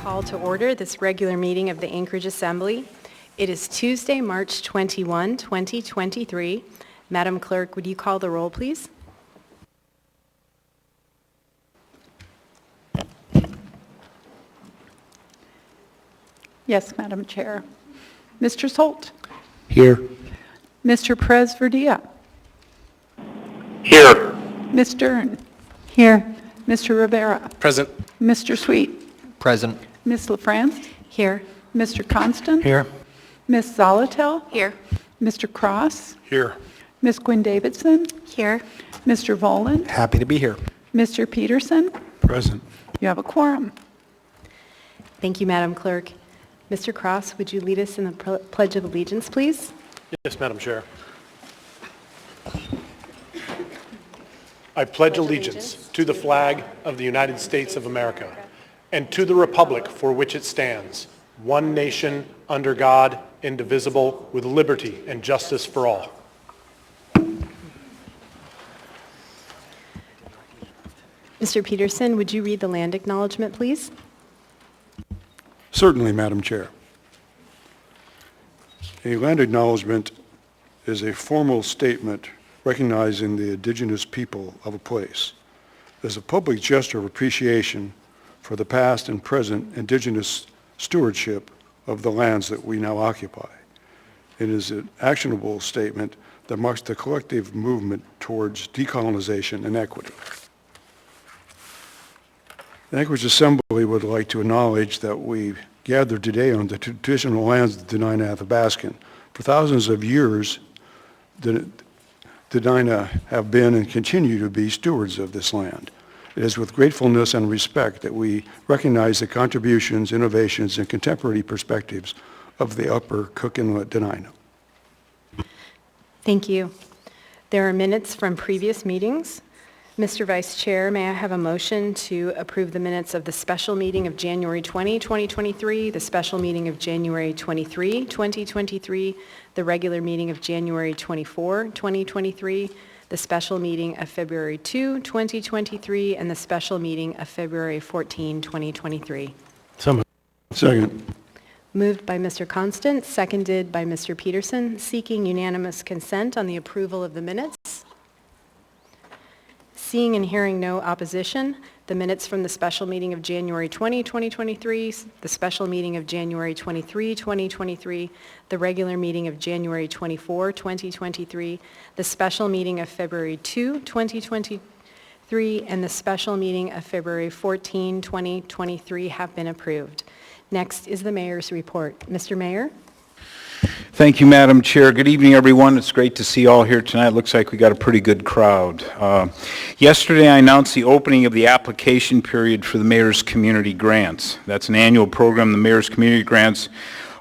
call to order this regular meeting of the Anchorage Assembly. It is Tuesday, March 21, 2023. Madam Clerk, would you call the roll, please? Yes, Madam Chair. Mr. Solt. Here. Mr. Perez Verdia. Here. Ms. Dern. Here. Mr. Rivera. Present. Mr. Sweet. Present. Ms. LaFrance. Here. Mr. Constant. Here. Ms. Zolotel. Here. Mr. Cross. Here. Ms. Quinn Davidson. Here. Mr. Volan. Happy to be here. Mr. Peterson. Present. You have a quorum. Thank you, Madam Clerk. Mr. Cross, would you lead us in the Pledge of Allegiance, please? Yes, Madam Chair. I pledge allegiance to the flag of the United States of America and to the republic for which it stands, one nation, under God, indivisible, with liberty and justice for all. Mr. Peterson, would you read the land acknowledgement, please? Certainly, Madam Chair. A land acknowledgement is a formal statement recognizing the indigenous people of a place. It is a public gesture of appreciation for the past and present indigenous stewardship of the lands that we now occupy. It is an actionable statement that marks the collective movement towards decolonization and equity. The Anchorage Assembly would like to acknowledge that we gathered today on the traditional lands of the Dena'ina Athabascan. For thousands of years, the Dena'ina have been and continue to be stewards of this land. It is with gratefulness and respect that we recognize the contributions, innovations, and contemporary perspectives of the Upper Cook Inlet Dena'ina. Thank you. There are minutes from previous meetings. Mr. Vice Chair, may I have a motion to approve the minutes of the special meeting of January 20, 2023, the special meeting of January 23, 2023, the regular meeting of January 24, 2023, the special meeting of February 2, 2023, and the special meeting of February 14, 2023. Second. Moved by Mr. Constant, seconded by Mr. Peterson, seeking unanimous consent on the approval of the minutes. Seeing and hearing no opposition, the minutes from the special meeting of January 20, 2023, the special meeting of January 23, 2023, the regular meeting of January 24, 2023, the special meeting of February 2, 2023, and the special meeting of February 14, 2023 have been approved. Next is the Mayor's report. Mr. Mayor? Thank you, Madam Chair. Good evening, everyone. It's great to see you all here tonight. Looks like we got a pretty good crowd. Yesterday, I announced the opening of the application period for the Mayor's Community Grants. That's an annual program. The Mayor's Community Grants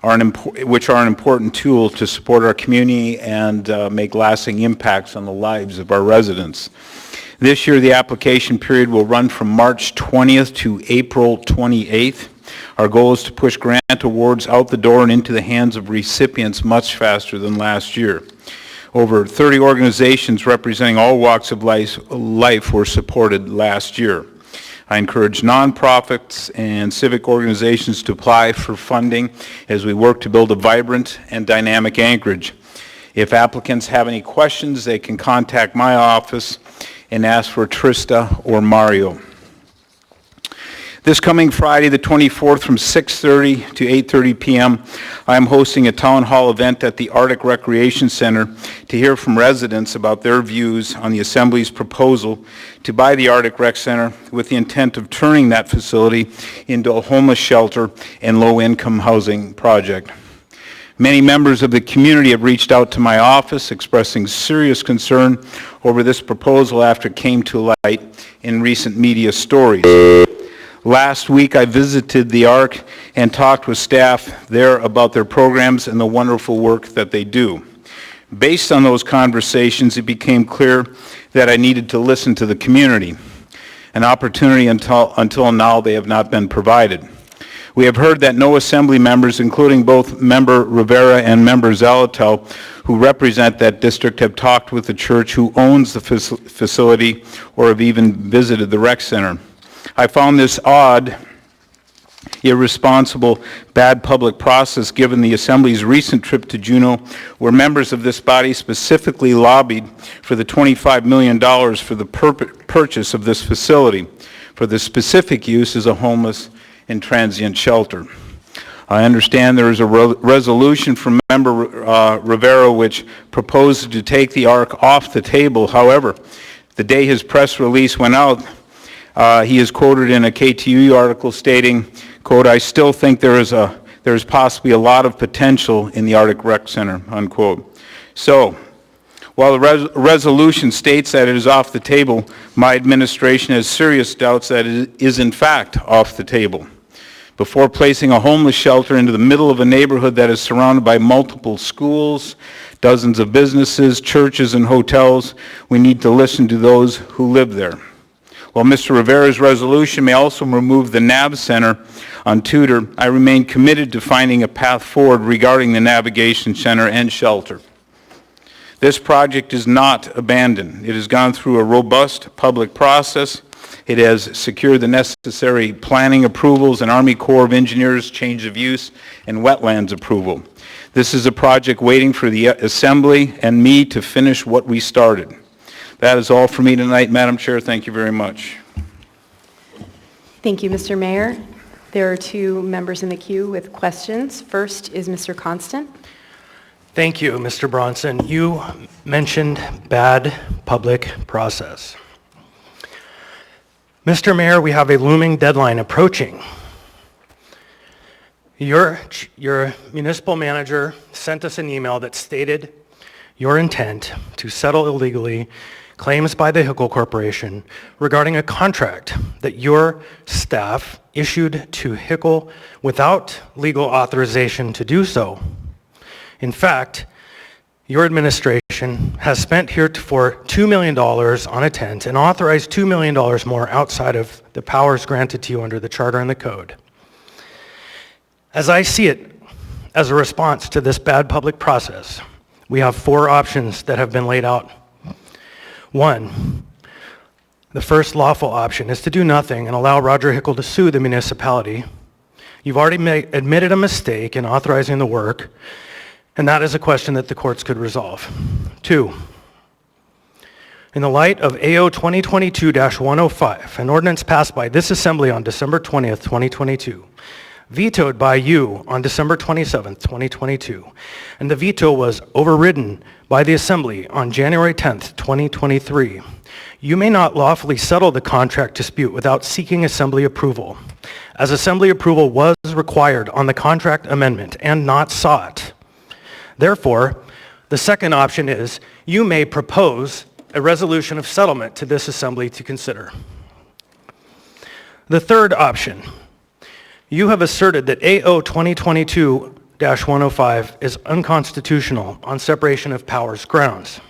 which are an important tool to support our community and make lasting impacts on the lives of our residents. This year, the application period will run from March 20th to April 28th. Our goal is to push grant awards out the door and into the hands of recipients much faster than last year. Over 30 organizations representing all walks of life were supported last year. I encourage nonprofits and civic organizations to apply for funding as we work to build a vibrant and dynamic Anchorage. If applicants have any questions, they can contact my office and ask for Trista or Mario. This coming Friday, the 24th, from 6:30 to 8:30 p.m., I am hosting a town hall event at the Arctic Recreation Center to hear from residents about their views on the Assembly's proposal to buy the Arctic Rec Center with the intent of turning that facility into a homeless shelter and low-income housing project. Many members of the community have reached out to my office expressing serious concern over this proposal after it came to light in recent media stories. Last week, I visited the ARC and talked with staff there about their programs and the wonderful work that they do. Based on those conversations, it became clear that I needed to listen to the community, an opportunity until now they have not been provided. We have heard that no Assembly members, including both Member Rivera and Member Zolotel, who represent that district, have talked with the church who owns the facility or have even visited the rec center. I found this odd irresponsible, bad public process given the Assembly's recent trip to Juneau, where members of this body specifically lobbied for the $25 million for the purchase of this facility for the specific use as a homeless and transient shelter. I understand there is a resolution from Member Rivera which proposes to take the ARC off the table. However, the day his press release went out, he is quoted in a KTUU article stating, quote, "I still think there is possibly a lot of potential in the Arctic Rec Center," unquote. So, while the resolution states that it is off the table, my administration has serious doubts that it is in fact off the table. Before placing a homeless shelter into the middle of a neighborhood that is surrounded by multiple schools, dozens of businesses, churches, and hotels, we need to listen to those who live there. While Mr. Rivera's resolution may also remove the NAV Center on Tudor, I remain committed to finding a path forward regarding the Navigation Center and shelter. This project is not abandoned. It has gone through a robust public process. It has secured the necessary planning approvals and Army Corps of Engineers change of use and wetlands approval. This is a project waiting for the Assembly and me to finish what we started. That is all for me tonight, Madam Chair. Thank you very much. Thank you, Mr. Mayor. There are two members in the queue with questions. First is Mr. Constant. Thank you, Mr. Bronson. You mentioned bad public process. Mr. Mayor, we have a looming deadline approaching. Your municipal manager sent us an email that stated your intent to settle illegally claims by the Hickle Corporation regarding a contract that your staff issued to Hickle without legal authorization to do so. In fact, your administration has spent heretofore $2 million on a tent and authorized $2 million more outside of the powers granted to you under the Charter and the Code. As I see it, as a response to this bad public process, we have four options that have been laid out. One, the first lawful option is to do nothing and allow Roger Hickle to sue the municipality. You've already admitted a mistake in authorizing the work, and that is a question that the courts could resolve. Two, in the light of AO 2022-105, an ordinance passed by this Assembly on December 20th, 2022, vetoed by you on December 27th, 2022, and the veto was overridden by the Assembly on January 10th, 2023, you may not lawfully settle the contract dispute without seeking Assembly approval, as Assembly approval was required on the contract amendment and not sought. Therefore, the second option is you may propose a resolution of settlement to this Assembly to consider. The third option, you have asserted that AO 2022-105 is unconstitutional on separation of powers grounds.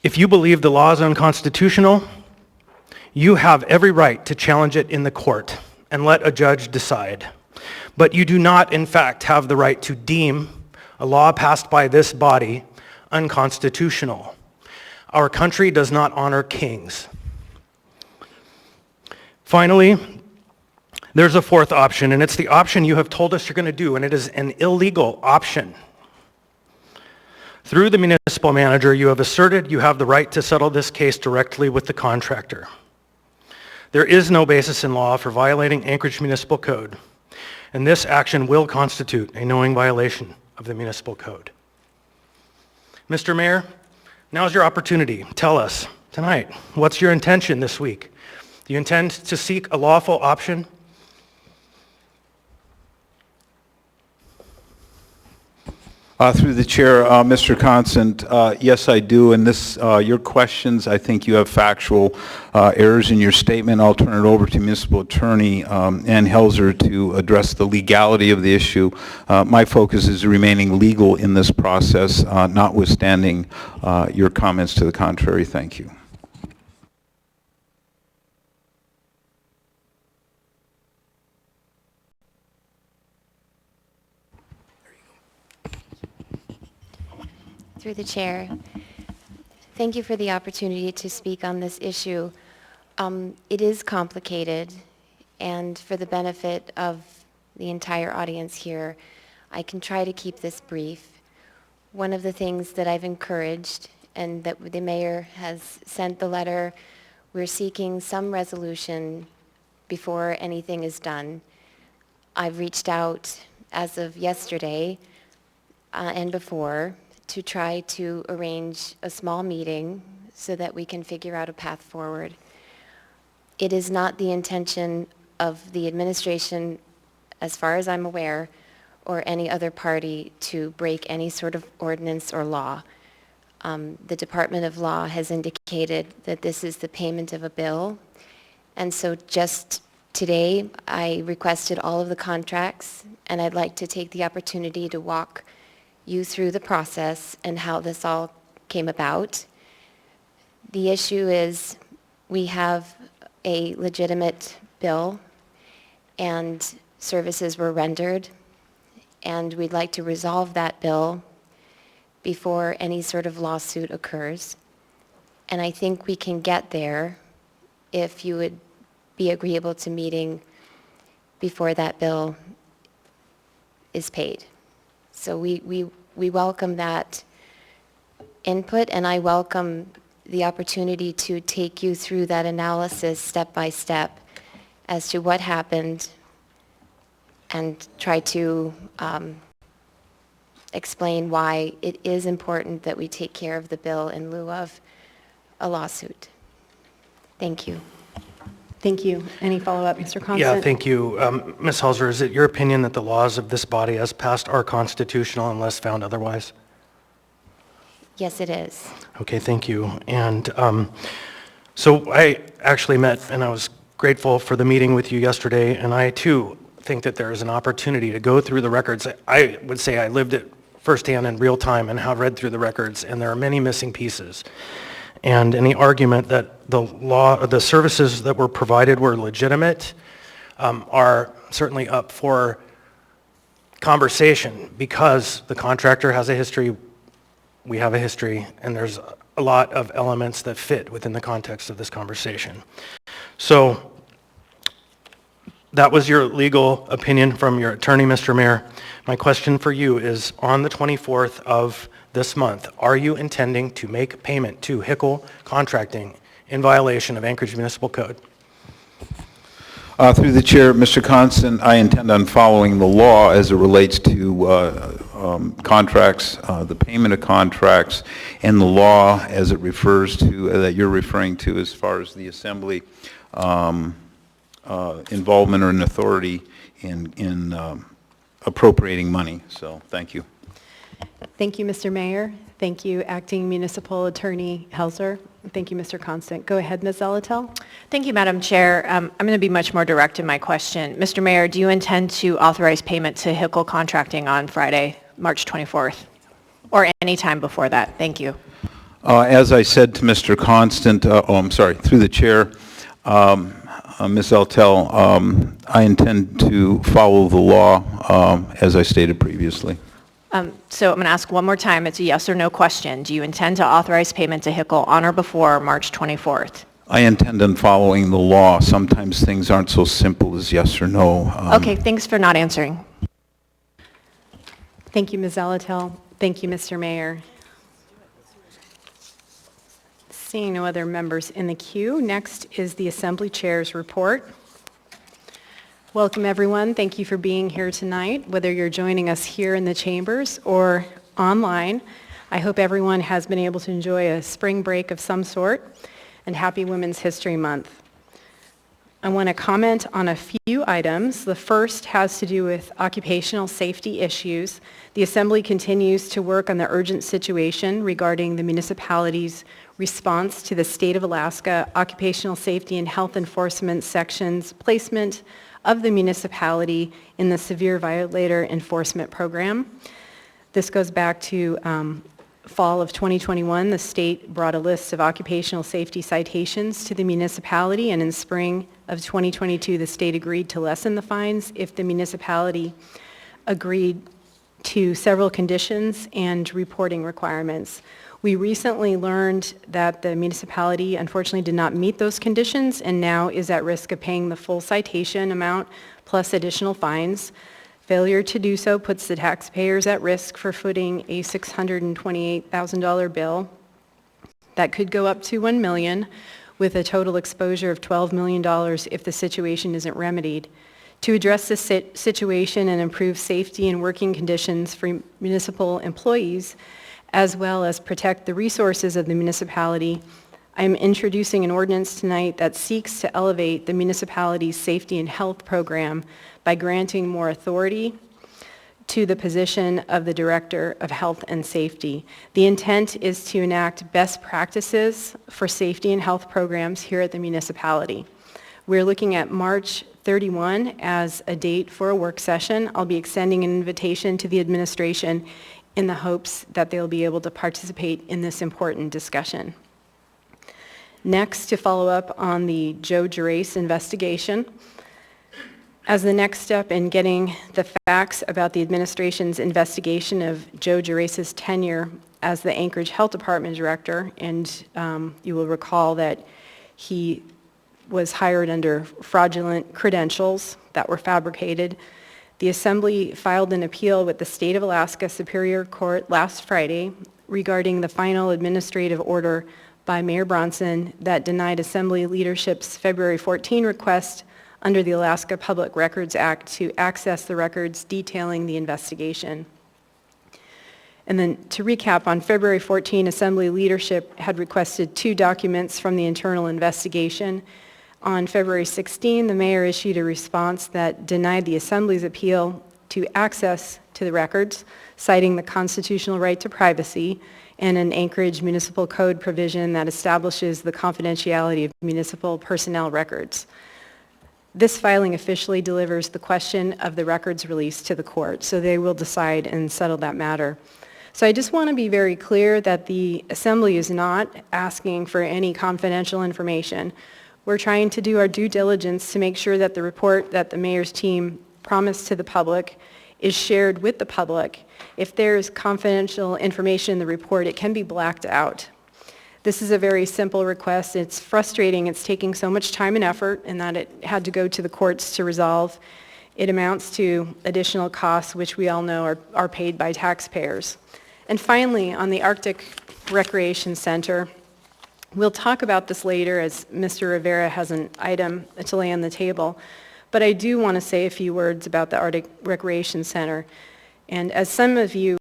If you believe the law is unconstitutional, you have every right to challenge it in the court and let a judge decide. But you do not, in fact, have the right to deem a law passed by this body unconstitutional. Our country does not honor kings. Finally, there's a fourth option, and it's the option you have told us you're going to do, and it is an illegal option. Through the municipal manager, you have asserted you have the right to settle this case directly with the contractor. There is no basis in law for violating Anchorage Municipal Code, and this action will constitute a knowing violation of the municipal code. Mr. Mayor, now's your opportunity. Tell us tonight, what's your intention this week? Do you intend to seek a lawful option? Through the chair, Mr. Constant, yes, I do. And this, your questions, I think you have factual errors in your statement. I'll turn it over to Municipal Attorney Ann Helzer to address the legality of the issue. My focus is remaining legal in this process, notwithstanding your comments to the contrary. Thank you. Through the chair, thank you for the opportunity to speak on this issue. It is complicated, and for the benefit of the entire audience here, I can try to keep this brief. One of the things that I've encouraged, and that the mayor has sent the letter, we're seeking some resolution before anything is done. I've reached out as of yesterday and before to try to arrange a small meeting so that we can figure out a path forward. It is not the intention of the administration, as far as I'm aware, or any other party to break any sort of ordinance or law. The Department of Law has indicated that this is the payment of a bill, and so just today I requested all of the contracts, and I'd like to take the opportunity to walk you through the process and how this all came about. The issue is we have a legitimate bill and services were rendered, and we'd like to resolve that bill before any sort of lawsuit occurs. And I think we can get there if you would be agreeable to meeting before that bill is paid. So we welcome that input, and I welcome the opportunity to take you through that analysis step by step as to what happened and try to explain why it is important that we take care of the bill in lieu of a lawsuit. Thank you. Thank you. Any follow-up, Mr. Constant? Yeah, thank you. Ms. Halser, is it your opinion that the laws of this body as passed are constitutional unless found otherwise? Yes, it is. Okay, thank you. And so I actually met, and I was grateful for the meeting with you yesterday, and I too think that there is an opportunity to go through the records. I would say I lived it firsthand in real time and have read through the records, and there are many missing pieces. And any argument that the services that were provided were legitimate are certainly up for conversation because the contractor has a history, we have a history, and there's a lot of elements that fit within the context of this conversation. So that was your legal opinion from your attorney, Mr. Mayor. My question for you is, on the 24th of this month, are you intending to make payment to Hickel Contracting in violation of Anchorage Municipal Code? Through the chair, Mr. Constant, I intend on following the law as it relates to contracts, the payment of contracts, and the law as it refers to, that you're referring to as far as the assembly involvement or an authority in appropriating money. So thank you. Thank you, Mr. Mayor. Thank you, Acting Municipal Attorney Helzer. Thank you, Mr. Constant. Go ahead, Ms. Zolotel. Thank you, Madam Chair. I'm going to be much more direct in my question. Mr. Mayor, do you intend to authorize payment to Hickel Contracting on Friday, March 24th, or any time before that? Thank you. As I said to Mr. Constant, through the chair, Ms. Zolotel, I intend to follow the law as I stated previously. So I'm going to ask one more time. It's a yes or no question. Do you intend to authorize payment to Hickel on or before March 24th? I intend on following the law. Sometimes things aren't so simple as yes or no. Okay, thanks for not answering. Thank you, Ms. Zolotel. Thank you, Mr. Mayor. Seeing no other members in the queue, next is the Assembly Chair's report. Welcome, everyone. Thank you for being here tonight, whether you're joining us here in the chambers or online. I hope everyone has been able to enjoy a spring break of some sort, and happy Women's History Month. I want to comment on a few items. The first has to do with occupational safety issues. The Assembly continues to work on the urgent situation regarding the municipality's response to the State of Alaska Occupational Safety and Health Enforcement Section's placement of the municipality in the Severe Violator Enforcement Program. This goes back to fall of 2021. The state brought a list of occupational safety citations to the municipality, and in spring of 2022, the state agreed to lessen the fines if the municipality agreed to several conditions and reporting requirements. We recently learned that the municipality unfortunately did not meet those conditions and now is at risk of paying the full citation amount plus additional fines. Failure to do so puts the taxpayers at risk for footing a $628,000 bill that could go up to $1 million, with a total exposure of $12 million if the situation isn't remedied. To address this situation and improve safety and working conditions for municipal employees, as well as protect the resources of the municipality, I'm introducing an ordinance tonight that seeks to elevate the municipality's safety and health program by granting more authority to the position of the Director of Health and Safety. The intent is to enact best practices for safety and health programs here at the municipality. We're looking at March 31 as a date for a work session. I'll be extending an invitation to the administration in the hopes that they'll be able to participate in this important discussion. Next, to follow up on the Joe Gerace investigation. As the next step in getting the facts about the administration's investigation of Joe Gerace's tenure as the Anchorage Health Department Director, and you will recall that he was hired under fraudulent credentials that were fabricated. The Assembly filed an appeal with the State of Alaska Superior Court last Friday regarding the final administrative order by Mayor Bronson that denied Assembly leadership's February 14 request under the Alaska Public Records Act to access the records detailing the investigation. And then to recap, on February 14, Assembly leadership had requested 2 documents from the internal investigation. On February 16, the mayor issued a response that denied the Assembly's appeal to access to the records, citing the constitutional right to privacy and an Anchorage Municipal Code provision that establishes the confidentiality of municipal personnel records. This filing officially delivers the question of the records release to the court, so they will decide and settle that matter. So I just want to be very clear that the Assembly is not asking for any confidential information. We're trying to do our due diligence to make sure that the report that the mayor's team promised to the public is shared with the public. If there's confidential information in the report, it can be blacked out. This is a very simple request. It's frustrating. It's taking so much time and effort, and that it had to go to the courts to resolve. It amounts to additional costs, which we all know are paid by taxpayers. And finally, on the Arctic Recreation Center, we'll talk about this later as Mr. Rivera has an item to lay on the table. But I do want to say a few words about the Arctic Recreation Center. And as some of you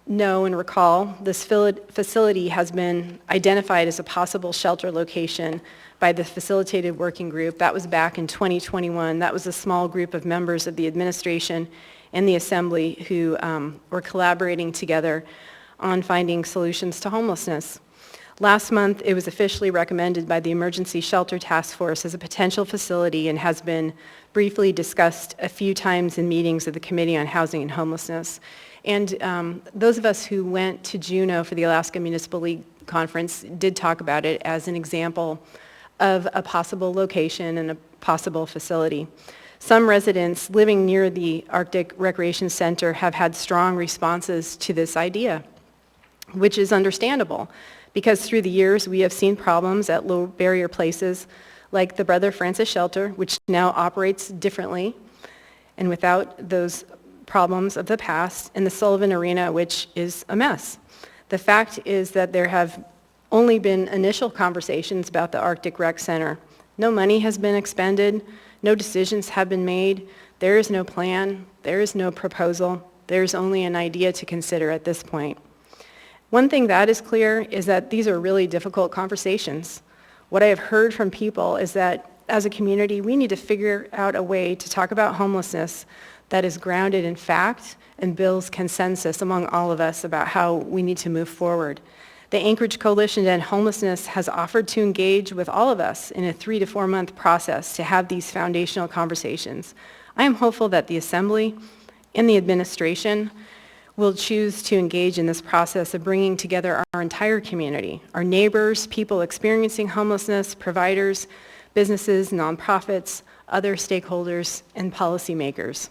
know and recall, this facility has been identified as a possible shelter location by the Facilitated Working Group. That was back in 2021. That was a small group of members of the administration and the Assembly who were collaborating together on finding solutions to homelessness. Last month, it was officially recommended by the Emergency Shelter Task Force as a potential facility and has been briefly discussed a few times in meetings of the Committee on Housing and Homelessness. And those of us who went to Juneau for the Alaska Municipal League Conference did talk about it as an example of a possible location and a possible facility. Some residents living near the Arctic Recreation Center have had strong responses to this idea, which is understandable, because through the years we have seen problems at low barrier places like the Brother Francis Shelter, which now operates differently and without those problems of the past, and the Sullivan Arena, which is a mess. The fact is that there have only been initial conversations about the Arctic Rec Center. No money has been expended, no decisions have been made, there is no plan, there is no proposal, there's only an idea to consider at this point. One thing that is clear is that these are really difficult conversations. What I have heard from people is that as a community, we need to figure out a way to talk about homelessness that is grounded in fact and builds consensus among all of us about how we need to move forward. The Anchorage Coalition to End Homelessness has offered to engage with all of us in a 3 to 4 month process to have these foundational conversations. I am hopeful that the Assembly and the administration will choose to engage in this process of bringing together our entire community, our neighbors, people experiencing homelessness, providers, businesses, nonprofits, other stakeholders, and policymakers.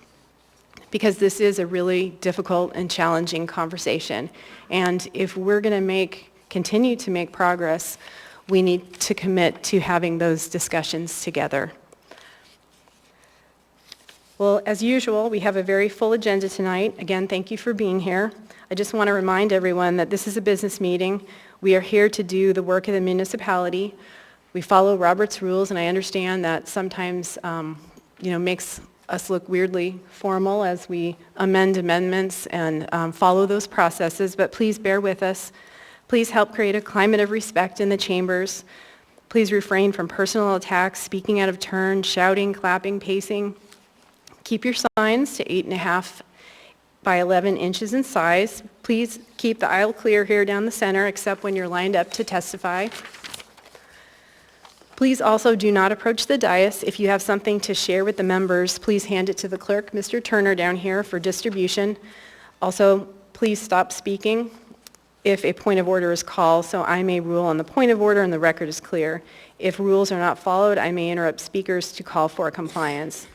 Because this is a really difficult and challenging conversation. And if we're going to make continue to make progress, we need to commit to having those discussions together. Well, as usual, we have a very full agenda tonight. Again, thank you for being here. I just want to remind everyone that this is a business meeting. We are here to do the work of the municipality. We follow Robert's rules, and I understand that sometimes, makes us look weirdly formal as we amend amendments and follow those processes, but please bear with us. Please help create a climate of respect in the chambers. Please refrain from personal attacks, speaking out of turn, shouting, clapping, pacing. Keep your signs to 8.5 by 11 inches in size. Please keep the aisle clear here down the center, except when you're lined up to testify. Please also do not approach the dais. If you have something to share with the members, please hand it to the clerk, Mr. Turner, down here for distribution. Also, please stop speaking if a point of order is called, so I may rule on the point of order and the record is clear. If rules are not followed, I may interrupt speakers to call for compliance.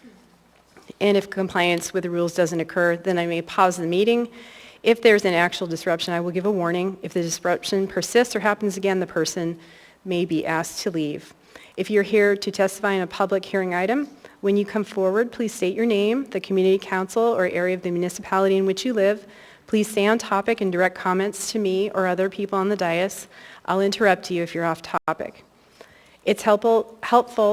And if compliance with the rules doesn't occur, then I may pause the meeting. If there's an actual disruption, I will give a warning. If the disruption persists or happens again, the person may be asked to leave. If you're here to testify in a public hearing item, when you come forward, please state your name, the community council or area of the municipality in which you live. Please stay on topic and direct comments to me or other people on the dais. I'll interrupt you if you're off topic. It's helpful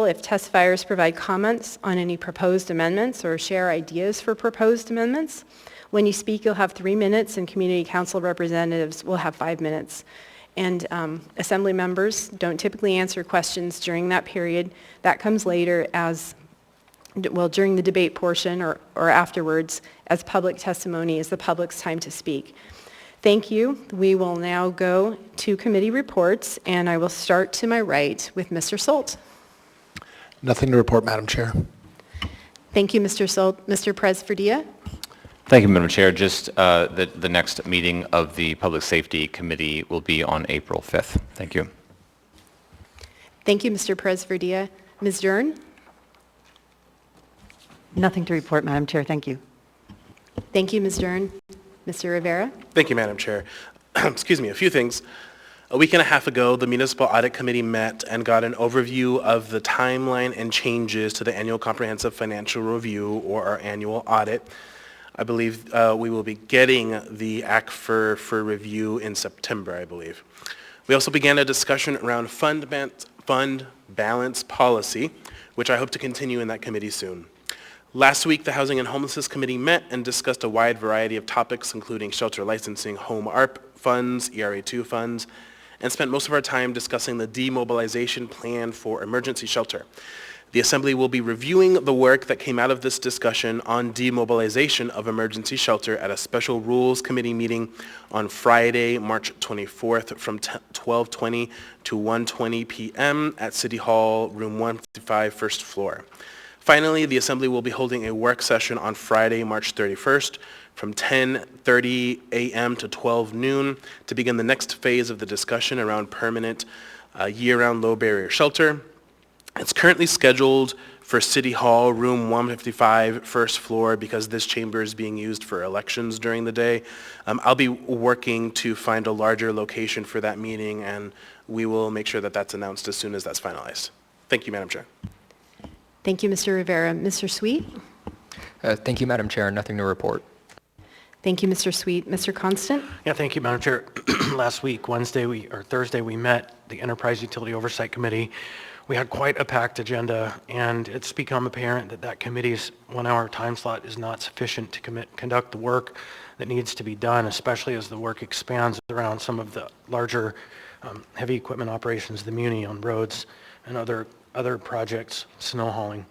if testifiers provide comments on any proposed amendments or share ideas for proposed amendments. When you speak, you'll have 3 minutes, and community council representatives will have 5 minutes. And assembly members don't typically answer questions during that period. That comes later during the debate portion or afterwards, as public testimony is the public's time to speak. Thank you. We will now go to committee reports, and I will start to my right with Mr. Solt. Nothing to report, Madam Chair. Thank you, Mr. Solt. Mr. Presverdia? Thank you, Madam Chair. Just the next meeting of the Public Safety Committee will be on April 5th. Thank you. Thank you, Mr. Presverdia. Ms. Dern? Nothing to report, Madam Chair. Thank you. Thank you, Ms. Dern. Mr. Rivera? Thank you, Madam Chair. Excuse me, a few things. A week and a half ago, the Municipal Audit Committee met and got an overview of the timeline and changes to the Annual Comprehensive Financial Review, or our annual audit. I believe we will be getting the ACFR for review in September, I believe. We also began a discussion around fund balance policy, which I hope to continue in that committee soon. Last week, the Housing and Homelessness Committee met and discussed a wide variety of topics, including shelter licensing, home ARP funds, ERA2 funds, and spent most of our time discussing the demobilization plan for emergency shelter. The Assembly will be reviewing the work that came out of this discussion on demobilization of emergency shelter at a special Rules Committee meeting on Friday, March 24th from 12:20 to 1:20 p.m. at City Hall, room 155, first floor. Finally, the Assembly will be holding a work session on Friday, March 31st from 10:30 a.m. to 12 noon to begin the next phase of the discussion around permanent year-round low-barrier shelter. It's currently scheduled for City Hall, room 155, first floor, because this chamber is being used for elections during the day. I'll be working to find a larger location for that meeting, and we will make sure that that's announced as soon as that's finalized. Thank you, Madam Chair. Thank you, Mr. Rivera. Mr. Sweet? Thank you, Madam Chair. Nothing to report. Thank you, Mr. Sweet. Mr. Constant? Yeah, thank you, Madam Chair. Last week, Thursday, we met the Enterprise Utility Oversight Committee. We had quite a packed agenda, and it's become apparent that that committee's 1-hour time slot is not sufficient to conduct the work that needs to be done, especially as the work expands around some of the larger heavy equipment operations of the muni on roads and other projects, snow hauling.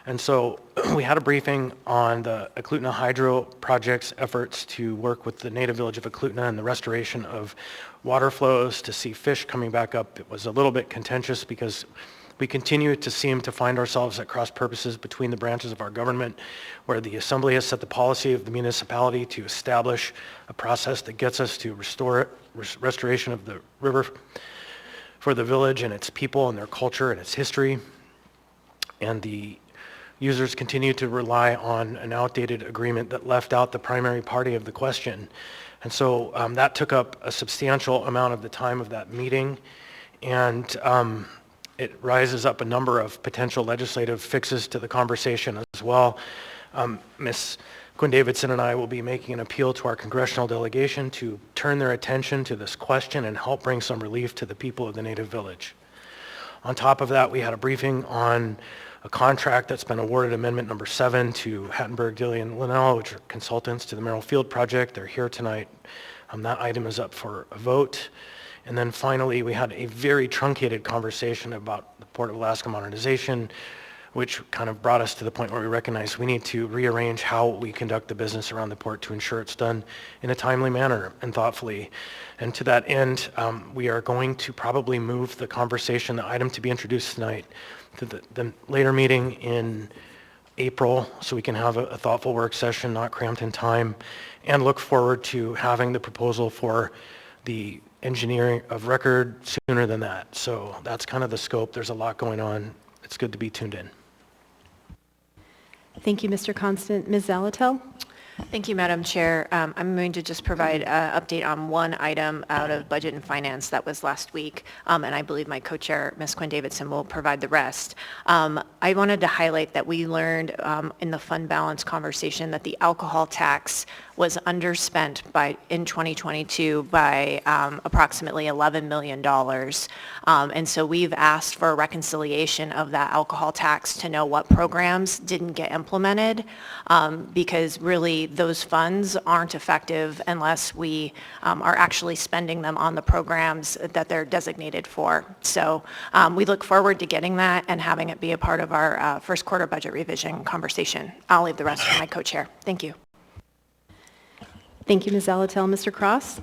And so we had a briefing on the Eklutna Hydro Project's efforts to work with the native village of Eklutna and the restoration of water flows to see fish coming back up. It was a little bit contentious because we continue to seem to find ourselves at cross purposes between the branches of our government, where the Assembly has set the policy of the municipality to establish a process that gets us to restoration of the river for the village and its people and their culture and its history. And the users continue to rely on an outdated agreement that left out the primary party of the question. And so that took up a substantial amount of the time of that meeting, and it rises up a number of potential legislative fixes to the conversation as well. Ms. Quinn Davidson and I will be making an appeal to our congressional delegation to turn their attention to this question and help bring some relief to the people of the Native Village. On top of that, we had a briefing on a contract that's been awarded, Amendment Number 7, to Hattenberg, Dilly, and Linnell, which are consultants to the Merrill Field project. They're here tonight. That item is up for a vote. And then finally, we had a very truncated conversation about the Port of Alaska modernization, which kind of brought us to the point where we recognize we need to rearrange how we conduct the business around the port to ensure it's done in a timely manner and thoughtfully. And to that end, we are going to probably move the conversation, the item to be introduced tonight, to the later meeting in April, so we can have a thoughtful work session, not cramped in time, and look forward to having the proposal for the engineering of record sooner than that. So that's kind of the scope. There's a lot going on. It's good to be tuned in. Thank you, Mr. Constant. Ms. Zalatel? Thank you, Madam Chair. I'm going to just provide an update on one item out of Budget and Finance that was last week, and I believe my co-chair, Ms. Quinn Davidson, will provide the rest. I wanted to highlight that we learned in the fund balance conversation that the alcohol tax was underspent in 2022 by approximately $11 million. And so we've asked for a reconciliation of that alcohol tax to know what programs didn't get implemented, because really those funds aren't effective unless we are actually spending them on the programs that they're designated for. So we look forward to getting that and having it be a part of our first quarter budget revision conversation. I'll leave the rest for my co-chair. Thank you. Thank you, Ms. Zalatel. Mr. Cross?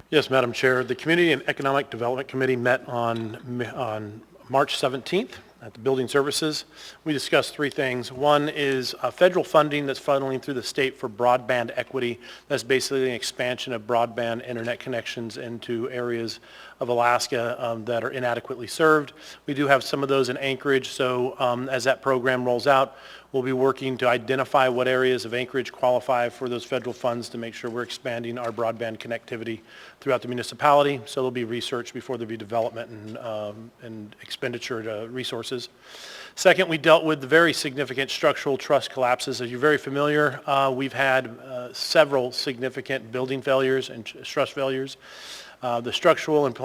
Yes, Madam Chair. The Community and Economic Development Committee met on March 17th at the Building Services. We discussed three things. One is federal funding that's funneling through the state for broadband equity. That's basically an expansion of broadband internet connections into areas of Alaska that are inadequately served. We do have some of those in Anchorage, so as that program rolls out, we'll be working to identify what areas of Anchorage qualify for those federal funds to make sure we're expanding our broadband connectivity throughout the municipality. So there'll be research before there'll be development and expenditure to resources. Second, we dealt with the very significant structural truss collapses. As you're very familiar, we've had several significant building failures and truss failures. The structural and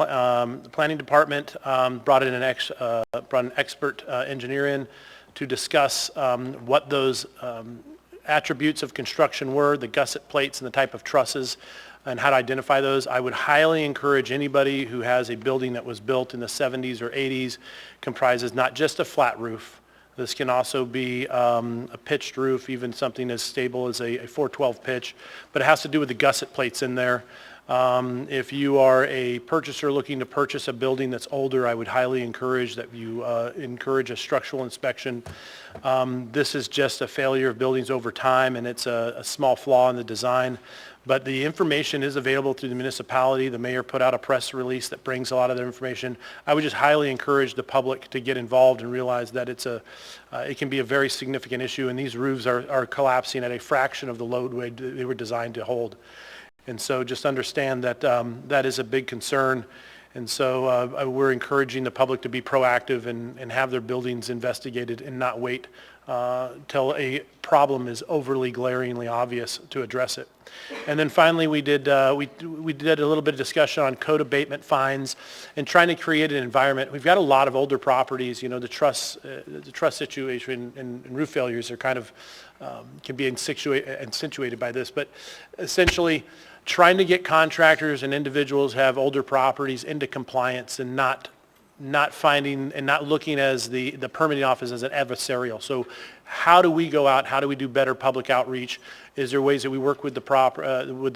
planning department brought in an expert engineer in to discuss what those attributes of construction were, the gusset plates and the type of trusses, and how to identify those. I would highly encourage anybody who has a building that was built in the 70s or 80s, comprises not just a flat roof. This can also be a pitched roof, even something as stable as a 412 pitch, but it has to do with the gusset plates in there. If you are a purchaser looking to purchase a building that's older, I would highly encourage that you encourage a structural inspection. This is just a failure of buildings over time, and it's a small flaw in the design. But the information is available through the municipality. The mayor put out a press release that brings a lot of their information. I would just highly encourage the public to get involved and realize that it can be a very significant issue, and these roofs are collapsing at a fraction of the load weight they were designed to hold. And so just understand that that is a big concern. And so we're encouraging the public to be proactive and have their buildings investigated and not wait till a problem is overly glaringly obvious to address it. And then finally, we did a little bit of discussion on code abatement fines and trying to create an environment. We've got a lot of older properties. You know, the truss situation and roof failures are kind of can be accentuated by this. But essentially, trying to get contractors and individuals who have older properties into compliance and not finding and not looking as the permitting office as an adversarial. So how do we go out? How do we do better public outreach? Is there ways that we work with the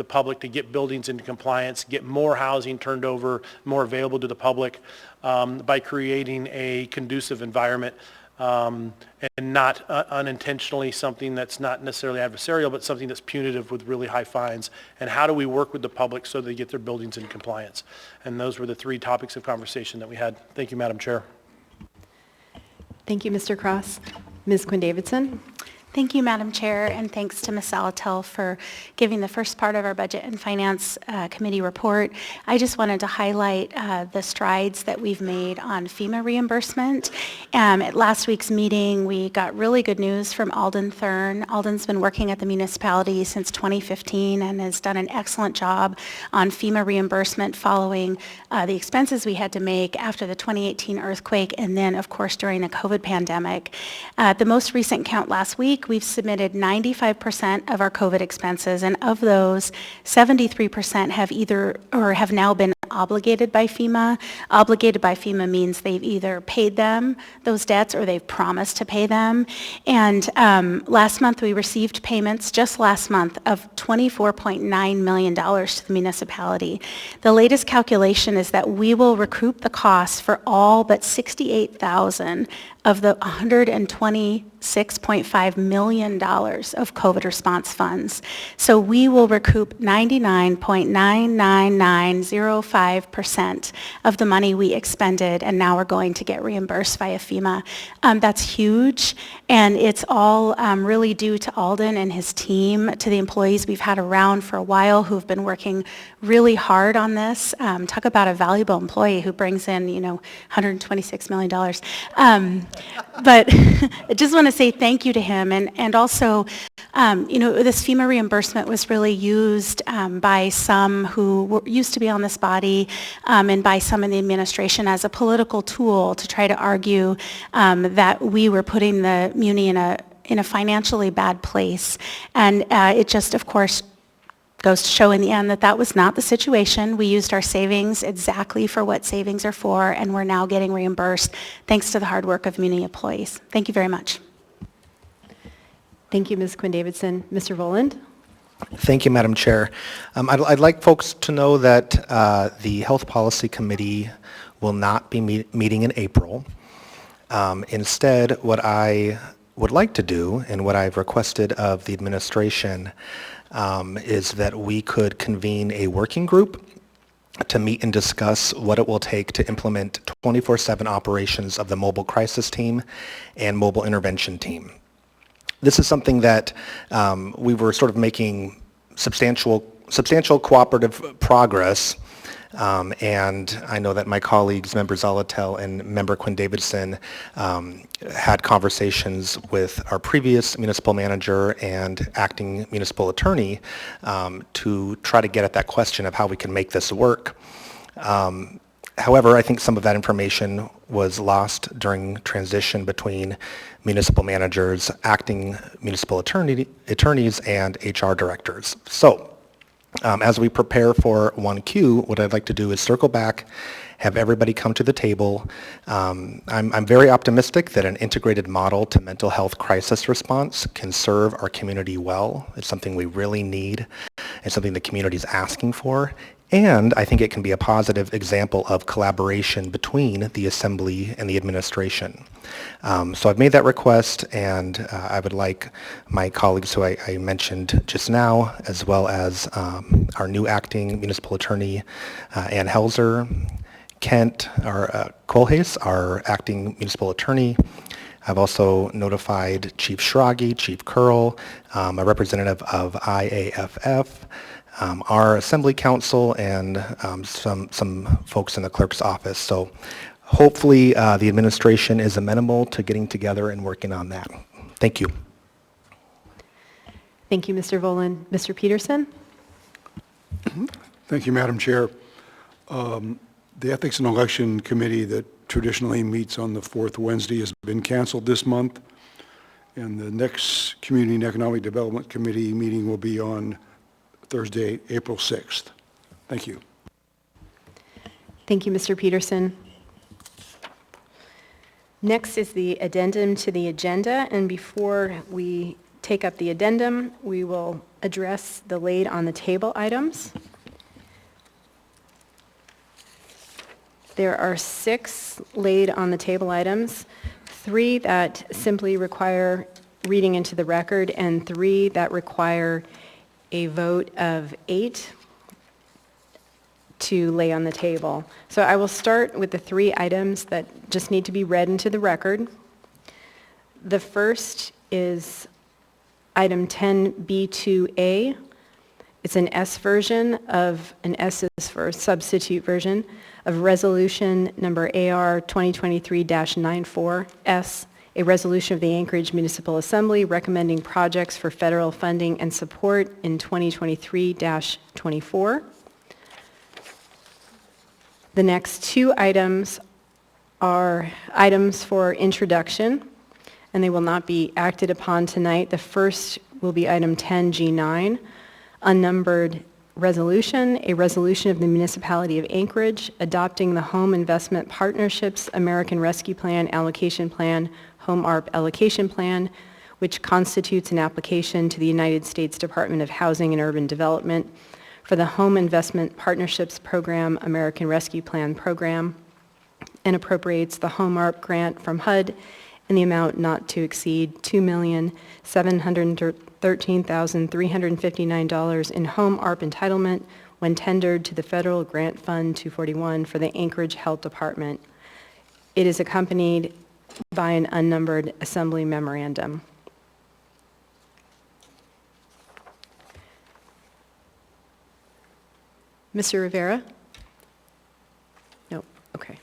public to get buildings into compliance, get more housing turned over, more available to the public by creating a conducive environment and not unintentionally something that's not necessarily adversarial, but something that's punitive with really high fines? And how do we work with the public so they get their buildings in compliance? And those were the three topics of conversation that we had. Thank you, Madam Chair. Thank you, Mr. Cross. Ms. Quinn Davidson? Thank you, Madam Chair, and thanks to Ms. Salatel for giving the first part of our Budget and Finance Committee report. I just wanted to highlight the strides that we've made on FEMA reimbursement. At last week's meeting, we got really good news from Alden Thurn. Alden's been working at the municipality since 2015 and has done an excellent job on FEMA reimbursement following the expenses we had to make after the 2018 earthquake and then, of course, during the COVID pandemic. At the most recent count last week, we've submitted 95% of our COVID expenses, and of those, 73% have either or have now been obligated by FEMA. Obligated by FEMA means they've either paid them those debts or they've promised to pay them. And last month we received payments, just last month, of $24.9 million to the municipality. The latest calculation is that we will recoup the costs for all but 68,000 of the $126.5 million of COVID response funds. So we will recoup 99.99905% of the money we expended, and now we're going to get reimbursed via FEMA. That's huge, and it's all really due to Alden and his team, to the employees we've had around for a while who've been working really hard on this. Talk about a valuable employee who brings in, $126 million. But I just want to say thank you to him, and also, this FEMA reimbursement was really used by some who used to be on this body and by some in the administration as a political tool to try to argue that we were putting the muni in a financially bad place. And it just, of course, goes to show in the end that that was not the situation. We used our savings exactly for what savings are for, and we're now getting reimbursed thanks to the hard work of muni employees. Thank you very much. Thank you, Ms. Quinn Davidson. Mr. Voland? Thank you, Madam Chair. I'd like folks to know that the Health Policy Committee will not be meeting in April. Instead, what I would like to do, and what I've requested of the administration, is that we could convene a working group to meet and discuss what it will take to implement 24/7 operations of the mobile crisis team and mobile intervention team. This is something that we were sort of making substantial cooperative progress, and I know that my colleagues, Member Zalatel and Member Quinn Davidson, had conversations with our previous municipal manager and acting municipal attorney to try to get at that question of how we can make this work. However, I think some of that information was lost during transition between municipal managers, acting municipal attorneys, and HR directors. So, as we prepare for 1Q, what I'd like to do is circle back, have everybody come to the table. I'm very optimistic that an integrated model to mental health crisis response can serve our community well. It's something we really need. It's something the community is asking for. And I think it can be a positive example of collaboration between the Assembly and the administration. So I've made that request, and I would like my colleagues who I mentioned just now, as well as our new acting municipal attorney, Ann Helzer, Kent, Kohlhaas, our acting municipal attorney. I've also notified Chief Schrage, Chief Curl, a representative of IAFF, our Assembly Council, and some folks in the clerk's office. So hopefully the administration is amenable to getting together and working on that. Thank you. Thank you, Mr. Voland. Mr. Peterson? Thank you, Madam Chair. The Ethics and Election Committee that traditionally meets on the fourth Wednesday has been canceled this month, and the next Community and Economic Development Committee meeting will be on Thursday, April 6th. Thank you. Thank you, Mr. Peterson. Next is the addendum to the agenda, and before we take up the addendum, we will address the laid on the table items. There are 6 laid on the table items, 3 that simply require reading into the record, and 3 that require a vote of 8 to lay on the table. So I will start with the 3 items that just need to be read into the record. The first is item 10B2A. It's an S version of, an S is for substitute version, of resolution number AR 2023-94S, a resolution of the Anchorage Municipal Assembly recommending projects for federal funding and support in 2023-24. The next two items are items for introduction, and they will not be acted upon tonight. The first will be item 10G9, unnumbered resolution, a resolution of the Municipality of Anchorage adopting the Home Investment Partnerships American Rescue Plan Allocation Plan, Home ARP Allocation Plan, which constitutes an application to the United States Department of Housing and Urban Development for the Home Investment Partnerships Program American Rescue Plan Program, and appropriates the Home ARP grant from HUD in the amount not to exceed $2,713,359 in Home ARP entitlement when tendered to the Federal Grant Fund 241 for the Anchorage Health Department. It is accompanied by an unnumbered assembly memorandum. Mr. Rivera? No, okay.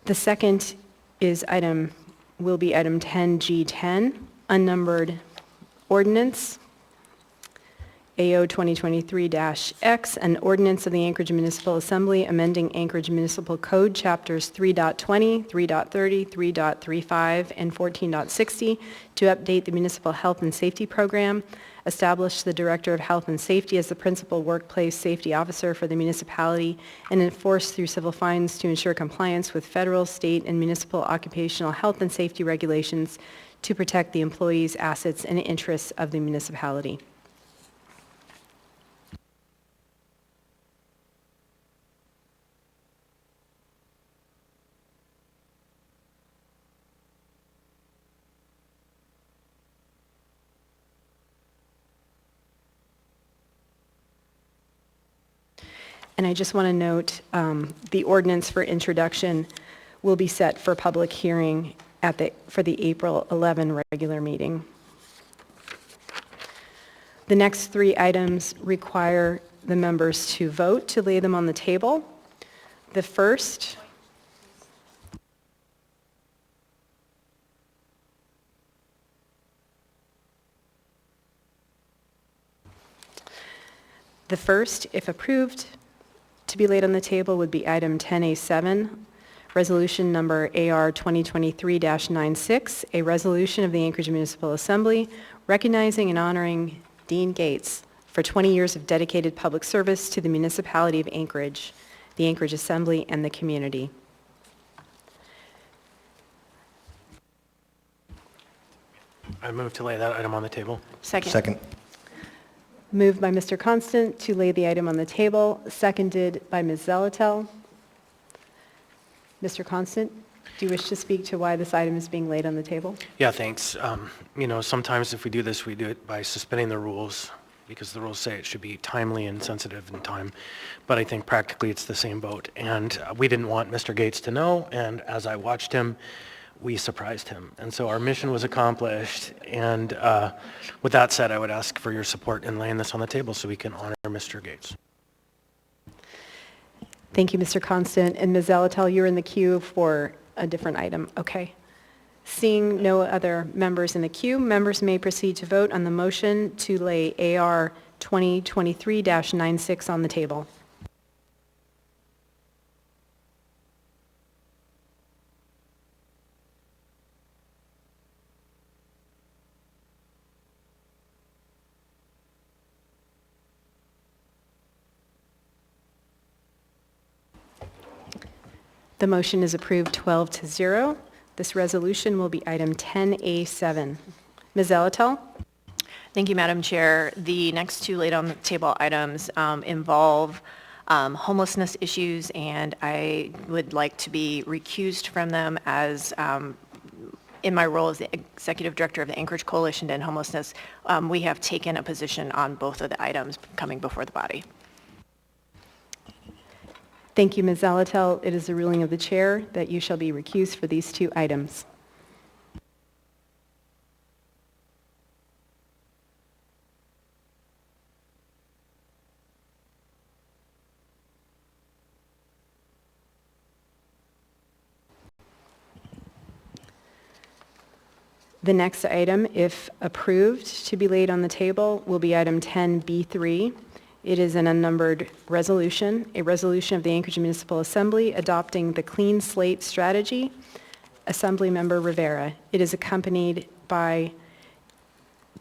The second is will be item 10G10, unnumbered ordinance, AO 2023-X, an ordinance of the Anchorage Municipal Assembly amending Anchorage Municipal Code Chapters 3.20, 3.30, 3.35, and 14.60 to update the Municipal Health and Safety Program, establish the Director of Health and Safety as the principal workplace safety officer for the municipality, and enforce through civil fines to ensure compliance with federal, state, and municipal occupational health and safety regulations to protect the employees, assets, and interests of the municipality. And I just want to note the ordinance for introduction will be set for public hearing for the April 11 regular meeting. The next three items require the members to vote to lay them on the table. The first if approved, to be laid on the table would be item 10A7, resolution number AR 2023-96, a resolution of the Anchorage Municipal Assembly recognizing and honoring Dean Gates for 20 years of dedicated public service to the municipality of Anchorage, the Anchorage Assembly, and the community. I move to lay that item on the table. Second. Moved by Mr. Constant to lay the item on the table, seconded by Ms. Zelatel. Mr. Constant, do you wish to speak to why this item is being laid on the table? Yeah, thanks. Sometimes if we do this, we do it by suspending the rules because the rules say it should be timely and sensitive in time. But I think practically it's the same vote. And we didn't want Mr. Gates to know, and as I watched him, we surprised him. And so our mission was accomplished. And with that said, I would ask for your support in laying this on the table so we can honor Mr. Gates. Thank you, Mr. Constant. And Ms. Zelatel, you're in the queue for a different item. Okay. Seeing no other members in the queue, members may proceed to vote on the motion to lay AR 2023-96 on the table. The motion is approved 12-0. This resolution will be item 10A7. Ms. Zelatel? Thank you, Madam Chair. The next two laid on the table items involve homelessness issues, and I would like to be recused from them as in my role as the Executive Director of the Anchorage Coalition to End Homelessness. We have taken a position on both of the items coming before the body. Thank you, Ms. Zalatel. It is the ruling of the chair that you shall be recused for these two items. The next item, if approved to be laid on the table, will be item 10B3. It is an unnumbered resolution, a resolution of the Anchorage Municipal Assembly adopting the Clean Slate Strategy. Assemblymember Rivera. It is accompanied by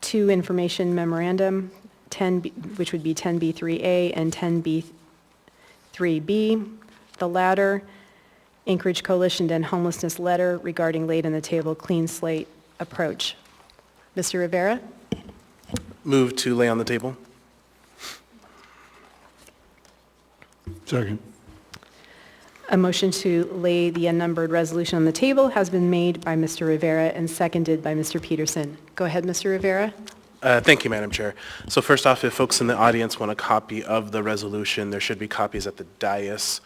two information memorandum, 10B, which would be 10B3A and 10B3B. The latter, Anchorage Coalition to End Homelessness letter regarding laid on the table clean slate approach. Mr. Rivera? Move to lay on the table. Second. A motion to lay the unnumbered resolution on the table has been made by Mr. Rivera and seconded by Mr. Peterson. Go ahead, Mr. Rivera. Thank you, Madam Chair. So first off, if folks in the audience want a copy of the resolution, there should be copies at the dais.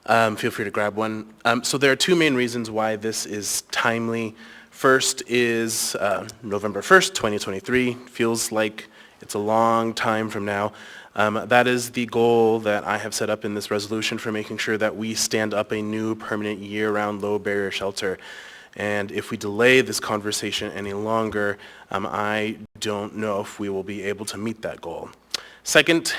Feel free to grab one. So there are two main reasons why this is timely. First is November 1st, 2023. Feels like it's a long time from now. That is the goal that I have set up in this resolution for making sure that we stand up a new permanent year-round low-barrier shelter. And if we delay this conversation any longer, I don't know if we will be able to meet that goal. Second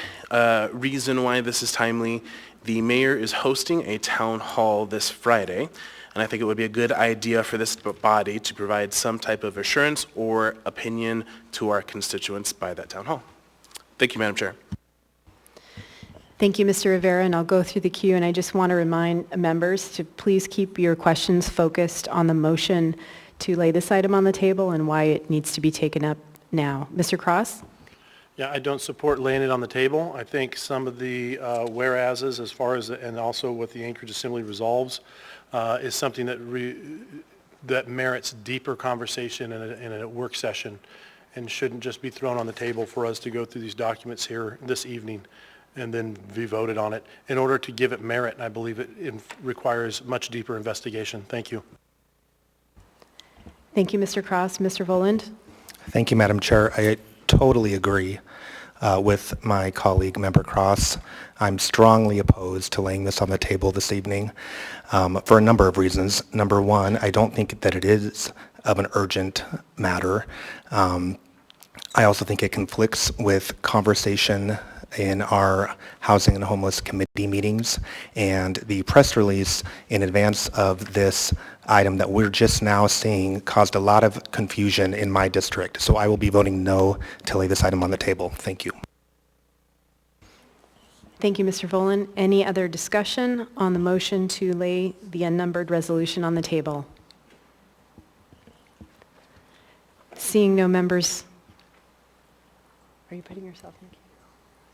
reason why this is timely, the mayor is hosting a town hall this Friday, and I think it would be a good idea for this body to provide some type of assurance or opinion to our constituents by that town hall. Thank you, Madam Chair. Thank you, Mr. Rivera, and I'll go through the queue, and I just want to remind members to please keep your questions focused on the motion to lay this item on the table and why it needs to be taken up now. Mr. Cross? Yeah, I don't support laying it on the table. I think some of the whereases as far as, and also what the Anchorage Assembly resolves, is something that merits deeper conversation in a work session and shouldn't just be thrown on the table for us to go through these documents here this evening and then be voted on it. In order to give it merit, and I believe it requires much deeper investigation. Thank you. Thank you, Mr. Cross. Mr. Voland? Thank you, Madam Chair. I totally agree with my colleague, Member Cross. I'm strongly opposed to laying this on the table this evening for a number of reasons. Number one, I don't think that it is of an urgent matter. I also think it conflicts with conversation in our Housing and Homeless Committee meetings, and the press release in advance of this item that we're just now seeing caused a lot of confusion in my district. So I will be voting no to lay this item on the table. Thank you. Thank you, Mr. Voland. Any other discussion on the motion to lay the unnumbered resolution on the table? Seeing no members. Are you putting yourself in?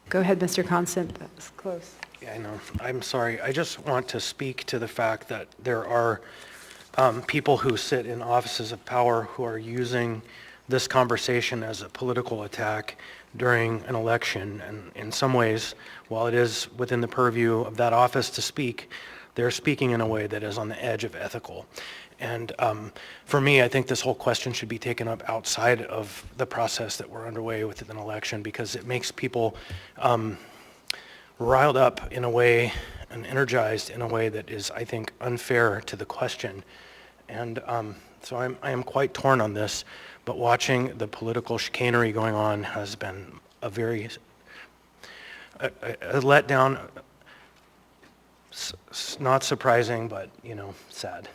Go ahead, Mr. Constant. That was close. Yeah, I know. I'm sorry. I just want to speak to the fact that there are people who sit in offices of power who are using this conversation as a political attack during an election. And in some ways, while it is within the purview of that office to speak, they're speaking in a way that is on the edge of ethical. And for me, I think this whole question should be taken up outside of the process that we're underway with an election, because it makes people riled up in a way and energized in a way that is, I think, unfair to the question. And so I am quite torn on this, but watching the political chicanery going on has been a very a letdown. Not surprising, but, sad.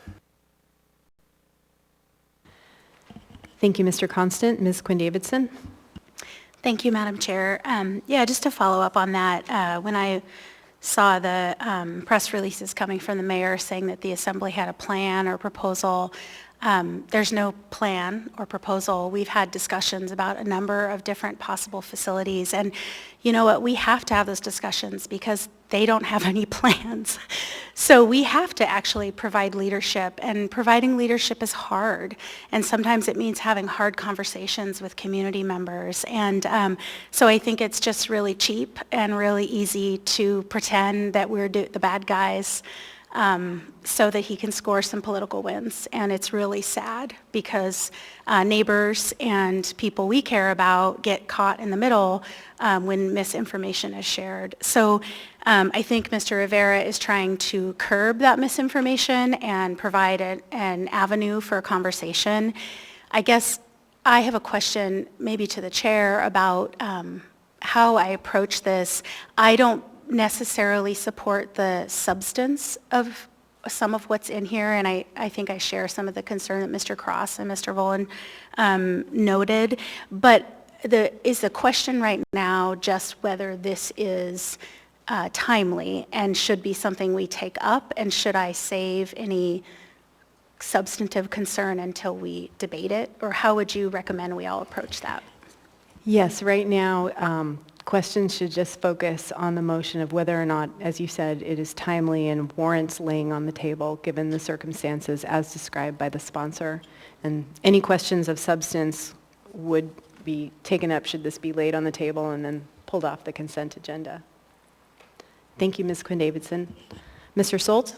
Thank you, Mr. Constant. Ms. Quinn Davidson? Thank you, Madam Chair. Yeah, just to follow up on that, when I saw the press releases coming from the mayor saying that the assembly had a plan or proposal, There's no plan or proposal. We've had discussions about a number of different possible facilities, and you know what? We have to have those discussions because they don't have any plans. So we have to actually provide leadership, and providing leadership is hard, and sometimes it means having hard conversations with community members. And so I think it's just really cheap and really easy to pretend that we're the bad guys so that he can score some political wins. And it's really sad because neighbors and people we care about get caught in the middle when misinformation is shared. So I think Mr. Rivera is trying to curb that misinformation and provide an avenue for a conversation. I guess I have a question maybe to the chair about how I approach this. I don't necessarily support the substance of some of what's in here, and I think I share some of the concern that Mr. Cross and Mr. Volan noted, but is the question right now just whether this is timely and should be something we take up, and should I save any substantive concern until we debate it, or how would you recommend we all approach that? Yes, right now, questions should just focus on the motion of whether or not, as you said, it is timely and warrants laying on the table given the circumstances as described by the sponsor. And any questions of substance would be taken up should this be laid on the table and then pulled off the consent agenda. Thank you, Ms. Quinn-Davidson. Mr. Solt?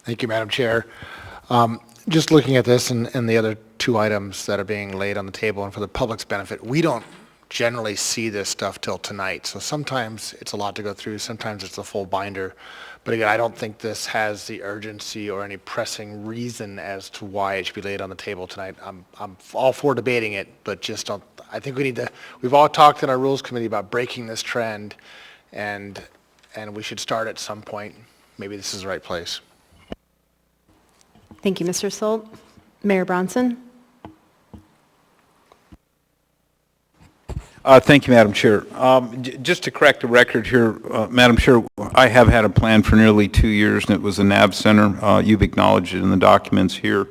Thank you, Madam Chair. Just looking at this and the other two items that are being laid on the table, and for the public's benefit, we don't generally see this stuff till tonight. So sometimes it's a lot to go through, sometimes it's a full binder. But again, I don't think this has the urgency or any pressing reason as to why it should be laid on the table tonight. I'm all for debating it, but just don't, I think we need to, we've all talked in our Rules Committee about breaking this trend, and we should start at some point. Maybe this is the right place. Thank you, Mr. Solt. Mayor Bronson? Thank you, Madam Chair. Just to correct the record here, Madam Chair, I have had a plan for nearly 2 years, and it was a NAV center. You've acknowledged it in the documents here.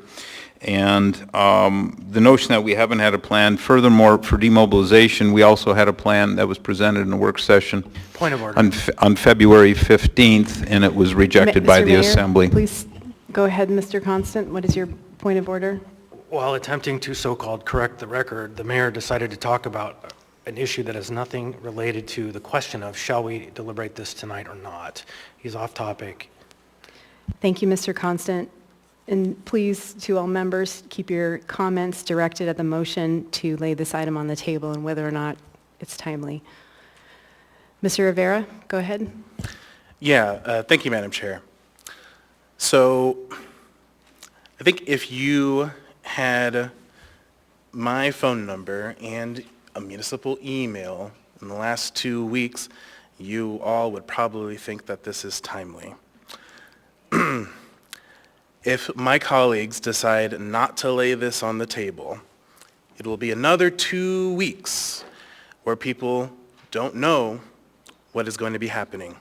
And the notion that we haven't had a plan, furthermore, for demobilization, we also had a plan that was presented in a work session Point of order. on February 15th, and it was rejected by the Mr. Mayor, Assembly. Please go ahead, Mr. Constant. What is your point of order? While attempting to so-called correct the record, the mayor decided to talk about an issue that has nothing related to the question of shall we deliberate this tonight or not. He's off topic. Thank you, Mr. Constant. And please, to all members, keep your comments directed at the motion to lay this item on the table and whether or not it's timely. Mr. Rivera, go ahead. Yeah, thank you, Madam Chair. So I think if you had my phone number and a municipal email in the last 2 weeks, you all would probably think that this is timely. If my colleagues decide not to lay this on the table, it will be another 2 weeks where people don't know what is going to be happening.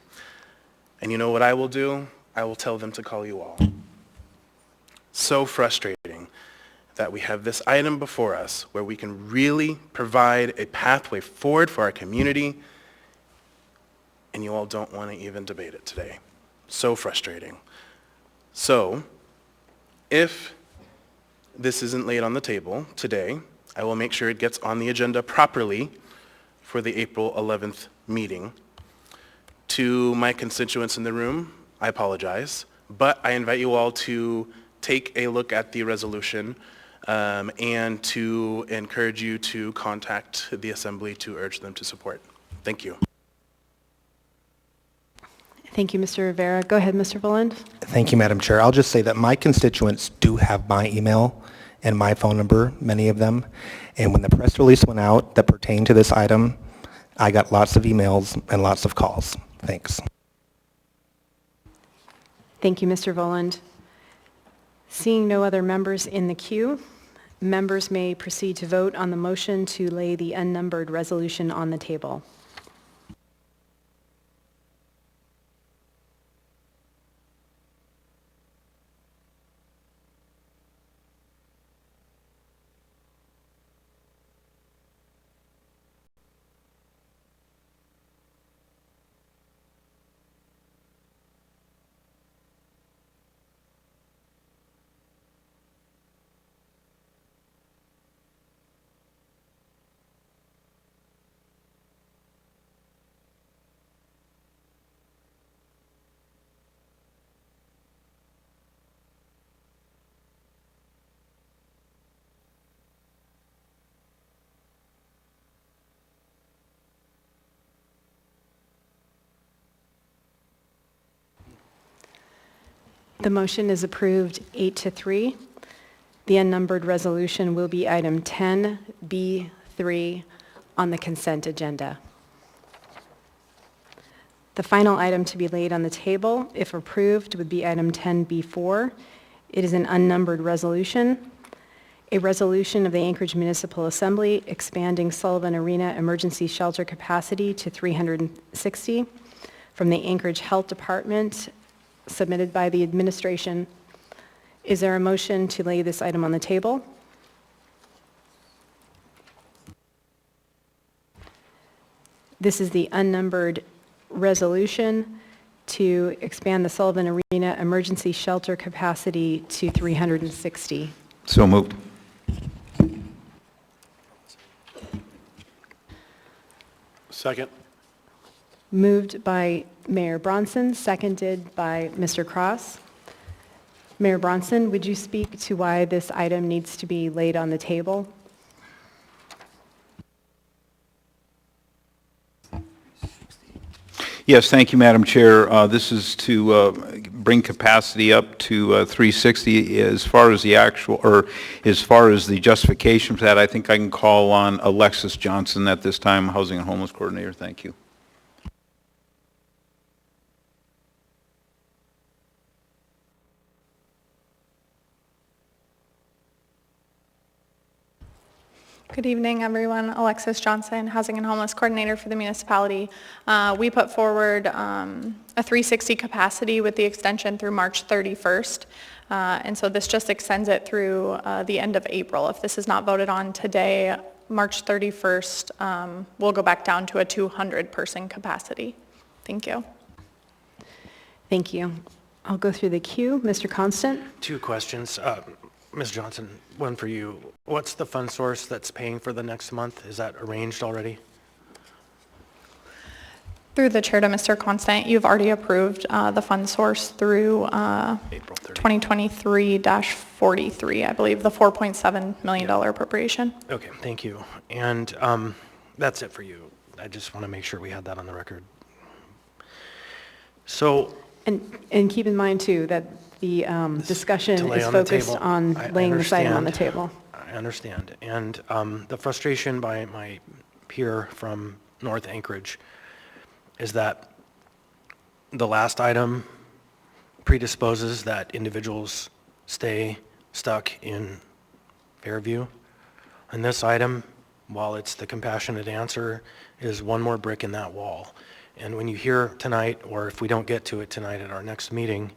And you know what I will do? I will tell them to call you all. So frustrating that we have this item before us where we can really provide a pathway forward for our community, and you all don't want to even debate it today. So frustrating. So, if this isn't laid on the table today, I will make sure it gets on the agenda properly for the April 11th meeting. To my constituents in the room, I apologize, but I invite you all to take a look at the resolution and to encourage you to contact the Assembly to urge them to support. Thank you. Thank you, Mr. Rivera. Go ahead, Mr. Voland. Thank you, Madam Chair. I'll just say that my constituents do have my email and my phone number, many of them. And when the press release went out that pertained to this item, I got lots of emails and lots of calls. Thanks. Thank you, Mr. Voland. Seeing no other members in the queue, members may proceed to vote on the motion to lay the unnumbered resolution on the table. The motion is approved 8-3. The unnumbered resolution will be item 10B3 on the consent agenda. The final item to be laid on the table, if approved, would be item 10B4. It is an unnumbered resolution. A resolution of the Anchorage Municipal Assembly expanding Sullivan Arena emergency shelter capacity to 360 from the Anchorage Health Department, submitted by the administration. Is there a motion to lay this item on the table? This is the unnumbered resolution to expand the Sullivan Arena emergency shelter capacity to 360. So moved. Second. Moved by Mayor Bronson, seconded by Mr. Cross. Mayor Bronson, would you speak to why this item needs to be laid on the table? Yes, thank you, Madam Chair. This is to bring capacity up to 360. As far as the actual, or as far as the justification for that, I think I can call on Alexis Johnson at this time, Housing and Homeless Coordinator. Thank you. Good evening, everyone. Alexis Johnson, Housing and Homeless Coordinator for the municipality. We put forward a 360 capacity with the extension through March 31st. And so this just extends it through the end of April. If this is not voted on today, March 31st, we'll go back down to a 200-person capacity. Thank you. Thank you. I'll go through the queue. Mr. Constant? 2 questions. Ms. Johnson, one for you. What's the fund source that's paying for the next month? Is that arranged already? Through the chair to Mr. Constant, you've already approved the fund source through April 30th. 2023-43, I believe, the $4.7 million appropriation. Okay, thank you. And that's it for you. I just want to make sure we had that on the record. So, And keep in mind, too, that the discussion to lay is on the focused table. on I laying this item on the understand. table. I understand. And the frustration by my peer from North Anchorage is that the last item predisposes that individuals stay stuck in Fairview. And this item, while it's the compassionate answer, is one more brick in that wall. And when you hear tonight, or if we don't get to it tonight at our next meeting,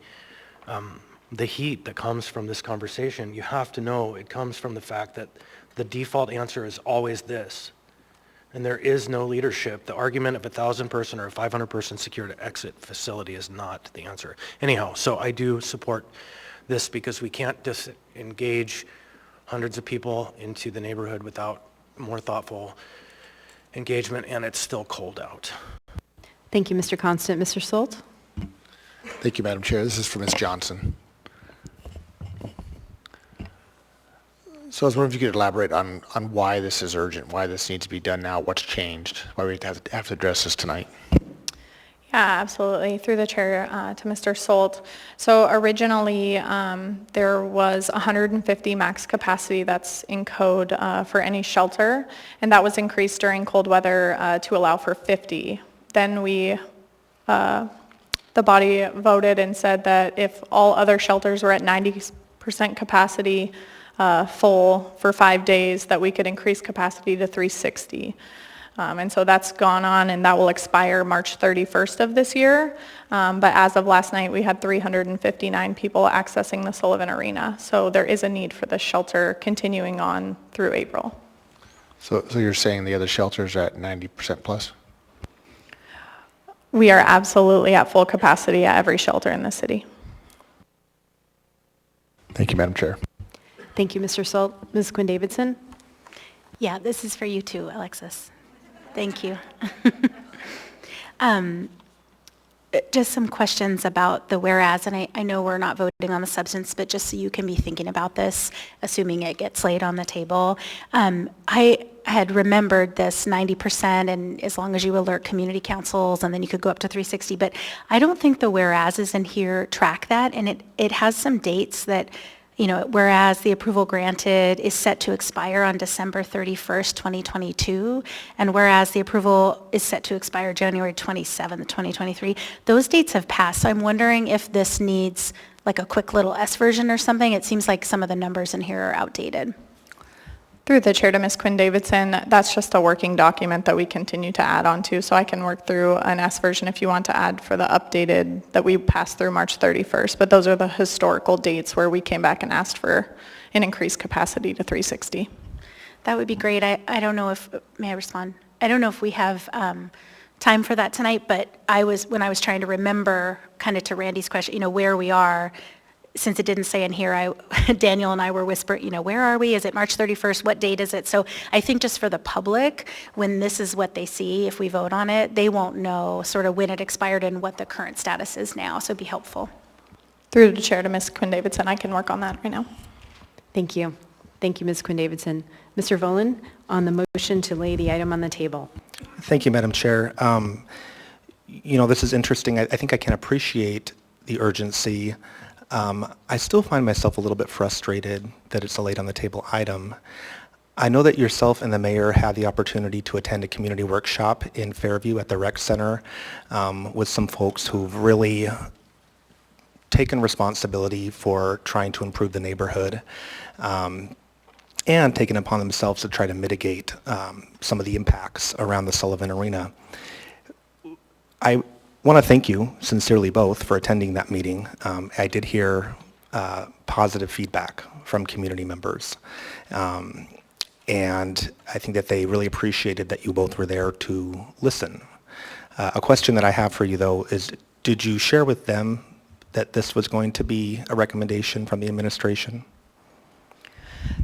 the heat that comes from this conversation, you have to know it comes from the fact that the default answer is always this. And there is no leadership. The argument of a 1,000-person or a 500-person secured exit facility is not the answer. Anyhow, so I do support this because we can't disengage hundreds of people into the neighborhood without more thoughtful engagement, and it's still cold out. Thank you, Mr. Constant. Mr. Solt? Thank you, Madam Chair. This is for Ms. Johnson. So I was wondering if you could elaborate on why this is urgent, why this needs to be done now, what's changed, why we have to address this tonight. Yeah, absolutely. Through the chair to Mr. Solt. So originally, there was 150 max capacity that's in code for any shelter, and that was increased during cold weather to allow for 50. Then the body voted and said that if all other shelters were at 90% capacity full for 5 days, that we could increase capacity to 360. And so that's gone on, and that will expire March 31st of this year. But as of last night, we had 359 people accessing the Sullivan Arena. So there is a need for the shelter continuing on through April. So you're saying the other shelters are at 90% plus? We are absolutely at full capacity at every shelter in the city. Thank you, Madam Chair. Thank you, Mr. Solt. Ms. Quinn Davidson? Yeah, this is for you too, Alexis. Thank you. just some questions about the whereas, and I know we're not voting on the substance, but just so you can be thinking about this, assuming it gets laid on the table. I had remembered this 90%, and as long as you alert community councils, and then you could go up to 360, but I don't think the whereases in here track that, and it has some dates that, you know, whereas the approval granted is set to expire on December 31st, 2022, and whereas the approval is set to expire January 27th, 2023, those dates have passed. So I'm wondering if this needs like a quick little S version or something. It seems like some of the numbers in here are outdated. Through the chair to Ms. Quinn Davidson, that's just a working document that we continue to add on to, so I can work through an S version if you want to add for the updated that we passed through March 31st, but those are the historical dates where we came back and asked for an increased capacity to 360. That would be great. I don't know if, may I respond? I don't know if we have time for that tonight, but when I was trying to remember, kind of to Randy's question, you know, where we are, since it didn't say in here, Daniel and I were whispering, you know, where are we? Is it March 31st? What date is it? So I think just for the public, when this is what they see, if we vote on it, they won't know sort of when it expired and what the current status is now. So it'd be helpful. Through the chair to Ms. Quinn Davidson, I can work on that right now. Thank you. Thank you, Ms. Quinn Davidson. Mr. Volan, on the motion to lay the item on the table. Thank you, Madam Chair. You know, this is interesting. I think I can appreciate the urgency. I still find myself a little bit frustrated that it's a late on the table item. I know that yourself and the mayor had the opportunity to attend a community workshop in Fairview at the rec center with some folks who've really taken responsibility for trying to improve the neighborhood and taken upon themselves to try to mitigate some of the impacts around the Sullivan Arena. I want to thank you sincerely both for attending that meeting. I did hear positive feedback from community members. And I think that they really appreciated that you both were there to listen. A question that I have for you though is, did you share with them that this was going to be a recommendation from the administration?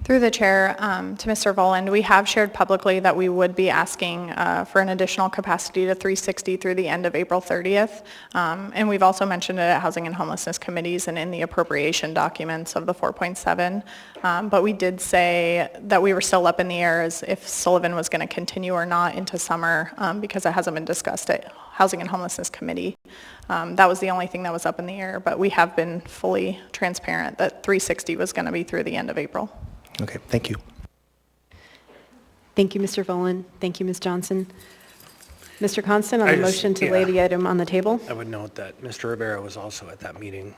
Through the chair to Mr. Voland, we have shared publicly that we would be asking for an additional capacity to 360 through the end of April 30th. And we've also mentioned it at Housing and Homelessness Committees and in the appropriation documents of the 4.7. But we did say that we were still up in the air as if Sullivan was going to continue or not into summer because it hasn't been discussed at Housing and Homelessness Committee. That was the only thing that was up in the air, but we have been fully transparent that 360 was going to be through the end of April. Okay, thank you. Thank you, Mr. Volan. Thank you, Ms. Johnson. Mr. Constant, on the motion to lay the item on the table. I would note that Mr. Rivera was also at that meeting.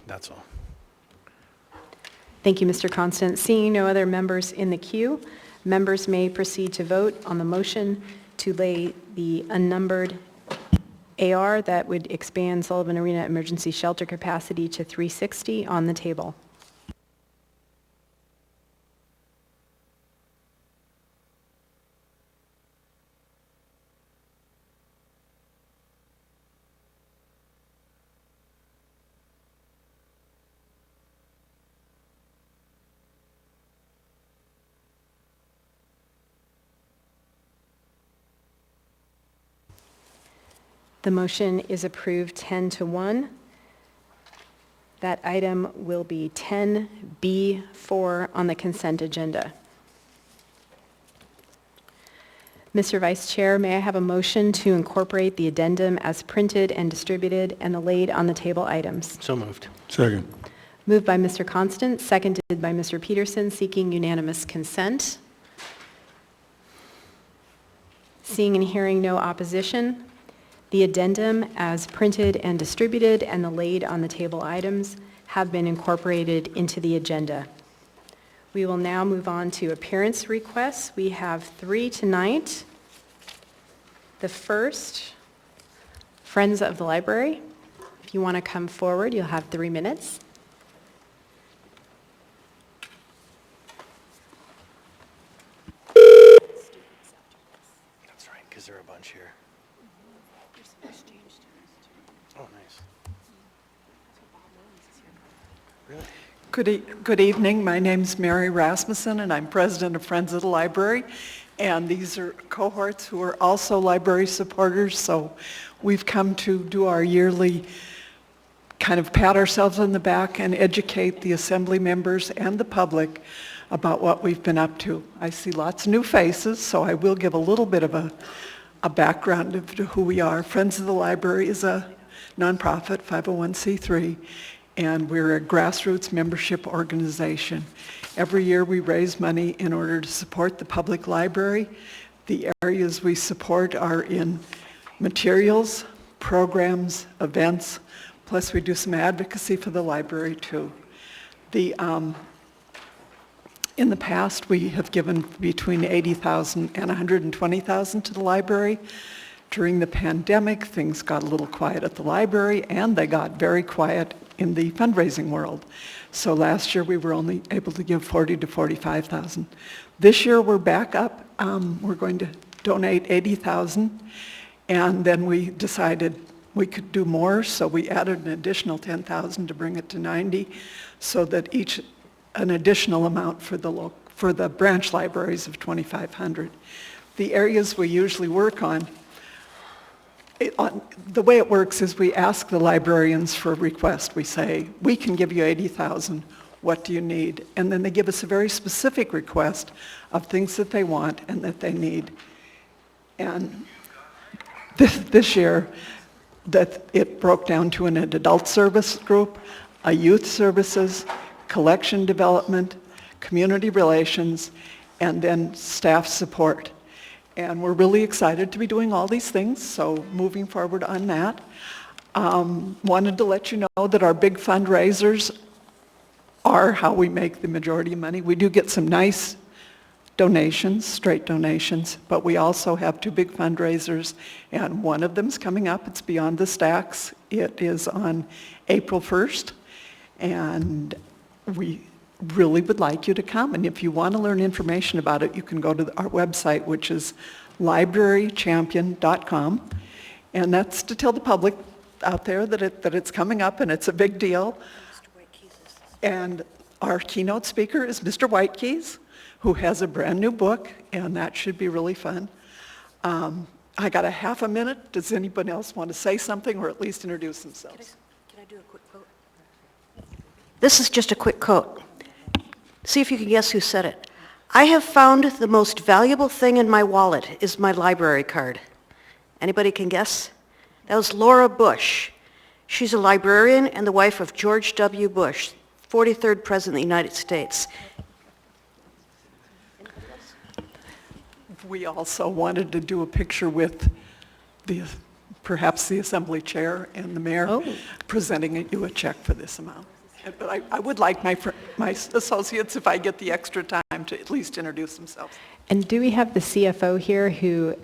That's all. Thank you, Mr. Constant. Seeing no other members in the queue, members may proceed to vote on the motion to lay the unnumbered AR that would expand Sullivan Arena emergency shelter capacity to 360 on the table. The motion is approved 10-1. That item will be 10B4 on the consent agenda. Mr. Vice Chair, may I have a motion to incorporate the addendum as printed and distributed and the laid on the table items? So moved. Second. Moved by Mr. Constant, seconded by Mr. Peterson, seeking unanimous consent. Seeing and hearing no opposition, the addendum as printed and distributed and the laid on the table items have been incorporated into the agenda. We will now move on to appearance requests. We have 3 tonight. The first, Friends of the Library. If you want to come forward, you'll have 3 minutes. That's right, because there are a bunch here. Oh, nice. Really? Good evening. My name's Mary Rasmussen, and I'm president of Friends of the Library. And these are cohorts who are also library supporters, so we've come to do our yearly kind of pat ourselves on the back and educate the assembly members and the public about what we've been up to. I see lots of new faces, so I will give a little bit of a background of who we are. Friends of the Library is a nonprofit, 501c3, and we're a grassroots membership organization. Every year we raise money in order to support the public library. The areas we support are in materials, programs, events, plus we do some advocacy for the library too. In the past, we have given between $80,000 and $120,000 to the library. During the pandemic, things got a little quiet at the library, and they got very quiet in the fundraising world. So last year, we were only able to give $40,000 to $45,000. This year, we're back up. We're going to donate $80,000, and then we decided we could do more, so we added an additional $10,000 to bring it to $90,000, so that an additional amount for the branch libraries of $2,500. The areas we usually work on, the way it works is we ask the librarians for a request. We say, we can give you $80,000, what do you need? And then they give us a very specific request of things that they want and that they need. And this year, that it broke down to an adult service group, a youth services, collection development, community relations, and then staff support. And we're really excited to be doing all these things, so moving forward on that. Wanted to let you know that our big fundraisers are how we make the majority of money. We do get some nice donations, straight donations, but we also have two big fundraisers, and one of them's coming up. It's Beyond the Stacks. It is on April 1st, and we really would like you to come. And if you want to learn information about it, you can go to our website, which is librarychampion.com, and that's to tell the public out there that it's coming up and it's a big deal. And our keynote speaker is Mr. Whitekeys, who has a brand new book, and that should be really fun. I got a half a minute. Does anybody else want to say something or at least introduce themselves? Can I do a quick quote? This is just a quick quote. See if you can guess who said it. I have found the most valuable thing in my wallet is my library card. Anybody can guess? That was Laura Bush. She's a librarian and the wife of George W. Bush, 43rd President of the United States. We also wanted to do a picture with perhaps the Assembly Chair and the Mayor presenting you a check for this amount. But I would like my associates, if I get the extra time, to at least introduce themselves. And do we have the CFO here who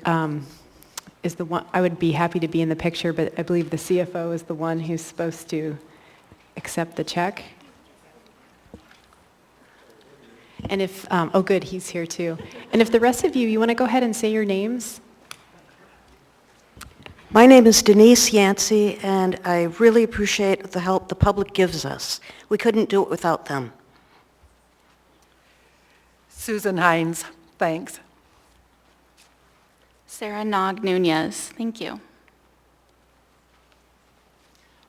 is the one, I would be happy to be in the picture, but I believe the CFO is the one who's supposed to accept the check? And if, oh good, he's here too. And if the rest of you want to go ahead and say your names? My name is Denise Yancey, and I really appreciate the help the public gives us. We couldn't do it without them. Susan Hines, thanks. Sarah Nog Nunez, thank you.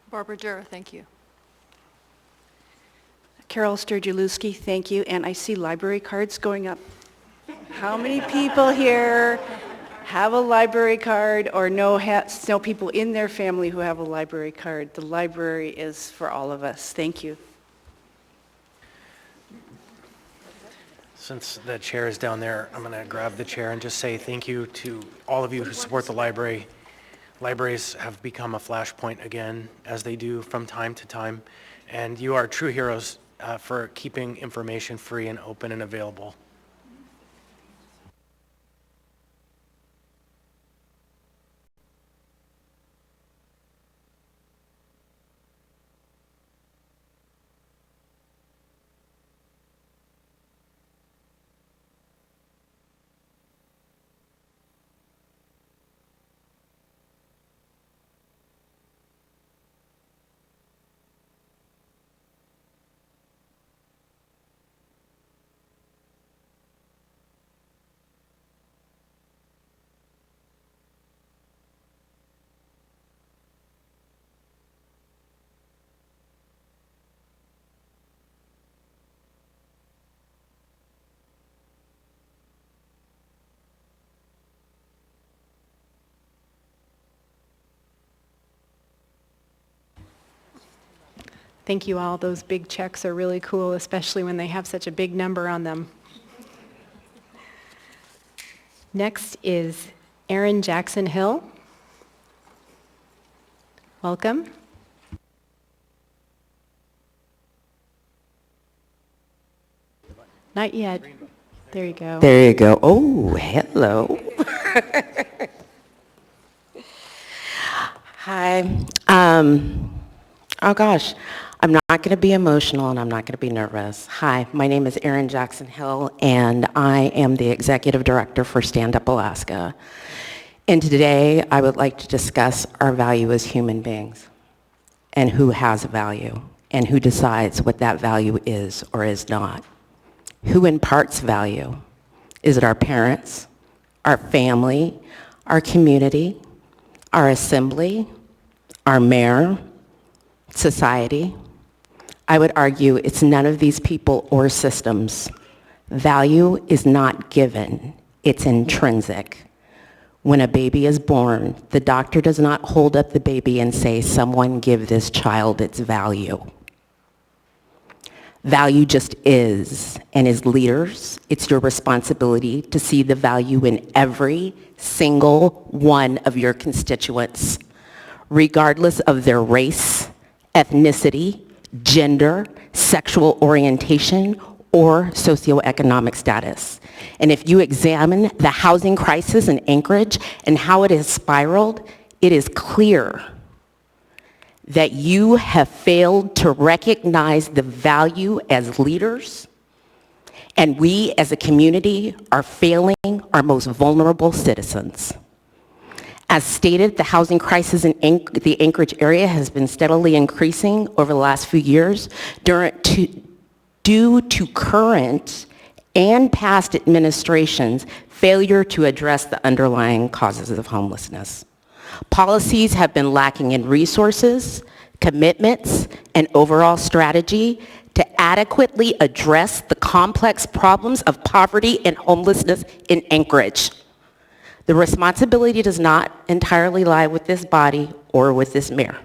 Barbara Dura, thank you. Carol Sturgielewski, thank you. And I see library cards going up. How many people here have a library card or know people in their family who have a library card? The library is for all of us. Thank you. Since the chair is down there, I'm going to grab the chair and just say thank you to all of you who support the library. Libraries have become a flashpoint again, as they do from time to time, and you are true heroes for keeping information free and open and available. Thank you all. Those big checks are really cool, especially when they have such a big number on them. Next is Erin Jackson Hill. Welcome. Not yet. There you go. There you go. Oh, hello. Hi. Oh gosh, I'm not going to be emotional and I'm not going to be nervous. Hi, my name is Erin Jackson Hill and I am the Executive Director for Stand Up Alaska. And today I would like to discuss our value as human beings and who has value and who decides what that value is or is not. Who imparts value? Is it our parents, our family, our community, our assembly, our mayor, society? I would argue it's none of these people or systems. Value is not given, it's intrinsic. When a baby is born, the doctor does not hold up the baby and say, "Someone give this child its value." Value just is, and as leaders, it's your responsibility to see the value in every single one of your constituents, regardless of their race, ethnicity, gender, sexual orientation, or socioeconomic status. And if you examine the housing crisis in Anchorage and how it has spiraled, it is clear that you have failed to recognize the value as leaders, and we as a community are failing our most vulnerable citizens. As stated, the housing crisis in the Anchorage area has been steadily increasing over the last few years due to current and past administrations' failure to address the underlying causes of homelessness. Policies have been lacking in resources, commitments, and overall strategy to adequately address the complex problems of poverty and homelessness in Anchorage. The responsibility does not entirely lie with this body or with this mayor.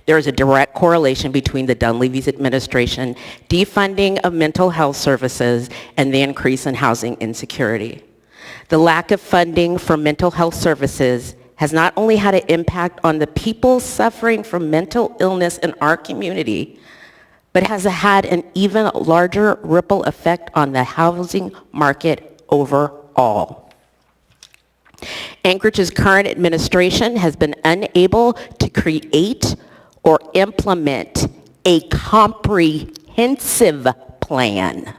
There is a direct correlation between the Dunleavy's administration defunding of mental health services and the increase in housing insecurity. The lack of funding for mental health services has not only had an impact on the people suffering from mental illness in our community, but has had an even larger ripple effect on the housing market overall. Anchorage's current administration has been unable to create or implement a comprehensive plan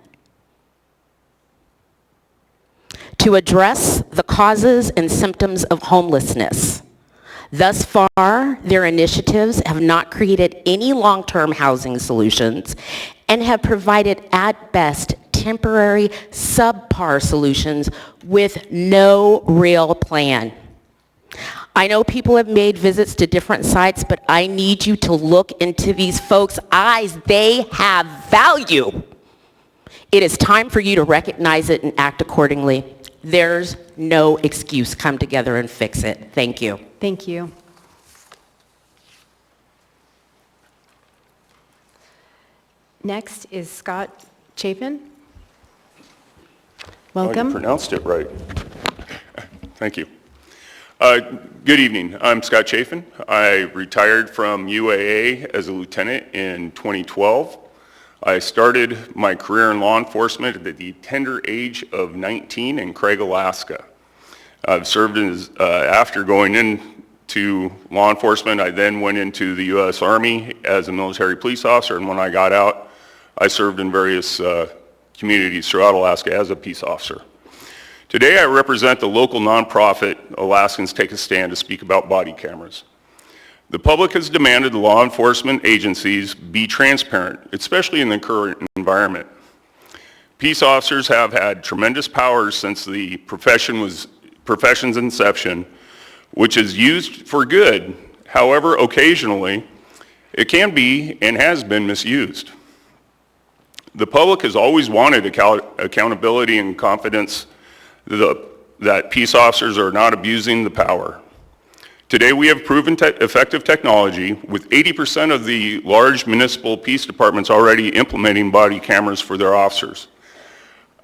to address the causes and symptoms of homelessness. Thus far, their initiatives have not created any long-term housing solutions and have provided at best temporary subpar solutions with no real plan. I know people have made visits to different sites, but I need you to look into these folks' eyes. They have value. It is time for you to recognize it and act accordingly. There's no excuse. Come together and fix it. Thank you. Thank you. Next is Scott Chapin. Welcome. Oh, you pronounced it right. Thank you. Good evening. I'm Scott Chafin. I retired from UAA as a lieutenant in 2012. I started my career in law enforcement at the tender age of 19 in Craig, Alaska. I've served as, after going into law enforcement, I then went into the U.S. Army as a military police officer, and when I got out, I served in various communities throughout Alaska as a peace officer. Today I represent the local nonprofit Alaskans Take a Stand to speak about body cameras. The public has demanded the law enforcement agencies be transparent, especially in the current environment. Peace officers have had tremendous powers since the profession's inception, which is used for good. However, occasionally, it can be and has been misused. The public has always wanted accountability and confidence that peace officers are not abusing the power. Today, we have proven effective technology with 80% of the large municipal police departments already implementing body cameras for their officers.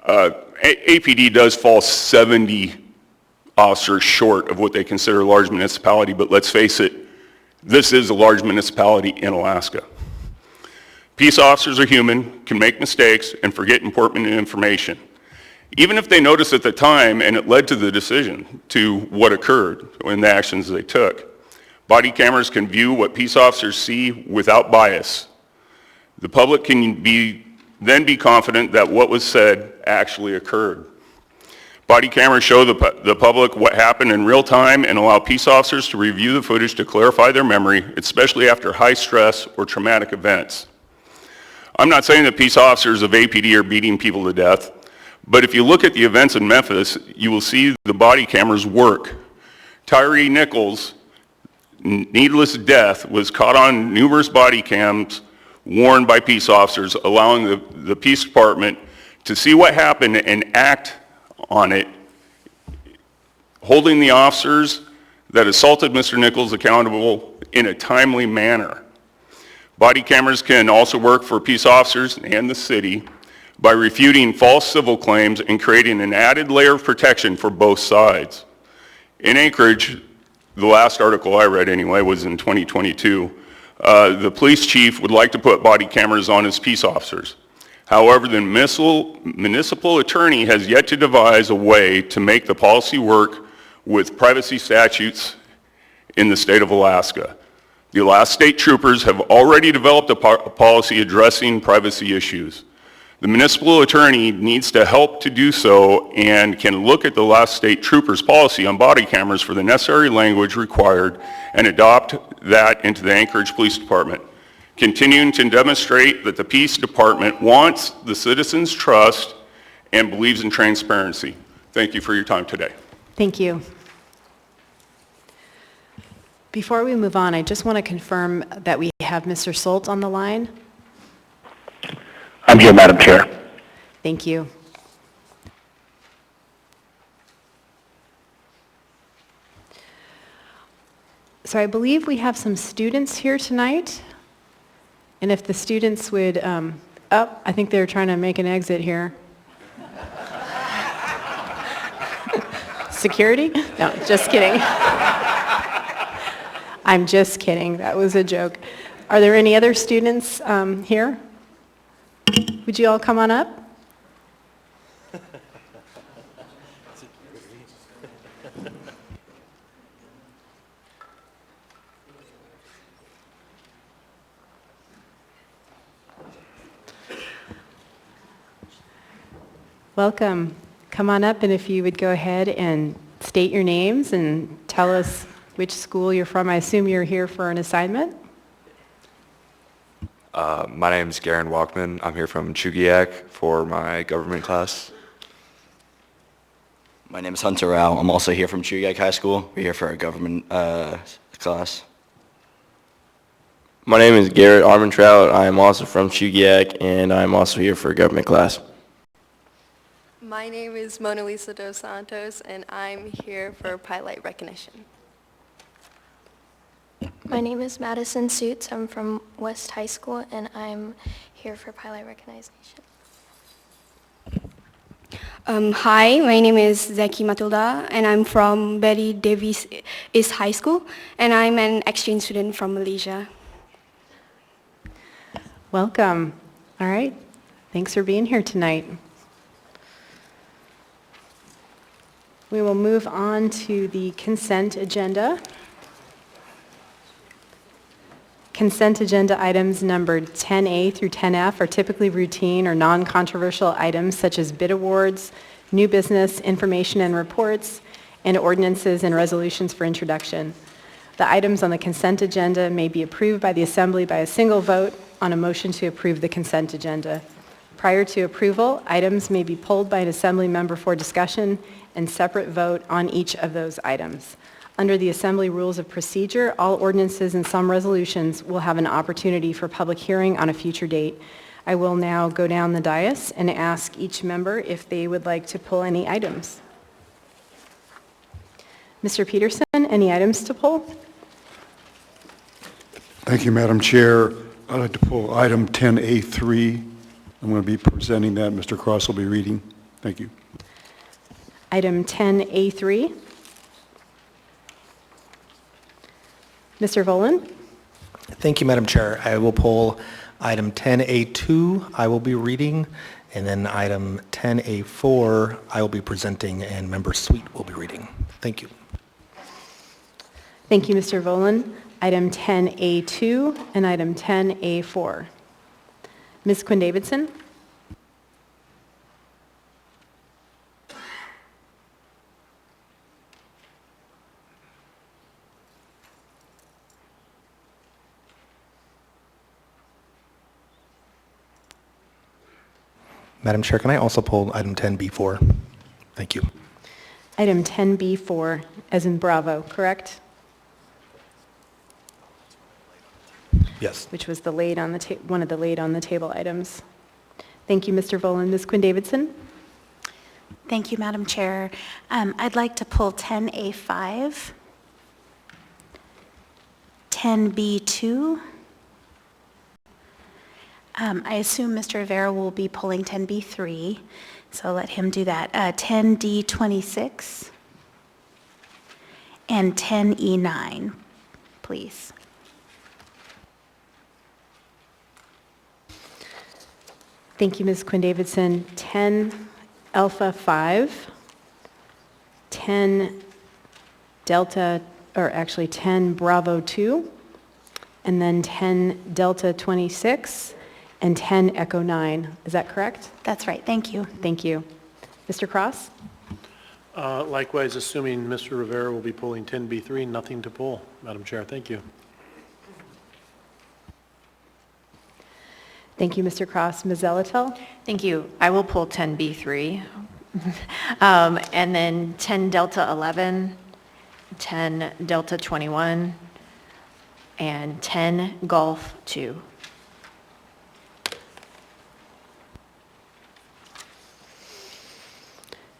APD does fall 70 officers short of what they consider a large municipality, but let's face it, this is a large municipality in Alaska. Peace officers are human, can make mistakes, and forget important information. Even if they notice at the time and it led to the decision to what occurred and the actions they took, body cameras can view what peace officers see without bias. The public can then be confident that what was said actually occurred. Body cameras show the public what happened in real time and allow peace officers to review the footage to clarify their memory, especially after high stress or traumatic events. I'm not saying that peace officers of APD are beating people to death, but if you look at the events in Memphis, you will see the body cameras work. Tyree Nichols' needless death was caught on numerous body cams worn by peace officers, allowing the police department to see what happened and act on it, holding the officers that assaulted Mr. Nichols accountable in a timely manner. Body cameras can also work for peace officers and the city by refuting false civil claims and creating an added layer of protection for both sides. In Anchorage, the last article I read anyway was in 2022, the police chief would like to put body cameras on his peace officers. However, the municipal attorney has yet to devise a way to make the policy work with privacy statutes in the state of Alaska. The Alaska State Troopers have already developed a policy addressing privacy issues. The municipal attorney needs to help to do so and can look at the Alaska State Troopers policy on body cameras for the necessary language required and adopt that into the Anchorage Police Department, continuing to demonstrate that the Peace Department wants the citizens' trust and believes in transparency. Thank you for your time today. Thank you. Before we move on, I just want to confirm that we have Mr. Solt on the line. I'm here, Madam Chair. Thank you. So I believe we have some students here tonight. And if the students would, I think they're trying to make an exit here. Security? No, just kidding. I'm just kidding. That was a joke. Are there any other students here? Would you all come on up? Welcome. Come on up, and if you would go ahead and state your names and tell us which school you're from. I assume you're here for an assignment? My name is Garen Walkman. I'm here from Chugiak for my government class. My name is Hunter Rao. I'm also here from Chugiak High School. We're here for our government class. My name is Garrett Armentrout. I am also from Chugiak, and I'm also here for a government class. My name is Mona Lisa Dos Santos, and I'm here for pilot recognition. My name is Madison Suits. I'm from West High School, and I'm here for pilot recognition. Hi, my name is Zaki Matulda, and I'm from Betty Davis East High School, and I'm an exchange student from Malaysia. Welcome. All right. Thanks for being here tonight. We will move on to the consent agenda. Consent agenda items numbered 10A through 10F are typically routine or non-controversial items such as bid awards, new business, information and reports, and ordinances and resolutions for introduction. The items on the consent agenda may be approved by the Assembly by a single vote on a motion to approve the consent agenda. Prior to approval, items may be pulled by an Assembly member for discussion and separate vote on each of those items. Under the Assembly Rules of Procedure, all ordinances and some resolutions will have an opportunity for public hearing on a future date. I will now go down the dais and ask each member if they would like to pull any items. Mr. Peterson, any items to pull? Thank you, Madam Chair. I'd like to pull item 10A3. I'm going to be presenting that. Mr. Cross will be reading. Thank you. Item 10A3. Mr. Volan? Thank you, Madam Chair. I will pull item 10A2, I will be reading, and then item 10A4, I will be presenting, and Member Sweet will be reading. Thank you. Thank you, Mr. Volan. Item 10A2 and item 10A4. Ms. Quinn Davidson? Madam Chair, can I also pull item 10B4? Thank you. Item 10B4, as in Bravo, correct? Yes. Which was the laid on the one of the laid on the table items. Thank you, Mr. Volan. Ms. Quinn Davidson? Thank you, Madam Chair. I'd like to pull 10A5, 10B2. I assume Mr. Rivera will be pulling 10B3, so let him do that. 10D26 and 10E9, please. Thank you, Ms. Quinn Davidson. 10 Alpha 5, 10 Delta, or actually 10 Bravo 2, and then 10 Delta 26, and 10 Echo 9. Is that correct? That's right. Thank you. Thank you. Mr. Cross? Likewise, assuming Mr. Rivera will be pulling 10B3, nothing to pull. Madam Chair, thank you. Thank you, Mr. Cross. Ms. Zelatel? Thank you. I will pull 10B3. And then 10 Delta 11, 10 Delta 21, and 10 Golf 2.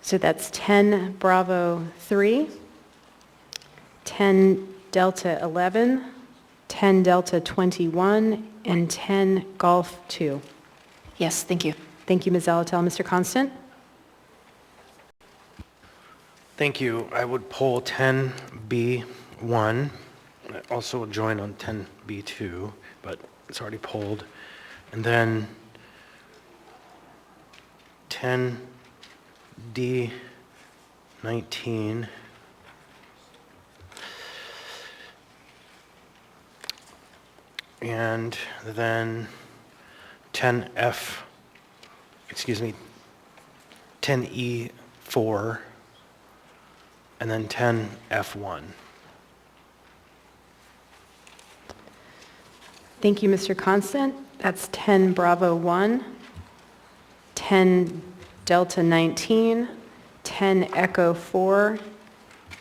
So that's 10 Bravo 3, 10 Delta 11, 10 Delta 21, and 10 Golf 2. Yes, thank you. Thank you, Ms. Zelatel. Mr. Constant? Thank you. I would pull 10B1. I also will join on 10B2, but it's already pulled. And then 10D19. And then 10F, 10E4, and then 10F1. Thank you, Mr. Constant. That's 10 Bravo 1, 10 Delta 19, 10 Echo 4,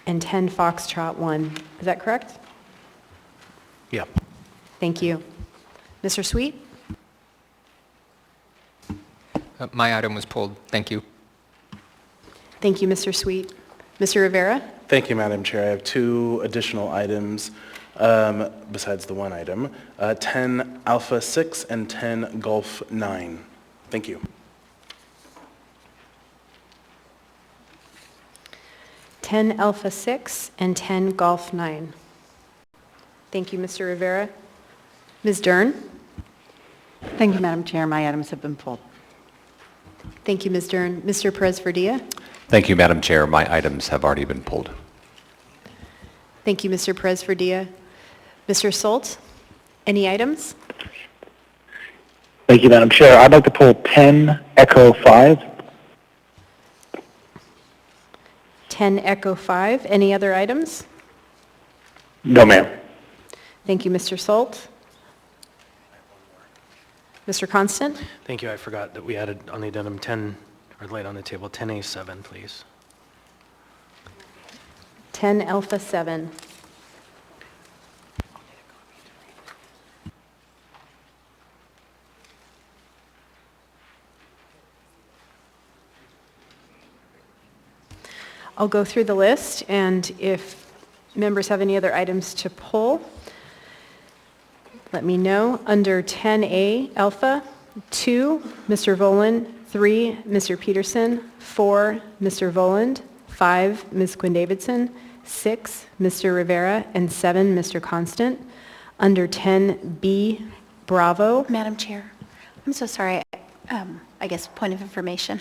and 10 Foxtrot 1. Is that correct? Yep. Thank you. Mr. Sweet? My item was pulled. Thank you. Thank you, Mr. Sweet. Mr. Rivera? Thank you, Madam Chair. I have two additional items besides the one item. 10 Alpha 6 and 10 Golf 9. Thank you. 10 Alpha 6 and 10 Golf 9. Thank you, Mr. Rivera. Ms. Dern? Thank you, Madam Chair. My items have been pulled. Thank you, Ms. Dern. Mr. Perez-Verdia? Thank you, Madam Chair. My items have already been pulled. Thank you, Mr. Perez-Verdia. Mr. Solt, any items? Thank you, Madam Chair. I'd like to pull 10 Echo 5. 10 Echo 5. Any other items? No, ma'am. Thank you, Mr. Solt. Mr. Constant? Thank you. I forgot that we added on the addendum 10, or laid on the table, 10A7, please. 10 Alpha 7. I'll go through the list, and if members have any other items to pull, let me know. Under 10A Alpha, 2, Mr. Voland, 3, Mr. Peterson, 4, Mr. Voland, 5, Ms. Quinn Davidson, 6, Mr. Rivera, and 7, Mr. Constant. Under 10B Bravo. Madam Chair, I'm so sorry. I guess point of information.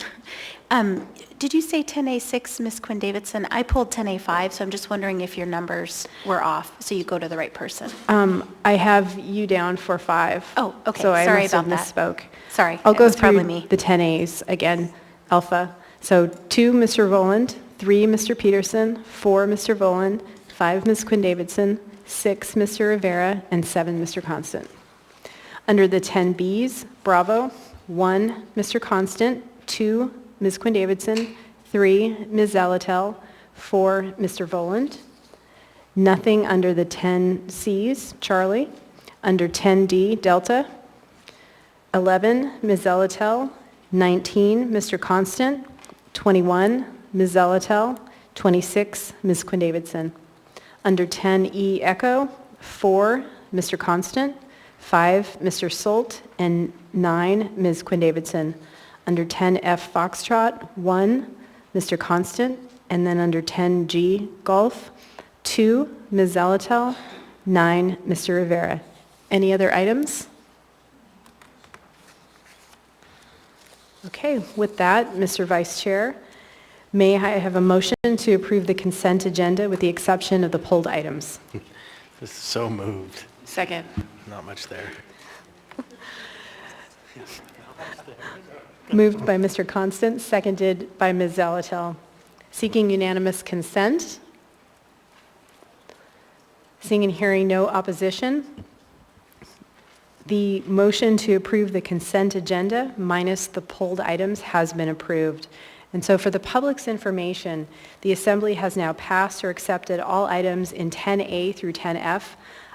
Did you say 10A6, Ms. Quinn Davidson? I pulled 10A5, so I'm just wondering if your numbers were off, so you go to the right person. I have you down for 5. Oh, okay. So I Sorry must have about that. misspoke. Sorry, I'll it go was probably through me. the 10As again, Alpha. So 2, Mr. Voland, 3, Mr. Peterson, 4, Mr. Voland, 5, Ms. Quinn Davidson, 6, Mr. Rivera, and 7, Mr. Constant. Under the 10Bs, Bravo, 1, Mr. Constant, 2, Ms. Quinn Davidson, 3, Ms. Zalatel, 4, Mr. Voland. Nothing under the 10Cs, Charlie. Under 10D, Delta. 11, Ms. Zalatel. 19, Mr. Constant. 21, Ms. Zalatel. 26, Ms. Quinn Davidson. Under 10E Echo, 4, Mr. Constant. 5, Mr. Solt, and 9, Ms. Quinn Davidson. Under 10F Foxtrot, 1, Mr. Constant, and then under 10G Golf, 2, Ms. Zalatel, 9, Mr. Rivera. Any other items? Okay, with that, Mr. Vice Chair, may I have a motion to approve the consent agenda with the exception of the pulled items? This is so moved. Second. Not much there. Moved by Mr. Constant, seconded by Ms. Zalatel. Seeking unanimous consent. Seeing and hearing no opposition, the motion to approve the consent agenda minus the pulled items has been approved. And so for the public's information, the Assembly has now passed or accepted all items in 10A through 10F,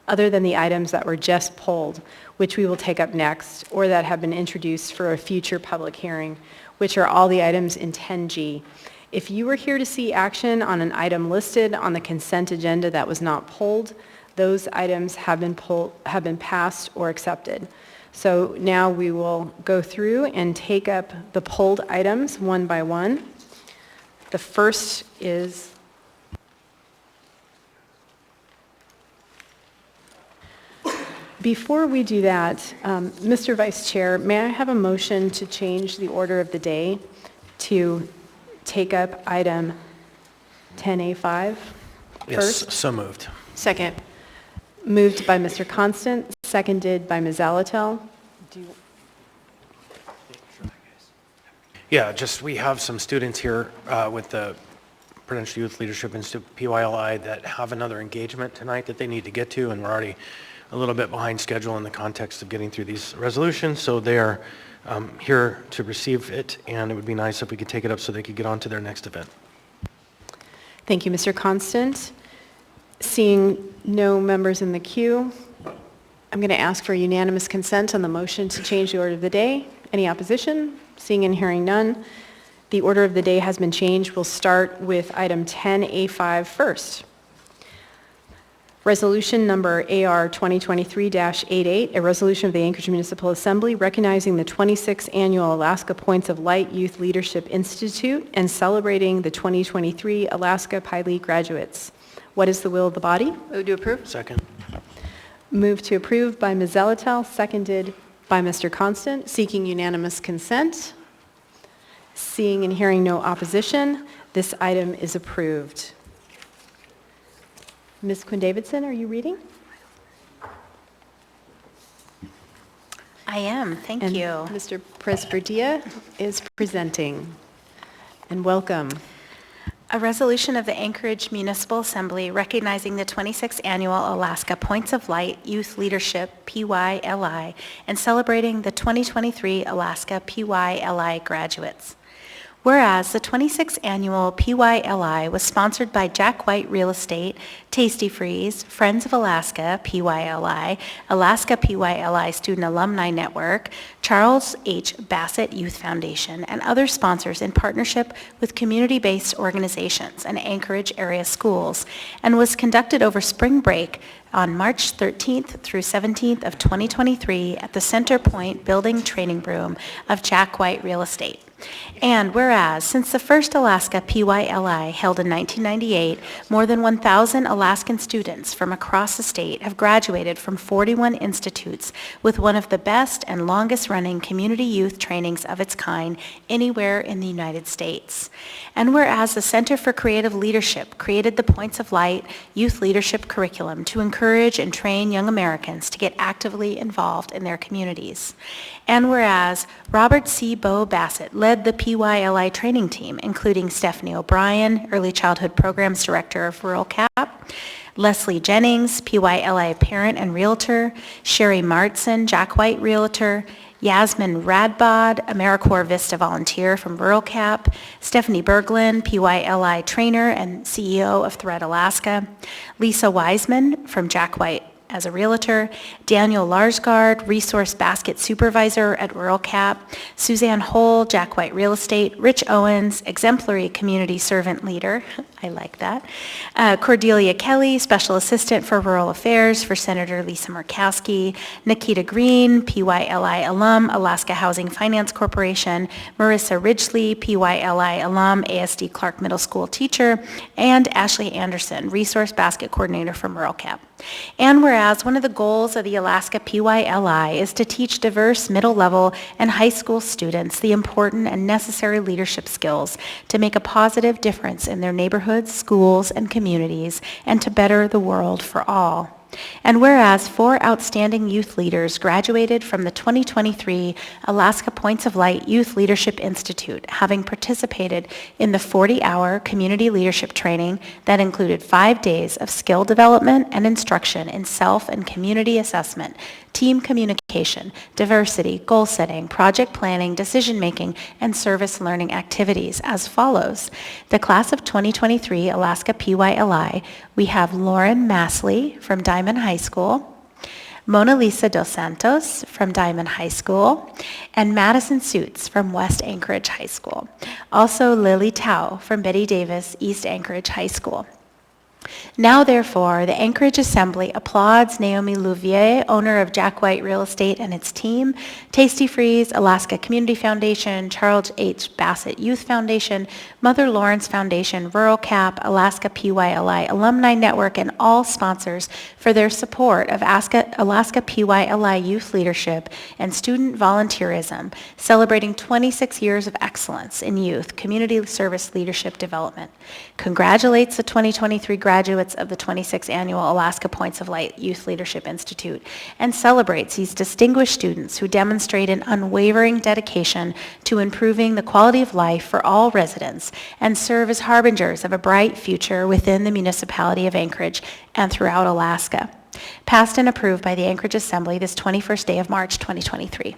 other than the items that were just pulled, which we will take up next, or that have been introduced for a future public hearing, which are all the items in 10G. If you were here to see action on an item listed on the consent agenda that was not pulled, those items have been passed or accepted. So now we will go through and take up the pulled items one by one. The first is before we do that, Mr. Vice Chair, may I have a motion to change the order of the day to take up item 10A5 Yes, first? so moved. Second. Moved by Mr. Constant, seconded by Ms. Zalatel. Yeah, just we have some students here with the Prudential Youth Leadership Institute, PYLI, that have another engagement tonight that they need to get to, and we're already a little bit behind schedule in the context of getting through these resolutions, so they are here to receive it, and it would be nice if we could take it up so they could get on to their next event. Thank you, Mr. Constant. Seeing no members in the queue, I'm going to ask for unanimous consent on the motion to change the order of the day. Any opposition? Seeing and hearing none, the order of the day has been changed. We'll start with item 10A5 first. Resolution number AR 2023-88, a resolution of the Anchorage Municipal Assembly recognizing the 26th Annual Alaska Points of Light Youth Leadership Institute and celebrating the 2023 Alaska Pilot graduates. What is the will of the body? Move to approve. Second. Moved to approve by Ms. Zalatel, seconded by Mr. Constant, seeking unanimous consent. Seeing and hearing no opposition, this item is approved. Ms. Quinn Davidson, are you reading? I am, thank And you. Mr. Presberdia is presenting. And welcome. A resolution of the Anchorage Municipal Assembly recognizing the 26th Annual Alaska Points of Light Youth Leadership, PYLI, and celebrating the 2023 Alaska PYLI graduates. Whereas the 26th annual PYLI was sponsored by Jack White Real Estate, Tasty Freeze, Friends of Alaska, PYLI, Alaska PYLI Student Alumni Network, Charles H. Bassett Youth Foundation, and other sponsors in partnership with community-based organizations and Anchorage area schools, and was conducted over spring break on March 13th through 17th of 2023 at the Center Point Building Training Room of Jack White Real Estate. And whereas, since the first Alaska PYLI held in 1998, more than 1,000 Alaskan students from across the state have graduated from 41 institutes with one of the best and longest-running community youth trainings of its kind anywhere in the United States. And whereas the Center for Creative Leadership created the Points of Light Youth Leadership Curriculum to encourage and train young Americans to get actively involved in their communities. And whereas Robert C. Bo Bassett led the PYLI training team, including Stephanie O'Brien, Early Childhood Programs Director of Rural CAP, Leslie Jennings, PYLI parent and realtor, Sherry Martson, Jack White realtor, Yasmin Radbod, AmeriCorps Vista volunteer from Rural CAP, Stephanie Berglund, PYLI trainer and CEO of Thread Alaska, Lisa Wiseman from Jack White as a realtor, Daniel Larsgaard, resource basket supervisor at Rural CAP, Suzanne Hull, Jack White Real Estate, Rich Owens, exemplary community servant leader, I like that, Cordelia Kelly, special assistant for rural affairs for Senator Lisa Murkowski, Nikita Green, PYLI alum, Alaska Housing Finance Corporation, Marissa Ridgely, PYLI alum, ASD Clark Middle School teacher, and Ashley Anderson, resource basket coordinator from Rural CAP. And whereas one of the goals of the Alaska PYLI is to teach diverse middle-level and high school students the important and necessary leadership skills to make a positive difference in their neighborhoods, schools, and communities, and to better the world for all. And whereas 4 outstanding youth leaders graduated from the 2023 Alaska Points of Light Youth Leadership Institute, having participated in the 40-hour community leadership training that included 5 days of skill development and instruction in self and community assessment, team communication, diversity, goal setting, project planning, decision making, and service learning activities as follows. The class of 2023 Alaska PYLI, we have Lauren Massley from Diamond High School, Mona Lisa Dos Santos from Diamond High School, and Madison Suits from West Anchorage High School. Also Lily Tao from Betty Davis East Anchorage High School. Now, therefore, the Anchorage Assembly applauds Naomi Louvier, owner of Jack White Real Estate and its team, Tasty Freeze, Alaska Community Foundation, Charles H. Bassett Youth Foundation, Mother Lawrence Foundation, Rural CAP, Alaska PYLI Alumni Network, and all sponsors for their support of Alaska PYLI youth leadership and student volunteerism, celebrating 26 years of excellence in youth community service leadership development. Congratulates the 2023 graduates of the 26th Annual Alaska Points of Light Youth Leadership Institute, and celebrates these distinguished students who demonstrate an unwavering dedication to improving the quality of life for all residents and serve as harbingers of a bright future within the municipality of Anchorage and throughout Alaska. Passed and approved by the Anchorage Assembly this 21st day of March 2023.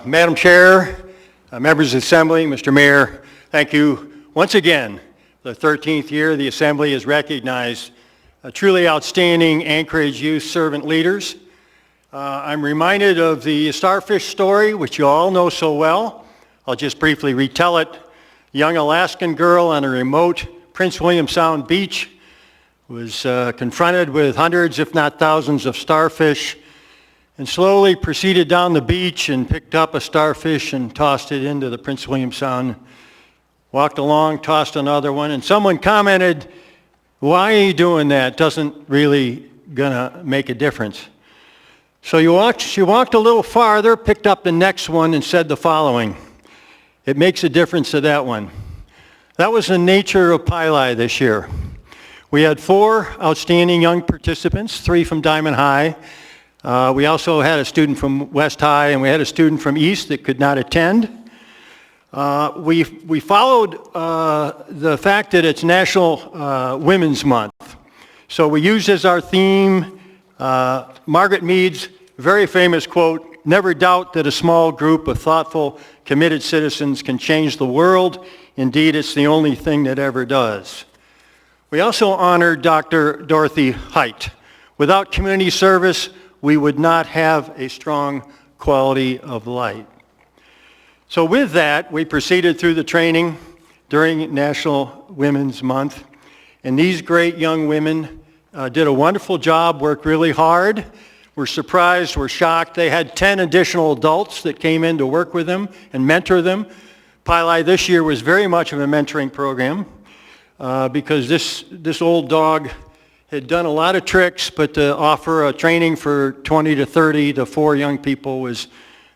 Madam Chair, members of the Assembly, Mr. Mayor, thank you once again. The 13th year, the Assembly has recognized truly outstanding Anchorage youth servant leaders. I'm reminded of the starfish story, which you all know so well. I'll just briefly retell it. A young Alaskan girl on a remote Prince William Sound beach was confronted with hundreds, if not thousands, of starfish, and slowly proceeded down the beach and picked up a starfish and tossed it into the Prince William Sound. Walked along, tossed another one, and someone commented, "Why are you doing that? Doesn't really gonna make a difference." So she walked a little farther, picked up the next one, and said the following: "It makes a difference to that one." That was the nature of PYLI this year. We had 4 outstanding young participants, 3 from Diamond High. We also had a student from West High, and we had a student from East that could not attend. We followed the fact that it's National Women's Month. So we used as our theme Margaret Mead's very famous quote, "Never doubt that a small group of thoughtful, committed citizens can change the world. Indeed, it's the only thing that ever does." We also honored Dr. Dorothy Height. Without community service, we would not have a strong quality of life. So with that, we proceeded through the training during National Women's Month, and these great young women did a wonderful job, worked really hard. We're surprised, we're shocked. They had 10 additional adults that came in to work with them and mentor them. Pili this year was very much of a mentoring program because this old dog had done a lot of tricks, but to offer a training for 20 to 30 to 4 young people was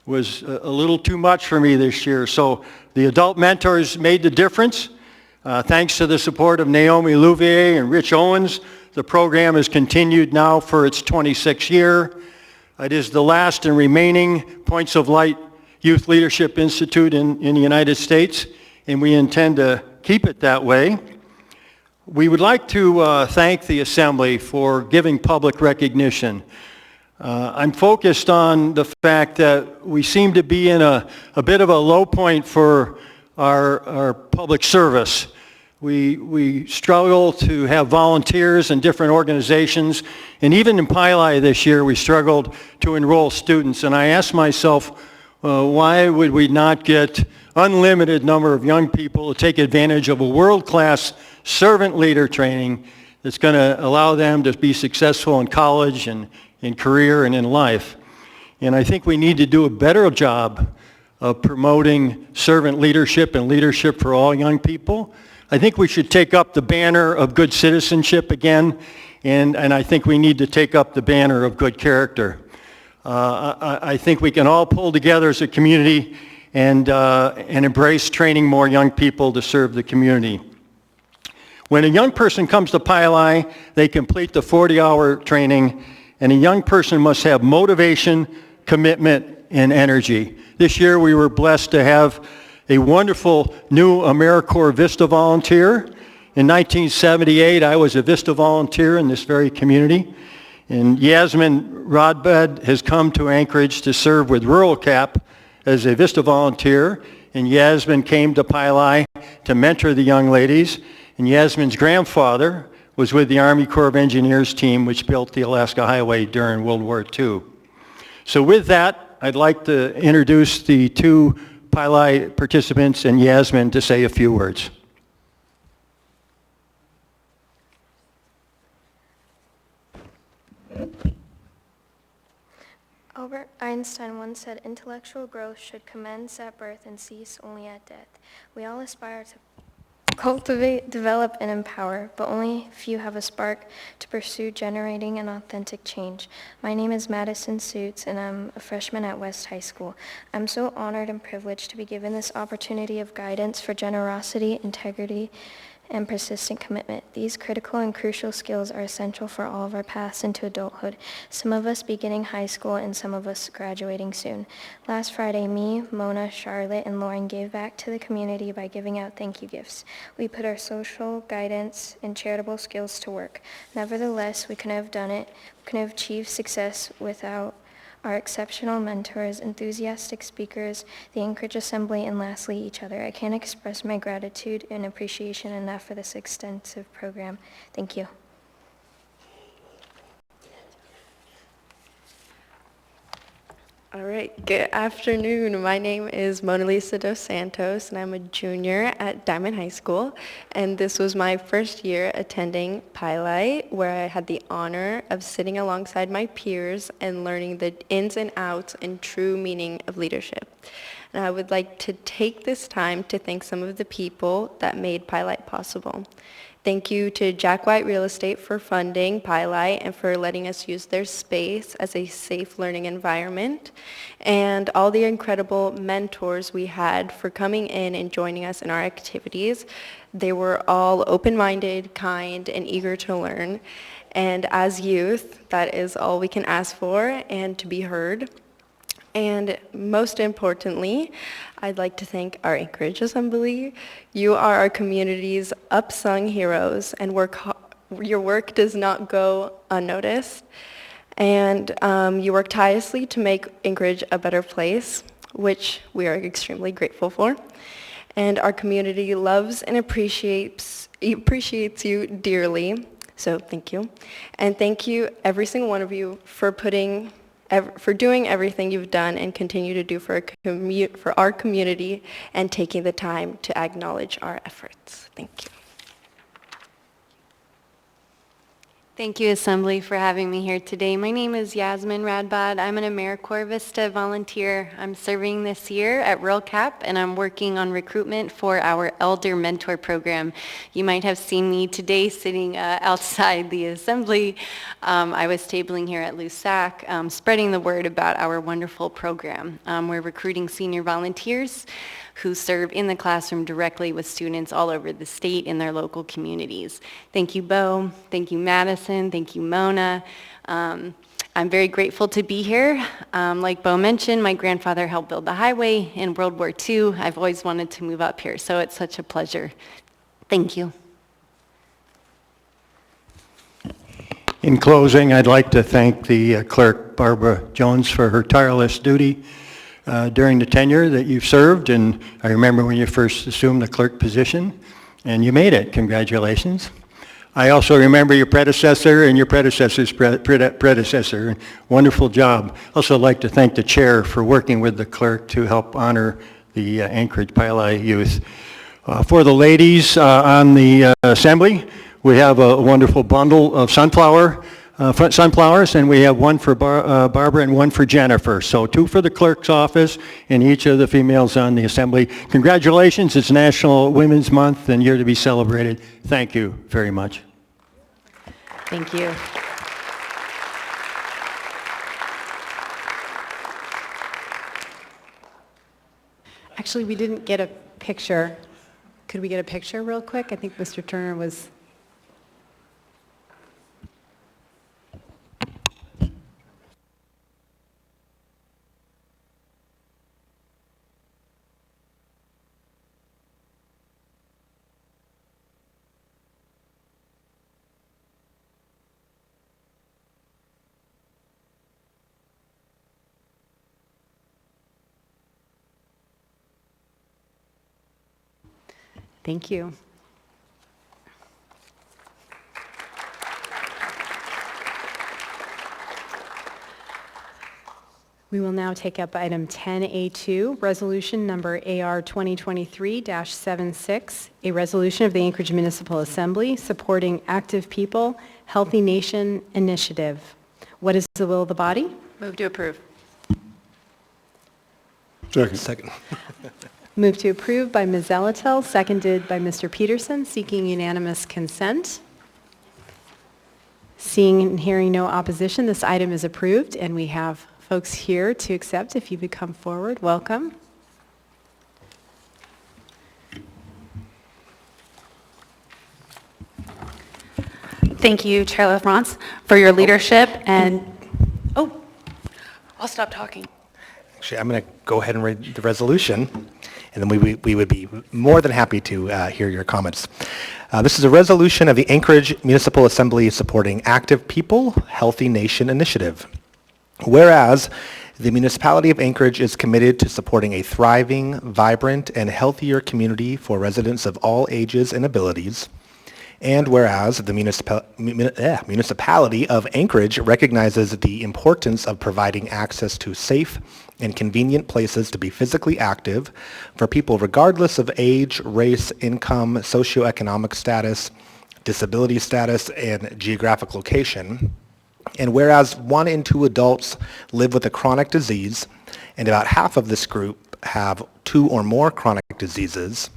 a little too much for me this year. So the adult mentors made the difference. Thanks to the support of Naomi Louvier and Rich Owens, the program has continued now for its 26th year. It is the last and remaining Points of Light Youth Leadership Institute in the United States, and we intend to keep it that way. We would like to thank the Assembly for giving public recognition. I'm focused on the fact that we seem to be in a bit of a low point for our public service. We struggle to have volunteers in different organizations, and even in Pili this year we struggled to enroll students. And I asked myself, why would we not get unlimited number of young people to take advantage of a world-class servant leader training that's going to allow them to be successful in college and in career and in life. And I think we need to do a better job of promoting servant leadership and leadership for all young people. I think we should take up the banner of good citizenship again, and I think we need to take up the banner of good character. I think we can all pull together as a community and embrace training more young people to serve the community. When a young person comes to Pili, they complete the 40-hour training, and a young person must have motivation, commitment, and energy. This year we were blessed to have a wonderful new AmeriCorps Vista volunteer. In 1978, I was a Vista volunteer in this very community. And Yasmin Rodbed has come to Anchorage to serve with Rural Cap as a Vista volunteer. And Yasmin came to Pili to mentor the young ladies. And Yasmin's grandfather was with the Army Corps of Engineers team, which built the Alaska Highway during World War II. So with that, I'd like to introduce the 2 Pili participants and Yasmin to say a few words. Albert Einstein once said, "Intellectual growth should commence at birth and cease only at death." We all aspire to cultivate, develop, and empower, but only few have a spark to pursue generating an authentic change. My name is Madison Suits, and I'm a freshman at West High School. I'm so honored and privileged to be given this opportunity of guidance for generosity, integrity, and persistent commitment. These critical and crucial skills are essential for all of our paths into adulthood, some of us beginning high school and some of us graduating soon. Last Friday, me, Mona, Charlotte, and Lauren gave back to the community by giving out thank you gifts. We put our social, guidance, and charitable skills to work. Nevertheless, we couldn't have done it. We couldn't have achieved success without our exceptional mentors, enthusiastic speakers, the Anchorage Assembly, and lastly, each other. I can't express my gratitude and appreciation enough for this extensive program. Thank you. All right, good afternoon. My name is Mona Lisa dos Santos, and I'm a junior at Diamond High School. And this was my first year attending Pili, where I had the honor of sitting alongside my peers and learning the ins and outs and true meaning of leadership. And I would like to take this time to thank some of the people that made Pili possible. Thank you to Jack White Real Estate for funding Pili and for letting us use their space as a safe learning environment, and all the incredible mentors we had for coming in and joining us in our activities. They were all open-minded, kind, and eager to learn. And as youth, that is all we can ask for, and to be heard. And most importantly, I'd like to thank our Anchorage Assembly. You are our community's unsung heroes, and your work does not go unnoticed. And you work tirelessly to make Anchorage a better place, which we are extremely grateful for. And our community loves and appreciates you dearly. So thank you. And thank you, every single one of you, for doing everything you've done and continue to do for our community and taking the time to acknowledge our efforts. Thank you. Thank you, Assembly, for having me here today. My name is Yasmin Radbad. I'm an AmeriCorps Vista volunteer. I'm serving this year at Rural Cap, and I'm working on recruitment for our Elder Mentor Program. You might have seen me today sitting outside the Assembly. I was tabling here at LUSAC, spreading the word about our wonderful program. We're recruiting senior volunteers who serve in the classroom directly with students all over the state in their local communities. Thank you, Bo. Thank you, Madison. Thank you, Mona. I'm very grateful to be here. Like Bo mentioned, my grandfather helped build the highway in World War II. I've always wanted to move up here, so it's such a pleasure. Thank you. In closing, I'd like to thank the clerk, Barbara Jones, for her tireless duty during the tenure that you've served, and I remember when you first assumed the clerk position, and you made it. Congratulations. I also remember your predecessor and your predecessor's predecessor. Wonderful job. Also like to thank the chair for working with the clerk to help honor the Anchorage Pili youth. For the ladies on the assembly, we have a wonderful bundle of sunflowers, and we have one for Barbara and one for Jennifer. So 2 for the clerk's office and each of the females on the assembly. Congratulations, it's National Women's Month and you're to be celebrated. Thank you very much. Thank you. Actually, we didn't get a picture. Could we get a picture real quick? I think Mr. Turner was... Thank you. We will now take up item 10A2, resolution number AR 2023-76, a resolution of the Anchorage Municipal Assembly supporting Active People, Healthy Nation initiative. What is the will of the body? Move to approve. Second. Move to approve by Ms. Zalatel, seconded by Mr. Peterson, seeking unanimous consent. Seeing and hearing no opposition, this item is approved, and we have folks here to accept. If you would come forward, welcome. Thank you, Chair LaFrance, for your leadership and, I'll stop talking. Actually, I'm going to go ahead and read the resolution, and then we would be more than happy to hear your comments. This is a resolution of the Anchorage Municipal Assembly supporting Active People, Healthy Nation initiative. Whereas the municipality of Anchorage is committed to supporting a thriving, vibrant, and healthier community for residents of all ages and abilities, and whereas the municipality of Anchorage recognizes the importance of providing access to safe and convenient places to be physically active for people regardless of age, race, income, socioeconomic status, disability status, and geographic location. And whereas 1 in 2 adults live with a chronic disease, and about half of this group have 2 or more chronic diseases,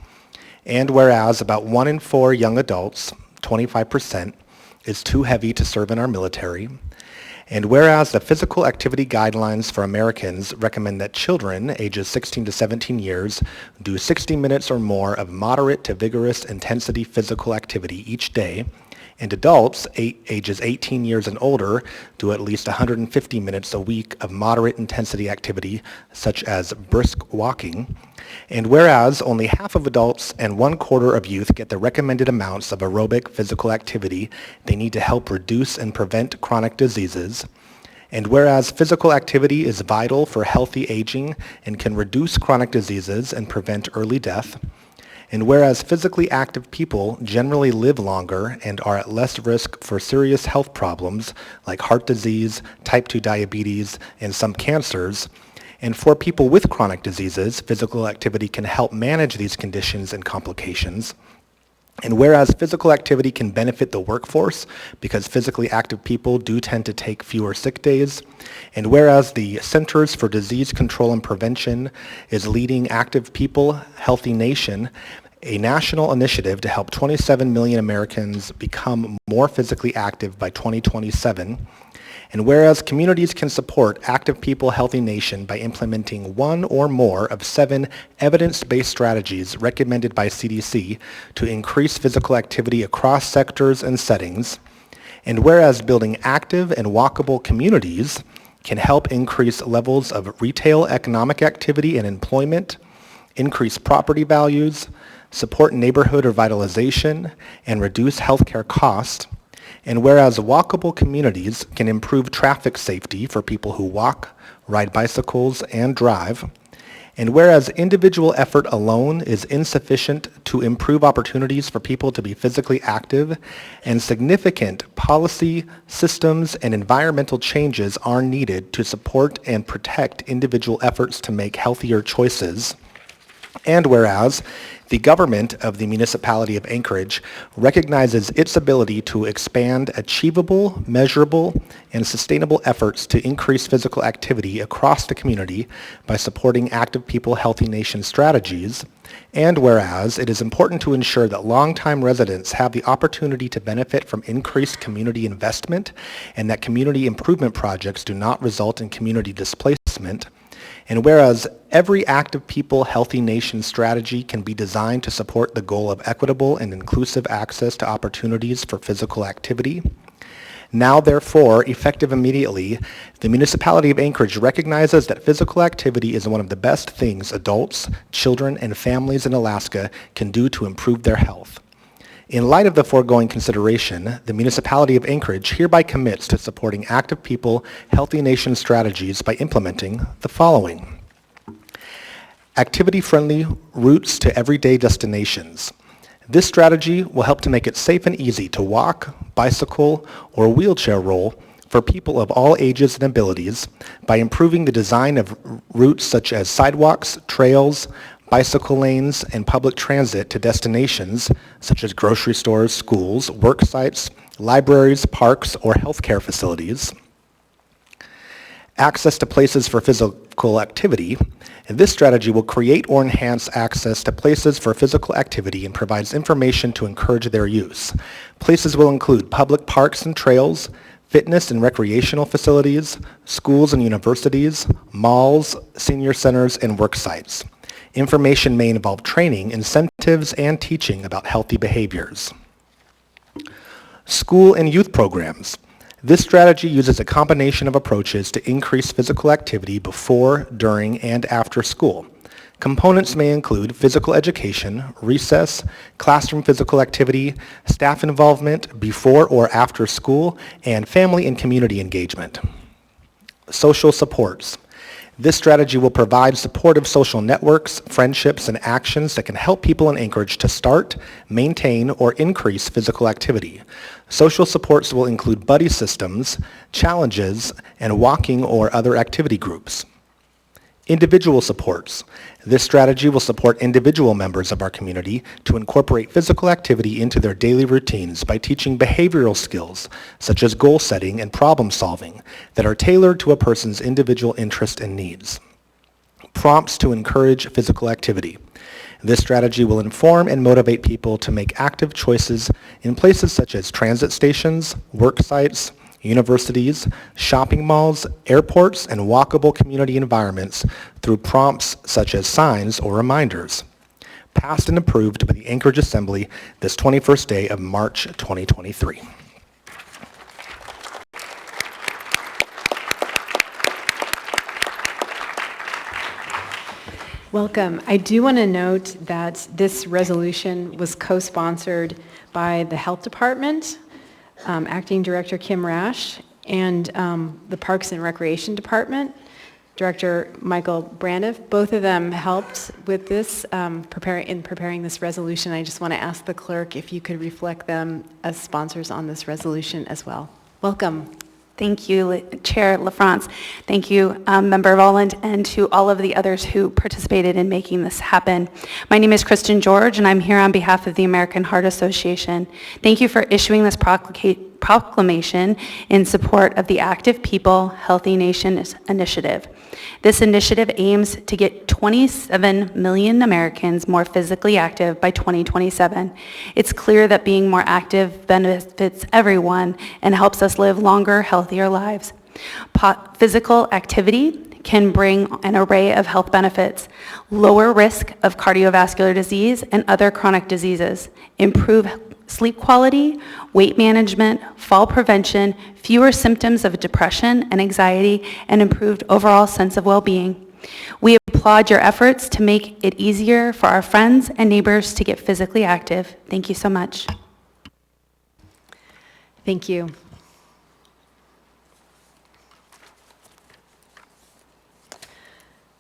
and whereas about 1 in 4 young adults, 25%, is too heavy to serve in our military, and whereas the physical activity guidelines for Americans recommend that children ages 16 to 17 years do 60 minutes or more of moderate to vigorous intensity physical activity each day, and adults ages 18 years and older do at least 150 minutes a week of moderate intensity activity, such as brisk walking. And whereas only half of adults and 1/4 of youth get the recommended amounts of aerobic physical activity they need to help reduce and prevent chronic diseases, and whereas physical activity is vital for healthy aging and can reduce chronic diseases and prevent early death, and whereas physically active people generally live longer and are at less risk for serious health problems like heart disease, type 2 diabetes, and some cancers, and for people with chronic diseases, physical activity can help manage these conditions and complications. And whereas physical activity can benefit the workforce because physically active people do tend to take fewer sick days, and whereas the Centers for Disease Control and Prevention is leading Active People, Healthy Nation, a national initiative to help 27 million Americans become more physically active by 2027, and whereas communities can support Active People Healthy Nation by implementing one or more of 7 evidence-based strategies recommended by CDC to increase physical activity across sectors and settings, and whereas building active and walkable communities can help increase levels of retail economic activity and employment, increase property values, support neighborhood revitalization, and reduce healthcare costs, and whereas walkable communities can improve traffic safety for people who walk, ride bicycles, and drive, and whereas individual effort alone is insufficient to improve opportunities for people to be physically active, and significant policy, systems, and environmental changes are needed to support and protect individual efforts to make healthier choices, and whereas the government of the municipality of Anchorage recognizes its ability to expand achievable, measurable, and sustainable efforts to increase physical activity across the community by supporting Active People Healthy Nation strategies, and whereas it is important to ensure that longtime residents have the opportunity to benefit from increased community investment and that community improvement projects do not result in community displacement, and whereas every Active People Healthy Nation strategy can be designed to support the goal of equitable and inclusive access to opportunities for physical activity, now therefore, effective immediately, the municipality of Anchorage recognizes that physical activity is one of the best things adults, children, and families in Alaska can do to improve their health. In light of the foregoing consideration, the municipality of Anchorage hereby commits to supporting Active People Healthy Nation strategies by implementing the following: activity-friendly routes to everyday destinations. This strategy will help to make it safe and easy to walk, bicycle, or wheelchair roll for people of all ages and abilities by improving the design of routes such as sidewalks, trails, bicycle lanes, and public transit to destinations such as grocery stores, schools, work sites, libraries, parks, or healthcare facilities. Access to places for physical activity. And this strategy will create or enhance access to places for physical activity and provides information to encourage their use. Places will include public parks and trails, fitness and recreational facilities, schools and universities, malls, senior centers, and work sites. Information may involve training, incentives, and teaching about healthy behaviors. School and youth programs. This strategy uses a combination of approaches to increase physical activity before, during, and after school. Components may include physical education, recess, classroom physical activity, staff involvement before or after school, and family and community engagement. Social supports. This strategy will provide supportive social networks, friendships, and actions that can help people in Anchorage to start, maintain, or increase physical activity. Social supports will include buddy systems, challenges, and walking or other activity groups. Individual supports. This strategy will support individual members of our community to incorporate physical activity into their daily routines by teaching behavioral skills, such as goal setting and problem solving, that are tailored to a person's individual interest and needs. Prompts to encourage physical activity. This strategy will inform and motivate people to make active choices in places such as transit stations, work sites, universities, shopping malls, airports, and walkable community environments through prompts such as signs or reminders. passed and approved by the Anchorage Assembly this 21st day of March 2023. Welcome. I do want to note that this resolution was co-sponsored by the Health Department, Acting Director Kim Rash, and the Parks and Recreation Department, Director Michael Brandiff. Both of them helped with this, preparing this resolution. I just want to ask the clerk if you could reflect them as sponsors on this resolution as well. Welcome. Thank you, Chair LaFrance. Thank you, Member Volland, and to all of the others who participated in making this happen. My name is Kristen George, and I'm here on behalf of the American Heart Association. Thank you for issuing this proclamation in support of the Active People, Healthy Nation initiative. This initiative aims to get 27 million Americans more physically active by 2027. It's clear that being more active benefits everyone and helps us live longer, healthier lives. Physical activity can bring an array of health benefits: lower risk of cardiovascular disease and other chronic diseases, improve sleep quality, weight management, fall prevention, fewer symptoms of depression and anxiety, and improved overall sense of well-being. We applaud your efforts to make it easier for our friends and neighbors to get physically active. Thank you so much. Thank you.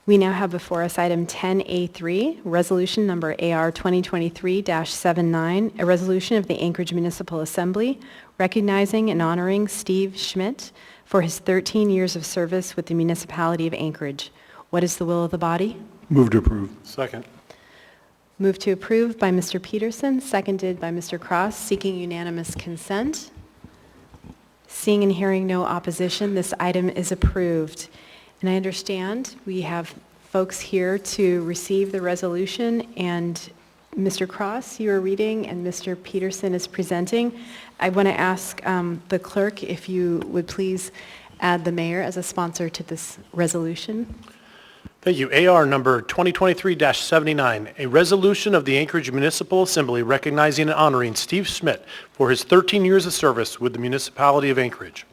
We now have before us item 10A3, resolution number AR 2023-79, a resolution of the Anchorage Municipal Assembly recognizing and honoring Steve Schmidt for his 13 years of service with the municipality of Anchorage. What is the will of the body? Move to approve. Second. Move to approve by Mr. Peterson, seconded by Mr. Cross, seeking unanimous consent. Seeing and hearing no opposition, this item is approved. And I understand we have folks here to receive the resolution, and Mr. Cross, you are reading, and Mr. Peterson is presenting. I want to ask the clerk if you would please add the mayor as a sponsor to this resolution. Thank you. AR number 2023-79, a resolution of the Anchorage Municipal Assembly recognizing and honoring Steve Schmidt for his 13 years of service with the municipality of Anchorage.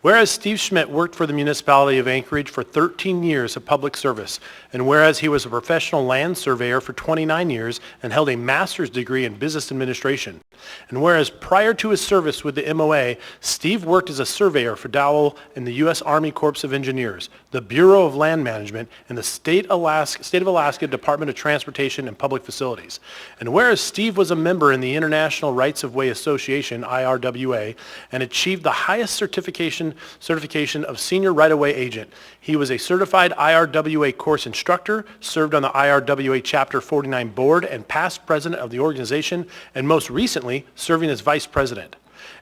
Whereas Steve Schmidt worked for the municipality of Anchorage for 13 years of public service, and whereas he was a professional land surveyor for 29 years and held a master's degree in business administration, and whereas prior to his service with the MOA, Steve worked as a surveyor for Dowell and the U.S. Army Corps of Engineers, the Bureau of Land Management, and the State of Alaska Department of Transportation and Public Facilities, and whereas Steve was a member in the International Rights of Way Association, IRWA, and achieved the highest certification of Senior Right-of-Way Agent. He was a certified IRWA course instructor, served on the IRWA Chapter 49 board, and past president of the organization, and most recently, serving as vice president.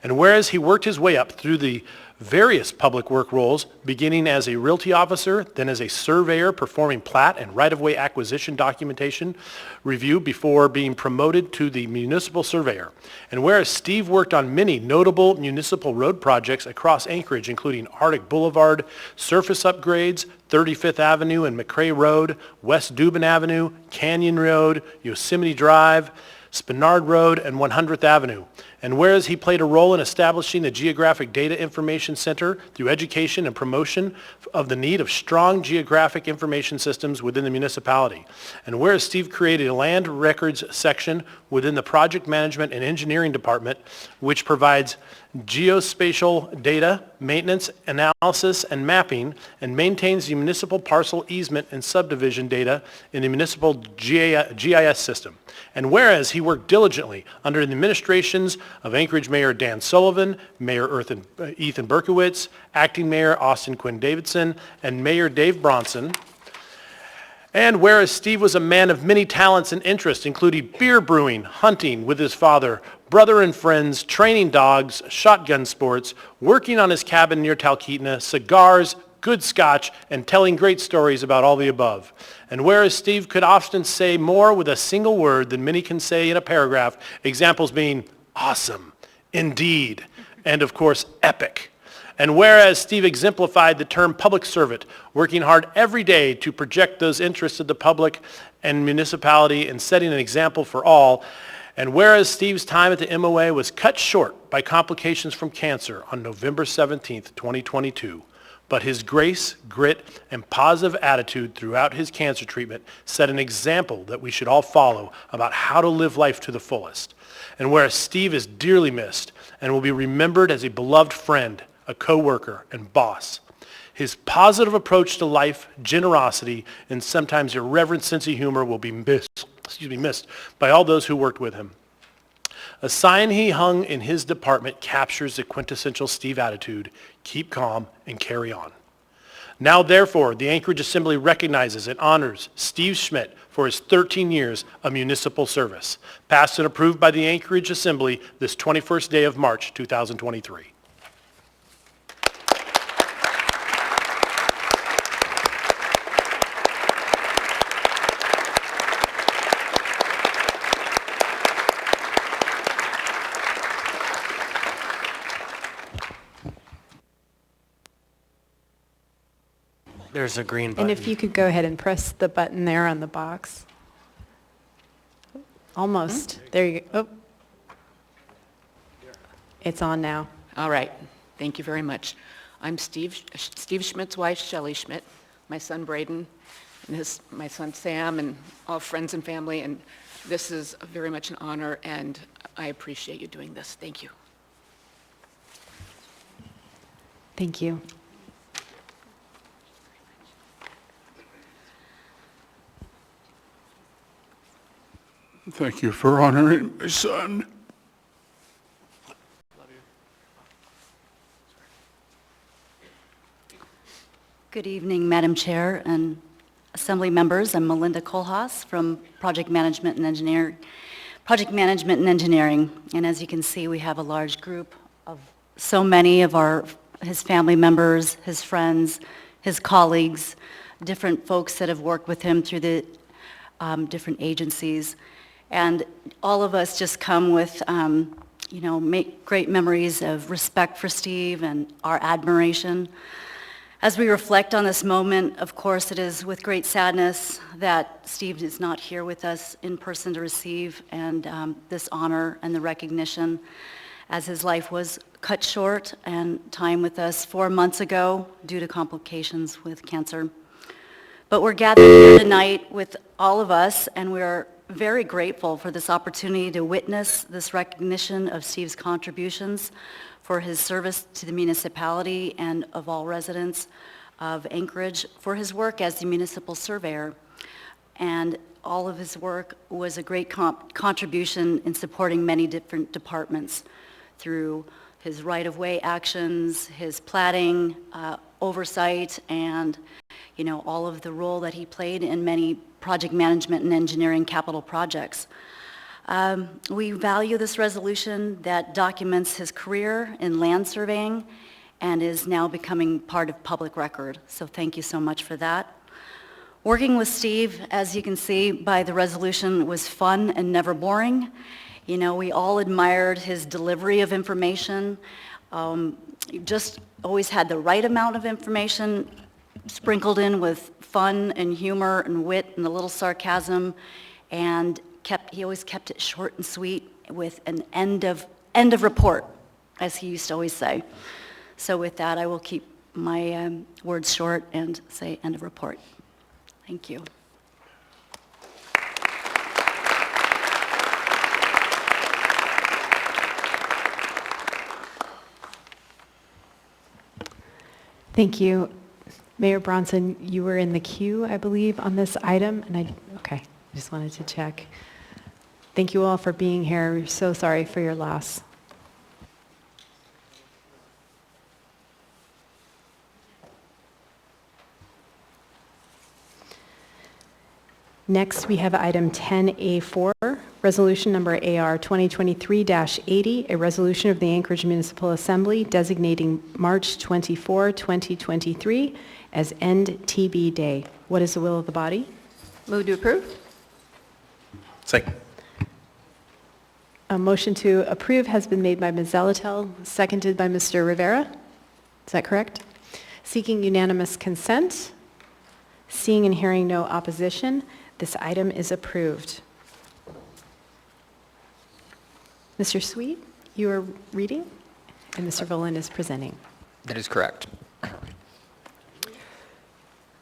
And whereas he worked his way up through the various public work roles, beginning as a realty officer, then as a surveyor performing plat and right-of-way acquisition documentation review before being promoted to the municipal surveyor. And whereas Steve worked on many notable municipal road projects across Anchorage, including Arctic Boulevard, surface upgrades, 35th Avenue and McCrae Road, West Dubin Avenue, Canyon Road, Yosemite Drive, Spinard Road, and 100th Avenue. And whereas he played a role in establishing the Geographic Data Information Center through education and promotion of the need of strong geographic information systems within the municipality. And whereas Steve created a land records section within the Project Management and Engineering Department, which provides geospatial data, maintenance, analysis, and mapping, and maintains the municipal parcel easement and subdivision data in the municipal GIS system. And whereas he worked diligently under the administrations of Anchorage Mayor Dan Sullivan, Mayor Ethan Berkowitz, Acting Mayor Austin Quinn Davidson, and Mayor Dave Bronson. And whereas Steve was a man of many talents and interests, including beer brewing, hunting with his father, brother and friends, training dogs, shotgun sports, working on his cabin near Talkeetna, cigars, good scotch, and telling great stories about all the above. And whereas Steve could often say more with a single word than many can say in a paragraph, examples being awesome, indeed, and of course, epic. And whereas Steve exemplified the term public servant, working hard every day to project those interests of the public and municipality and setting an example for all, and whereas Steve's time at the MOA was cut short by complications from cancer on November 17th, 2022, but his grace, grit, and positive attitude throughout his cancer treatment set an example that we should all follow about how to live life to the fullest. And whereas Steve is dearly missed and will be remembered as a beloved friend, a co-worker, and boss, his positive approach to life, generosity, and sometimes irreverent sense of humor will be missed by all those who worked with him. A sign he hung in his department captures the quintessential Steve attitude: keep calm and carry on. Now, therefore, the Anchorage Assembly recognizes and honors Steve Schmidt for his 13 years of municipal service, passed and approved by the Anchorage Assembly this 21st day of March, 2023. There's a green button. And if you could go ahead and press the button there on the box. Almost. There you go. Oh. It's on now. All right. Thank you very much. I'm Steve Schmidt's wife, Shelley Schmidt, my son Braden, and my son Sam, and all friends and family. And this is very much an honor, and I appreciate you doing this. Thank you. Thank you. Thank you for honoring my son. Good evening, Madam Chair and Assembly members. I'm Melinda Kohlhaas from Project Management and Engineering. And as you can see, we have a large group of so many of his family members, his friends, his colleagues, different folks that have worked with him through the different agencies. And all of us just come with, make great memories of respect for Steve and our admiration. As we reflect on this moment, of course, it is with great sadness that Steve is not here with us in person to receive this honor and the recognition, as his life was cut short and time with us 4 months ago due to complications with cancer. But we're gathered here tonight with all of us, and we're very grateful for this opportunity to witness this recognition of Steve's contributions for his service to the municipality and of all residents of Anchorage, for his work as the municipal surveyor. And all of his work was a great contribution in supporting many different departments through his right-of-way actions, his platting, oversight, and all of the role that he played in many project management and engineering capital projects. We value this resolution that documents his career in land surveying and is now becoming part of public record. So thank you so much for that. Working with Steve, as you can see by the resolution, was fun and never boring. We all admired his delivery of information. He just always had the right amount of information sprinkled in with fun and humor and wit and a little sarcasm, and he always kept it short and sweet with an end of report, as he used to always say. So with that, I will keep my words short and say end of report. Thank you. Thank you. Mayor Bronson, you were in the queue, I believe, on this item, and I just wanted to check. Thank you all for being here. We're so sorry for your loss. Next, we have item 10A4, resolution number AR 2023-80, a resolution of the Anchorage Municipal Assembly designating March 24, 2023 as End TB Day. What is the will of the body? Move to approve. Second. A motion to approve has been made by Ms. Zalatel, seconded by Mr. Rivera. Is that correct? Seeking unanimous consent. Seeing and hearing no opposition, this item is approved. Mr. Sweet, you are reading, and Mr. Voland is presenting. That is correct.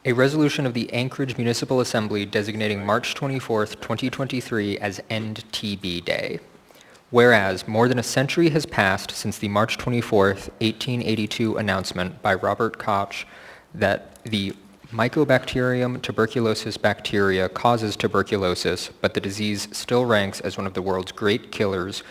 A resolution of the Anchorage Municipal Assembly designating March 24th, 2023 as End TB Day. Whereas more than a century has passed since the March 24th, 1882 announcement by Robert Koch that the Mycobacterium tuberculosis bacteria causes tuberculosis, but the disease still ranks as one of the world's great killers,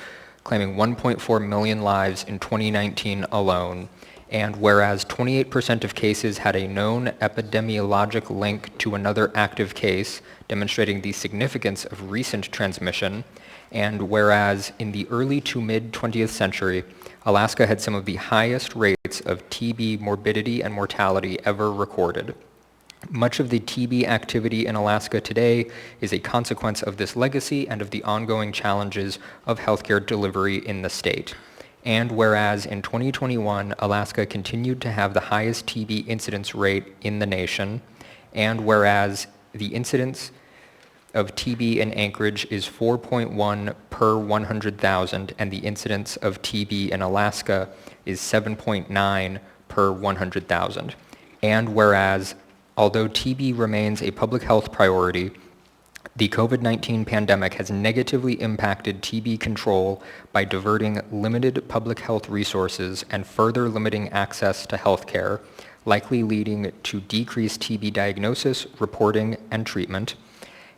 claiming 1.4 million lives in 2019 alone. And whereas 28% of cases had a known epidemiologic link to another active case, demonstrating the significance of recent transmission, and whereas in the early to mid-20th century, Alaska had some of the highest rates of TB morbidity and mortality ever recorded. Much of the TB activity in Alaska today is a consequence of this legacy and of the ongoing challenges of healthcare delivery in the state. And whereas in 2021, Alaska continued to have the highest TB incidence rate in the nation, and whereas the incidence of TB in Anchorage is 4.1 per 100,000, and the incidence of TB in Alaska is 7.9 per 100,000. And whereas, although TB remains a public health priority, the COVID-19 pandemic has negatively impacted TB control by diverting limited public health resources and further limiting access to health care, likely leading to decreased TB diagnosis, reporting, and treatment.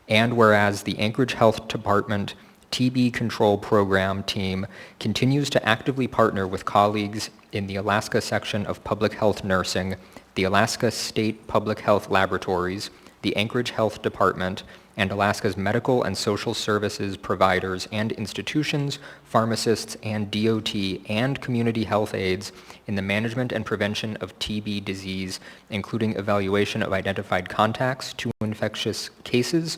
And whereas the Anchorage Health Department TB control program team continues to actively partner with colleagues in the Alaska section of Public Health Nursing, the Alaska State Public Health Laboratories, the Anchorage Health Department, and Alaska's medical and social services providers and institutions, pharmacists, and DOT and community health aides in the management and prevention of TB disease, including evaluation of identified contacts to infectious cases,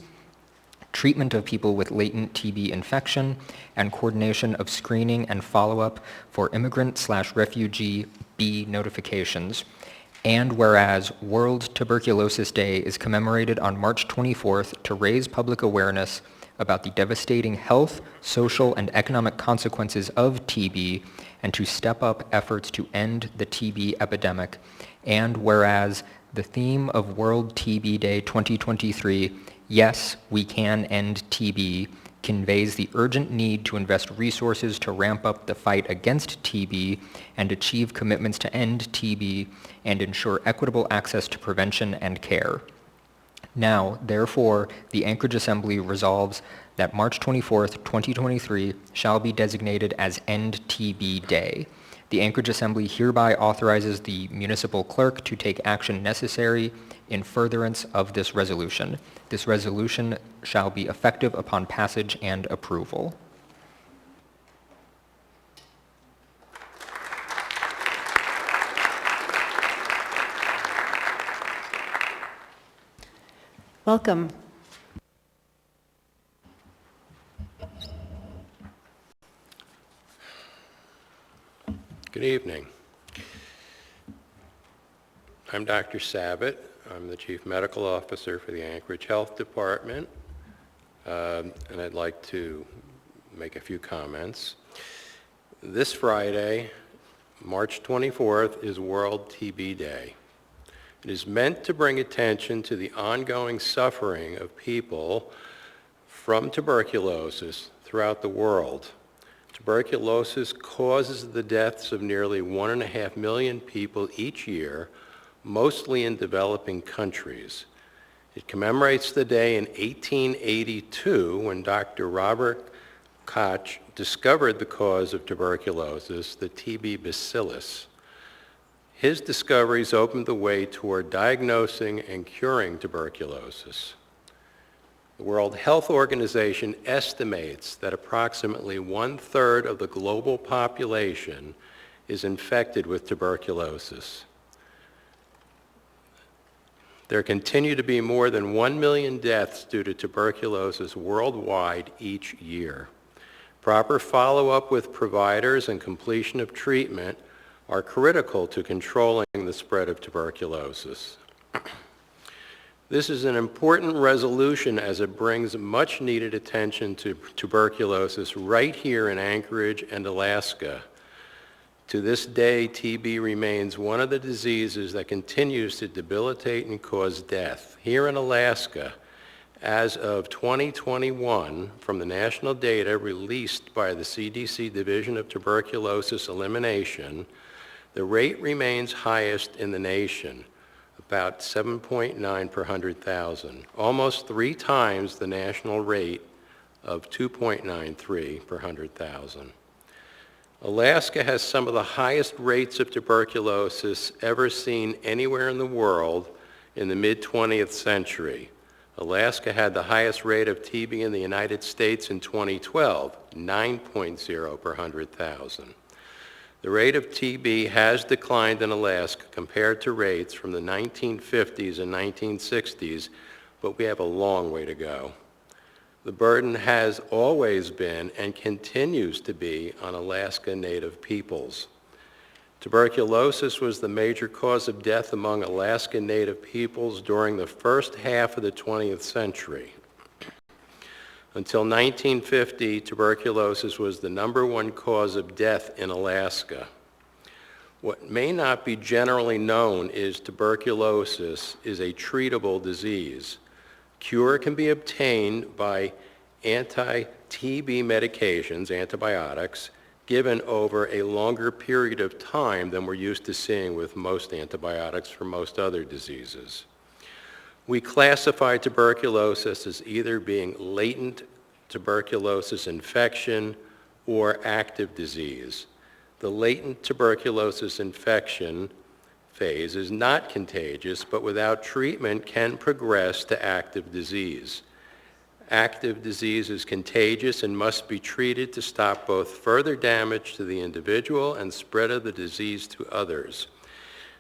treatment of people with latent TB infection, and coordination of screening and follow-up for immigrant/refugee B notifications. And whereas World Tuberculosis Day is commemorated on March 24th to raise public awareness about the devastating health, social, and economic consequences of TB and to step up efforts to end the TB epidemic. And whereas the theme of World TB Day 2023, Yes, We Can End TB, conveys the urgent need to invest resources to ramp up the fight against TB and achieve commitments to end TB and ensure equitable access to prevention and care. Now, therefore, the Anchorage Assembly resolves that March 24th, 2023 shall be designated as End TB Day. The Anchorage Assembly hereby authorizes the municipal clerk to take action necessary in furtherance of this resolution. This resolution shall be effective upon passage and approval. Welcome. Good evening. I'm Dr. Sabat. I'm the Chief Medical Officer for the Anchorage Health Department, and I'd like to make a few comments. This Friday, March 24th, is World TB Day. It is meant to bring attention to the ongoing suffering of people from tuberculosis throughout the world. Tuberculosis causes the deaths of nearly 1.5 million people each year, mostly in developing countries. It commemorates the day in 1882 when Dr. Robert Koch discovered the cause of tuberculosis, the TB bacillus. His discoveries opened the way toward diagnosing and curing tuberculosis. The World Health Organization estimates that approximately 1/3 of the global population is infected with tuberculosis. There continue to be more than 1 million deaths due to tuberculosis worldwide each year. Proper follow-up with providers and completion of treatment are critical to controlling the spread of tuberculosis. This is an important resolution as it brings much needed attention to tuberculosis right here in Anchorage and Alaska. To this day, TB remains one of the diseases that continues to debilitate and cause death. Here in Alaska, as of 2021, from the national data released by the CDC Division of Tuberculosis Elimination, the rate remains highest in the nation, about 7.9 per 100,000, almost 3 times the national rate of 2.93 per 100,000. Alaska has some of the highest rates of tuberculosis ever seen anywhere in the world in the mid-20th century. Alaska had the highest rate of TB in the United States in 2012, 9.0 per 100,000. The rate of TB has declined in Alaska compared to rates from the 1950s and 1960s, but we have a long way to go. The burden has always been and continues to be on Alaska Native peoples. Tuberculosis was the major cause of death among Alaska Native peoples during the first half of the 20th century. Until 1950, tuberculosis was the #1 cause of death in Alaska. What may not be generally known is tuberculosis is a treatable disease. Cure can be obtained by anti-TB medications, antibiotics, given over a longer period of time than we're used to seeing with most antibiotics for most other diseases. We classify tuberculosis as either being latent tuberculosis infection or active disease. The latent tuberculosis infection phase is not contagious, but without treatment can progress to active disease. Active disease is contagious and must be treated to stop both further damage to the individual and spread of the disease to others.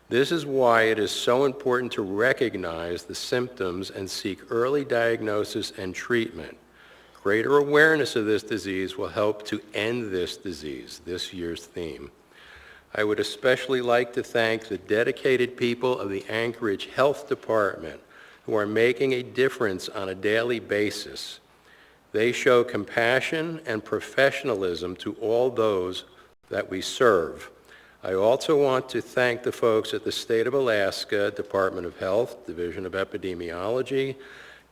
This is why it is so important to recognize the symptoms and seek early diagnosis and treatment. Greater awareness of this disease will help to end this disease, this year's theme. I would especially like to thank the dedicated people of the Anchorage Health Department who are making a difference on a daily basis. They show compassion and professionalism to all those that we serve. I also want to thank the folks at the State of Alaska Department of Health, Division of Epidemiology,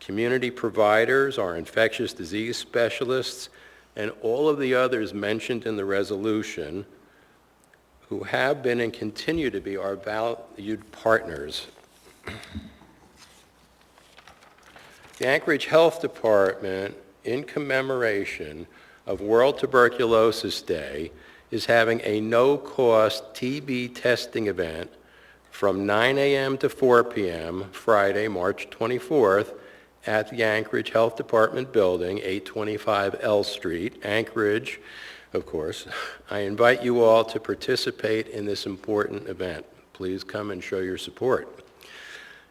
community providers, our infectious disease specialists, and all of the others mentioned in the resolution who have been and continue to be our valued partners. The Anchorage Health Department, in commemoration of World Tuberculosis Day, is having a no-cost TB testing event from 9 a.m. to 4 p.m. Friday, March 24th at the Anchorage Health Department building, 825 L Street, Anchorage, of course. I invite you all to participate in this important event. Please come and show your support.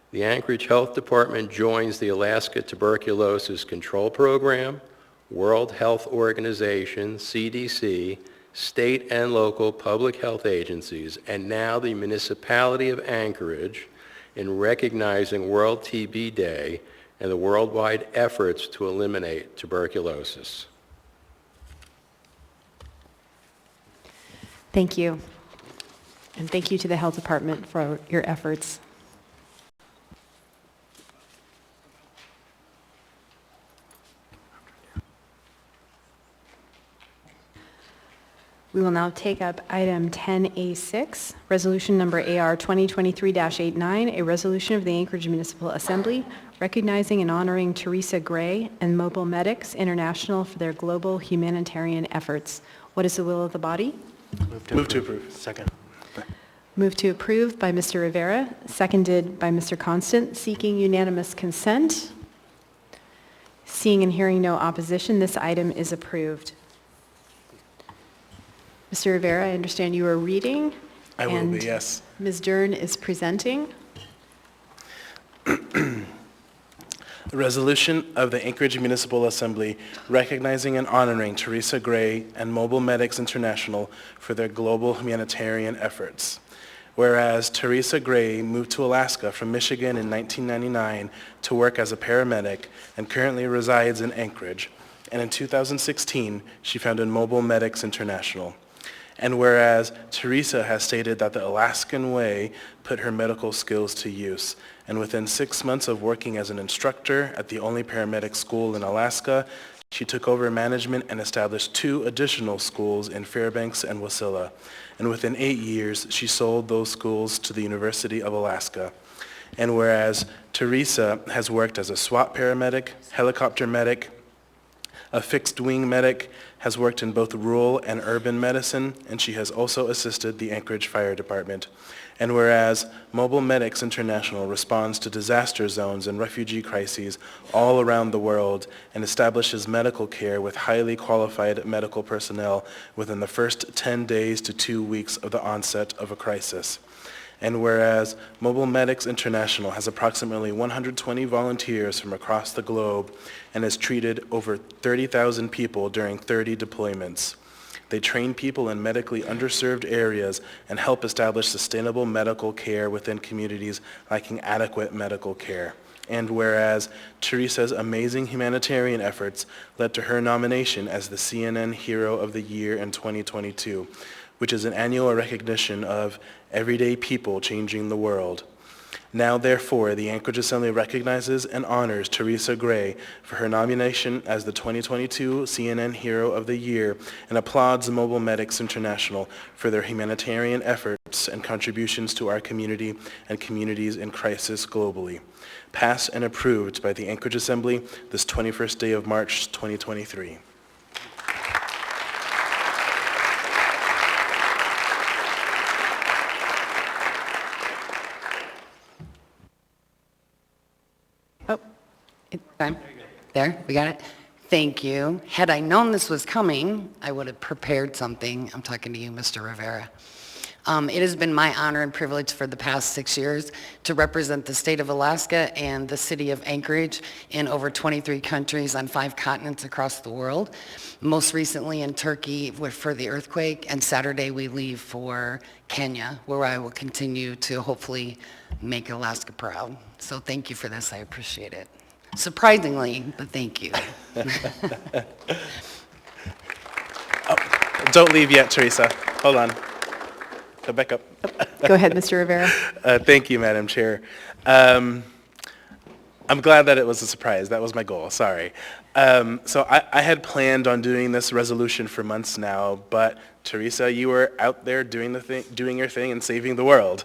The Anchorage Health Department joins the Alaska Tuberculosis Control Program, World Health Organization, CDC, state and local public health agencies, and now the municipality of Anchorage in recognizing World TB Day and the worldwide efforts to eliminate tuberculosis. Thank you. And thank you to the Health Department for your efforts. We will now take up item 10A6, resolution number AR 2023-89, a resolution of the Anchorage Municipal Assembly recognizing and honoring Teresa Gray and Mobile Medics International for their global humanitarian efforts. What is the will of the body? Move to approve. Second. Move to approve by Mr. Rivera, seconded by Mr. Constant, seeking unanimous consent. Seeing and hearing no opposition, this item is approved. Mr. Rivera, I understand you are reading. I will be, yes. Ms. Dern is presenting. A Resolution of the Anchorage Municipal Assembly recognizing and honoring Teresa Gray and Mobile Medics International for their global humanitarian efforts. Whereas Teresa Gray moved to Alaska from Michigan in 1999 to work as a paramedic and currently resides in Anchorage. And in 2016, she founded Mobile Medics International. And whereas Teresa has stated that the Alaskan way put her medical skills to use, and within 6 months of working as an instructor at the only paramedic school in Alaska, she took over management and established 2 additional schools in Fairbanks and Wasilla. And within 8 years, she sold those schools to the University of Alaska. And whereas Teresa has worked as a SWAT paramedic, helicopter medic, a fixed-wing medic, has worked in both rural and urban medicine, and she has also assisted the Anchorage Fire Department. And whereas Mobile Medics International responds to disaster zones and refugee crises all around the world and establishes medical care with highly qualified medical personnel within the first 10 days to 2 weeks of the onset of a crisis. And whereas Mobile Medics International has approximately 120 volunteers from across the globe and has treated over 30,000 people during 30 deployments. They train people in medically underserved areas and help establish sustainable medical care within communities lacking adequate medical care. And whereas Teresa's amazing humanitarian efforts led to her nomination as the CNN Hero of the Year in 2022, which is an annual recognition of everyday people changing the world. Now, therefore, the Anchorage Assembly recognizes and honors Teresa Gray for her nomination as the 2022 CNN Hero of the Year and applauds Mobile Medics International for their humanitarian efforts and contributions to our community and communities in crisis globally. Passed and approved by the Anchorage Assembly this 21st day of March 2023. There, we got it? Thank you. Had I known this was coming, I would have prepared something. I'm talking to you, Mr. Rivera. It has been my honor and privilege for the past 6 years to represent the state of Alaska and the city of Anchorage in over 23 countries on 5 continents across the world. Most recently in Turkey for the earthquake, and Saturday we leave for Kenya, where I will continue to hopefully make Alaska proud. So thank you for this, I appreciate it. Surprisingly, but thank you. Don't leave yet, Teresa. Hold on. Go back up. Go ahead, Mr. Rivera. Thank you, Madam Chair. I'm glad that it was a surprise. That was my goal. Sorry. So I had planned on doing this resolution for months now, but Teresa, you were out there doing your thing and saving the world.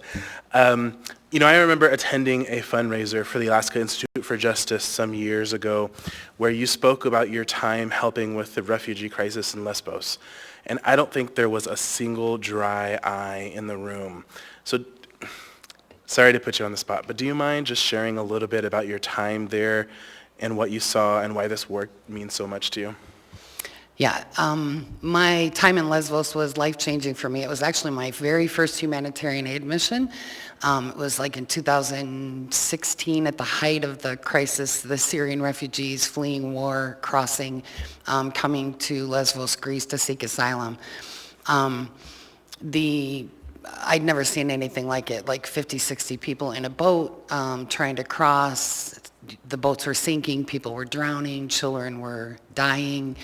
I remember attending a fundraiser for the Alaska Institute for Justice some years ago where you spoke about your time helping with the refugee crisis in Lesbos. And I don't think there was a single dry eye in the room. So, sorry to put you on the spot, but do you mind just sharing a little bit about your time there and what you saw and why this work means so much to you? Yeah, my time in Lesbos was life-changing for me. It was actually my very first humanitarian aid mission. It was like in 2016 at the height of the crisis, the Syrian refugees fleeing war, crossing, coming to Lesbos, Greece to seek asylum. I'd never seen anything like it, like 50, 60 people in a boat trying to cross. The boats were sinking, people were drowning, children were dying.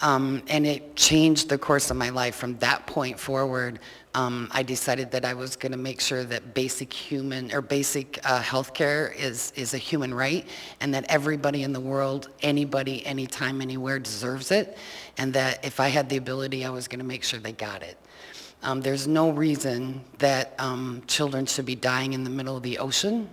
And it changed the course of my life. From that point forward, I decided that I was going to make sure that basic health care is a human right, and that everybody in the world, anybody, anytime, anywhere deserves it, and that if I had the ability, I was going to make sure they got it. There's no reason that children should be dying in the middle of the ocean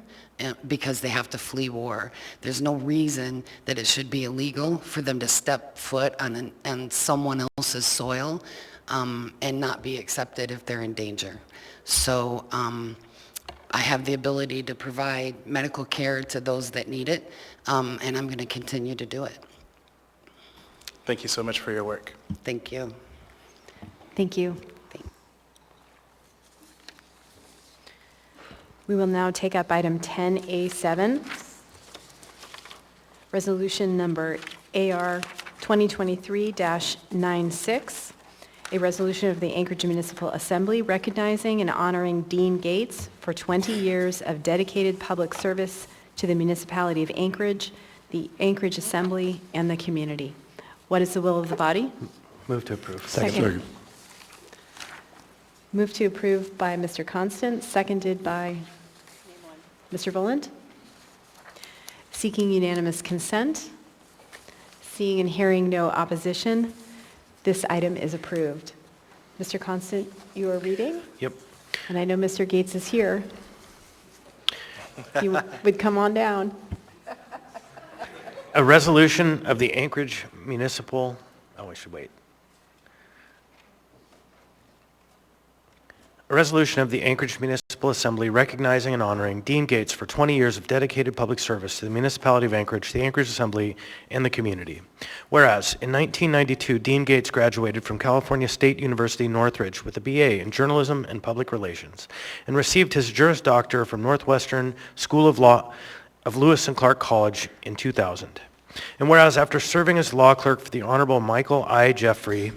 because they have to flee war. There's no reason that it should be illegal for them to step foot on someone else's soil and not be accepted if they're in danger. So I have the ability to provide medical care to those that need it, and I'm going to continue to do it. Thank you so much for your work. Thank you. Thank you. We will now take up item 10A7. Resolution number AR 2023-96, a resolution of the Anchorage Municipal Assembly recognizing and honoring Dean Gates for 20 years of dedicated public service to the municipality of Anchorage, the Anchorage Assembly, and the community. What is the will of the body? Move to approve. Second. Move to approve by Mr. Constant, seconded by Mr. Volant. Seeking unanimous consent. Seeing and hearing no opposition, this item is approved. Mr. Constant, you are reading? Yep. And I know Mr. Gates is here. If you would come on down. A resolution of the Anchorage Municipal, oh, I should wait. A resolution of the Anchorage Municipal Assembly recognizing and honoring Dean Gates for 20 years of dedicated public service to the municipality of Anchorage, the Anchorage Assembly, and the community. Whereas, in 1992, Dean Gates graduated from California State University, Northridge with a BA in Journalism and Public Relations, and received his Juris Doctor from Northwestern School of Law of Lewis and Clark College in 2000. And whereas, after serving as law clerk for the Honorable Michael I. Jeffrey,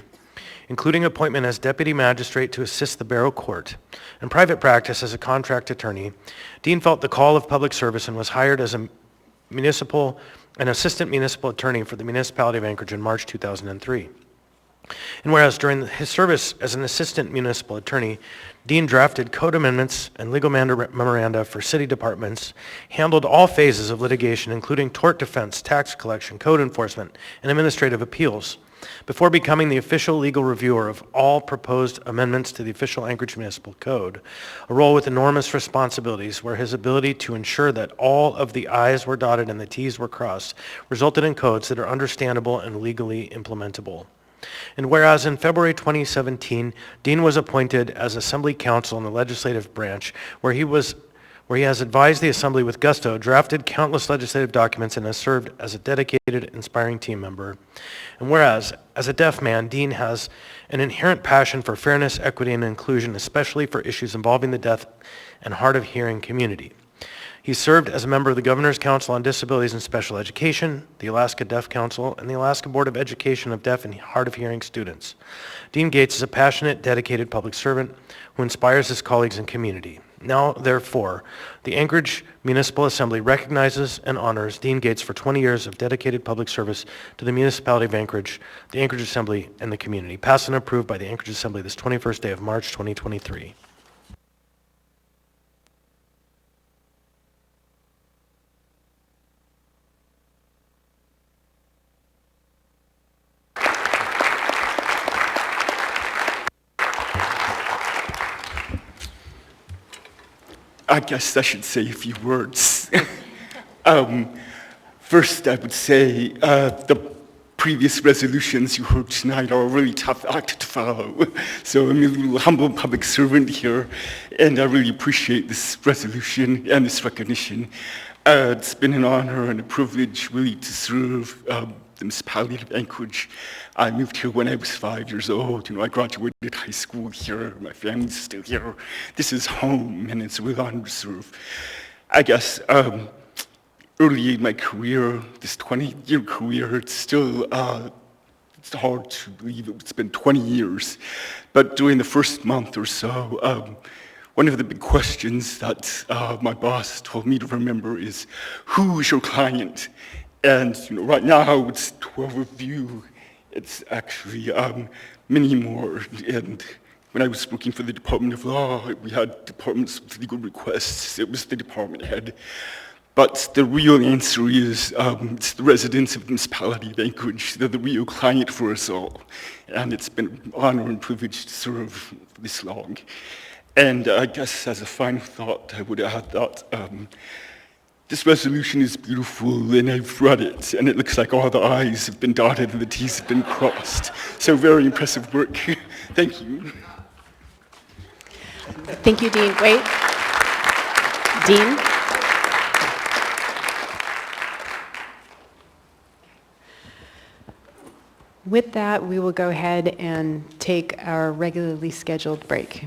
including appointment as deputy magistrate to assist the Barrow Court, and private practice as a contract attorney, Dean felt the call of public service and was hired as an assistant municipal attorney for the municipality of Anchorage in March 2003. And whereas during his service as an assistant municipal attorney, Dean drafted code amendments and legal memoranda for city departments, handled all phases of litigation, including tort defense, tax collection, code enforcement, and administrative appeals, before becoming the official legal reviewer of all proposed amendments to the official Anchorage Municipal Code, a role with enormous responsibilities where his ability to ensure that all of the I's were dotted and the T's were crossed resulted in codes that are understandable and legally implementable. And whereas in February 2017, Dean was appointed as Assembly Counsel in the legislative branch, where he has advised the Assembly with gusto, drafted countless legislative documents, and has served as a dedicated, inspiring team member. And whereas, as a deaf man, Dean has an inherent passion for fairness, equity, and inclusion, especially for issues involving the deaf and hard of hearing community. He served as a member of the Governor's Council on Disabilities and Special Education, the Alaska Deaf Council, and the Alaska Board of Education of Deaf and Hard of Hearing Students. Dean Gates is a passionate, dedicated public servant who inspires his colleagues and community. Now, therefore, the Anchorage Municipal Assembly recognizes and honors Dean Gates for 20 years of dedicated public service to the municipality of Anchorage, the Anchorage Assembly, and the community. Passed and approved by the Anchorage Assembly this 21st day of March 2023. I guess I should say a few words. First, I would say the previous resolutions you heard tonight are a really tough act to follow. So I'm a little humble public servant here, and I really appreciate this resolution and this recognition. It's been an honor and a privilege really to serve the municipality of Anchorage. I moved here when I was 5 years old. I graduated high school here. My family's still here. This is home, and it's a real honor to serve. I guess early in my career, this 20-year career, it's still it's hard to believe it's been 20 years. But during the first month or so, one of the big questions that my boss told me to remember is, who is your client? And right now it's 12 of you. It's actually many more. And when I was working for the Department of Law, we had departments with legal requests. It was the department head. But the real answer is it's the residents of the municipality of Anchorage. They're the real client for us all. And it's been an honor and privilege to serve this long. And I guess as a final thought, I would add that this resolution is beautiful, and I've read it, and it looks like all the I's have been dotted and the T's have been crossed. So very impressive work. Thank you. Thank you, Dean. Wait. Dean? With that, we will go ahead and take our regularly scheduled break.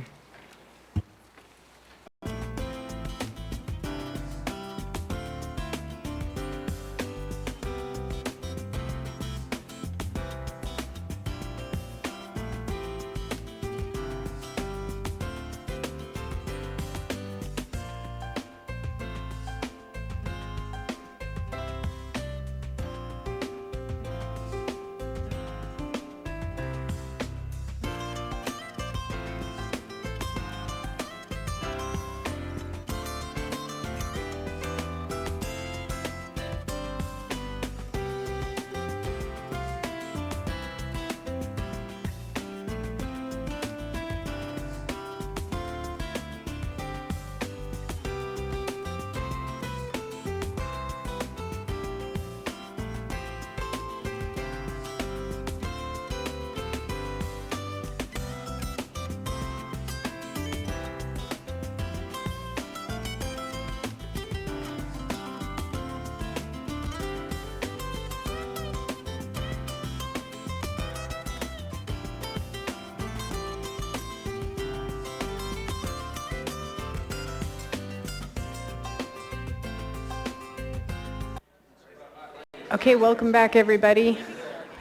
Okay, welcome back, everybody.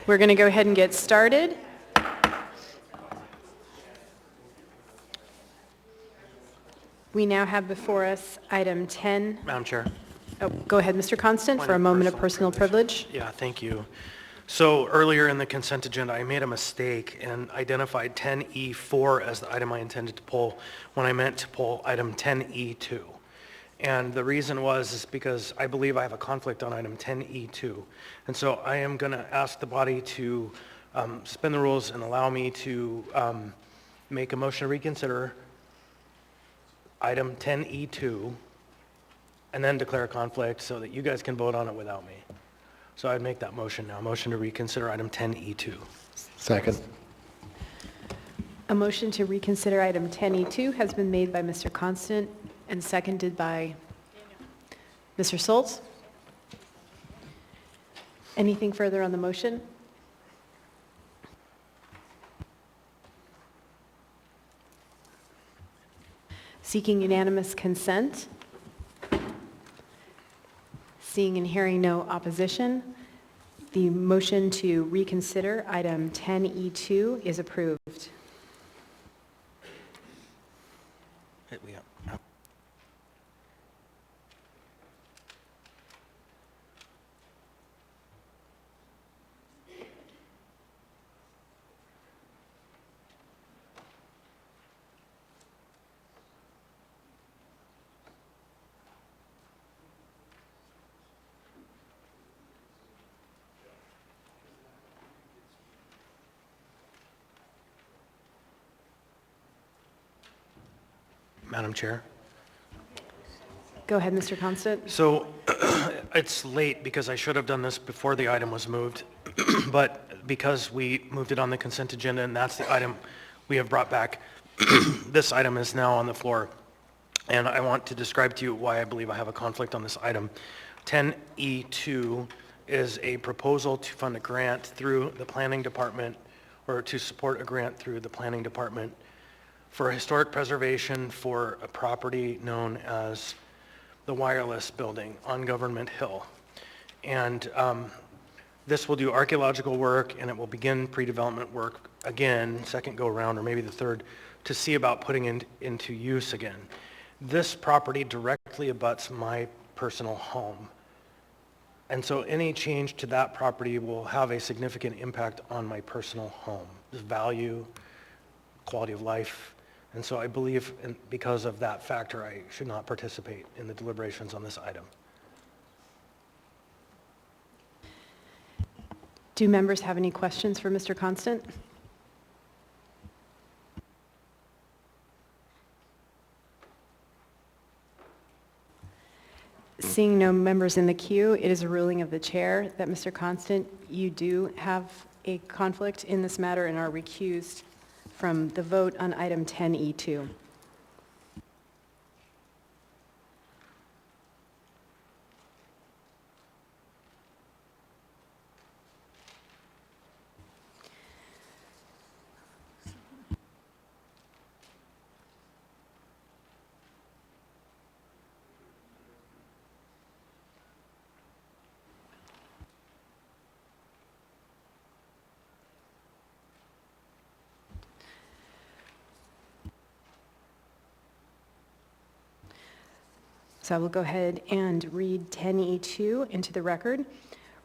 We're going to go ahead and get started. We now have before us item 10. Madam Chair. Oh, go ahead, Mr. Constant, for a moment of personal privilege. Yeah, thank you. So earlier in the consent agenda, I made a mistake and identified 10E4 as the item I intended to pull when I meant to pull item 10E2. And the reason is because I believe I have a conflict on item 10E2. And so I am going to ask the body to suspend the rules and allow me to make a motion to reconsider item 10E2 and then declare a conflict so that you guys can vote on it without me. So I'd make that motion now, motion to reconsider item 10E2. Second. A motion to reconsider item 10E2 has been made by Mr. Constant and seconded by Mr. Schultz. Anything further on the motion? Seeking unanimous consent. Seeing and hearing no opposition, the motion to reconsider item 10E2 is approved. Madam Chair. Go ahead, Mr. Constant. So it's late because I should have done this before the item was moved, but because we moved it on the consent agenda and that's the item we have brought back, this item is now on the floor. And I want to describe to you why I believe I have a conflict on this item. 10E2 is a proposal to fund a grant through the planning department, or to support a grant through the planning department for historic preservation for a property known as the Wireless Building on Government Hill. And this will do archaeological work and it will begin pre-development work again, second go around or maybe the third, to see about putting it into use again. This property directly abuts my personal home. And so any change to that property will have a significant impact on my personal home, the value, quality of life. And so I believe because of that factor, I should not participate in the deliberations on this item. Do members have any questions for Mr. Constant? Seeing no members in the queue, it is a ruling of the chair that Mr. Constant, you do have a conflict in this matter and are recused from the vote on item 10E2. So I will go ahead and read 10E2 into the record.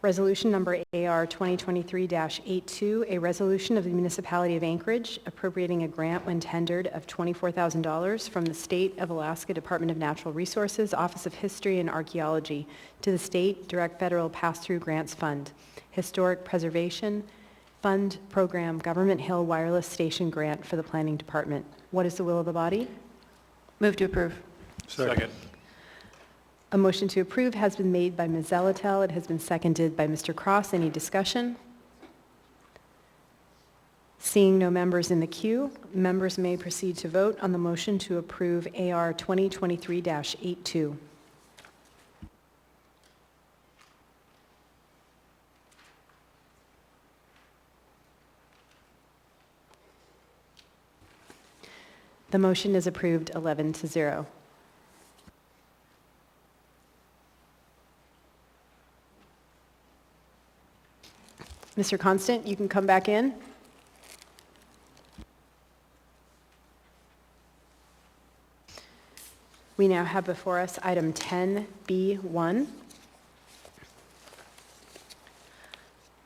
Resolution number AR 2023-82, a resolution of the Municipality of Anchorage appropriating a grant when tendered of $24,000 from the State of Alaska Department of Natural Resources, Office of History and Archaeology to the State Direct Federal Pass-Through Grants Fund, Historic Preservation Fund Program Government Hill Wireless Station Grant for the Planning Department. What is the will of the body? Move to approve. Second. A motion to approve has been made by Ms. Zalatel. It has been seconded by Mr. Cross. Any discussion? Seeing no members in the queue, members may proceed to vote on the motion to approve AR 2023-82. The motion is approved 11-0. Mr. Constant, you can come back in. We now have before us item 10B1.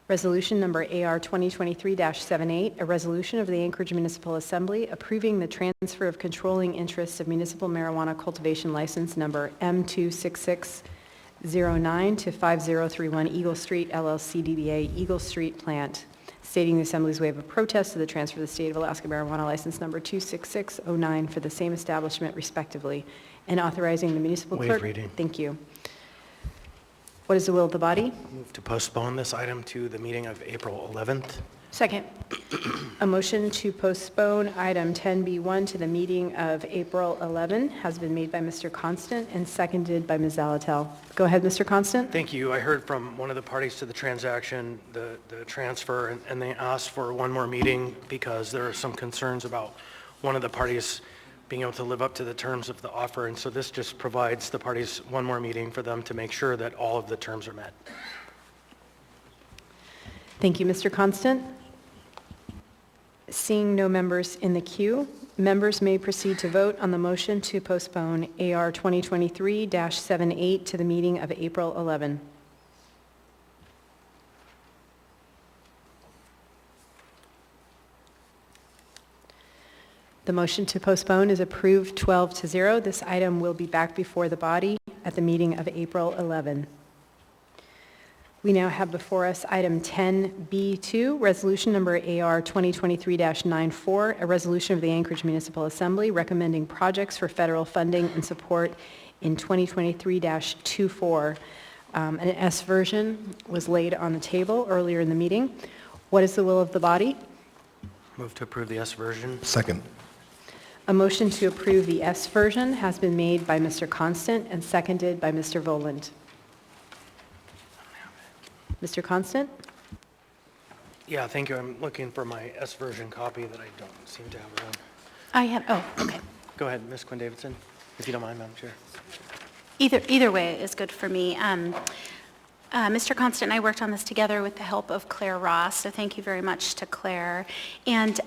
Resolution number AR 2023-78, a resolution of the Anchorage Municipal Assembly approving the transfer of controlling interests of municipal marijuana cultivation license number M26609 to 5031 Eagle Street LLC DBA Eagle Street Plant, stating the Assembly's waive of protest to the transfer of the State of Alaska marijuana license number 26609 for the same establishment respectively, and authorizing the municipal Waive clerk. reading. Thank you. What is the will of the body? Move to postpone this item to the meeting of April 11th. Second. A motion to postpone item 10B1 to the meeting of April 11 has been made by Mr. Constant and seconded by Ms. Zalatel. Go ahead, Mr. Constant. Thank you. I heard from one of the parties to the transaction, the transfer, and they asked for one more meeting because there are some concerns about one of the parties being able to live up to the terms of the offer, and so this just provides the parties one more meeting for them to make sure that all of the terms are met. Thank you, Mr. Constant. Seeing no members in the queue, members may proceed to vote on the motion to postpone AR 2023-78 to the meeting of April 11. The motion to postpone is approved 12-0. This item will be back before the body at the meeting of April 11. We now have before us item 10B2, resolution number AR 2023-94, a resolution of the Anchorage Municipal Assembly recommending projects for federal funding and support in 2023-24. An S version was laid on the table earlier in the meeting. What is the will of the body? Move to approve the S version. Second. A motion to approve the S version has been made by Mr. Constant and seconded by Mr. Voland. Mr. Constant? Yeah, thank you. I'm looking for my S version copy that I don't seem to have around. I have, oh, okay. Go ahead, Ms. Quinn Davidson, if you don't mind, Madam Chair. Either way is good for me. Mr. Constant and I worked on this together with the help of Claire Ross, so thank you very much to Claire. And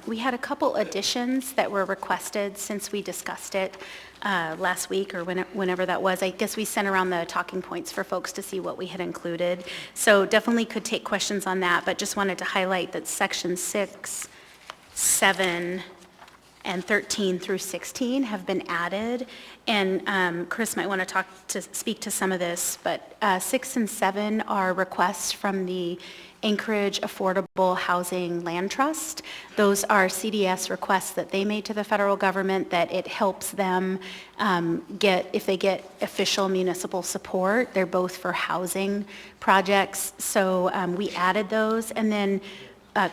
we had a couple additions that were requested since we discussed it last week or whenever that was. I guess we sent around the talking points for folks to see what we had included. So definitely could take questions on that, but just wanted to highlight that section 6, 7, and 13 through 16 have been added. And Chris might want to speak to some of this, but 6 and 7 are requests from the Anchorage Affordable Housing Land Trust. Those are CDS requests that they made to the federal government that it helps them if they get official municipal support. They're both for housing projects. So we added those. And then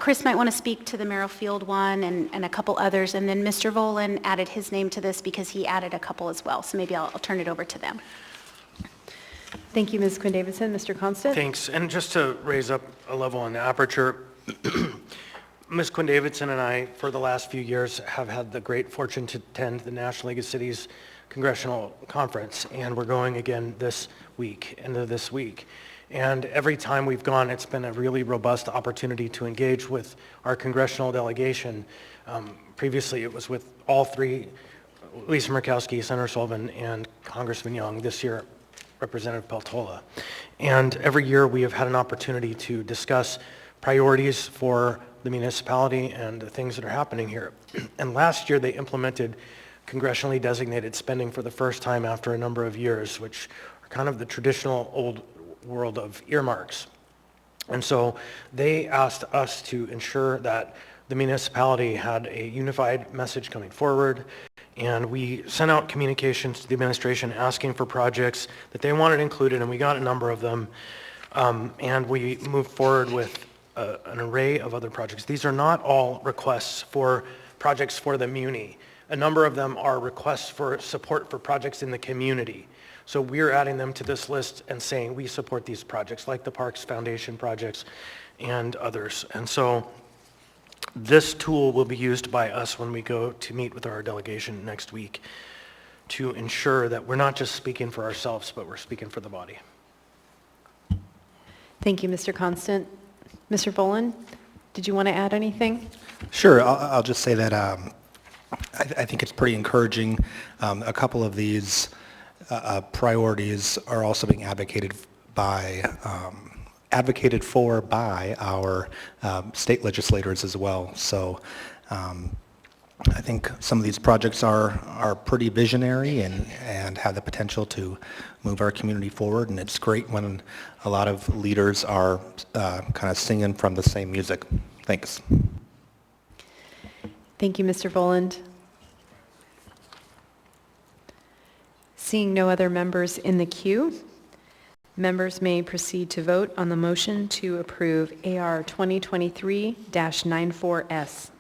Chris might want to speak to the Merrifield one and a couple others, and then Mr. Volan added his name to this because he added a couple as well, so maybe I'll turn it over to them. Thank you, Ms. Quinn Davidson. Mr. Constant? Thanks, and just to raise up a level on the aperture, Ms. Quinn Davidson and I, for the last few years, have had the great fortune to attend the National League of Cities Congressional Conference, and we're going again this week, end of this week. And every time we've gone, it's been a really robust opportunity to engage with our congressional delegation. Previously, it was with all three, Lisa Murkowski, Senator Sullivan, and Congressman Young. This year, Representative Peltola. And every year, we have had an opportunity to discuss priorities for the municipality and the things that are happening here. And last year, they implemented congressionally designated spending for the first time after a number of years, which are kind of the traditional old world of earmarks. And so they asked us to ensure that the municipality had a unified message coming forward, and we sent out communications to the administration asking for projects that they wanted included, and we got a number of them, and we moved forward with an array of other projects. These are not all requests for projects for the muni. A number of them are requests for support for projects in the community. So we're adding them to this list and saying we support these projects, like the Parks Foundation projects and others. And so this tool will be used by us when we go to meet with our delegation next week to ensure that we're not just speaking for ourselves, but we're speaking for the body. Thank you, Mr. Constant. Mr. Boland, did you want to add anything? Sure. I'll just say that I think it's pretty encouraging. A couple of these priorities are also being advocated for by our state legislators as well. So I think some of these projects are pretty visionary and have the potential to move our community forward, and it's great when a lot of leaders are kind of singing from the same music. Thanks. Thank you, Mr. Boland. Seeing no other members in the queue, members may proceed to vote on the motion to approve AR 2023-94S.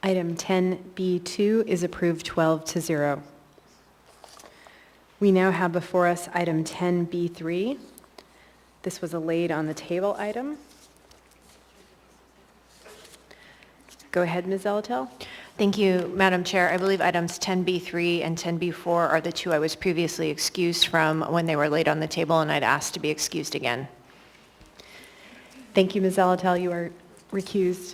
Item 10B2 is approved 12-0. We now have before us item 10B3. This was a laid on the table item. Go ahead, Ms. Zelatel. Thank you, Madam Chair. I believe items 10B3 and 10B4 are the two I was previously excused from when they were laid on the table, and I'd asked to be excused again. Thank you, Ms. Zelatel. You are recused.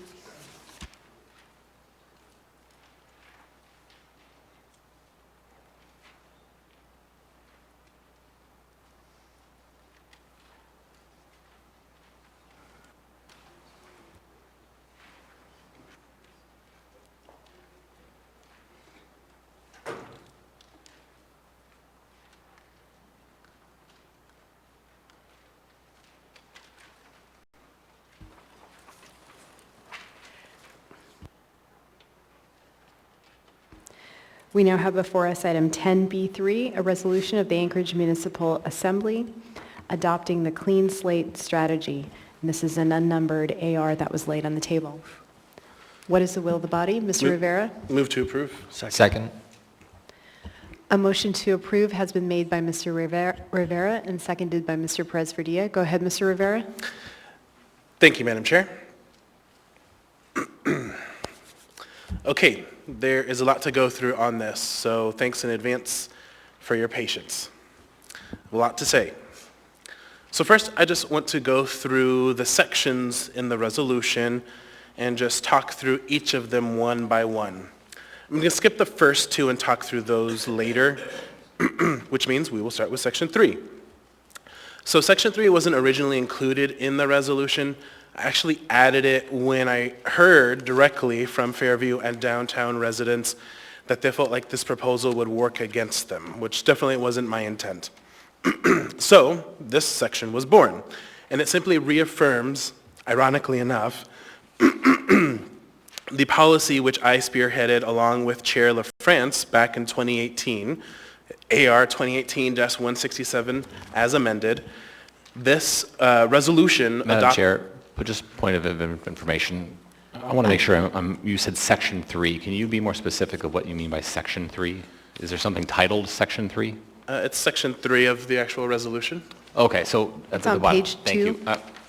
We now have before us item 10B3, a resolution of the Anchorage Municipal Assembly adopting the Clean Slate Strategy. And this is an unnumbered AR that was laid on the table. What is the will of the body? Mr. Rivera? Move to approve. Second. A motion to approve has been made by Mr. Rivera and seconded by Mr. Perez-Verdia. Go ahead, Mr. Rivera. Thank you, Madam Chair. Okay, there is a lot to go through on this, so thanks in advance for your patience. A lot to say. So first, I just want to go through the sections in the resolution and just talk through each of them one by one. I'm going to skip the first two and talk through those later, which means we will start with Section 3. So Section 3 wasn't originally included in the resolution. I actually added it when I heard directly from Fairview and downtown residents that they felt like this proposal would work against them, which definitely wasn't my intent. So this section was born, and it simply reaffirms, ironically enough, the policy which I spearheaded along with Chair LaFrance back in 2018, AR 2018-167 as amended. This resolution Madam Chair, just point of information. I want to make sure you said Section 3. Can you be more specific of what you mean by Section 3? Is there something titled Section 3? It's Section 3 of the actual resolution. Okay, so at the bottom. Page 2. Thank you.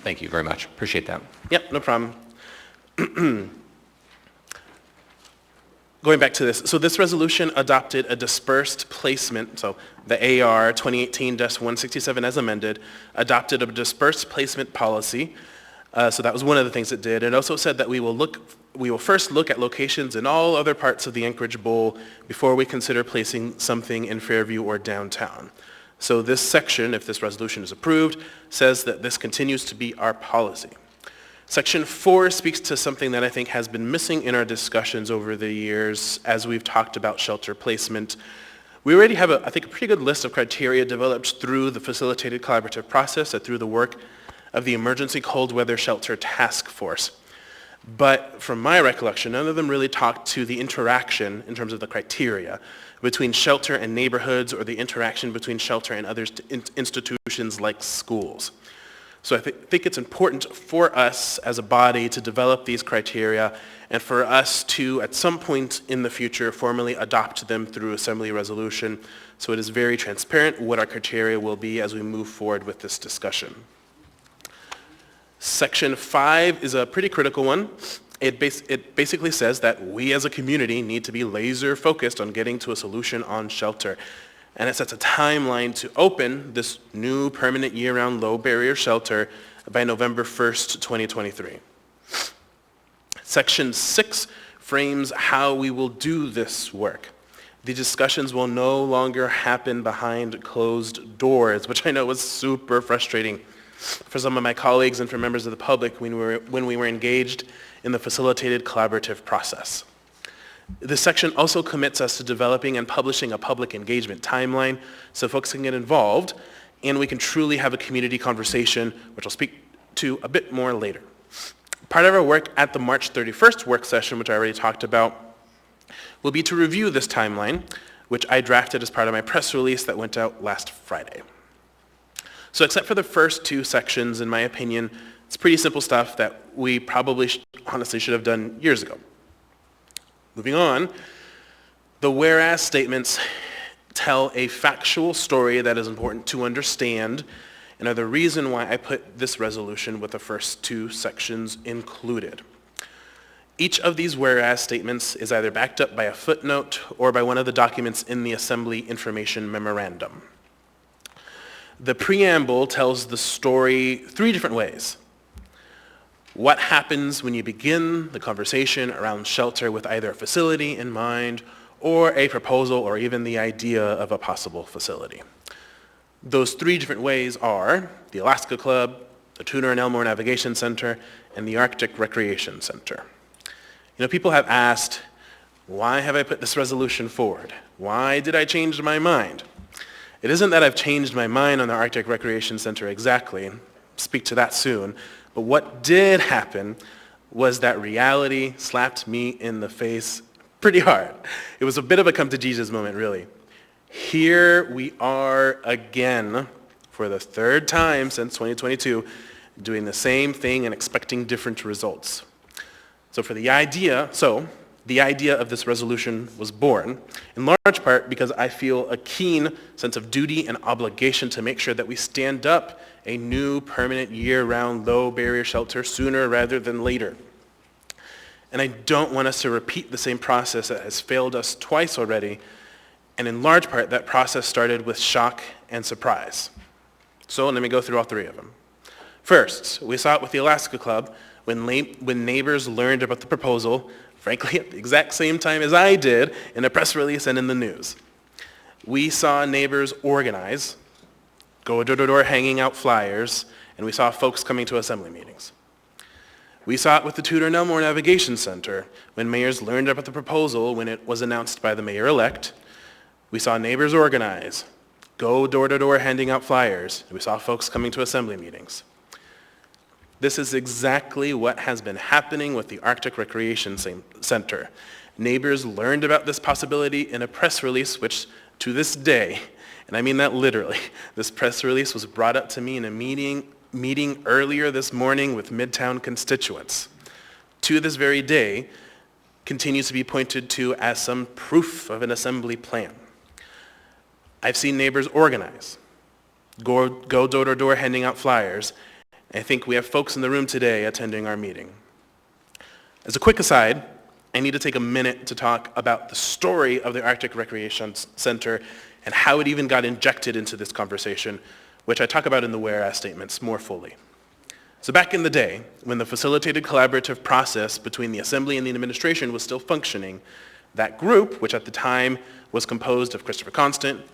Thank you very much. Appreciate that. Yep, no problem. Going back to this, so this resolution adopted a dispersed placement, so the AR 2018-167 as amended, adopted a dispersed placement policy. So that was one of the things it did. It also said that we will first look at locations in all other parts of the Anchorage Bowl before we consider placing something in Fairview or downtown. So this section, if this resolution is approved, says that this continues to be our policy. Section 4 speaks to something that I think has been missing in our discussions over the years as we've talked about shelter placement. We already have, I think, a pretty good list of criteria developed through the facilitated collaborative process and through the work of the Emergency Cold Weather Shelter Task Force. But from my recollection, none of them really talked to the interaction in terms of the criteria between shelter and neighborhoods or the interaction between shelter and other institutions like schools. So I think it's important for us as a body to develop these criteria and for us to, at some point in the future, formally adopt them through Assembly resolution so it is very transparent what our criteria will be as we move forward with this discussion. Section 5 is a pretty critical one. It basically says that we as a community need to be laser focused on getting to a solution on shelter. And it sets a timeline to open this new permanent year-round low barrier shelter by November 1st, 2023. Section 6 frames how we will do this work. The discussions will no longer happen behind closed doors, which I know was super frustrating for some of my colleagues and for members of the public when we were engaged in the facilitated collaborative process. This section also commits us to developing and publishing a public engagement timeline so folks can get involved and we can truly have a community conversation, which I'll speak to a bit more later. Part of our work at the March 31st work session, which I already talked about, will be to review this timeline, which I drafted as part of my press release that went out last Friday. So except for the first two sections, in my opinion, it's pretty simple stuff that we probably honestly should have done years ago. Moving on, the whereas statements tell a factual story that is important to understand and are the reason why I put this resolution with the first two sections included. Each of these whereas statements is either backed up by a footnote or by one of the documents in the Assembly Information Memorandum. The preamble tells the story three different ways. What happens when you begin the conversation around shelter with either a facility in mind or a proposal or even the idea of a possible facility. Those three different ways are the Alaska Club, the Tudor and Elmore Navigation Center, and the Arctic Recreation Center. You know, people have asked, why have I put this resolution forward? Why did I change my mind? It isn't that I've changed my mind on the Arctic Recreation Center exactly, speak to that soon, but what did happen was that reality slapped me in the face pretty hard. It was a bit of a come to Jesus moment, really. Here we are again for the third time since 2022, doing the same thing and expecting different results. So the idea of this resolution was born, in large part because I feel a keen sense of duty and obligation to make sure that we stand up a new permanent year-round low barrier shelter sooner rather than later. And I don't want us to repeat the same process that has failed us twice already, and in large part that process started with shock and surprise. So let me go through all three of them. First, we saw it with the Alaska Club when neighbors learned about the proposal, frankly at the exact same time as I did, in a press release and in the news. We saw neighbors organize, go door to door hanging out flyers, and we saw folks coming to assembly meetings. We saw it with the Tudor and Elmore Navigation Center when mayors learned about the proposal when it was announced by the mayor-elect. We saw neighbors organize, go door to door handing out flyers, and we saw folks coming to assembly meetings. This is exactly what has been happening with the Arctic Recreation Center. Neighbors learned about this possibility in a press release, which to this day, and I mean that literally, this press release was brought up to me in a meeting earlier this morning with Midtown constituents. To this very day, continues to be pointed to as some proof of an assembly plan. I've seen neighbors organize, go door to door handing out flyers. I think we have folks in the room today attending our meeting. As a quick aside, I need to take a minute to talk about the story of the Arctic Recreation Center and how it even got injected into this conversation, which I talk about in the whereas statements more fully. So back in the day, when the facilitated collaborative process between the Assembly and the administration was still functioning, that group, which at the time was composed of Christopher Constant,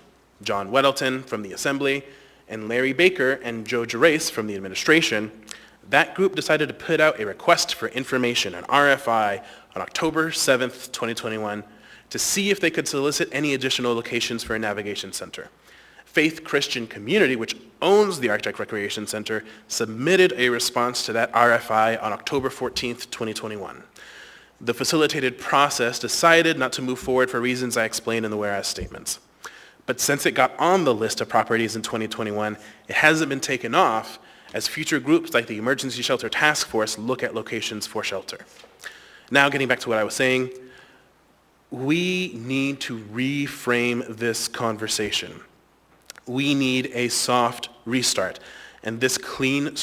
John Weddleton from the Assembly, and Larry Baker and Joe Gerace from the administration, that group decided to put out a request for information, an RFI, on October 7th, 2021, to see if they could solicit any additional locations for a navigation center. Faith Christian Community, which owns the Arctic Recreation Center, submitted a response to that RFI on October 14th, 2021. The facilitated process decided not to move forward for reasons I explained in the whereas statements. But since it got on the list of properties in 2021, it hasn't been taken off as future groups like the Emergency Shelter Task Force look at locations for shelter. Now getting back to what I was saying, we need to reframe this conversation. We need a soft restart, and this clean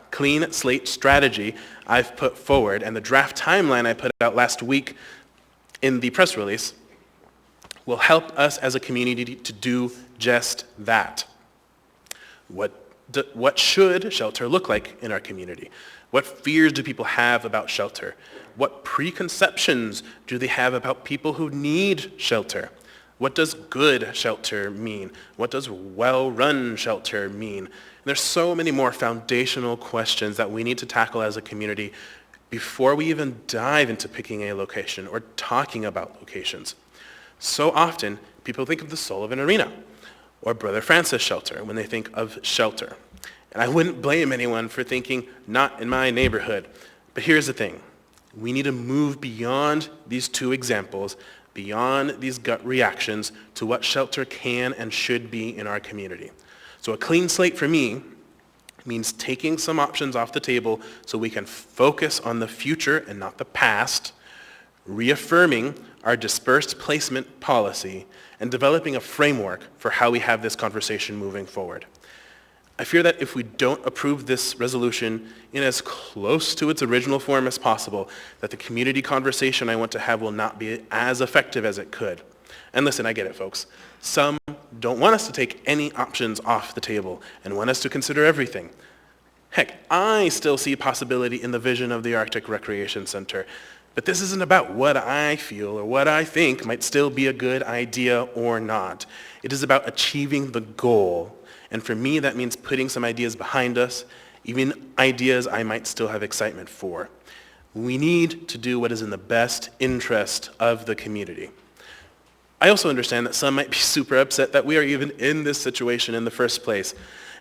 clean slate strategy I've put forward and the draft timeline I put out last week in the press release will help us as a community to do just that. What should shelter look like in our community? What fears do people have about shelter? What preconceptions do they have about people who need shelter? What does good shelter mean? What does well-run shelter mean? And there's so many more foundational questions that we need to tackle as a community before we even dive into picking a location or talking about locations. So often, people think of the Sullivan Arena or Brother Francis Shelter when they think of shelter. And I wouldn't blame anyone for thinking, not in my neighborhood. But here's the thing. We need to move beyond these two examples, beyond these gut reactions to what shelter can and should be in our community. So a clean slate for me means taking some options off the table so we can focus on the future and not the past, reaffirming our dispersed placement policy, and developing a framework for how we have this conversation moving forward. I fear that if we don't approve this resolution in as close to its original form as possible, that the community conversation I want to have will not be as effective as it could. And listen, I get it, folks. Some don't want us to take any options off the table and want us to consider everything. Heck, I still see possibility in the vision of the Arctic Recreation Center. But this isn't about what I feel or what I think might still be a good idea or not. It is about achieving the goal. And for me, that means putting some ideas behind us, even ideas I might still have excitement for. We need to do what is in the best interest of the community. I also understand that some might be super upset that we are even in this situation in the first place,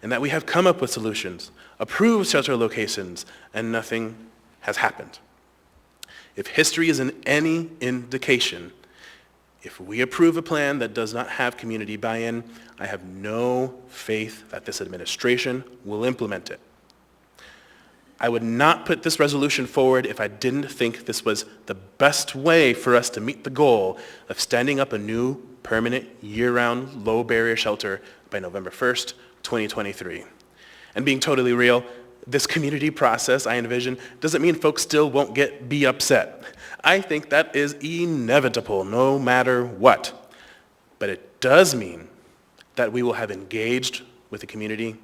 and that we have come up with solutions, approved shelter locations, and nothing has happened. If history is any indication, if we approve a plan that does not have community buy-in, I have no faith that this administration will implement it. I would not put this resolution forward if I didn't think this was the best way for us to meet the goal of standing up a new, permanent, year-round, low-barrier shelter by November 1st, 2023. And being totally real, this community process I envision doesn't mean folks still won't be upset. I think that is inevitable no matter what. But it does mean that we will have engaged with the community,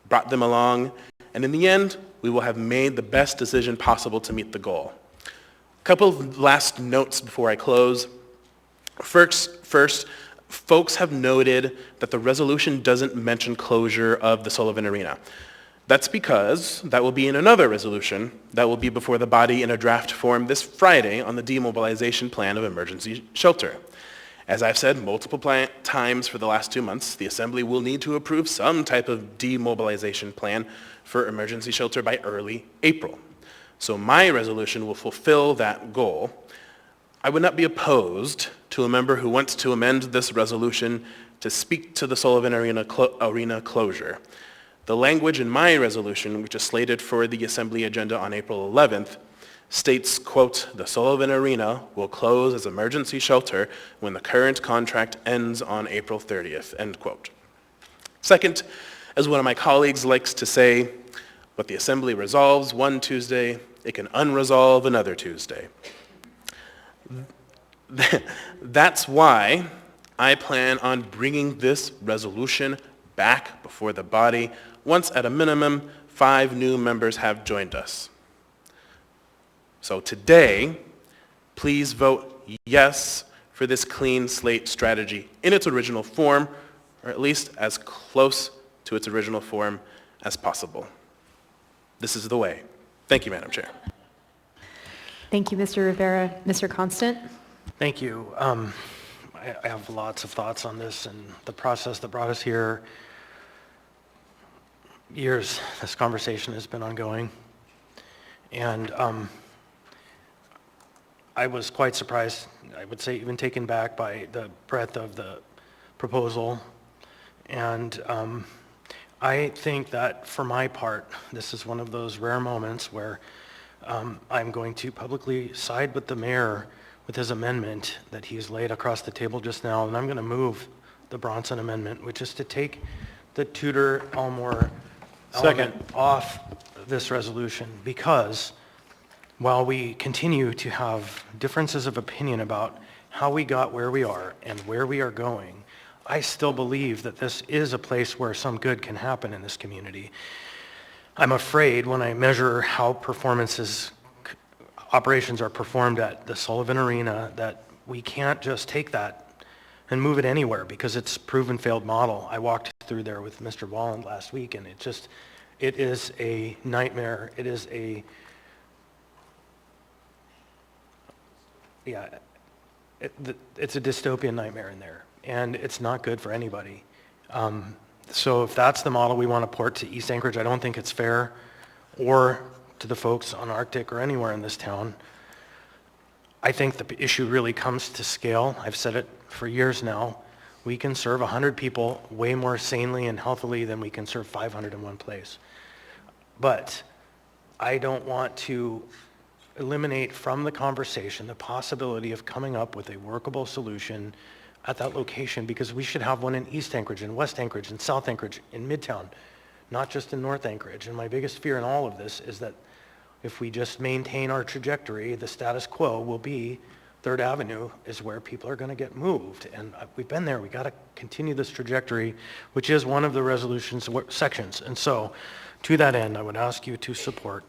brought them along, and in the end, we will have made the best decision possible to meet the goal. A couple of last notes before I close. First, folks have noted that the resolution doesn't mention closure of the Sullivan Arena. That's because that will be in another resolution that will be before the body in a draft form this Friday on the demobilization plan of emergency shelter. As I've said multiple times for the last 2 months, the Assembly will need to approve some type of demobilization plan for emergency shelter by early April. So my resolution will fulfill that goal. I would not be opposed to a member who wants to amend this resolution to speak to the Sullivan Arena closure. The language in my resolution, which is slated for the Assembly agenda on April 11th, states, quote, "The Sullivan Arena will close as emergency shelter when the current contract ends on April 30th," end quote. Second, as one of my colleagues likes to say, what the Assembly resolves one Tuesday, it can unresolve another Tuesday. That's why I plan on bringing this resolution back before the body once at a minimum 5 new members have joined us. So today, please vote yes for this clean slate strategy in its original form, or at least as close to its original form as possible. This is the way. Thank you, Madam Chair. Thank you, Mr. Rivera. Mr. Constant? Thank you. I have lots of thoughts on this and the process that brought us here. Years this conversation has been ongoing. And I was quite surprised, I would say even taken back by the breadth of the proposal. And I think that for my part, this is one of those rare moments where I'm going to publicly side with the mayor with his amendment that he's laid across the table just now, and I'm going to move the Bronson amendment, which is to take the Tudor Elmore Second. element off this resolution, because while we continue to have differences of opinion about how we got where we are and where we are going, I still believe that this is a place where some good can happen in this community. I'm afraid when I measure how operations are performed at the Sullivan Arena, that we can't just take that and move it anywhere because it's a proven failed model. I walked through there with Mr. Walland last week, and it is a nightmare. It is it's a dystopian nightmare in there, and it's not good for anybody. So if that's the model we want to port to East Anchorage, I don't think it's fair, or to the folks on Arctic or anywhere in this town. I think the issue really comes to scale. I've said it for years now. We can serve 100 people way more sanely and healthily than we can serve 500 in one place. But I don't want to eliminate from the conversation the possibility of coming up with a workable solution at that location, because we should have one in East Anchorage, in West Anchorage, in South Anchorage, in Midtown, not just in North Anchorage. And my biggest fear in all of this is that if we just maintain our trajectory, the status quo will be 3rd Avenue is where people are going to get moved. And we've been there. We got to continue this trajectory, which is one of the resolution's sections. And so to that end, I would ask you to support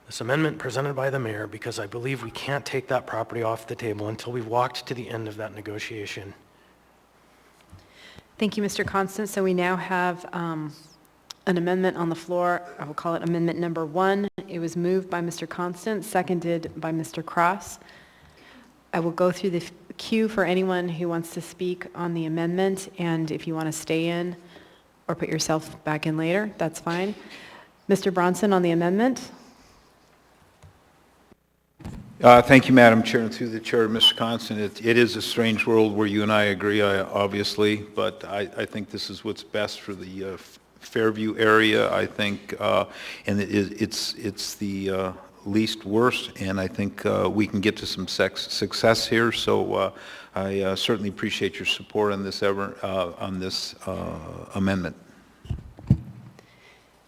this amendment presented by the mayor, because I believe we can't take that property off the table until we've walked to the end of that negotiation. Thank you, Mr. Constant. So we now have an amendment on the floor. I will call it amendment number 1. It was moved by Mr. Constant, seconded by Mr. Cross. I will go through the queue for anyone who wants to speak on the amendment, and if you want to stay in or put yourself back in later, that's fine. Mr. Bronson on the amendment. Thank you, Madam Chair, and through the chair, Mr. Constant. It is a strange world where you and I agree, obviously, but I think this is what's best for the Fairview area, I think, and it's the least worst, and I think we can get to some success here. So I certainly appreciate your support on this amendment.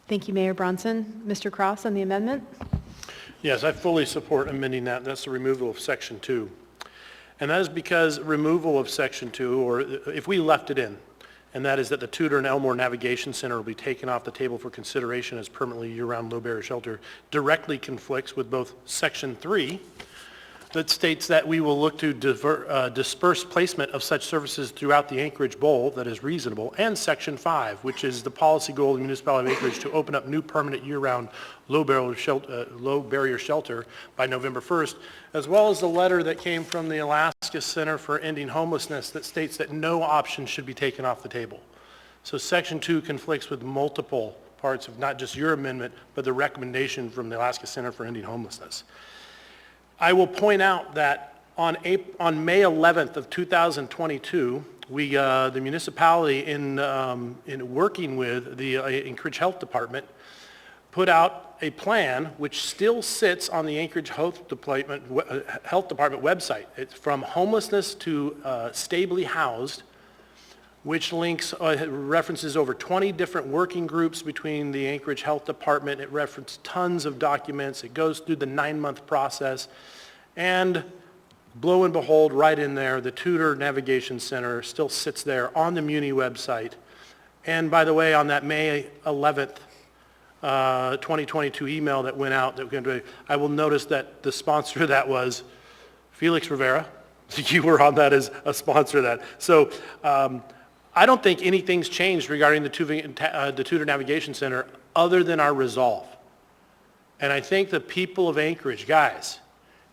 Thank you, Mayor Bronson. Mr. Cross on the amendment. Yes, I fully support amending that. That's the removal of Section 2. And that is because removal of Section 2, or if we left it in, and that is that the Tudor and Elmore Navigation Center will be taken off the table for consideration as permanently year-round low-barrier shelter, directly conflicts with both Section 3, that states that we will look to disperse placement of such services throughout the Anchorage Bowl that is reasonable, and Section 5, which is the policy goal of the municipality of Anchorage to open up new permanent year-round low-barrier shelter by November 1st, as well as the letter that came from the Alaska Center for Ending Homelessness that states that no option should be taken off the table. So Section 2 conflicts with multiple parts of not just your amendment, but the recommendation from the Alaska Center for Ending Homelessness. I will point out that on May 11th of 2022, the municipality, in working with the Anchorage Health Department, put out a plan which still sits on the Anchorage Health Department website. It's from homelessness to stably housed, which links, references over 20 different working groups between the Anchorage Health Department. It references tons of documents. It goes through the 9-month process. And lo and behold, right in there, the Tudor Navigation Center still sits there on the Muni website. And by the way, on that May 11th, 2022 email that went out, I will notice that the sponsor of that was Felix Rivera. You were on that as a sponsor of that. So I don't think anything's changed regarding the Tudor Navigation Center other than our resolve. And I think the people of Anchorage, guys,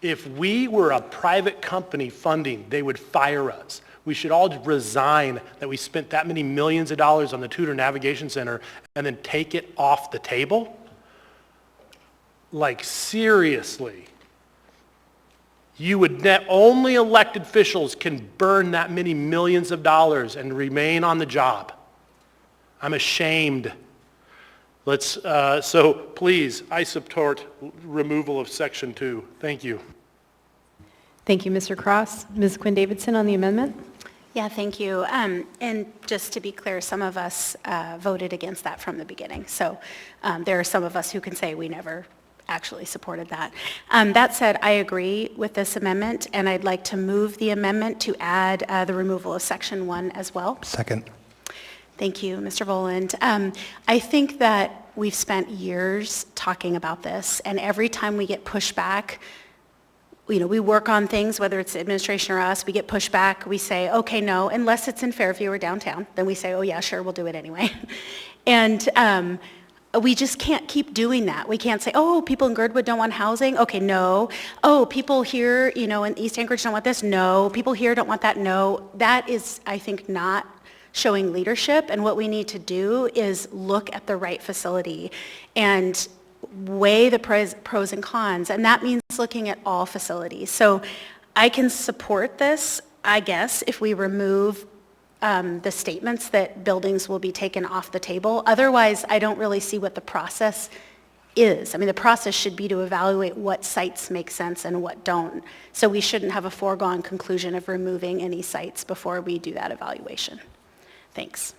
if we were a private company funding, they would fire us. We should all resign that we spent that many millions of dollars on the Tudor Navigation Center and then take it off the table. Like, seriously. Only elected officials can burn that many millions of dollars and remain on the job. I'm ashamed. So please, I support removal of Section 2. Thank you. Thank you, Mr. Cross. Ms. Quinn Davidson on the amendment. Yeah, thank you. And just to be clear, some of us voted against that from the beginning. So there are some of us who can say we never actually supported that. That said, I agree with this amendment, and I'd like to move the amendment to add the removal of Section 1 as well. Second. Thank you, Mr. Voland. I think that we've spent years talking about this, and every time we get pushback, we work on things, whether it's the administration or us, we get pushback, we say, okay, no, unless it's in Fairview or downtown, then we say, oh yeah, sure, we'll do it anyway. And we just can't keep doing that. We can't say, oh, people in Girdwood don't want housing. Okay, no. Oh, people here, in East Anchorage don't want this. No. People here don't want that. No. That is, I think, not showing leadership. And what we need to do is look at the right facility and weigh the pros and cons. And that means looking at all facilities. So I can support this, I guess, if we remove the statements that buildings will be taken off the table. Otherwise, I don't really see what the process is. I mean, the process should be to evaluate what sites make sense and what don't. So we shouldn't have a foregone conclusion of removing any sites before we do that evaluation. Thanks.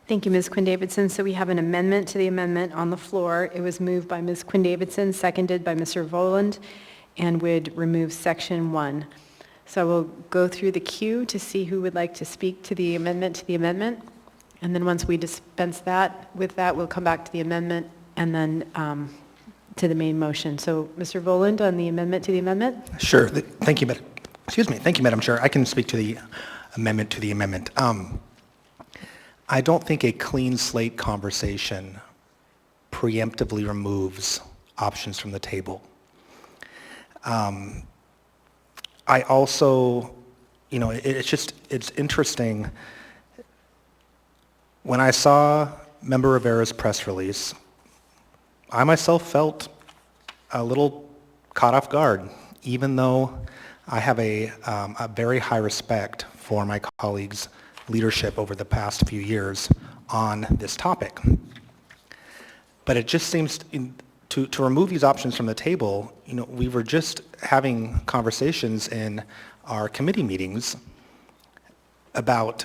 Thank you, Ms. Quinn-Davidson. So we have an amendment to the amendment on the floor. It was moved by Ms. Quinn-Davidson, seconded by Mr. Voland, and would remove Section 1. So I will go through the queue to see who would like to speak to the amendment. And then once we dispense with that, we'll come back to the amendment and then to the main motion. So Mr. Voland on the amendment to the amendment? Sure. Thank you, Madam Chair. I can speak to the amendment to the amendment. I don't think a clean slate conversation preemptively removes options from the table. I also, it's interesting. When I saw Member Rivera's press release, I myself felt a little caught off guard, even though I have a very high respect for my colleagues' leadership over the past few years on this topic. But it just seems to remove these options from the table, we were just having conversations in our committee meetings about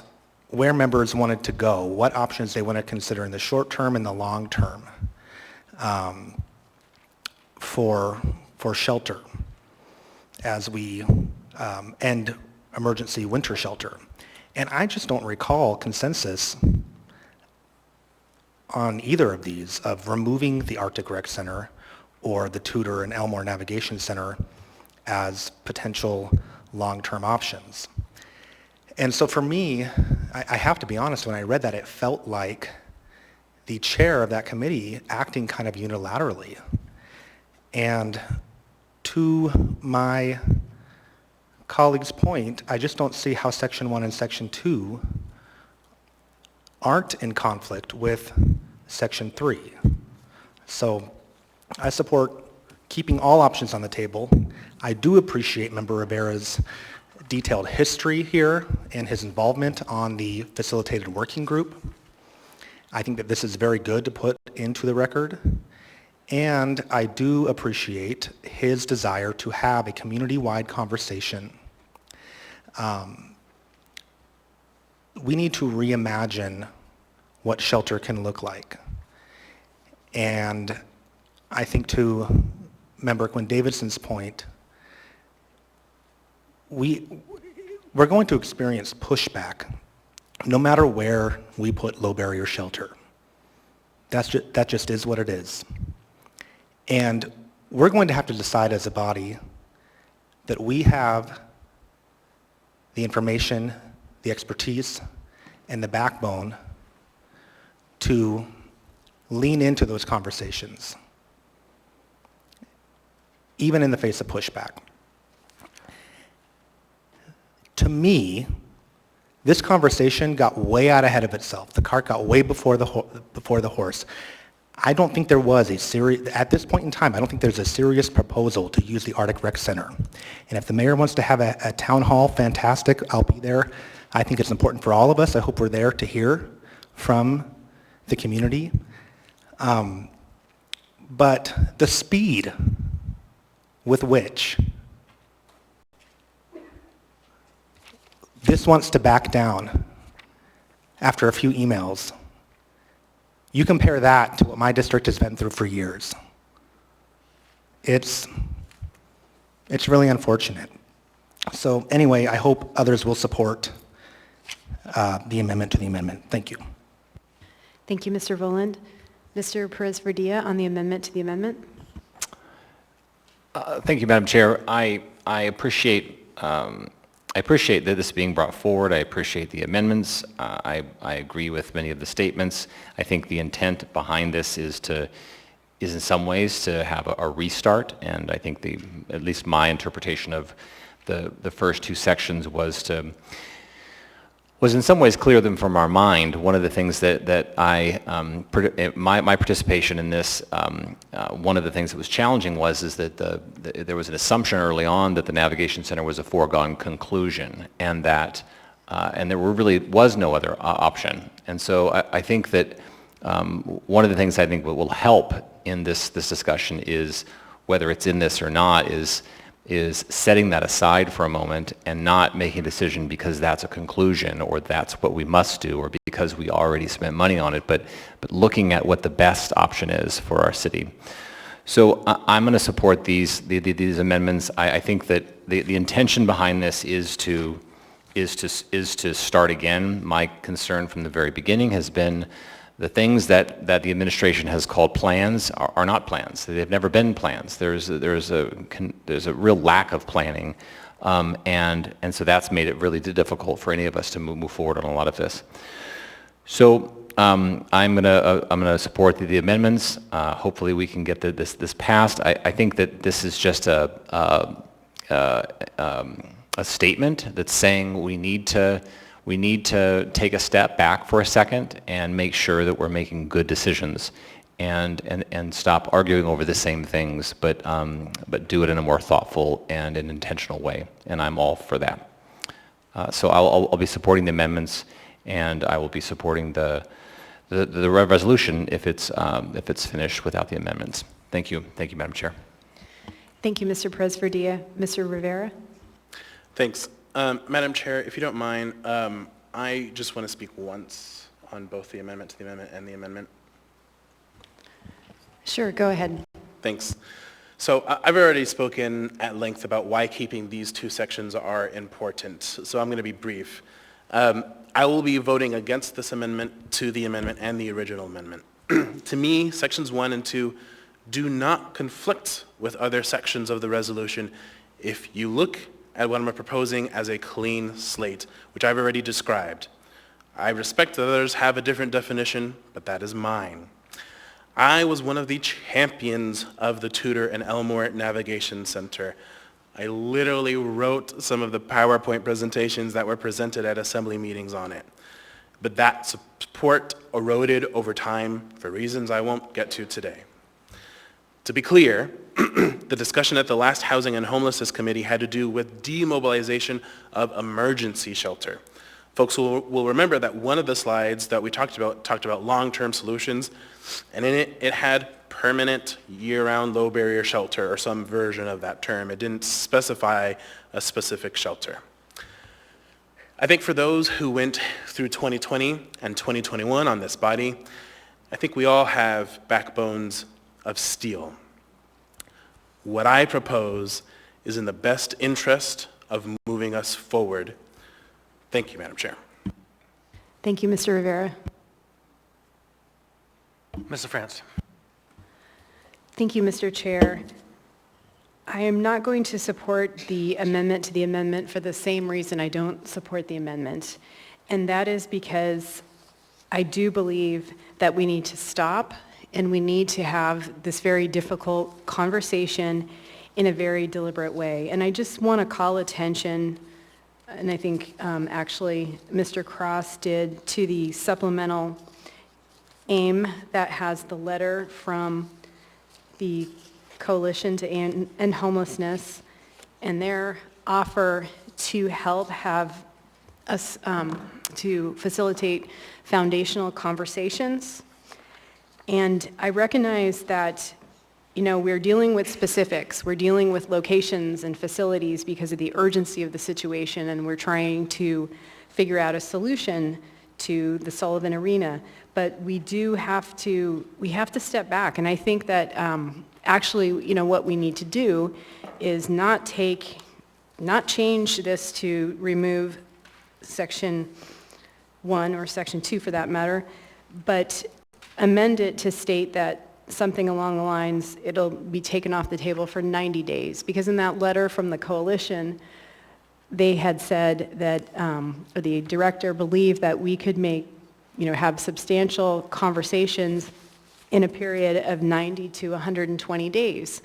where members wanted to go, what options they want to consider in the short term and the long term for shelter as we end emergency winter shelter. And I just don't recall consensus on either of these, of removing the Arctic Rec Center or the Tudor and Elmore Navigation Center as potential long-term options. And so for me, I have to be honest, when I read that, it felt like the chair of that committee acting kind of unilaterally. And to my colleague's point, I just don't see how Section 1 and Section 2 aren't in conflict with Section 3. So I support keeping all options on the table. I do appreciate Member Rivera's detailed history here and his involvement on the facilitated working group. I think that this is very good to put into the record. And I do appreciate his desire to have a community-wide conversation. We need to reimagine what shelter can look like. And I think to Member Quinn-Davidson's point, we're going to experience pushback no matter where we put low barrier shelter. That just is what it is. And we're going to have to decide as a body that we have the information, the expertise, and the backbone to lean into those conversations, even in the face of pushback. To me, this conversation got way out ahead of itself. The cart got way before the horse. I don't think there was at this point in time, I don't think there's a serious proposal to use the Arctic Rec Center. And if the mayor wants to have a town hall, fantastic, I'll be there. I think it's important for all of us. I hope we're there to hear from the community. But the speed with which this wants to back down after a few emails. You compare that to what my district has been through for years. It's really unfortunate. So anyway, I hope others will support the amendment to the amendment. Thank you. Thank you, Mr. Voland. Mr. Perez-Verdilla on the amendment to the amendment. Thank you, Madam Chair. I appreciate that this is being brought forward. I appreciate the amendments. I agree with many of the statements. I think the intent behind this is in some ways to have a restart, and I think at least my interpretation of the first two sections was in some ways clear them from our mind. One of the things that my participation in this, one of the things that was challenging is that there was an assumption early on that the Navigation Center was a foregone conclusion, and that there really was no other option. And so I think that one of the things I think will help in this discussion is, whether it's in this or not, is setting that aside for a moment and not making a decision because that's a conclusion or that's what we must do or because we already spent money on it, but looking at what the best option is for our city. So I'm going to support these amendments. I think that the intention behind this is to start again. My concern from the very beginning has been the things that the administration has called plans are not plans. They've never been plans. There's a real lack of planning, and so that's made it really difficult for any of us to move forward on a lot of this. So I'm gonna support the amendments. Hopefully we can get this passed. I think that this is just a statement that's saying we need to take a step back for a second and make sure that we're making good decisions and stop arguing over the same things, but do it in a more thoughtful and an intentional way. And I'm all for that. So I'll be supporting the amendments, and I will be supporting the resolution if it's finished without the amendments. Thank you. Thank you, Madam Chair. Thank you, Mr. Perez-Verdilla. Mr. Rivera. Thanks. Madam Chair, if you don't mind, I just want to speak once on both the amendment to the amendment and the amendment. Sure, go ahead. Thanks. So I've already spoken at length about why keeping these two sections are important, so I'm going to be brief. I will be voting against this amendment to the amendment and the original amendment. To me, sections 1 and 2 do not conflict with other sections of the resolution if you look at what I'm proposing as a clean slate, which I've already described. I respect that others have a different definition, but that is mine. I was one of the champions of the Tudor and Elmore Navigation Center. I literally wrote some of the PowerPoint presentations that were presented at assembly meetings on it. But that support eroded over time for reasons I won't get to today. To be clear, the discussion at the last Housing and Homelessness Committee had to do with demobilization of emergency shelter. Folks will remember that one of the slides that we talked about long-term solutions, and in it had permanent year-round low barrier shelter or some version of that term. It didn't specify a specific shelter. I think for those who went through 2020 and 2021 on this body, I think we all have backbones of steel. What I propose is in the best interest of moving us forward. Thank you, Madam Chair. Thank you, Mr. Rivera. Mr. France. Thank you, Mr. Chair. I am not going to support the amendment to the amendment for the same reason I don't support the amendment, and that is because I do believe that we need to stop and we need to have this very difficult conversation in a very deliberate way. And I just want to call attention, and I think actually Mr. Cross did, to the supplemental AIM that has the letter from the Coalition to End Homelessness and their offer to help have us to facilitate foundational conversations. And I recognize that we're dealing with specifics. We're dealing with locations and facilities because of the urgency of the situation, and we're trying to figure out a solution to the Sullivan Arena. But we have to step back, and I think that actually, what we need to do is not change this to remove Section 1 or Section 2 for that matter, but amend it to state that something along the lines, it'll be taken off the table for 90 days. Because in that letter from the coalition, they had said that, or the director believed that we could have substantial conversations in a period of 90 to 120 days.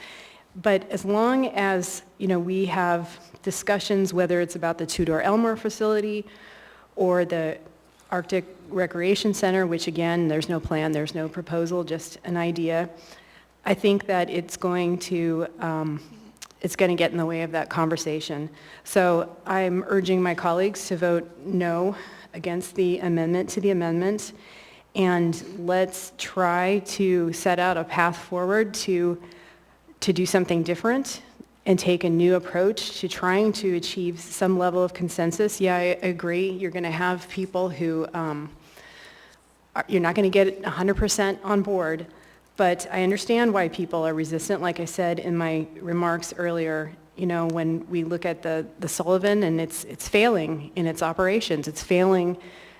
But as long as, we have discussions, whether it's about the Tudor Elmore facility or the Arctic Recreation Center, which again, there's no plan, there's no proposal, just an idea, I think that it's going to get in the way of that conversation. So I'm urging my colleagues to vote no against the amendment to the amendment, and let's try to set out a path forward to do something different and take a new approach to trying to achieve some level of consensus. Yeah, I agree. You're going to have people who, you're not going to get 100% on board, but I understand why people are resistant. Like I said in my remarks earlier, when we look at the Sullivan, and it's failing in its operations. It's failing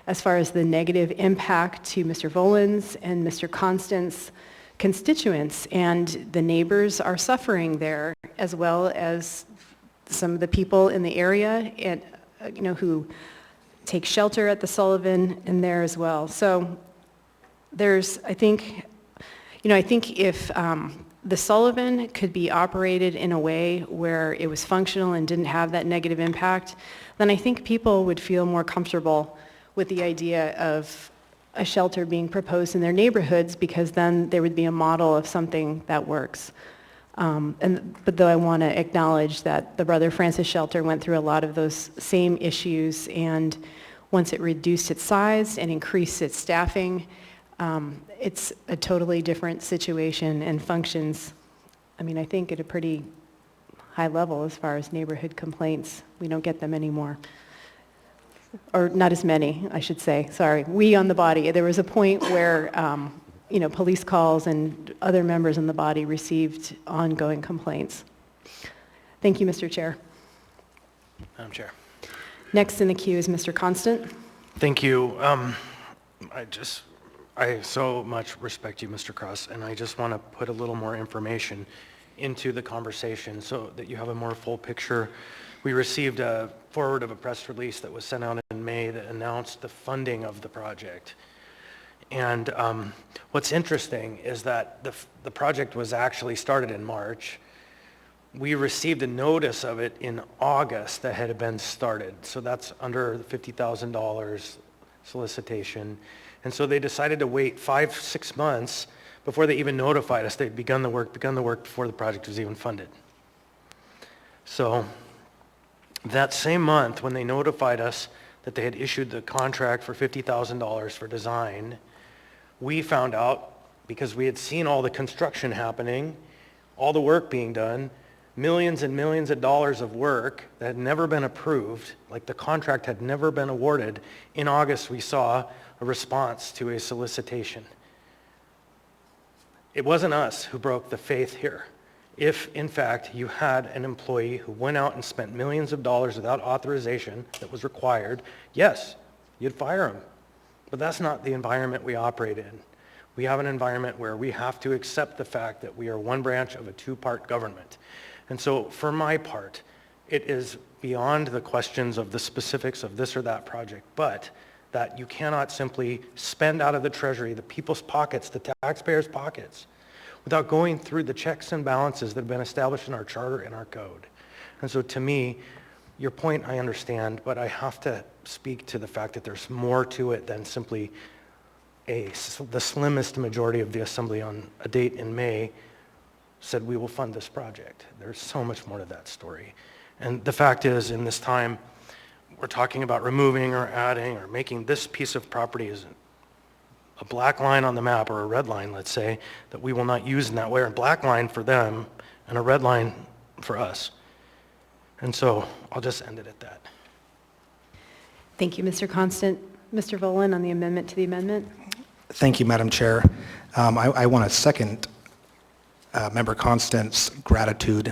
as far as the negative impact to Mr. Volan's and Mr. Constant's constituents, and the neighbors are suffering there, as well as some of the people in the area and who take shelter at the Sullivan and there as well. So I think if the Sullivan could be operated in a way where it was functional and didn't have that negative impact, then I think people would feel more comfortable with the idea of a shelter being proposed in their neighborhoods, because then there would be a model of something that works. But though I want to acknowledge that the Brother Francis Shelter went through a lot of those same issues, and once it reduced its size and increased its staffing, it's a totally different situation and functions, I think at a pretty high level as far as neighborhood complaints. We don't get them anymore. Or not as many, I should say, sorry. We on the body, there was a point where, police calls and other members in the body received ongoing complaints. Thank you, Mr. Chair. Madam Chair. Next in the queue is Mr. Constant. Thank you. I so much respect you, Mr. Cross, and I just want to put a little more information into the conversation so that you have a more full picture. We received a forward of a press release that was sent out in May that announced the funding of the project. And what's interesting is that the project was actually started in March. We received a notice of it in August that had been started. So that's under the $50,000 solicitation. And so they decided to wait 5-6 months before they even notified us they'd begun the work before the project was even funded. So that same month, when they notified us that they had issued the contract for $50,000 for design, we found out, because we had seen all the construction happening, all the work being done, millions and millions of dollars of work that had never been approved, like the contract had never been awarded. In August, we saw a response to a solicitation. It wasn't us who broke the faith here. If, in fact, you had an employee who went out and spent millions of dollars without authorization that was required, yes, you'd fire him. But that's not the environment we operate in. We have an environment where we have to accept the fact that we are one branch of a two-part government. And so, for my part, it is beyond the questions of the specifics of this or that project, but that you cannot simply spend out of the Treasury, the people's pockets, the taxpayers' pockets, without going through the checks and balances that have been established in our charter and our code. And so to me, your point I understand, but I have to speak to the fact that there's more to it than simply the slimmest majority of the Assembly on a date in May said we will fund this project. There's so much more to that story. And the fact is, in this time, we're talking about removing or adding or making this piece of property is a black line on the map, or a red line, let's say, that we will not use in that way, or a black line for them and a red line for us. And so I'll just end it at that. Thank you, Mr. Constant. Mr. Volin, on the amendment to the amendment. Thank you, Madam Chair. I want to second Member Constant's gratitude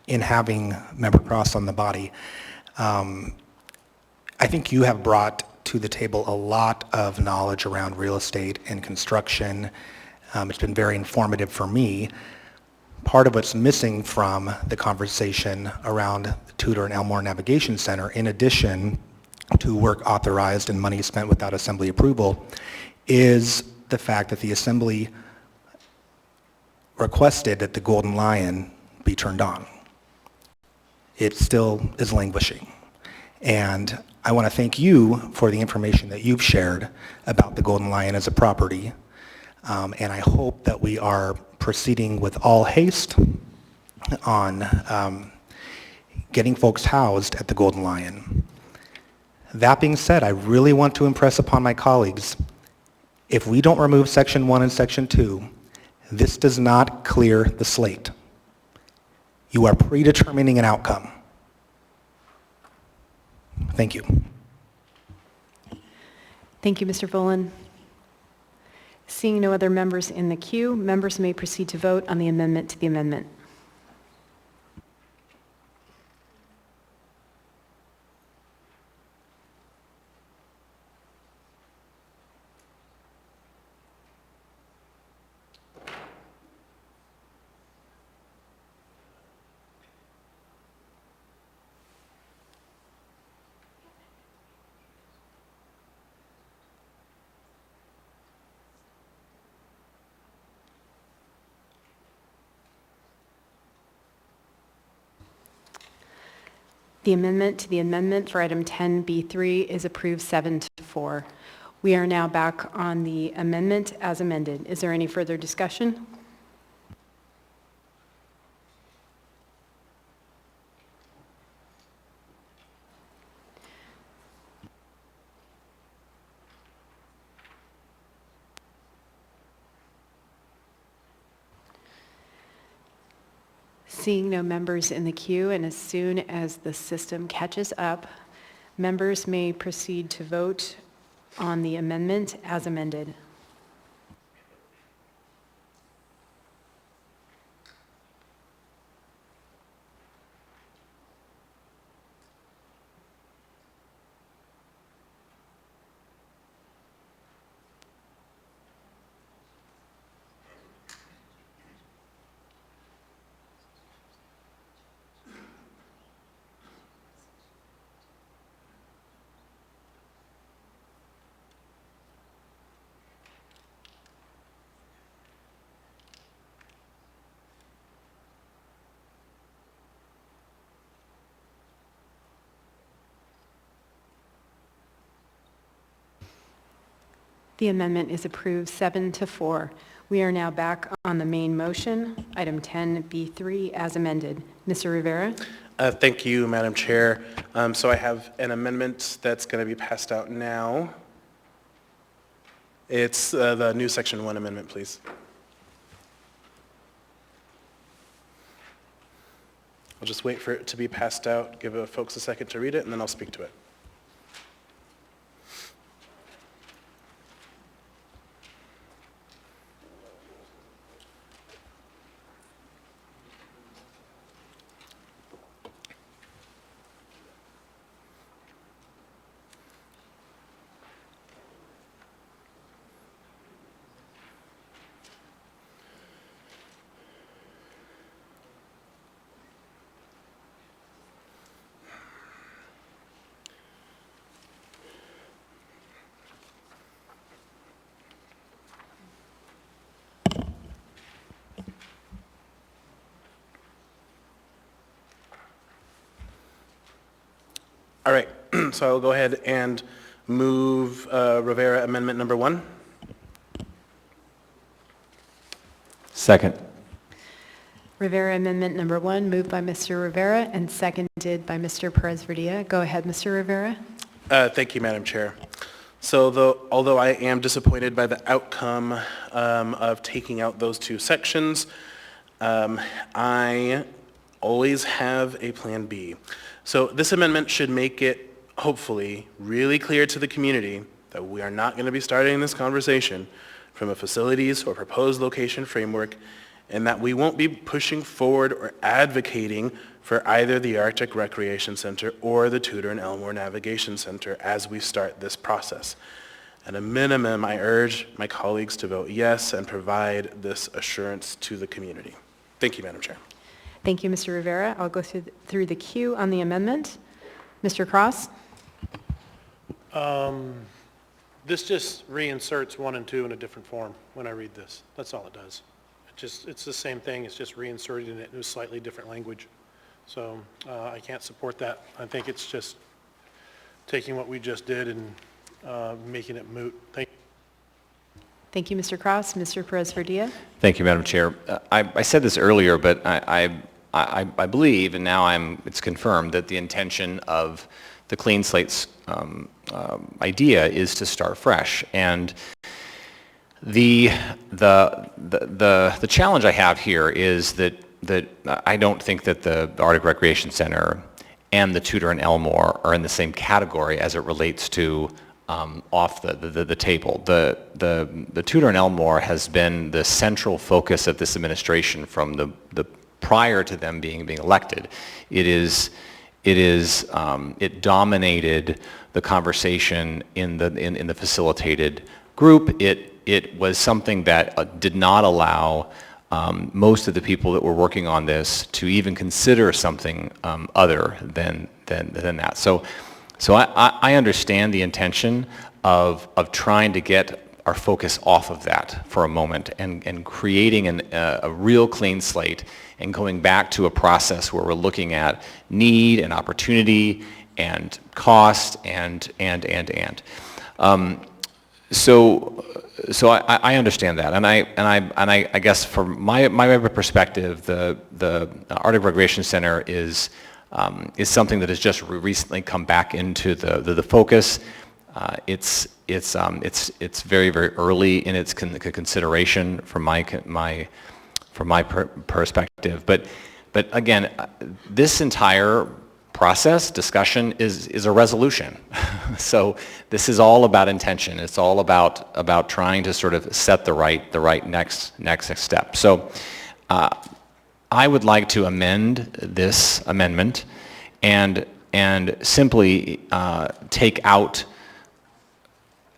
in having Member Cross on the body. I think you have brought to the table a lot of knowledge around real estate and construction. It's been very informative for me. Part of what's missing from the conversation around the Tudor and Elmore Navigation Center, in addition to work authorized and money spent without Assembly approval, is the fact that the Assembly requested that the Golden Lion be turned on. It still is languishing. And I want to thank you for the information that you've shared about the Golden Lion as a property. And I hope that we are proceeding with all haste on getting folks housed at the Golden Lion. That being said, I really want to impress upon my colleagues, if we don't remove Section 1 and Section 2, this does not clear the slate. You are predetermining an outcome. Thank you. Thank you, Mr. Volin. Seeing no other members in the queue, members may proceed to vote on the amendment to the amendment. The amendment to the amendment for item 10B3 is approved 7-4. We are now back on the amendment as amended. Is there any further discussion? Seeing no members in the queue, and as soon as the system catches up, members may proceed to vote on the amendment as amended. The amendment is approved 7-4. We are now back on the main motion, item 10B3 as amended. Mr. Rivera? Thank you, Madam Chair. So I have an amendment that's going to be passed out now. It's the new Section 1 amendment, please. I'll just wait for it to be passed out, give folks a second to read it, and then I'll speak to it. All right, so I'll go ahead and move Rivera Amendment Number 1. Second. Rivera Amendment Number 1, moved by Mr. Rivera and seconded by Mr. Perez-Vardilla. Go ahead, Mr. Rivera. Thank you, Madam Chair. So although I am disappointed by the outcome of taking out those two sections, I always have a plan B. So this amendment should make it, hopefully, really clear to the community that we are not going to be starting this conversation from a facilities or proposed location framework, and that we won't be pushing forward or advocating for either the Arctic Recreation Center or the Tudor and Elmore Navigation Center as we start this process. At a minimum, I urge my colleagues to vote yes and provide this assurance to the community. Thank you, Madam Chair. Thank you, Mr. Rivera. I'll go through the queue on the amendment. Mr. Cross? This just reinserts 1 and 2 in a different form when I read this. That's all it does. It's the same thing, it's just reinserting it in a slightly different language. So I can't support that. I think it's just taking what we just did and making it moot. Thank you. Thank you, Mr. Cross. Mr. Perez-Verdia? Thank you, Madam Chair. I said this earlier, but I believe, and now it's confirmed, that the intention of the Clean Slates idea is to start fresh. And the challenge I have here is that I don't think that the Arctic Recreation Center and the Tudor and Elmore are in the same category as it relates to off the table. The Tudor and Elmore has been the central focus of this administration from the prior to them being elected. It dominated the conversation in the facilitated group. It was something that did not allow most of the people that were working on this to even consider something other than that. So I understand the intention of trying to get our focus off of that for a moment and creating a real clean slate and going back to a process where we're looking at need and opportunity and cost and. So I understand that, and I guess from my perspective, the Arctic Recreation Center is something that has just recently come back into the focus. It's very early in its consideration from my perspective. But again, this entire process discussion is a resolution. So this is all about intention. It's all about trying to sort of set the right next step. So I would like to amend this amendment and simply take out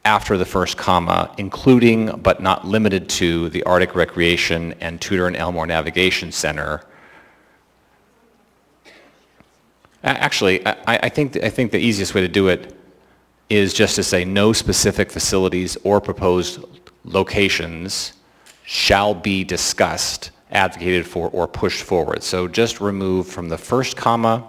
after the first comma, including but not limited to the Arctic Recreation and Tudor and Elmore Navigation Center. Actually, I think the easiest way to do it is just to say no specific facilities or proposed locations shall be discussed, advocated for, or pushed forward. So just remove from the first comma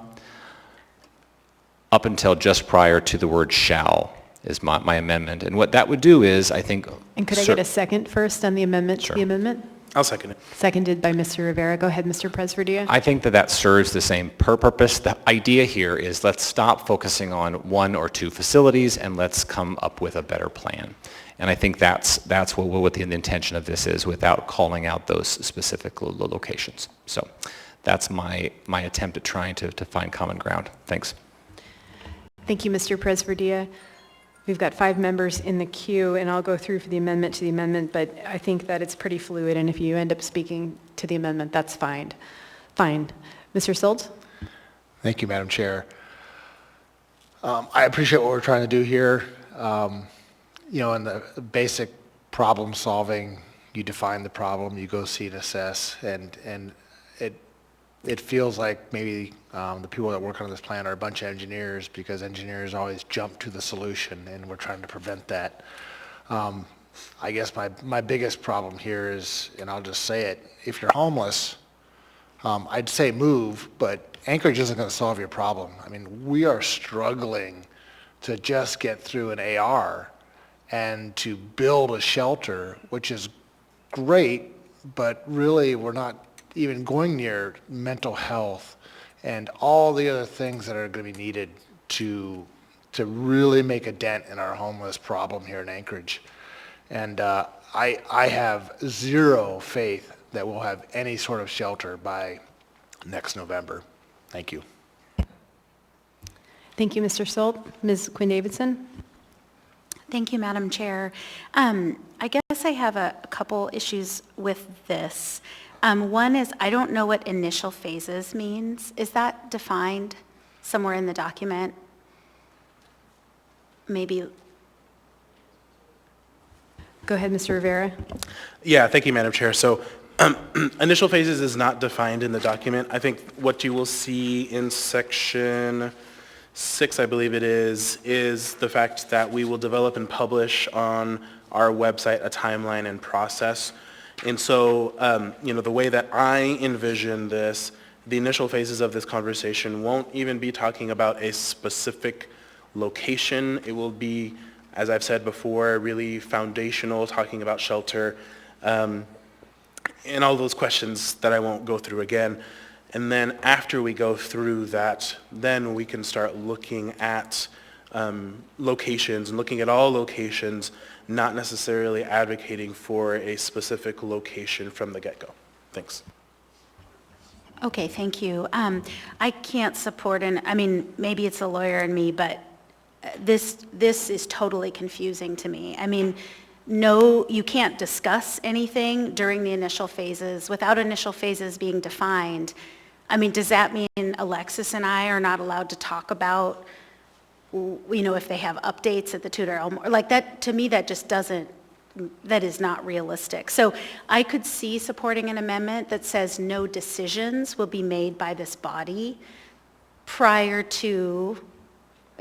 up until just prior to the word shall is my amendment. And what that would do is, I think... And could I get a second first on the amendment to the amendment? I'll second it. Seconded by Mr. Rivera. Go ahead, Mr. Perez-Verdia. I think that serves the same purpose. The idea here is let's stop focusing on 1 or 2 facilities and let's come up with a better plan. And I think that's what the intention of this is, without calling out those specific locations. So that's my attempt at trying to find common ground. Thanks. Thank you, Mr. Perez-Verdia. We've got 5 members in the queue, and I'll go through for the amendment to the amendment, but I think that it's pretty fluid, and if you end up speaking to the amendment, that's fine. Fine. Mr. Schultz? Thank you, Madam Chair. I appreciate what we're trying to do here. In the basic problem solving, you define the problem, you go see and assess, and it feels like maybe the people that work on this plan are a bunch of engineers, because engineers always jump to the solution, and we're trying to prevent that. I guess my biggest problem here is, and I'll just say it, if you're homeless, I'd say move, but Anchorage isn't going to solve your problem. I mean, we are struggling to just get through an AR and to build a shelter, which is great, but really we're not even going near mental health and all the other things that are going to be needed to to really make a dent in our homeless problem here in Anchorage. And I have zero faith that we'll have any sort of shelter by next November. Thank you. Thank you, Mr. Solt. Ms. Quinn Davidson? Thank you, Madam Chair. I guess I have a couple issues with this. One is, I don't know what initial phases means. Is that defined somewhere in the document? Maybe. Go ahead, Mr. Rivera. Yeah, thank you, Madam Chair. So initial phases is not defined in the document. I think what you will see in section 6, I believe it is the fact that we will develop and publish on our website a timeline and process. And so, the way that I envision this, the initial phases of this conversation won't even be talking about a specific location. It will be, as I've said before, really foundational, talking about shelter, and all those questions that I won't go through again. And then after we go through that, then we can start looking at locations and looking at all locations, not necessarily advocating for a specific location from the get-go. Thanks. Okay, thank you. I can't support, maybe it's a lawyer in me, but this is totally confusing to me. No, you can't discuss anything during the initial phases without initial phases being defined. Does that mean Alexis and I are not allowed to talk about, if they have updates at the Tudor Elmore? Like that, to me, that just doesn't, that is not realistic. So I could see supporting an amendment that says no decisions will be made by this body prior to,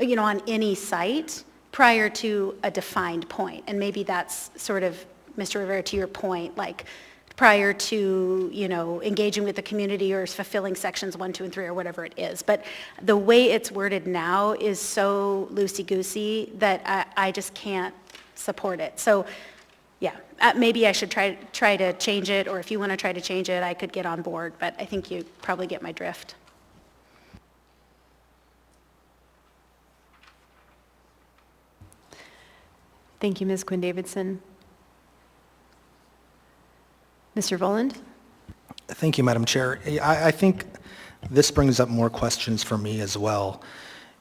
on any site, prior to a defined point. And maybe that's sort of, Mr. Rivera, to your point, like prior to, engaging with the community or fulfilling sections 1, 2, and 3 or whatever it is. But the way it's worded now is so loosey-goosey that I just can't support it. So yeah, maybe I should try to change it, or if you want to try to change it, I could get on board, but I think you probably get my drift. Thank you, Ms. Quinn Davidson. Mr. Voland? Thank you, Madam Chair. I think this brings up more questions for me as well.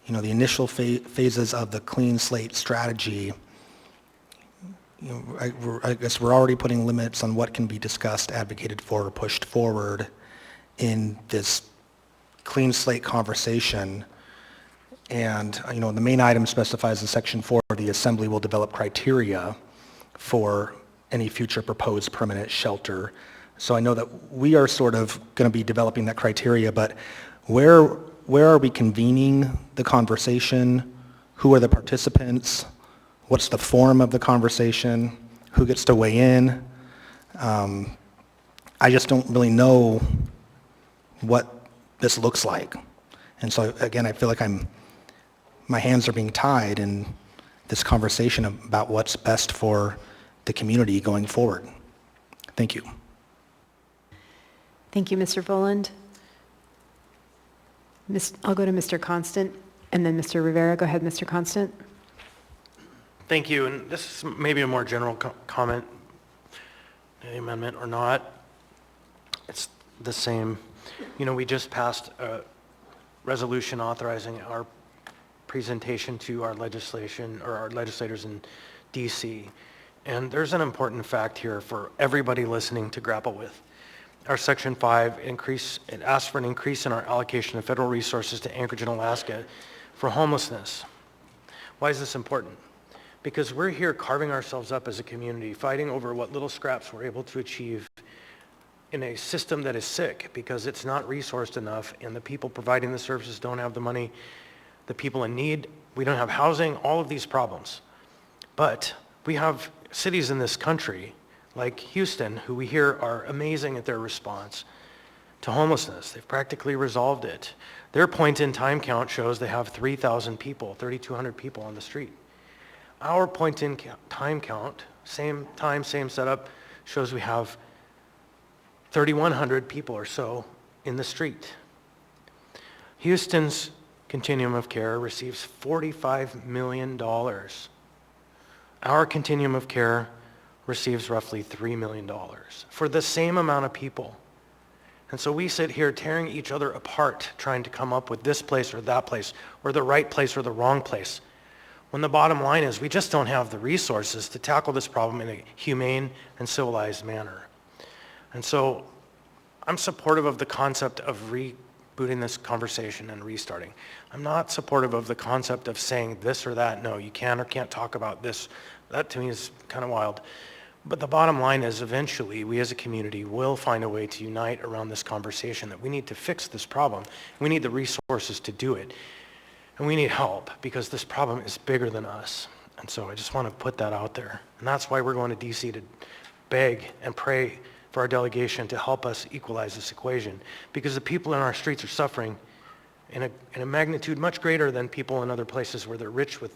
The initial phases of the clean slate strategy, I guess we're already putting limits on what can be discussed, advocated for, or pushed forward in this clean slate conversation. And, the main item specifies in Section 4, the Assembly will develop criteria for any future proposed permanent shelter. So I know that we are sort of going to be developing that criteria, but where are we convening the conversation? Who are the participants? What's the form of the conversation? Who gets to weigh in? I just don't really know what this looks like. And so again, I feel like my hands are being tied in this conversation about what's best for the community going forward. Thank you. Thank you, Mr. Voland. I'll go to Mr. Constant, and then Mr. Rivera. Go ahead, Mr. Constant. Thank you, and this is maybe a more general comment, any amendment or not. It's the same. We just passed a resolution authorizing our presentation to our legislation, or our legislators in DC. And there's an important fact here for everybody listening to grapple with. Our Section 5 it asks for an increase in our allocation of federal resources to Anchorage and Alaska for homelessness. Why is this important? Because we're here carving ourselves up as a community, fighting over what little scraps we're able to achieve in a system that is sick because it's not resourced enough, and the people providing the services don't have the money, the people in need, we don't have housing, all of these problems. But we have cities in this country like Houston, who we hear are amazing at their response to homelessness. They've practically resolved it. Their point-in-time count shows they have 3,000 people, 3,200 people on the street. Our point-in-time count, same time, same setup, shows we have 3,100 people or so in the street. Houston's continuum of care receives $45 million. Our continuum of care receives roughly $3 million for the same amount of people. And so we sit here tearing each other apart, trying to come up with this place or that place, or the right place or the wrong place, when the bottom line is we just don't have the resources to tackle this problem in a humane and civilized manner. And so I'm supportive of the concept of rebooting this conversation and restarting. I'm not supportive of the concept of saying this or that. No, you can or can't talk about this. That to me is kind of wild. But the bottom line is eventually we as a community will find a way to unite around this conversation that we need to fix this problem. We need the resources to do it. And we need help because this problem is bigger than us. And so I just want to put that out there. And that's why we're going to DC to beg and pray for our delegation to help us equalize this equation. Because the people in our streets are suffering in a magnitude much greater than people in other places where they're rich with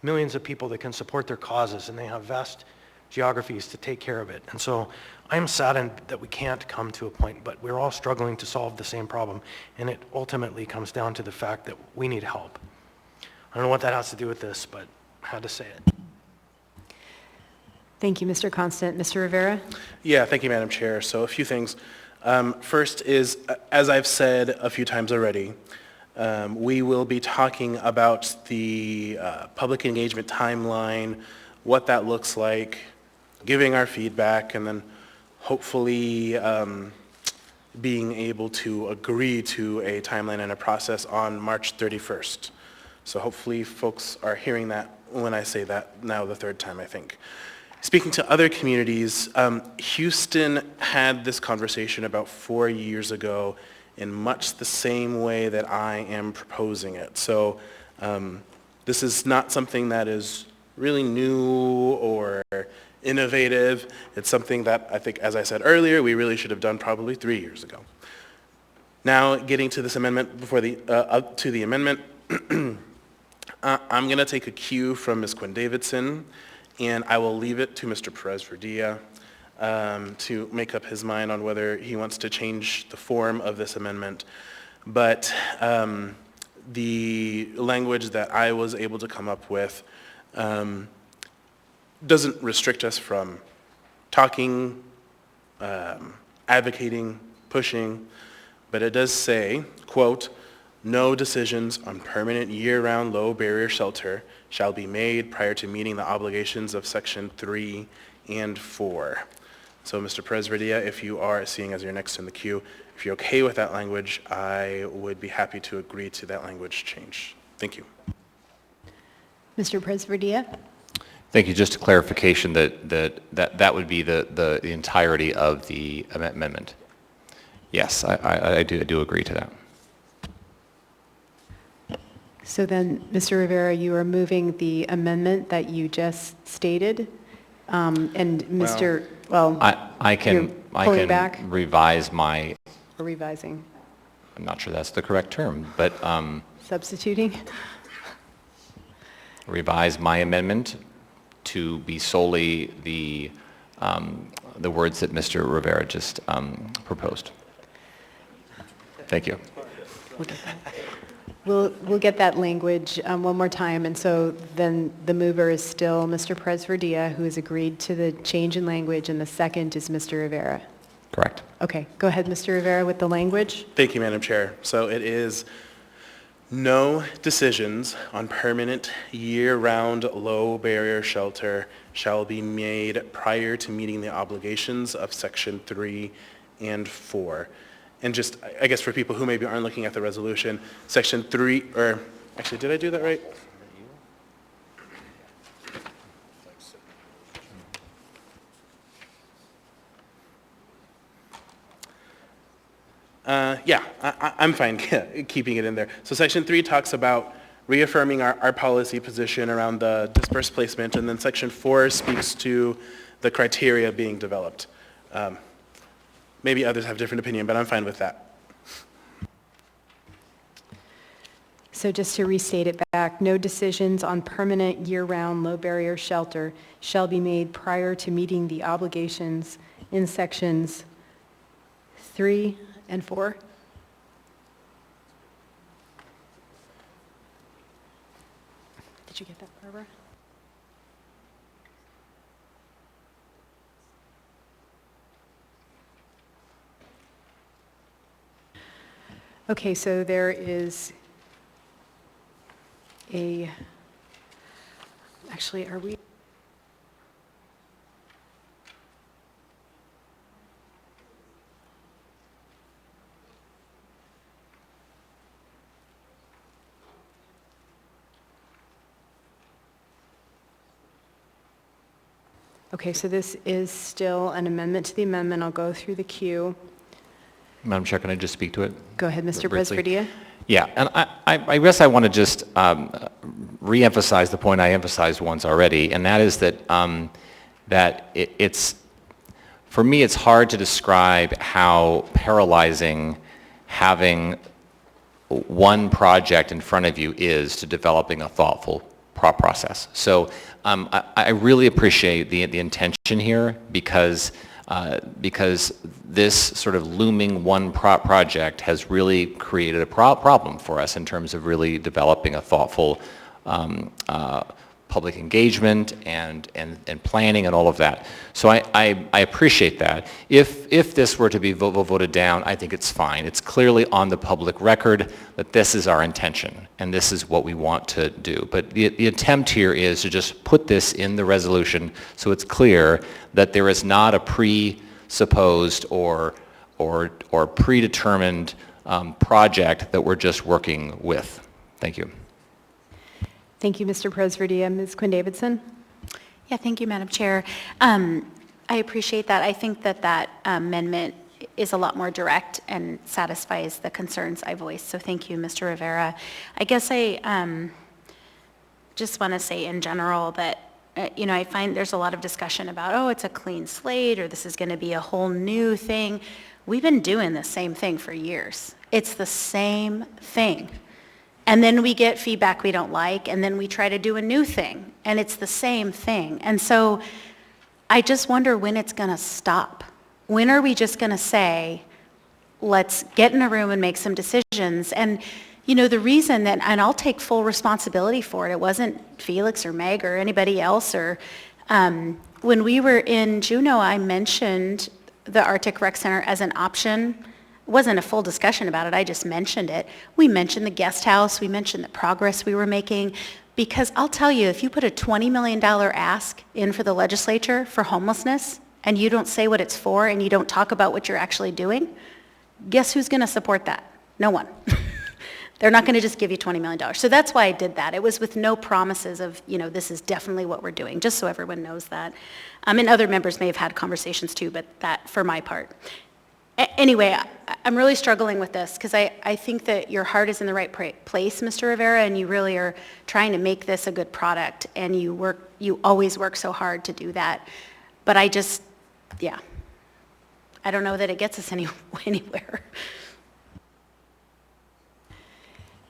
millions of people that can support their causes and they have vast geographies to take care of it. And so I'm saddened that we can't come to a point, but we're all struggling to solve the same problem. And it ultimately comes down to the fact that we need help. I don't know what that has to do with this, but I had to say it. Thank you, Mr. Constant. Mr. Rivera? Yeah, thank you, Madam Chair. So a few things. First is, as I've said a few times already, we will be talking about the public engagement timeline, what that looks like, giving our feedback, and then hopefully being able to agree to a timeline and a process on March 31st. So hopefully folks are hearing that when I say that now the third time, I think. Speaking to other communities, Houston had this conversation about 4 years ago in much the same way that I am proposing it. So this is not something that is really new or innovative. It's something that I think, as I said earlier, we really should have done probably 3 years ago. Now, getting to this amendment, before the up to the amendment, I'm going to take a cue from Ms. Quinn Davidson, and I will leave it to Mr. Perez-Verdia to make up his mind on whether he wants to change the form of this amendment. But the language that I was able to come up with doesn't restrict us from talking, advocating, pushing, but it does say, quote, "No decisions on permanent year-round low-barrier shelter shall be made prior to meeting the obligations of Section 3 and 4. So, Mr. Perez-Verdia, if you are, seeing as you're next in the queue, if you're okay with that language, I would be happy to agree to that language change. Thank you. Mr. Perez-Verdia? Thank you. Just a clarification that would be the entirety of the amendment. Yes, I do agree to that. So then, Mr. Rivera, you are moving the amendment that you just stated, and Mr. I can back? revise my. Or revising? I'm not sure that's the correct term, but Substituting? Revise my amendment to be solely the words that Mr. Rivera just proposed. Thank you. We'll get that language one more time, and so then the mover is still Mr. Perez-Verdia, who has agreed to the change in language, and the second is Mr. Rivera. Correct. Okay, go ahead, Mr. Rivera, with the language. Thank you, Madam Chair. So it is no decisions on permanent year-round low-barrier shelter shall be made prior to meeting the obligations of Section 3 and 4. And just, I guess for people who maybe aren't looking at the resolution, Section 3, or actually, did I do that right? I'm fine keeping it in there. So Section 3 talks about reaffirming our policy position around the dispersed placement, and then Section 4 speaks to the criteria being developed. Maybe others have a different opinion, but I'm fine with that. So just to restate it back, no decisions on permanent year-round low-barrier shelter shall be made prior to meeting the obligations in Sections 3 and 4? Did you get that, Barbara? Okay, so there is actually, are we? Okay, so this is still an amendment to the amendment. I'll go through the queue. Madam Chair, can I just speak to it? Go ahead, Mr. Briefly? Presbytia. Yeah, and I guess I want to just reemphasize the point I emphasized once already, and that is that it's, for me, it's hard to describe how paralyzing having one project in front of you is to developing a thoughtful process. So I really appreciate the intention here because this sort of looming one project has really created a problem for us in terms of really developing a thoughtful public engagement and planning and all of that. So I appreciate that. If this were to be voted down, I think it's fine. It's clearly on the public record that this is our intention and this is what we want to do. But the attempt here is to just put this in the resolution so it's clear that there is not a presupposed or predetermined project that we're just working with. Thank you. Thank you, Mr. Presbytia. Ms. Quinn Davidson? Yeah, thank you, Madam Chair. I appreciate that. I think that amendment is a lot more direct and satisfies the concerns I voiced. So thank you, Mr. Rivera. I guess I just want to say in general that I find there's a lot of discussion about, oh, it's a clean slate, or this is going to be a whole new thing. We've been doing the same thing for years. It's the same thing. And then we get feedback we don't like, and then we try to do a new thing, and it's the same thing. And so I just wonder when it's going to stop. When are we just going to say, let's get in a room and make some decisions? And, the reason that, and I'll take full responsibility for it, it wasn't Felix or Meg or anybody else, or when we were in Juneau, I mentioned the Arctic Rec Center as an option. It wasn't a full discussion about it, I just mentioned it. We mentioned the guest house, we mentioned the progress we were making, because I'll tell you, if you put a $20 million ask in for the legislature for homelessness, and you don't say what it's for, and you don't talk about what you're actually doing, guess who's going to support that? No one. They're not going to just give you $20 million. So that's why I did that. It was with no promises of, this is definitely what we're doing, just so everyone knows that. And other members may have had conversations too, but that for my part. Anyway, I'm really struggling with this because I think that your heart is in the right place, Mr. Rivera, and you really are trying to make this a good product, and you always work so hard to do that. But I don't know that it gets us anywhere.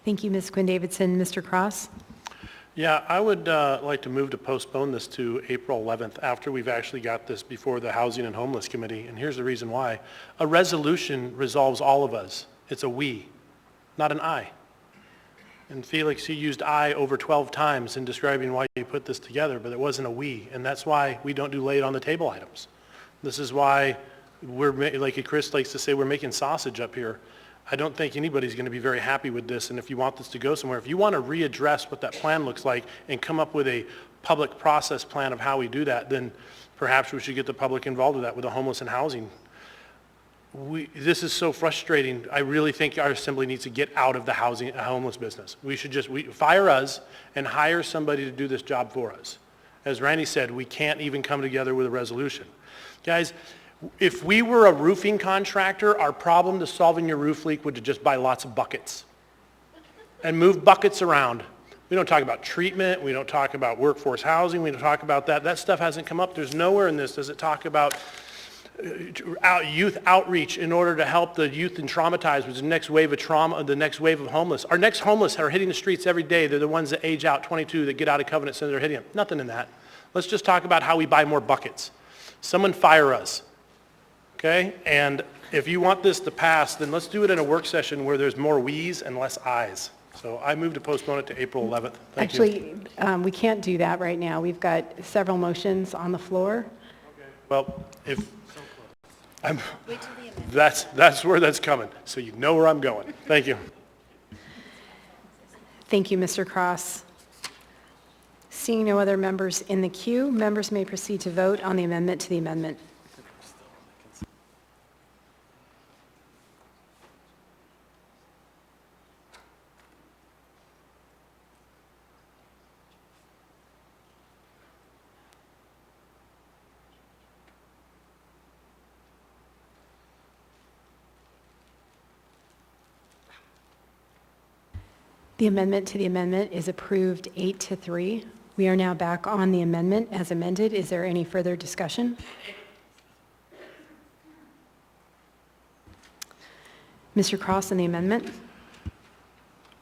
Thank you, Ms. Quinn Davidson. Mr. Cross? Yeah, I would like to move to postpone this to April 11th after we've actually got this before the Housing and Homeless Committee. And here's the reason why. A resolution resolves all of us. It's a we, not an I. And Felix, you used I over 12 times in describing why you put this together, but it wasn't a we. And that's why we don't do lay it on the table items. This is why like Chris likes to say, we're making sausage up here. I don't think anybody's going to be very happy with this, and if you want this to go somewhere, if you want to readdress what that plan looks like and come up with a public process plan of how we do that, then perhaps we should get the public involved with that, with the homeless and housing. This is so frustrating. I really think our assembly needs to get out of the homeless business. We should just fire us and hire somebody to do this job for us. As Randy said, we can't even come together with a resolution. Guys, if we were a roofing contractor, our problem to solving your roof leak would just buy lots of buckets and move buckets around. We don't talk about treatment. We don't talk about workforce housing. We don't talk about that. That stuff hasn't come up. There's nowhere in this does it talk about youth outreach in order to help the youth and traumatized, which is the next wave of trauma, the next wave of homeless. Our next homeless are hitting the streets every day. They're the ones that age out 22 that get out of Covenant Center. They're hitting them. Nothing in that. Let's just talk about how we buy more buckets. Someone fire us. Okay? And if you want this to pass, then let's do it in a work session where there's more we's and less I's. So I move to postpone it to April 11th. Thank you. Actually, we can't do that right now. We've got several motions on the floor. Well, that's where that's coming, so you know where I'm going. Thank you. Thank you, Mr. Cross. Seeing no other members in the queue, members may proceed to vote on the amendment to the amendment. The amendment to the amendment is approved 8-3. We are now back on the amendment as amended. Is there any further discussion? Mr. Cross on the amendment?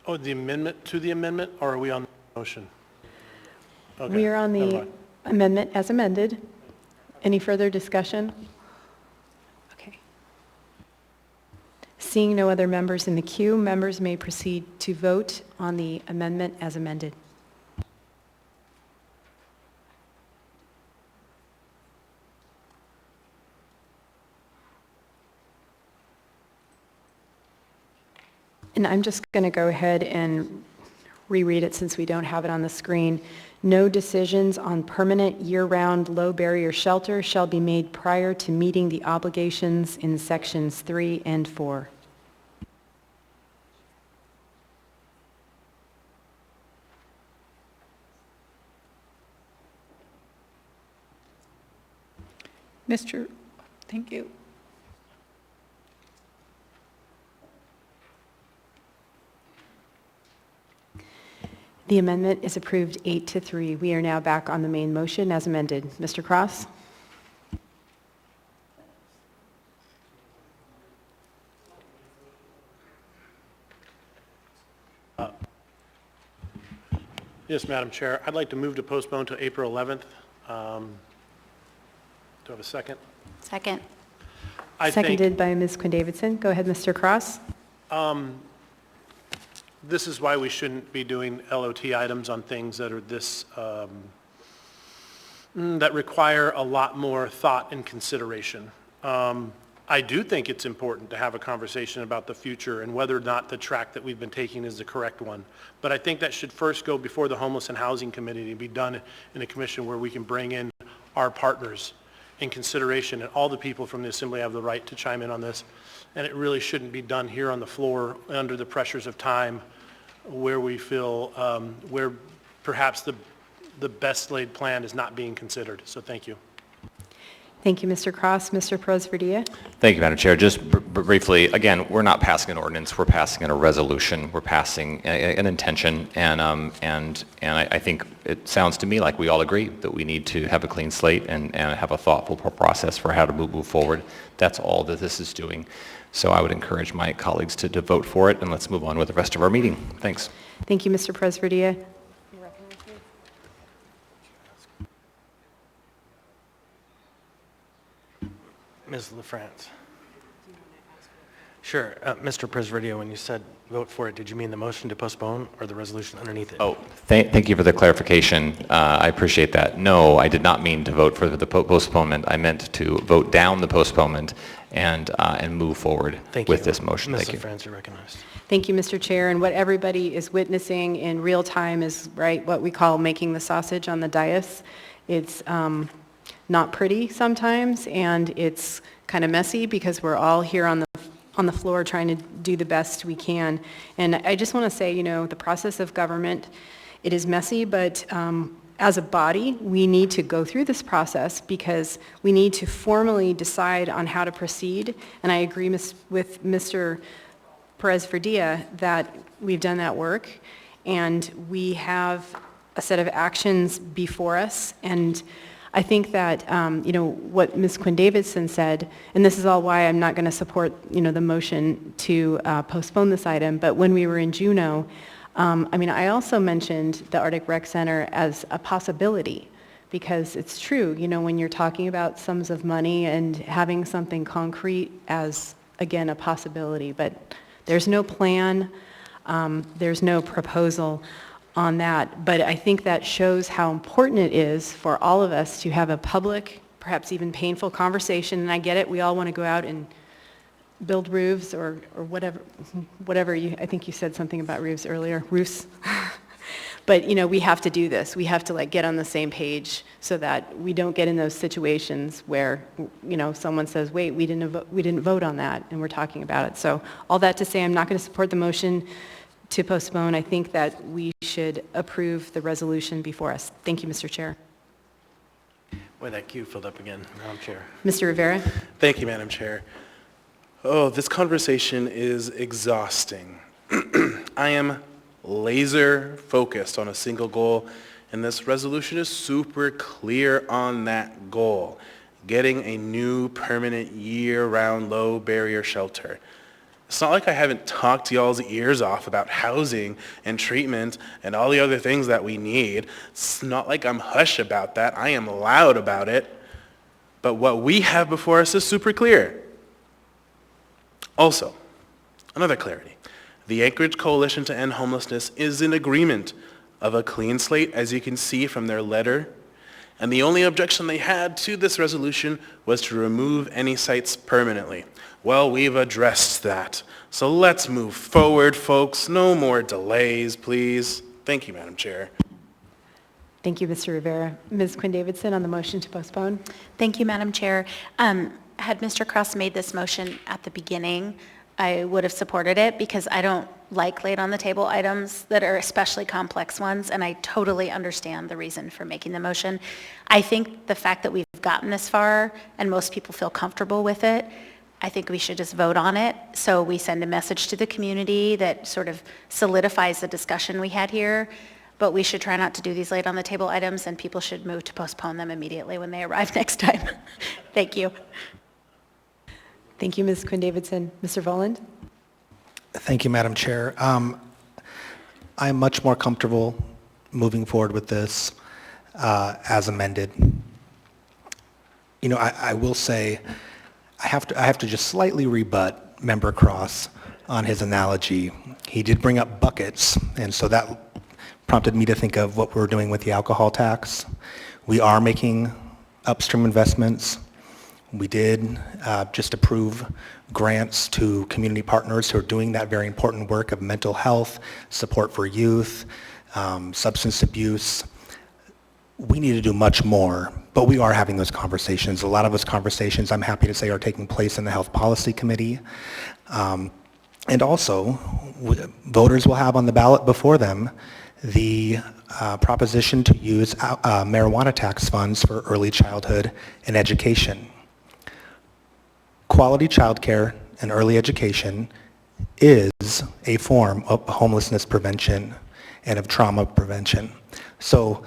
Oh, the amendment to the amendment, or are we on the motion? Okay, We are on never the mind. amendment as amended. Any further discussion? Okay. Seeing no other members in the queue, members may proceed to vote on the amendment as amended. And I'm just going to go ahead and reread it since we don't have it on the screen. No decisions on permanent year-round low-barrier shelter shall be made prior to meeting the obligations in sections 3 and 4. Thank you. The amendment is approved 8-3. We are now back on the main motion as amended. Mr. Cross? Yes, Madam Chair. I'd like to move to postpone to April 11th. Do I have a second? Second. Seconded by Ms. Quinn Davidson. Go ahead, Mr. Cross. This is why we shouldn't be doing LOT items on things that are this, that require a lot more thought and consideration. I do think it's important to have a conversation about the future and whether or not the track that we've been taking is the correct one. But I think that should first go before the Homeless and Housing Committee and be done in a commission where we can bring in our partners in consideration, and all the people from the Assembly have the right to chime in on this. And it really shouldn't be done here on the floor under the pressures of time where we feel, where perhaps the best laid plan is not being considered. So thank you. Thank you, Mr. Cross. Mr. Perez-Verdia? Thank you, Madam Chair. Just briefly, again, we're not passing an ordinance. We're passing a resolution. We're passing an intention, and I think it sounds to me like we all agree that we need to have a clean slate and have a thoughtful process for how to move forward. That's all that this is doing. So I would encourage my colleagues to vote for it, and let's move on with the rest of our meeting. Thanks. Thank you, Mr. Perez-Verdia. Ms. LaFrance. Sure. Mr. Perez-Verdia, when you said vote for it, did you mean the motion to postpone or the resolution underneath it? Oh, thank you for the clarification. I appreciate that. No, I did not mean to vote for the postponement. I meant to vote down the postponement and move forward with this motion. Ms. Thank you. LaFrance, you're recognized. Thank you, Mr. Chair. And what everybody is witnessing in real time is, right, what we call making the sausage on the dais. It's not pretty sometimes, and it's kind of messy because we're all here on the floor trying to do the best we can. And I just want to say, you know, the process of government, it is messy, but as a body, we need to go through this process because we need to formally decide on how to proceed. And I agree with Mr. Perez-Verdia that we've done that work, and we have a set of actions before us. And I think that, you know, what Ms. Quinn Davidson said, and this is all why I'm not going to support, you know, the motion to postpone this item, but when we were in Juneau, I mean, I also mentioned the Arctic Rec Center as a possibility, because it's true, you know, when you're talking about sums of money and having something concrete as, again, a possibility, but there's no plan. There's no proposal on that, but I think that shows how important it is for all of us to have a public, perhaps even painful conversation, and I get it, we all want to go out and build roofs or whatever you, I think you said something about roofs earlier, roofs. But, you know, we have to do this. We have to like get on the same page so that we don't get in those situations where, you know, someone says, wait, we didn't vote on that, and we're talking about it. So all that to say, I'm not going to support the motion to postpone. I think that we should approve the resolution before us. Thank you, Mr. Chair. Boy, that queue filled up again, Madam Chair. Mr. Rivera? Thank you, Madam Chair. Oh, this conversation is exhausting. I am laser focused on a single goal, and this resolution is super clear on that goal, getting a new permanent year-round low barrier shelter. It's not like I haven't talked y'all's ears off about housing and treatment and all the other things that we need. It's not like I'm hush about that. I am loud about it. But what we have before us is super clear. Also, another clarity. The Anchorage Coalition to End Homelessness is in agreement of a clean slate, as you can see from their letter. And the only objection they had to this resolution was to remove any sites permanently. Well, we've addressed that. So let's move forward, folks. No more delays, please. Thank you, Madam Chair. Thank you, Mr. Rivera. Ms. Quinn Davidson on the motion to postpone. Thank you, Madam Chair. Had Mr. Cross made this motion at the beginning, I would have supported it because I don't like laid on the table items that are especially complex ones, and I totally understand the reason for making the motion. I think the fact that we've gotten this far and most people feel comfortable with it, I think we should just vote on it so we send a message to the community that sort of solidifies the discussion we had here. But we should try not to do these laid on the table items, and people should move to postpone them immediately when they arrive next time. Thank you. Thank you, Ms. Quinn Davidson. Mr. Voland? Thank you, Madam Chair. I'm much more comfortable moving forward with this as amended. You know, I will say I have to just slightly rebut Member Cross on his analogy. He did bring up buckets, and so that prompted me to think of what we're doing with the alcohol tax. We are making upstream investments. We did just approve grants to community partners who are doing that very important work of mental health, support for youth, substance abuse. We need to do much more, but we are having those conversations. A lot of those conversations, I'm happy to say, are taking place in the Health Policy Committee. And also, voters will have on the ballot before them the proposition to use marijuana tax funds for early childhood and education. Quality childcare and early education is a form of homelessness prevention and of trauma prevention. So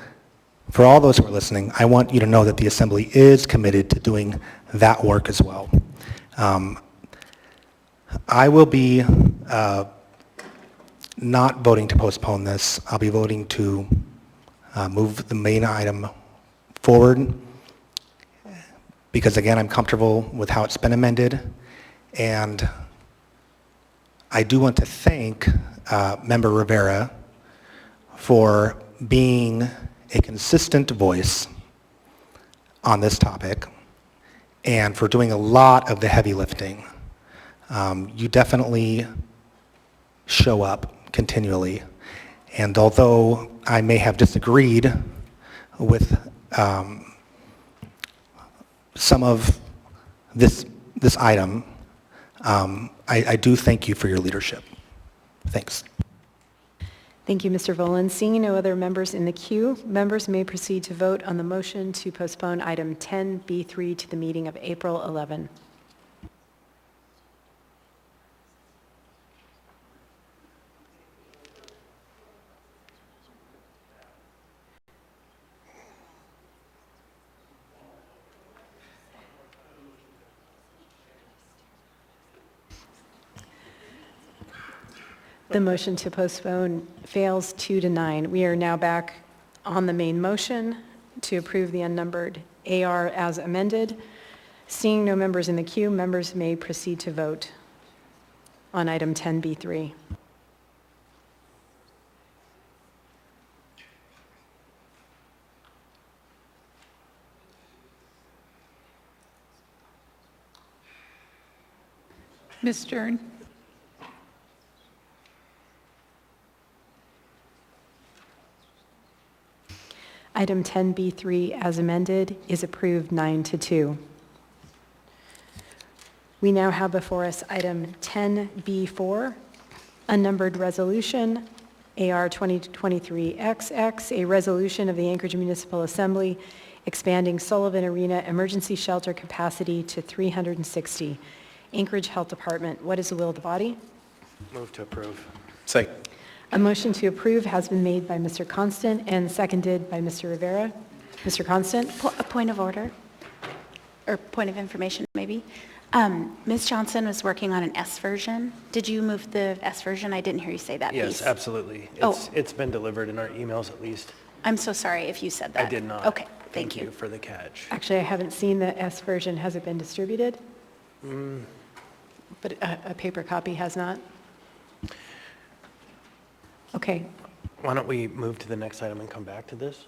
for all those who are listening, I want you to know that the Assembly is committed to doing that work as well. I will be not voting to postpone this. I'll be voting to move the main item forward because, again, I'm comfortable with how it's been amended. And I do want to thank Member Rivera for being a consistent voice on this topic and for doing a lot of the heavy lifting. You definitely show up continually. And although I may have disagreed with some of this item, I do thank you for your leadership. Thanks. Thank you, Mr. Voland. Seeing no other members in the queue, members may proceed to vote on the motion to postpone item 10B3 to the meeting of April 11. The motion to postpone fails 2-9. We are now back on the main motion to approve the unnumbered AR as amended. Seeing no members in the queue, members may proceed to vote on item 10B3. Ms. Stern? Item 10B3 as amended is approved 9-2. We now have before us item 10B4, unnumbered resolution, AR 2023XX, a resolution of the Anchorage Municipal Assembly expanding Sullivan Arena emergency shelter capacity to 360. Anchorage Health Department, what is the will of the body? Move to approve. Second. A motion to approve has been made by Mr. Constant and seconded by Mr. Rivera. Mr. Constant? A point of order, or point of information, maybe. Ms. Johnson was working on an S version. Did you move the S version? I didn't hear you say that piece. Yes, absolutely. Oh. It's been delivered in our emails at least. I'm so sorry if you said that. I did not. Okay, thank Thank you. you for the catch. Actually, I haven't seen the S version. Has it been distributed? But a paper copy has not? Okay. Why don't we move to the next item and come back to this?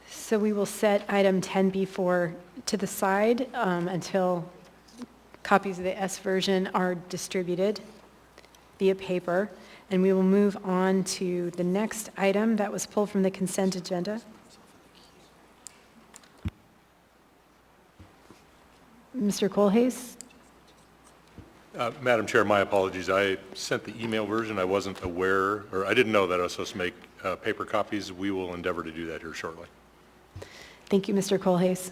So we will set item 10B4 to the side until copies of the S version are distributed via paper. And we will move on to the next item that was pulled from the consent agenda. Mr. Colhase? Madam Chair, my apologies. I sent the email version. I wasn't aware, or I didn't know that I was supposed to make paper copies. We will endeavor to do that here shortly. Thank you, Mr. Colhase.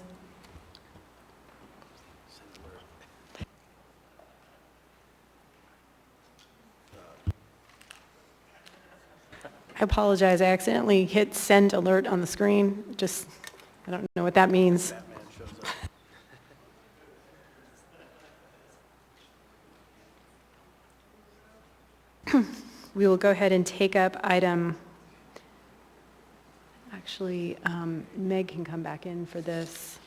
I apologize. I accidentally hit send alert on the screen. I don't know what that means. We will go ahead and take up item, actually, Meg can come back in for this.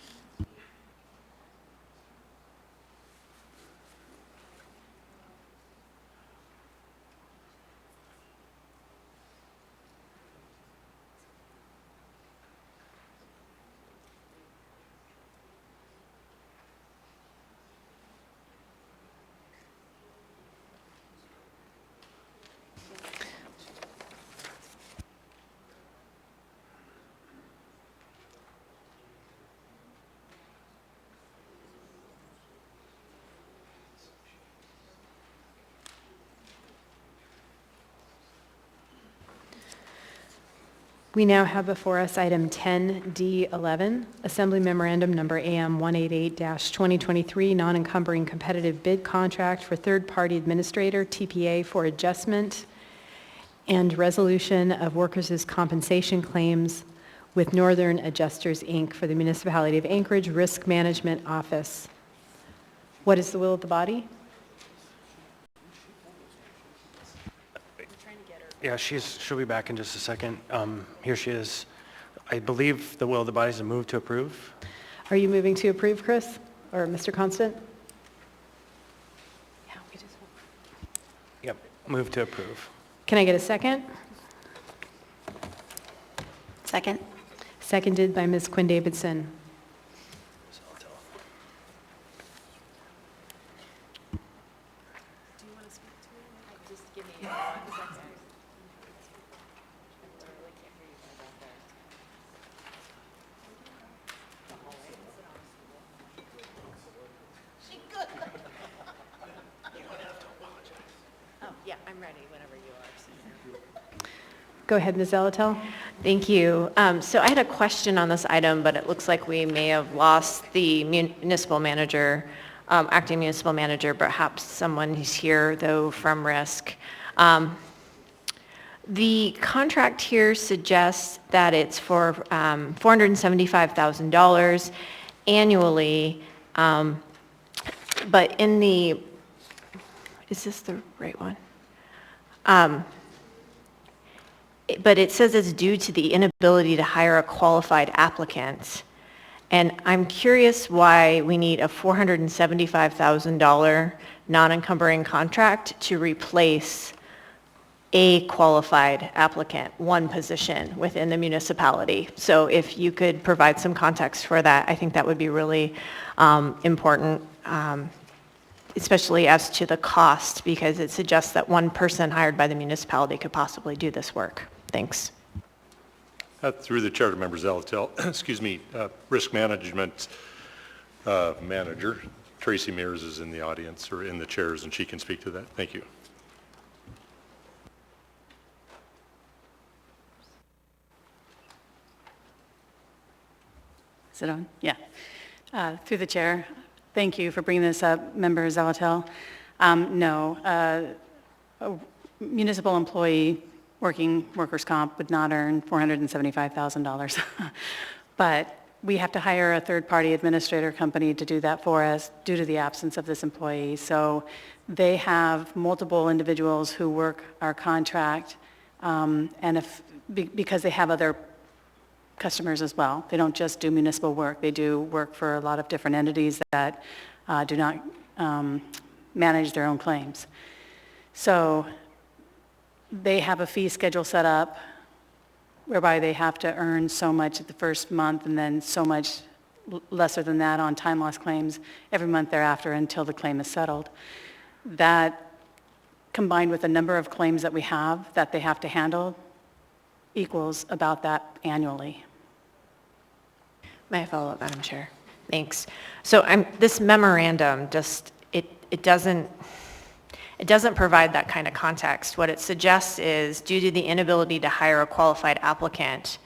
We now have before us item 10D11, Assembly Memorandum Number AM 188-2023, Non-Encumbering Competitive Bid Contract for Third-Party Administrator, TPA, for adjustment and resolution of workers' compensation claims with Northern Adjusters, Inc. for the Municipality of Anchorage Risk Management Office. What is the will of the body? Yeah, she'll be back in just a second. Here she is. I believe the will of the body is to move to approve. Are you moving to approve, Chris, or Mr. Constant? Yep, move to approve. Can I get a second? Second. Seconded by Ms. Quinn Davidson. Go ahead, Ms. Zelatel. Thank you. So I had a question on this item, but it looks like we may have lost the municipal manager, acting municipal manager, perhaps someone who's here, though, from Risk. The contract here suggests that it's for $475,000 annually, but in the, is this the right one? But it says it's due to the inability to hire a qualified applicant. And I'm curious why we need a $475,000 non-encumbering contract to replace a qualified applicant, one position within the municipality. So if you could provide some context for that, I think that would be really important, especially as to the cost, because it suggests that one person hired by the municipality could possibly do this work. Thanks. Through the chair to Member Zalatel, excuse me, risk management manager, Tracy Mears is in the audience or in the chairs, and she can speak to that. Thank you. Is it on? Yeah. Through the chair, thank you for bringing this up, Member Zalatel. No, a municipal employee working workers' comp would not earn $475,000. But we have to hire a third-party administrator company to do that for us due to the absence of this employee. So they have multiple individuals who work our contract, and because they have other customers as well. They don't just do municipal work. They do work for a lot of different entities that do not manage their own claims. So they have a fee schedule set up whereby they have to earn so much at the first month and then so much lesser than that on time loss claims every month thereafter until the claim is settled. That, combined with the number of claims that we have that they have to handle, equals about that annually. May I follow up, Madam Chair? Thanks. So this memorandum just, it doesn't provide that kind of context. What it suggests is, due to the inability to hire a qualified applicant,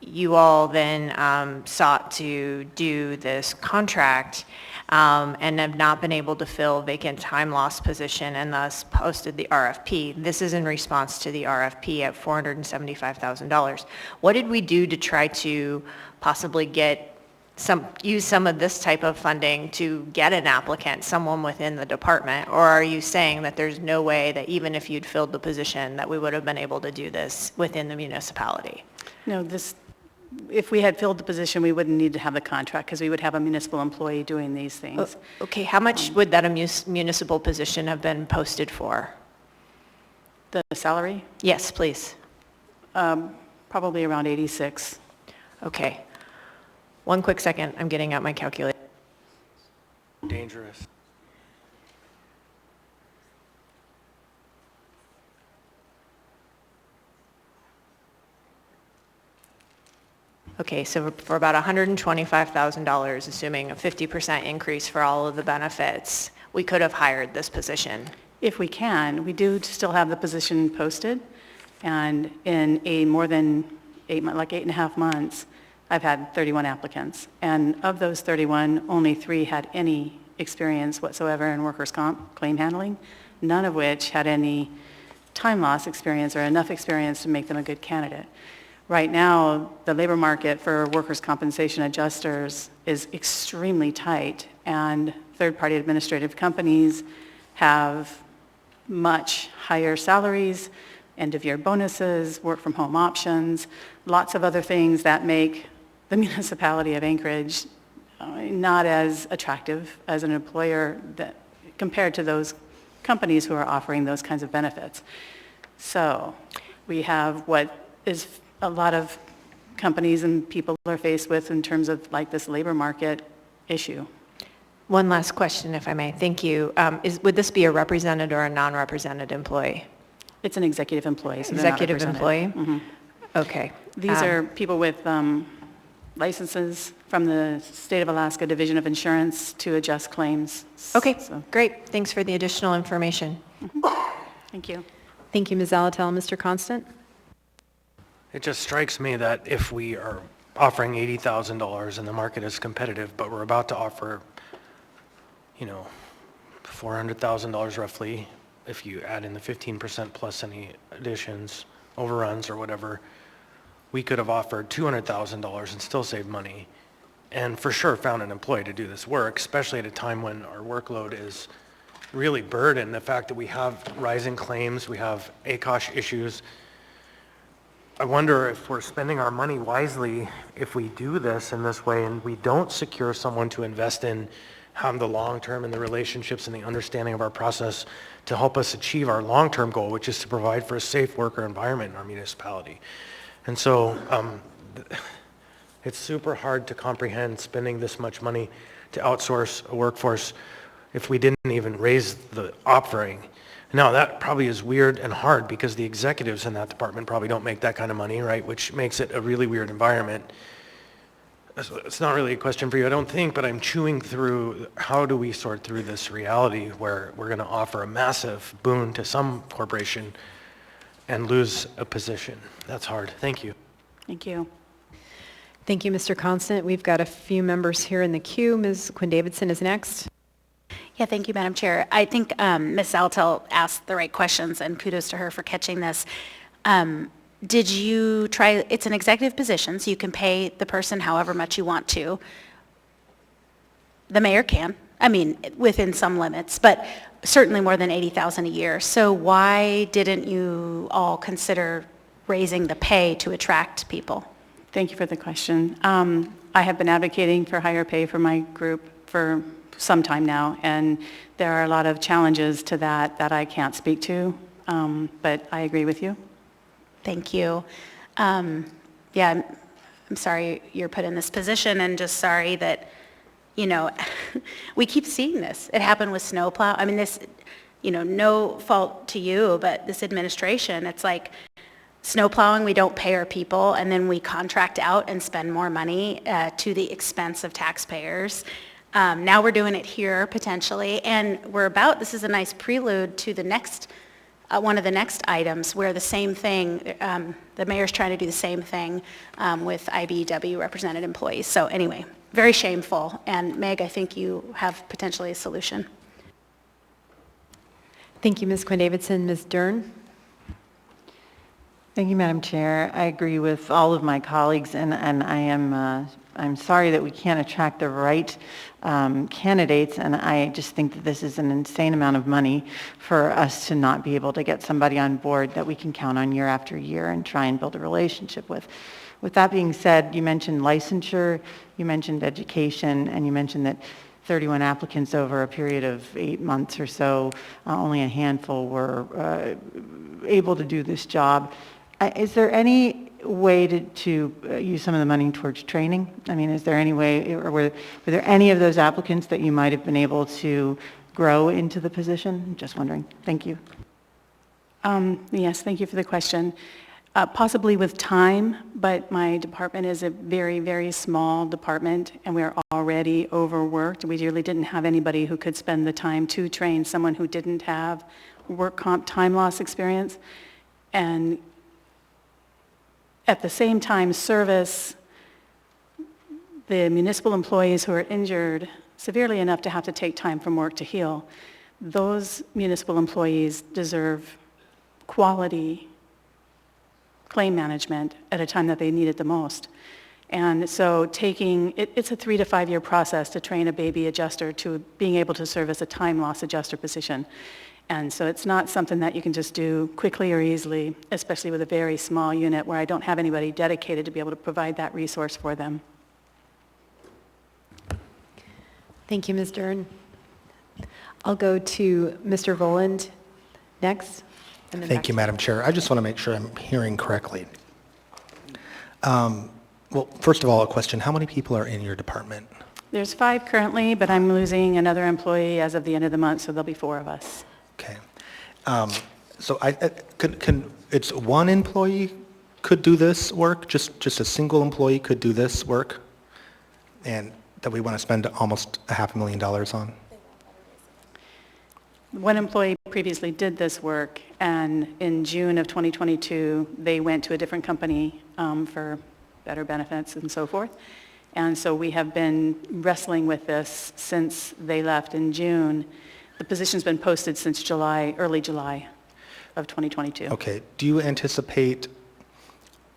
you all then sought to do this contract and have not been able to fill a vacant time loss position and thus posted the RFP. This is in response to the RFP at $475,000. What did we do to try to possibly use some of this type of funding to get an applicant, someone within the department? Or are you saying that there's no way that even if you'd filled the position that we would have been able to do this within the municipality? No, if we had filled the position, we wouldn't need to have the contract because we would have a municipal employee doing these things. Okay, how much would that municipal position have been posted for? The salary? Yes, please. Probably around 86. Okay. One quick second, I'm getting out my calculator. Dangerous. Okay, so for about $125,000, assuming a 50% increase for all of the benefits, we could have hired this position. If we can, we do still have the position posted, and in more than 8 months, like 8.5 months, I've had 31 applicants, and of those 31, only 3 had any experience whatsoever in workers' comp claim handling, none of which had any time loss experience or enough experience to make them a good candidate. Right now, the labor market for workers' compensation adjusters is extremely tight, and third-party administrative companies have much higher salaries, end-of-year bonuses, work-from-home options, lots of other things that make the municipality of Anchorage not as attractive as an employer compared to those companies who are offering those kinds of benefits. So we have what is a lot of companies and people are faced with in terms of like this labor market issue. One last question, if I may. Thank you. Would this be a represented or a non-represented employee? It's an executive employee. So they're not Executive employee? represented. Okay. These are people with licenses from the State of Alaska Division of Insurance to adjust claims. Okay, great. Thanks for the additional information. Thank you. Thank you, Ms. Zalatel. Mr. Constant? It just strikes me that if we are offering $80,000 and the market is competitive, but we're about to offer, $400,000 roughly, if you add in the 15% plus any additions, overruns or whatever, we could have offered $200,000 and still saved money, and for sure found an employee to do this work, especially at a time when our workload is really burdened. The fact that we have rising claims, we have ACOSH issues. I wonder if we're spending our money wisely if we do this in this way and we don't secure someone to invest in have the long-term and the relationships and the understanding of our process to help us achieve our long-term goal, which is to provide for a safe worker environment in our municipality. And so it's super hard to comprehend spending this much money to outsource a workforce if we didn't even raise the offering. Now, that probably is weird and hard because the executives in that department probably don't make that kind of money, right? Which makes it a really weird environment. It's not really a question for you, I don't think, but I'm chewing through how do we sort through this reality where we're going to offer a massive boon to some corporation and lose a position. That's hard. Thank you. Thank you. Thank you, Mr. Constant. We've got a few members here in the queue. Ms. Quinn Davidson is next. Yeah, thank you, Madam Chair. I think Ms. Zalatel asked the right questions, and kudos to her for catching this. Did you try, it's an executive position, so you can pay the person however much you want to. The mayor can, I mean, within some limits, but certainly more than $80,000 a year. So why didn't you all consider raising the pay to attract people? Thank you for the question. I have been advocating for higher pay for my group for some time now, and there are a lot of challenges to that I can't speak to, but I agree with you. Thank you. Yeah, I'm sorry you're put in this position, and just sorry that, you know, we keep seeing this. It happened with snowplow. I mean, this, you know, no fault to you, but this administration, it's like snowplowing, we don't pay our people, and then we contract out and spend more money to the expense of taxpayers. Now we're doing it here, potentially, and this is a nice prelude to the next one of the next items where the same thing, the mayor's trying to do the same thing with IBEW represented employees. So anyway, very shameful. And Meg, I think you have potentially a solution. Thank you, Ms. Quinn Davidson. Ms. Dern? Thank you, Madam Chair. I agree with all of my colleagues, and I'm sorry that we can't attract the right candidates, and I just think that this is an insane amount of money for us to not be able to get somebody on board that we can count on year after year and try and build a relationship with. With that being said, you mentioned licensure, you mentioned education, and you mentioned that 31 applicants over a period of 8 months or so, only a handful were able to do this job. Is there any way to use some of the money towards training? I mean, is there any way, or were there any of those applicants that you might have been able to grow into the position? Just wondering. Thank you. Yes, thank you for the question. Possibly with time, but my department is a very, very small department, and we're already overworked. We really didn't have anybody who could spend the time to train someone who didn't have work comp time loss experience, and at the same time service the municipal employees who are injured severely enough to have to take time from work to heal. Those municipal employees deserve quality claim management at a time that they need it the most. And so it's a 3 to 5 year process to train a baby adjuster to being able to serve as a time loss adjuster position. And so it's not something that you can just do quickly or easily, especially with a very small unit where I don't have anybody dedicated to be able to provide that resource for them. Thank you, Ms. Dern. I'll go to Mr. Voland next. And then Thank you, Madam Chair. I just want to make sure I'm hearing correctly. Well, first of all, a question. How many people are in your department? There's 5 currently, but I'm losing another employee as of the end of the month, so there'll be 4 of us. Okay. So it's one employee could do this work? Just a single employee could do this work? And that we want to spend almost $500,000 on? One employee previously did this work, and in June of 2022, they went to a different company for better benefits and so forth. And so we have been wrestling with this since they left in June. The position's been posted since early July of 2022. Okay. Do you anticipate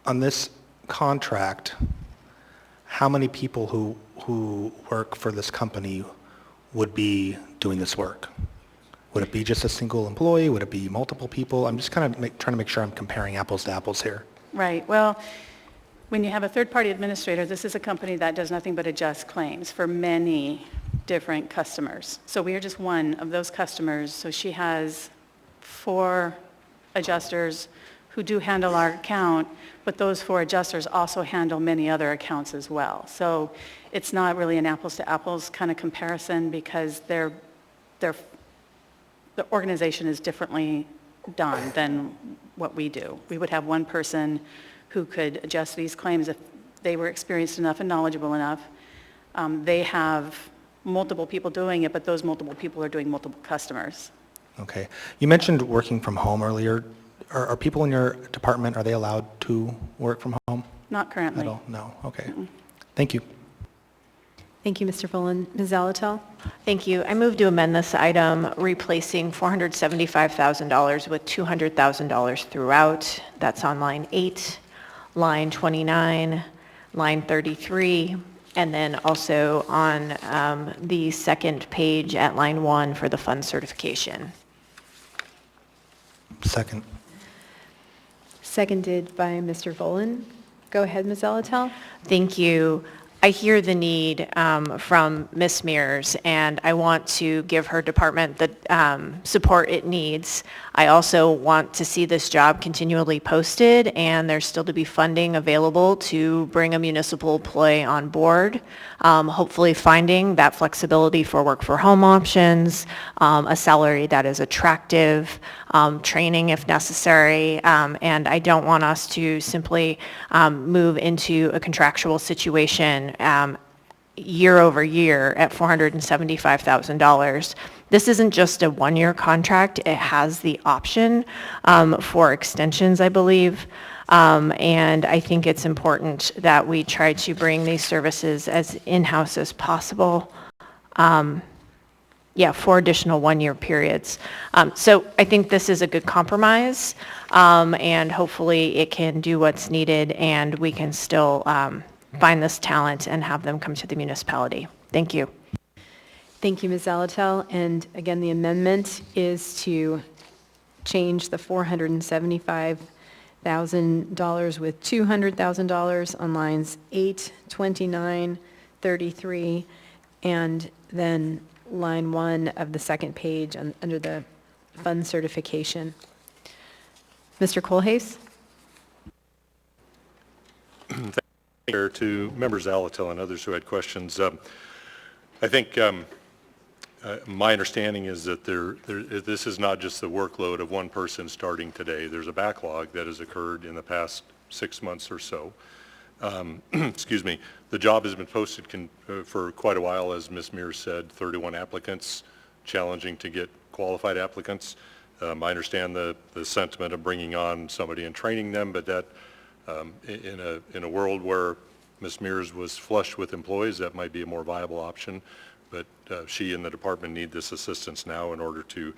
on this contract how many people who work for this company would be doing this work? Would it be just a single employee? Would it be multiple people? I'm just kind of trying to make sure I'm comparing apples to apples here. Right. Well, when you have a third-party administrator, this is a company that does nothing but adjust claims for many different customers. So we are just one of those customers. So she has 4 adjusters who do handle our account, but those 4 adjusters also handle many other accounts as well. So it's not really an apples to apples kind of comparison because the organization is differently done than what we do. We would have one person who could adjust these claims if they were experienced enough and knowledgeable enough. They have multiple people doing it, but those multiple people are doing multiple customers. Okay. You mentioned working from home earlier. Are people in your department, are they allowed to work from home Not currently. at all? No. Okay. Thank you. Thank you, Mr. Fullen. Ms. Zalatel? Thank you. I move to amend this item, replacing $475,000 with $200,000 throughout. That's on line 8, line 29, line 33, and then also on the second page at line 1 for the fund certification. Second. Seconded by Mr. Fullen. Go ahead, Ms. Zalatel. Thank you. I hear the need from Ms. Mears, and I want to give her department the support it needs. I also want to see this job continually posted, and there's still to be funding available to bring a municipal employee on board, hopefully finding that flexibility for work for home options, a salary that is attractive, training if necessary, and I don't want us to simply move into a contractual situation year over year at $475,000. This isn't just a one-year contract. It has the option for extensions, I believe. And I think it's important that we try to bring these services as in-house as possible. For additional one-year periods. So I think this is a good compromise, and hopefully it can do what's needed, and we can still find this talent and have them come to the municipality. Thank you. Thank you, Ms. Zalatel. And again, the amendment is to change the $475,000 with $200,000 on lines 8, 29, 33, and then line 1 of the second page under the fund certification. Mr. Kohlhase? Thank you to members Zalatel and others who had questions. I think my understanding is that this is not just the workload of one person starting today. There's a backlog that has occurred in the past 6 months or so. Excuse me. The job has been posted for quite a while, as Ms. Mears said, 31 applicants, challenging to get qualified applicants. I understand the sentiment of bringing on somebody and training them, but that in a world where Ms. Mears was flush with employees, that might be a more viable option. But she and the department need this assistance now in order to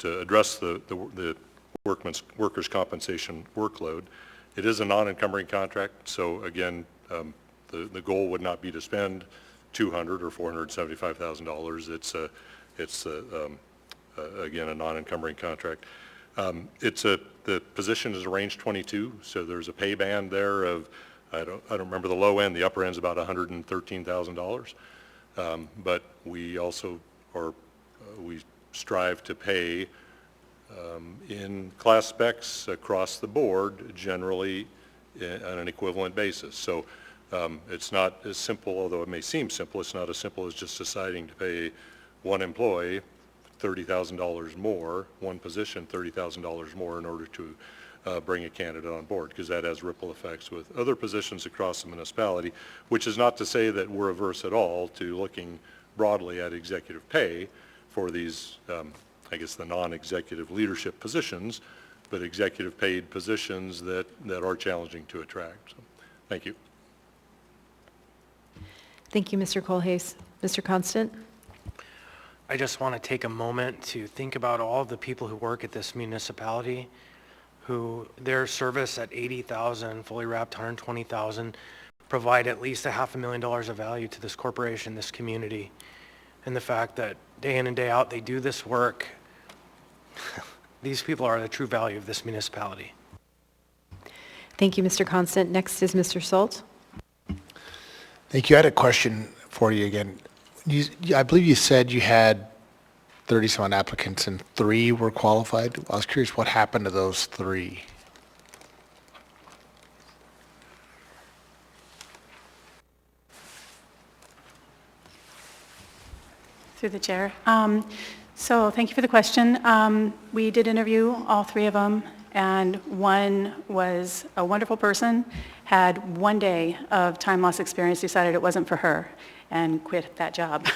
address the workers' compensation workload. It is a non-encumbering contract, so again, the goal would not be to spend $200,000 or $475,000. It's again a non-encumbering contract. The position is a range 22, so there's a pay band there of I don't remember the low end. The upper end is about $113,000. But we also we strive to pay in class specs across the board, generally on an equivalent basis. So it's not as simple, although it may seem simple, it's not as simple as just deciding to pay one employee $30,000 more, one position $30,000 more in order to bring a candidate on board, because that has ripple effects with other positions across the municipality, which is not to say that we're averse at all to looking broadly at executive pay for these, I guess, the non-executive leadership positions, but executive paid positions that are challenging to attract. So, thank you. Thank you, Mr. Kohlhase. Mr. Constant? I just want to take a moment to think about all of the people who work at this municipality, who their service at $80,000, fully wrapped $120,000, provide at least $500,000 of value to this corporation, this community. And the fact that day in and day out they do this work, these people are the true value of this municipality. Thank you, Mr. Constant. Next is Mr. Salt. Thank you. I had a question for you again. I believe you said you had 30-some applicants and 3 were qualified. I was curious what happened to those 3? Through the chair. So thank you for the question. We did interview all 3 of them, and one was a wonderful person, had 1 day of time loss experience, decided it wasn't for her, and quit that job.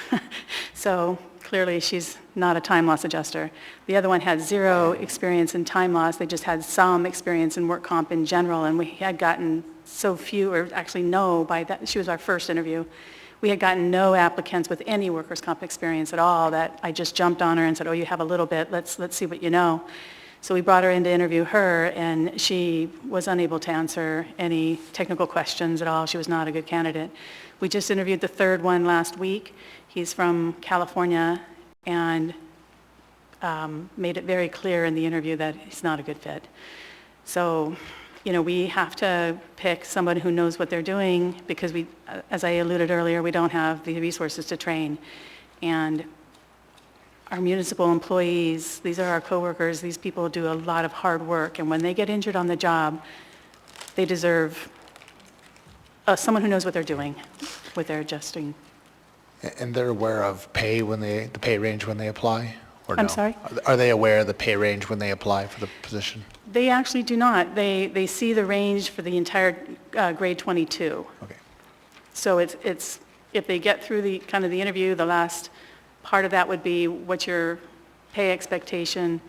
So clearly she's not a time loss adjuster. The other one had 0 experience in time loss. They just had some experience in work comp in general, and we had gotten so few, or actually no, by that, she was our first interview. We had gotten no applicants with any workers' comp experience at all that I just jumped on her and said, oh, you have a little bit, let's see what you know. So we brought her in to interview her, and she was unable to answer any technical questions at all. She was not a good candidate. We just interviewed the 3rd one last week. He's from California and made it very clear in the interview that he's not a good fit. So, you know, we have to pick someone who knows what they're doing because we, as I alluded earlier, we don't have the resources to train. And our municipal employees, these are our coworkers, these people do a lot of hard work, and when they get injured on the job, they deserve someone who knows what they're doing, what they're adjusting. And they're aware of pay the pay range when they apply? Or no? I'm sorry? Are they aware of the pay range when they apply for the position? They actually do not. They see the range for the entire grade 22. Okay. So it's if they get through the kind of the interview, the last part of that would be what's your pay expectation,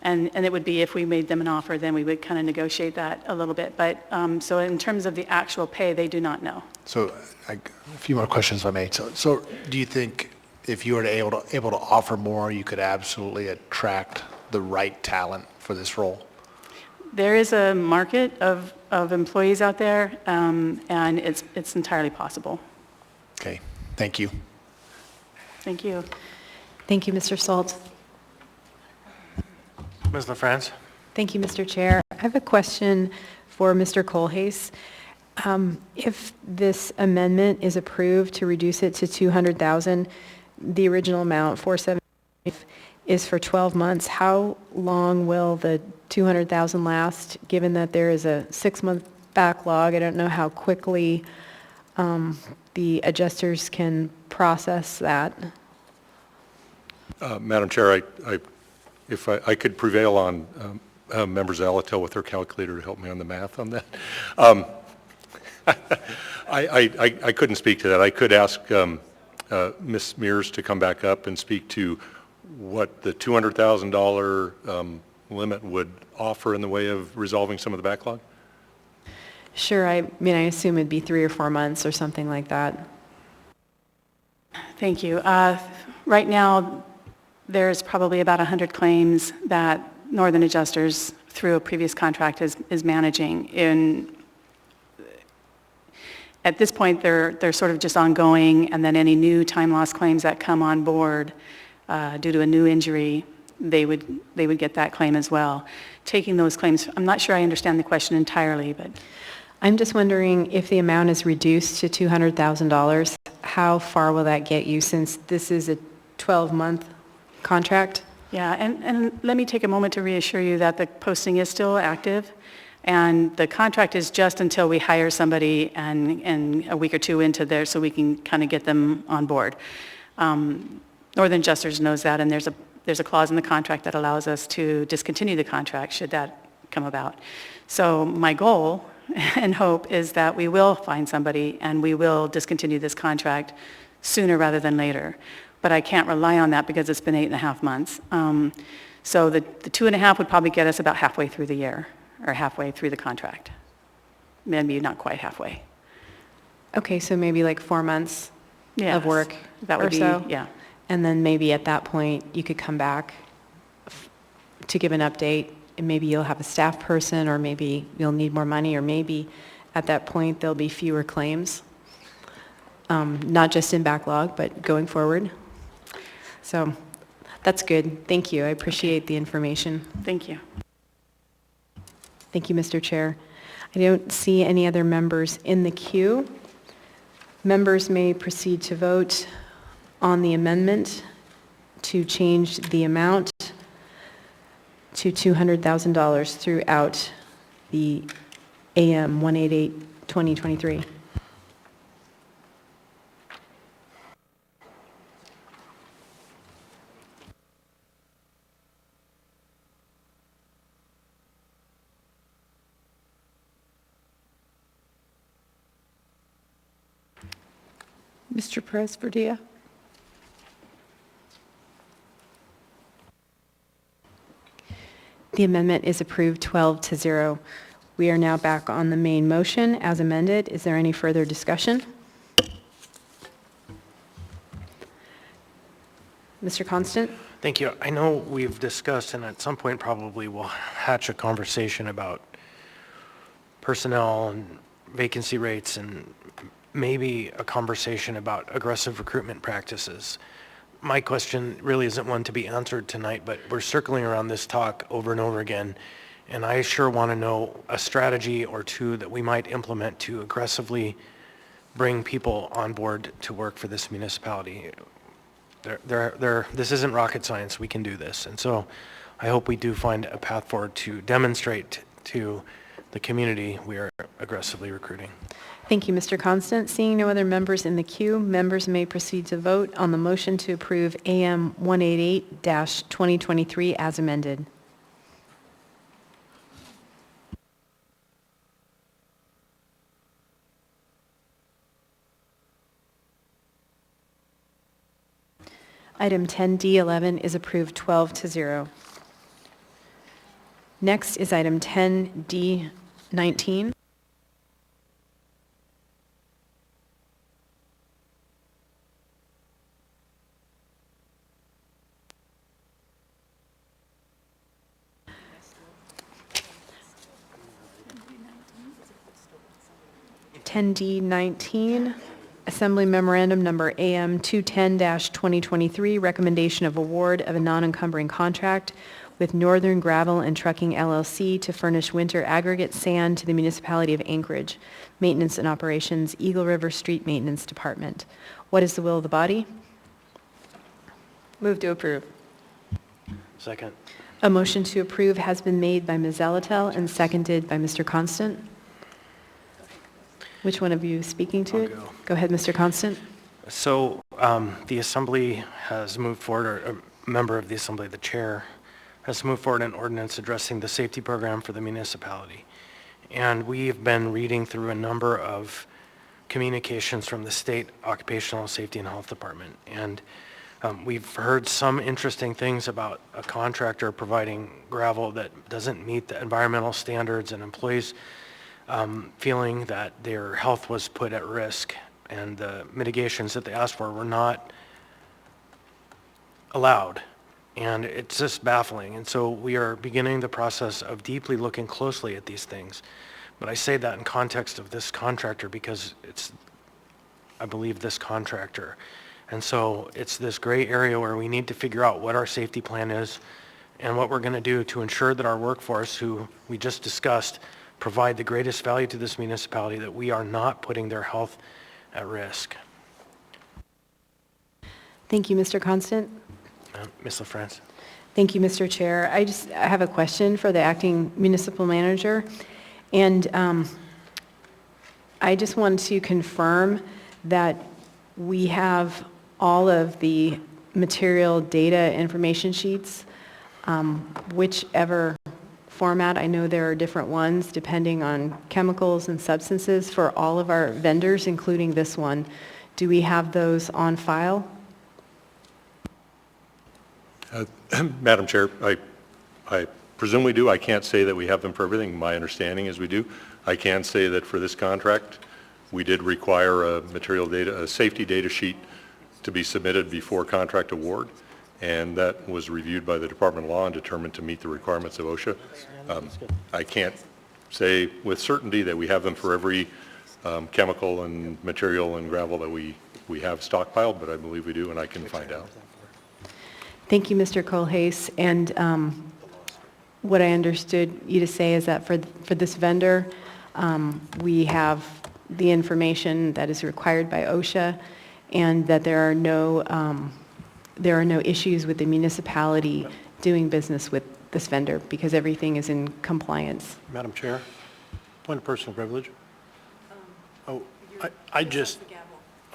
and it would be if we made them an offer, then we would kind of negotiate that a little bit. But so in terms of the actual pay, they do not know. So a few more questions if I may. So do you think if you were able to offer more, you could absolutely attract the right talent for this role? There is a market of employees out there, and it's entirely possible. Okay, thank you. Thank you. Thank you, Mr. Salt. Ms. LaFrance? Thank you, Mr. Chair. I have a question for Mr. Colhase. If this amendment is approved to reduce it to $200,000, the original amount, $475, is for 12 months. How long will the $200,000 last, given that there is a 6-month backlog? I don't know how quickly the adjusters can process that. Madam Chair, if I could prevail on Member Zalatel with her calculator to help me on the math on that. I couldn't speak to that. I could ask Ms. Mears to come back up and speak to what the $200,000 limit would offer in the way of resolving some of the backlog? Sure. I mean, I assume it'd be 3 or 4 months or something like that. Thank you. Right now, there's probably about 100 claims that Northern Adjusters, through a previous contract, is managing. At this point, they're sort of just ongoing, and then any new time loss claims that come on board due to a new injury, they would get that claim as well. Taking those claims, I'm not sure I understand the question entirely, but I'm just wondering if the amount is reduced to $200,000, how far will that get you since this is a 12-month contract? yeah, and let me take a moment to reassure you that the posting is still active, and the contract is just until we hire somebody and a week or 2 into there so we can kind of get them on board. Northern Adjusters knows that, and there's a clause in the contract that allows us to discontinue the contract should that come about. So my goal and hope is that we will find somebody and we will discontinue this contract sooner rather than later. But I can't rely on that because it's been 8.5 months. So the 2.5 would probably get us about halfway through the year or halfway through the contract. Maybe not quite halfway. Okay, so maybe like 4 months Yes, of work that would or be, so? yeah. And then maybe at that point, you could come back to give an update, and maybe you'll have a staff person, or maybe you'll need more money, or maybe at that point, there'll be fewer claims, not just in backlog, but going forward. So that's good. Thank you. I appreciate the information. Thank you. Thank you, Mr. Chair. I don't see any other members in the queue. Members may proceed to vote on the amendment to change the amount to $200,000 throughout the AM 188 2023. Mr. Perez-Verdilla? The amendment is approved 12-0. We are now back on the main motion as amended. Is there any further discussion? Mr. Constant? Thank you. I know we've discussed, and at some point probably we'll hatch a conversation about personnel and vacancy rates and maybe a conversation about aggressive recruitment practices. My question really isn't one to be answered tonight, but we're circling around this talk over and over again, and I sure want to know a strategy or two that we might implement to aggressively bring people on board to work for this municipality. This isn't rocket science. We can do this. And so I hope we do find a path forward to demonstrate to the community we are aggressively recruiting. Thank you, Mr. Constant. Seeing no other members in the queue, members may proceed to vote on the motion to approve AM 188-2023 as amended. Item 10D11 is approved 12-0. Next is item 10D19. D19, Assembly Memorandum Number AM 210-2023, recommendation of award of a non-encumbering contract with Northern Gravel and Trucking LLC to furnish winter aggregate sand to the municipality of Anchorage. Maintenance and operations, Eagle River Street Maintenance Department. What is the will of the body? Move to approve. Second. A motion to approve has been made by Ms. Zalatel and seconded by Mr. Constant. Which one of you is speaking to it? Go ahead, Mr. Constant. So the Assembly has moved forward, or a member of the Assembly, the chair, has moved forward an ordinance addressing the safety program for the municipality. And we've been reading through a number of communications from the State Occupational Safety and Health Department. And we've heard some interesting things about a contractor providing gravel that doesn't meet the environmental standards, and employees feeling that their health was put at risk, and the mitigations that they asked for were not allowed. And it's just baffling. And so we are beginning the process of deeply looking closely at these things. But I say that in context of this contractor because it's, I believe, this contractor. And so it's this gray area where we need to figure out what our safety plan is and what we're going to do to ensure that our workforce, who we just discussed, provide the greatest value to this municipality, that we are not putting their health at risk. Thank you, Mr. Constant. Ms. LaFrance. Thank you, Mr. Chair. I have a question for the acting municipal manager. And I just want to confirm that we have all of the material data information sheets, whichever format. I know there are different ones depending on chemicals and substances for all of our vendors, including this one. Do we have those on file? Madam Chair, I presume we do. I can't say that we have them for everything. My understanding is we do. I can say that for this contract, we did require a safety data sheet to be submitted before contract award, and that was reviewed by the Department of Law and determined to meet the requirements of OSHA. I can't say with certainty that we have them for every chemical and material and gravel that we have stockpiled, but I believe we do, and I can find out. Thank you, Mr. Colhase. And what I understood you to say is that for this vendor, we have the information that is required by OSHA, and that there are no issues with the municipality doing business with this vendor because everything is in compliance. Madam Chair, point of personal privilege. Oh, I just,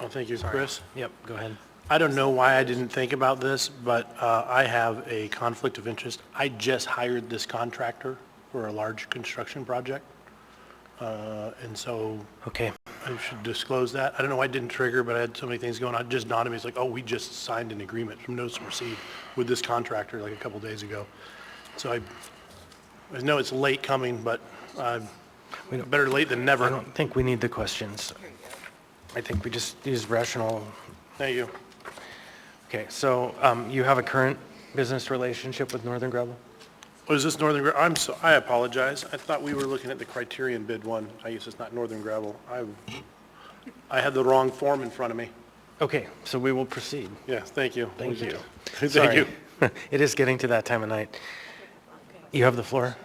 oh, thank you, Chris. Yep, go ahead. I don't know why I didn't think about this, but I have a conflict of interest. I just hired this contractor for a large construction project. And so Okay. I should disclose that. I don't know why it didn't trigger, but I had so many things going on. It just dawned on me, it's like, oh, we just signed an agreement from notice received with this contractor like a couple days ago. So I know it's late coming, but better late than never. I don't think we need the questions. I think we just use rational. Thank you. Okay, so you have a current business relationship with Northern Gravel? Oh, is this Northern Gravel? I apologize. I thought we were looking at the Criterion bid one. I guess it's not Northern Gravel. I had the wrong form in front of me. Okay, so we will proceed. Yes, thank you. Thank you. Thank Sorry. you. It is getting to that time of night. You have the floor.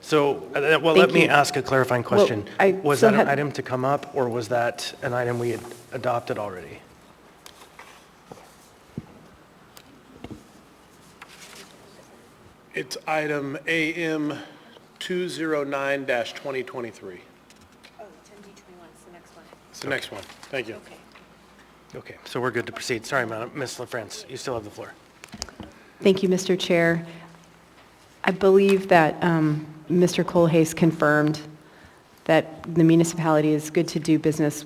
So, let me ask a clarifying question. Was that an item to come up, or was that an item we had adopted already? It's item AM 209-2023. Oh, 10D21 is the next one. It's the next one. Thank you. Okay, so we're good to proceed. Sorry, Ms. LaFrance, you still have the floor. Thank you, Mr. Chair. I believe that Mr. Colhase confirmed that the municipality is good to do business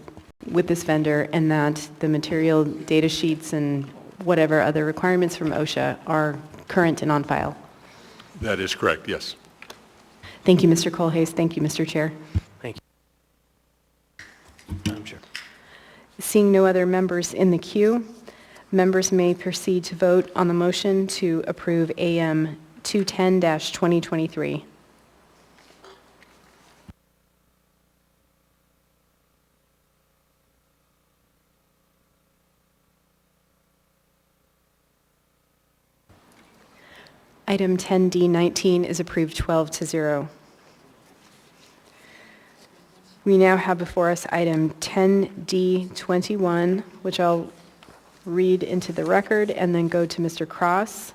with this vendor and that the material data sheets and whatever other requirements from OSHA are current and on file. That is correct, yes. Thank you, Mr. Colhase. Thank you, Mr. Chair. Thank you. Madam Chair. Seeing no other members in the queue, members may proceed to vote on the motion to approve AM 210-2023. Item 10D19 is approved 12-0. We now have before us item 10D21, which I'll read into the record and then go to Mr. Cross.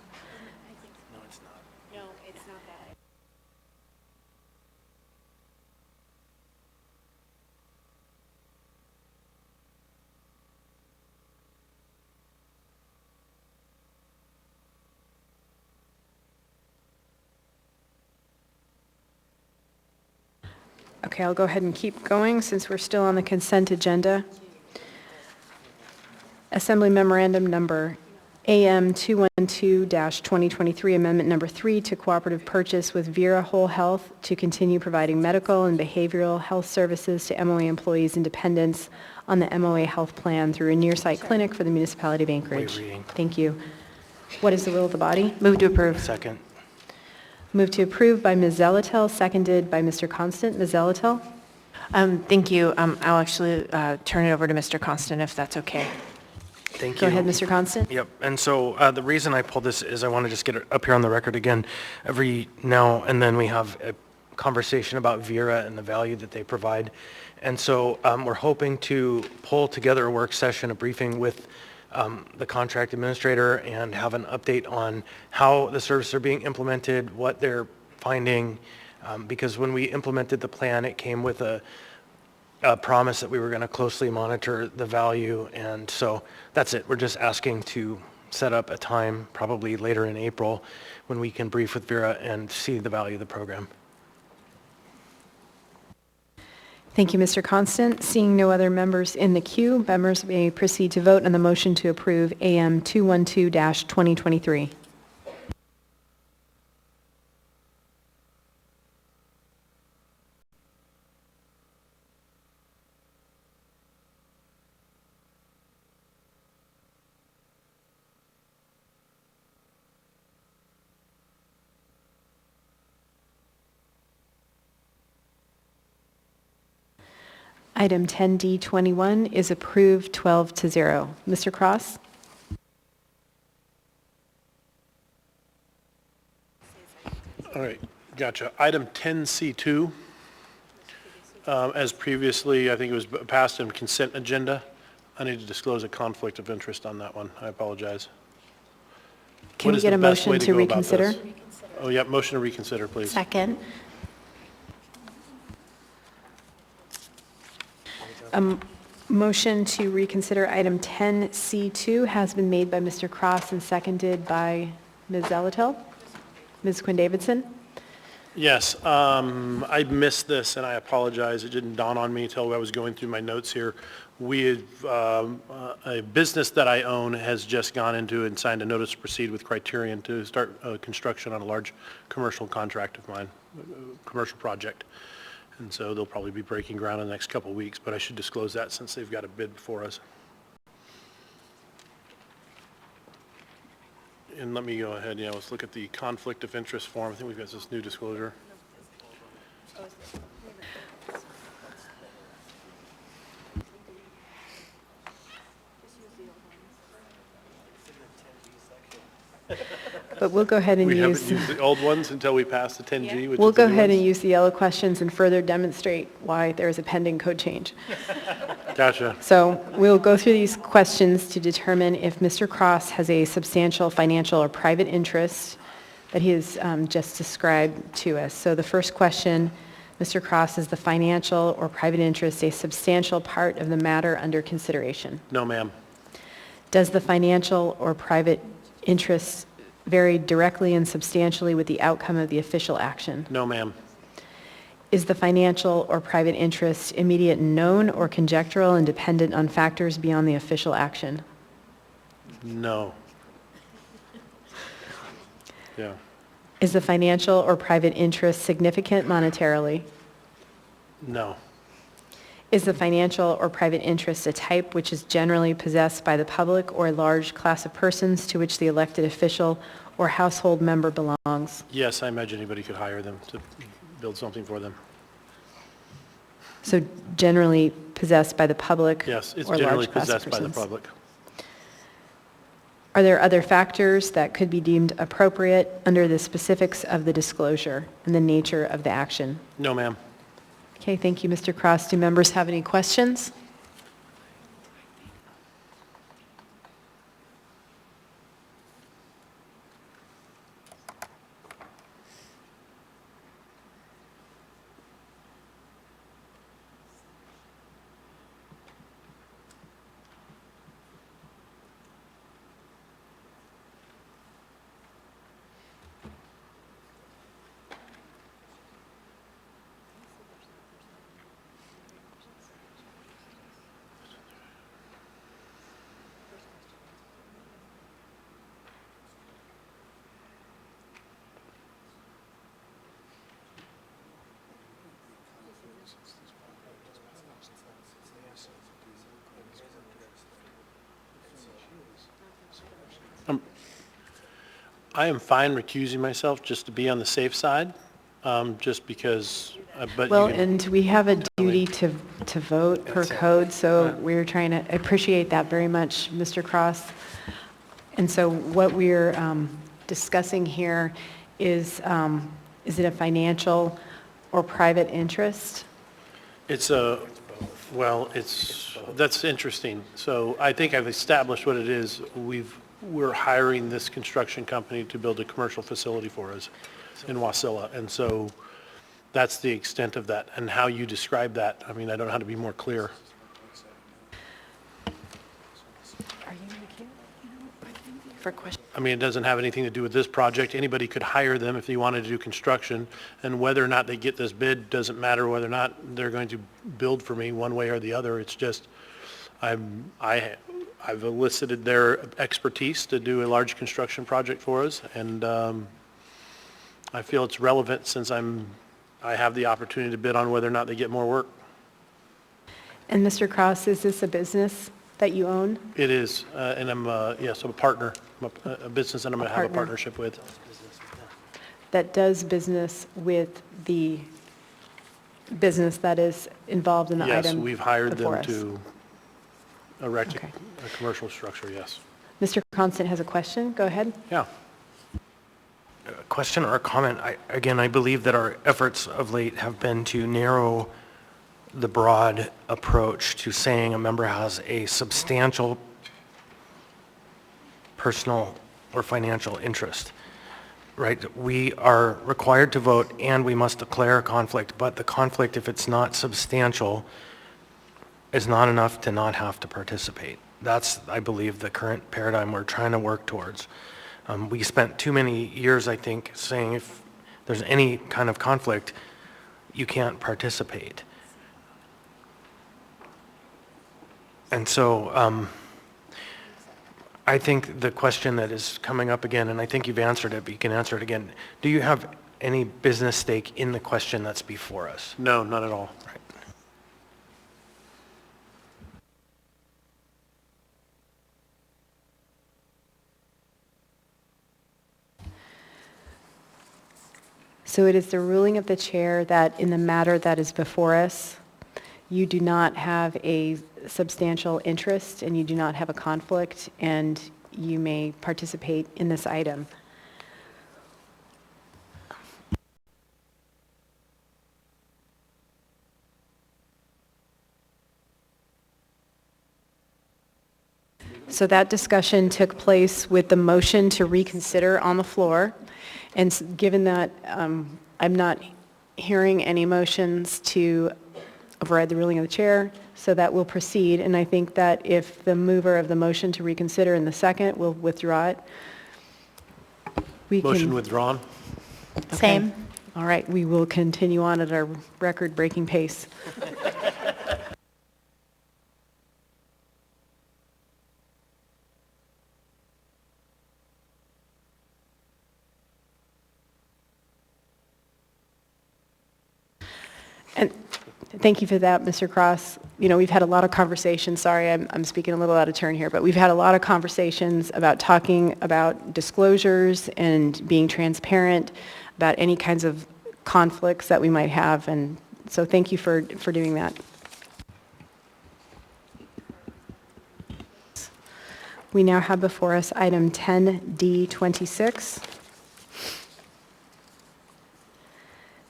Okay, I'll go ahead and keep going since we're still on the consent agenda. Assembly Memorandum Number AM 212-2023, Amendment Number 3 to Cooperative Purchase with Vera Whole Health to continue providing medical and behavioral health services to MOA employees and dependents on the MOA health plan through a near-site clinic for the municipality of Anchorage. Thank you. What is the will of the body? Move to approve. Second. Move to approve by Ms. Zelatel, seconded by Mr. Constant. Ms. Zelatel? Thank you. I'll actually turn it over to Mr. Constant if that's okay. Thank you. Go ahead, Mr. Constant. Yep, and so the reason I pulled this is I want to just get it up here on the record again. Every now and then we have a conversation about Vera and the value that they provide. And so we're hoping to pull together a work session, a briefing with the contract administrator and have an update on how the services are being implemented, what they're finding, because when we implemented the plan, it came with a promise that we were going to closely monitor the value, and so that's it. We're just asking to set up a time, probably later in April, when we can brief with Vera and see the value of the program. Thank you, Mr. Constant. Seeing no other members in the queue, members may proceed to vote on the motion to approve AM 212-2023. Item 10D21 is approved 12-0. Mr. Cross? All right, gotcha. Item 10C2. as previously, I think it was passed in consent agenda. I need to disclose a conflict of interest on that one. I apologize. Can What we is get the a best way motion to go about this? reconsider? Oh, yeah, motion to reconsider, please. Second. Motion to reconsider item 10C2 has been made by Mr. Cross and seconded by Ms. Zalatil. Ms. Quinn Davidson? Yes, I missed this, and I apologize. It didn't dawn on me until I was going through my notes here. We had, a business that I own has just gone into and signed a notice to proceed with Criterion to start construction on a large commercial contract of mine, commercial project. And so they'll probably be breaking ground in the next couple of weeks, but I should disclose that since they've got a bid before us. And let me go ahead, yeah, let's look at the conflict of interest form. I think we've got this new disclosure. But we'll go ahead and We use... haven't used the old ones until we pass the 10G, which We'll is the go new ahead and ones. use the yellow questions and further demonstrate why there is a pending code change. Gotcha. So we'll go through these questions to determine if Mr. Cross has a substantial financial or private interest that he has just described to us. So the first question, Mr. Cross, is the financial or private interest a substantial part of the matter under consideration? No, ma'am. Does the financial or private interest vary directly and substantially with the outcome of the official action? No, ma'am. Is the financial or private interest immediate known or conjectural and dependent on factors beyond the official action? No. Yeah. Is the financial or private interest significant monetarily? No. Is the financial or private interest a type which is generally possessed by the public or a large class of persons to which the elected official or household member belongs? Yes, I imagine anybody could hire them to build something for them. So generally possessed by the public Yes, it's or generally large class of possessed by the persons? public. Are there other factors that could be deemed appropriate under the specifics of the disclosure and the nature of the action? No, ma'am. Okay, thank you, Mr. Cross. Do members have any questions? I am fine recusing myself just to be on the safe side, just because, but Well, you can, and we have a duty to vote per code, so we're trying to appreciate that very much, Mr. Cross. And so what we're discussing here is it a financial or private interest? it's a, well, that's interesting. So I think I've established what it is. We're hiring this construction company to build a commercial facility for us in Wasilla. And so that's the extent of that. And how you describe that, I mean, I don't know how to be more clear. For question. I mean, it doesn't have anything to do with this project. Anybody could hire them if they wanted to do construction. And whether or not they get this bid doesn't matter whether or not they're going to build for me one way or the other. It's just, I've elicited their expertise to do a large construction project for us. And I feel it's relevant since I have the opportunity to bid on whether or not they get more work. And Mr. Cross, is this a business that you own? It is, and I'm, yes, I'm a partner, I'm a business that I'm going to have a partner. partnership with. That does business with the business that is involved in the item Yes, we've hired before them us. to erect Okay. a commercial structure, yes. Mr. Constant has a question. Go ahead. Yeah. A question or a comment? Again, I believe that our efforts of late have been to narrow the broad approach to saying a member has a substantial personal or financial interest, right? We are required to vote and we must declare a conflict, but the conflict, if it's not substantial, is not enough to not have to participate. That's, I believe, the current paradigm we're trying to work towards. We spent too many years, I think, saying if there's any kind of conflict, you can't participate. And so I think the question that is coming up again, and I think you've answered it, but you can answer it again. Do you have any business stake in the question that's before us? No, not at all. Right. So it is the ruling of the chair that in the matter that is before us, you do not have a substantial interest and you do not have a conflict, and you may participate in this item. So that discussion took place with the motion to reconsider on the floor. And given that I'm not hearing any motions to override the ruling of the chair, so that will proceed. And I think that if the mover of the motion to reconsider in the second will withdraw it, we Motion can... withdrawn. Okay. Same. All right, we will continue on at our record-breaking pace. And thank you for that, Mr. Cross. You know, we've had a lot of conversations, sorry, I'm speaking a little out of turn here, but we've had a lot of conversations about talking about disclosures and being transparent about any kinds of conflicts that we might have, and so thank you for doing that. We now have before us item 10D26.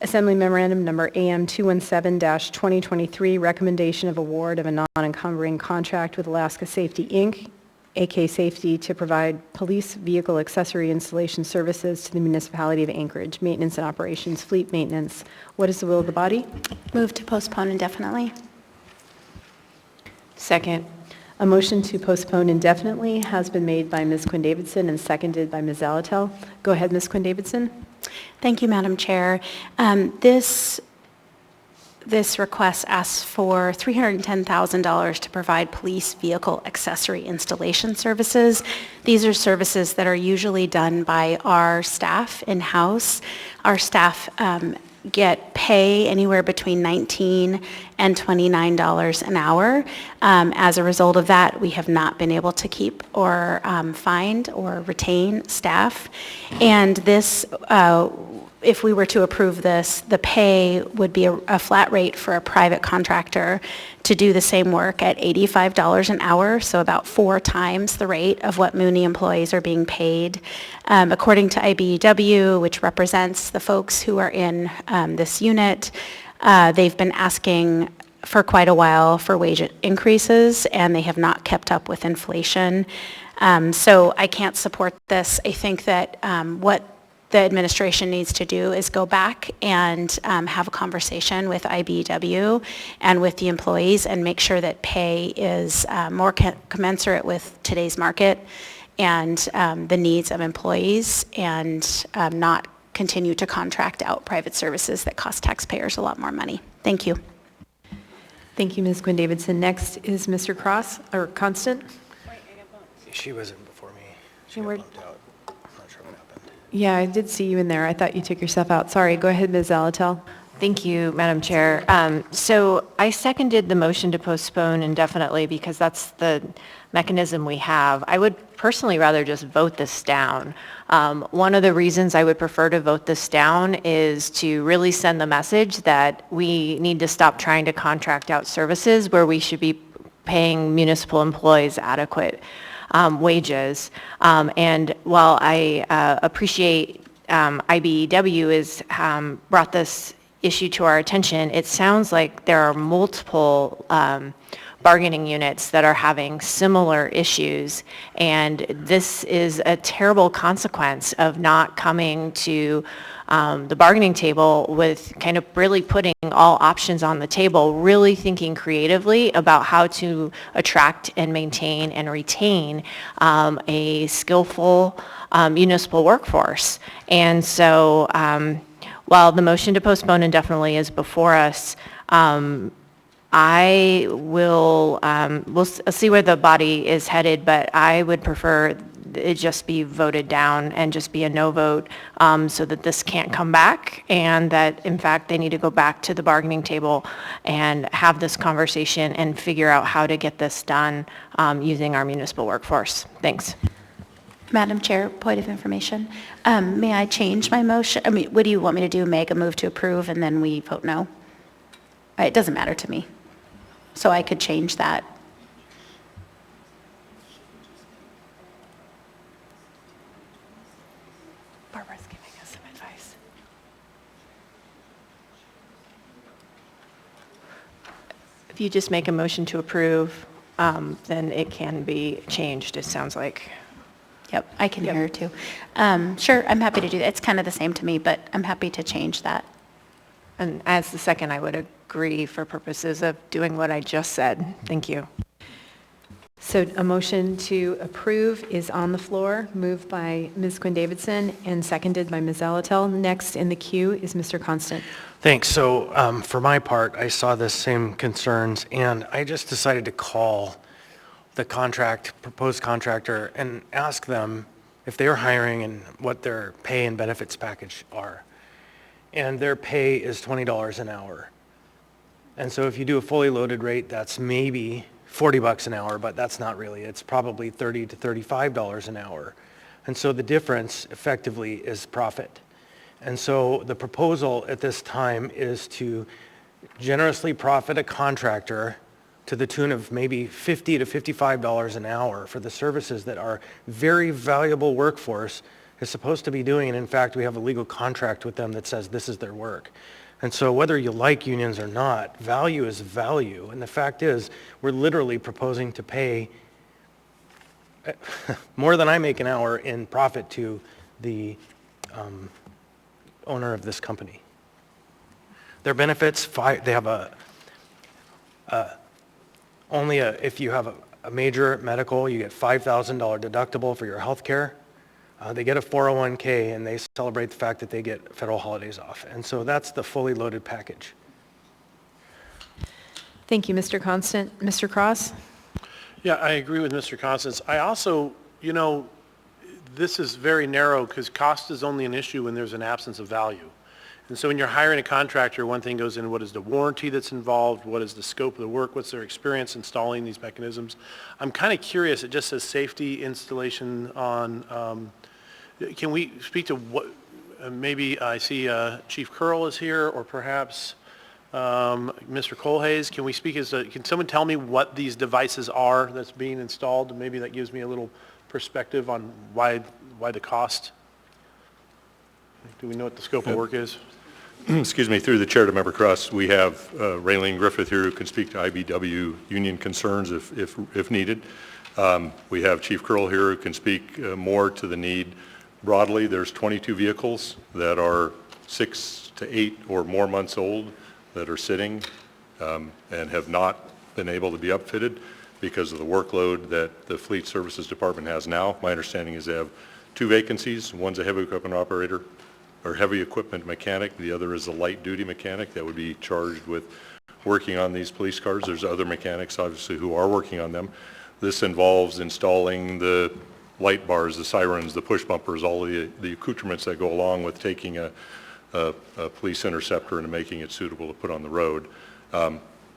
Assembly Memorandum Number AM 217-2023, recommendation of award of a non-encumbering contract with Alaska Safety, Inc., AK Safety, to provide police vehicle accessory installation services to the municipality of Anchorage, maintenance and operations, fleet maintenance. What is the will of the body? Move to postpone indefinitely. Second. A motion to postpone indefinitely has been made by Ms. Quinn-Davidson and seconded by Ms. Zalatel. Go ahead, Ms. Quinn-Davidson. Thank you, Madam Chair. This request asks for $310,000 to provide police vehicle accessory installation services. These are services that are usually done by our staff in-house. Our staff get pay anywhere between $19 and $29 an hour. As a result of that, we have not been able to keep or find or retain staff. And this, if we were to approve this, the pay would be a flat rate for a private contractor to do the same work at $85 an hour, so about 4 times the rate of what Mooney employees are being paid. According to IBEW, which represents the folks who are in this unit, they've been asking for quite a while for wage increases, and they have not kept up with inflation. So I can't support this. I think that what the administration needs to do is go back and have a conversation with IBEW and with the employees and make sure that pay is more commensurate with today's market and the needs of employees, and not continue to contract out private services that cost taxpayers a lot more money. Thank you. Thank you, Ms. Quinn-Davidson. Next is Mr. Cross, or Constant. She wasn't before me. She Yeah, got we're- bumped out. I'm not sure what happened. Yeah, I did see you in there. I thought you took yourself out. Sorry, go ahead, Ms. Zalatel. Thank you, Madam Chair. So I seconded the motion to postpone indefinitely because that's the mechanism we have. I would personally rather just vote this down. One of the reasons I would prefer to vote this down is to really send the message that we need to stop trying to contract out services where we should be paying municipal employees adequate wages. And while I appreciate IBEW has brought this issue to our attention, it sounds like there are multiple bargaining units that are having similar issues, and this is a terrible consequence of not coming to the bargaining table with kind of really putting all options on the table, really thinking creatively about how to attract and maintain and retain a skillful municipal workforce. And so while the motion to postpone indefinitely is before us, I will, we'll see where the body is headed, but I would prefer it just be voted down and just be a no vote, so that this can't come back, and that in fact they need to go back to the bargaining table and have this conversation and figure out how to get this done using our municipal workforce. Thanks. Madam Chair, point of information. May I change my motion? I mean, what do you want me to do? Make a move to approve and then we vote no? It doesn't matter to me. So I could change that. Barbara's giving us some advice. If you just make a motion to approve, then it can be changed, it sounds like. Yep, I can hear her too. Sure, I'm happy to do that. It's kind of the same to me, but I'm happy to change that. And as the second, I would agree for purposes of doing what I just said. Thank you. So a motion to approve is on the floor, moved by Ms. Quinn Davidson and seconded by Ms. Zalatel. Next in the queue is Mr. Constant. Thanks. So for my part, I saw the same concerns, and I just decided to call the proposed contractor and ask them if they are hiring and what their pay and benefits package are. And their pay is $20 an hour. And so if you do a fully loaded rate, that's maybe $40 an hour, but that's not really. It's probably $30 to $35 an hour. And so the difference effectively is profit. And so the proposal at this time is to generously profit a contractor to the tune of maybe $50 to $55 an hour for the services that our very valuable workforce is supposed to be doing. And in fact, we have a legal contract with them that says this is their work. And so whether you like unions or not, value is value. And the fact is, we're literally proposing to pay more than I make an hour in profit to the owner of this company. Their benefits, they have if you have a major medical, you get $5,000 deductible for your health care. They get a 401k, and they celebrate the fact that they get federal holidays off. And so that's the fully loaded package. Thank you, Mr. Constant. Mr. Cross? Yeah, I agree with Mr. Constance. I also, this is very narrow because cost is only an issue when there's an absence of value. And so when you're hiring a contractor, one thing goes in, what is the warranty that's involved? What is the scope of the work? What's their experience installing these mechanisms? I'm kind of curious, it just says safety installation on, can we speak to what, maybe I see Chief Curl is here, or perhaps Mr. Colhays. Can we speak can someone tell me what these devices are that's being installed? Maybe that gives me a little perspective on why the cost. Do we know what the scope of work is? Excuse me, through the chair to Member Cross, we have Raylene Griffith here who can speak to IBW union concerns if needed. We have Chief Curl here who can speak more to the need. Broadly, there's 22 vehicles that are 6 to 8 or more months old that are sitting and have not been able to be upfitted because of the workload that the Fleet Services Department has now. My understanding is they have 2 vacancies. One's a heavy equipment operator or heavy equipment mechanic. The other is a light duty mechanic that would be charged with working on these police cars. There's other mechanics obviously who are working on them. This involves installing the light bars, the sirens, the push bumpers, all the accoutrements that go along with taking a police interceptor and making it suitable to put on the road.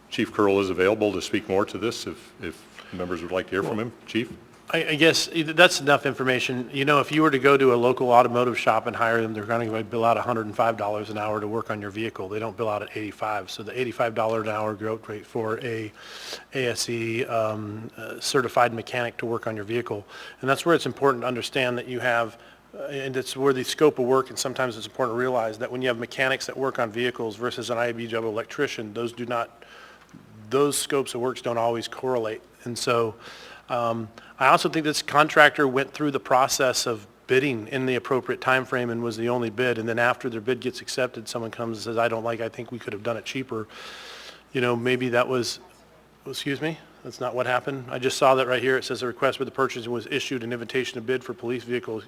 Chief Curl is available to speak more to this if members would like to hear from him. Chief? I guess that's enough information. If you were to go to a local automotive shop and hire them, they're going to bill out $105 an hour to work on your vehicle. They don't bill out at $85. So the $85 an hour growth rate for a ASE certified mechanic to work on your vehicle. And that's where it's important to understand that you have and it's where the scope of work, and sometimes it's important to realize that when you have mechanics that work on vehicles versus an IBW electrician, those scopes of works don't always correlate. And so I also think this contractor went through the process of bidding in the appropriate time frame and was the only bid, and then after their bid gets accepted, someone comes and says, I think we could have done it cheaper. Maybe that was, excuse me, that's not what happened. I just saw that right here. It says a request for the purchase was issued an invitation to bid for police vehicle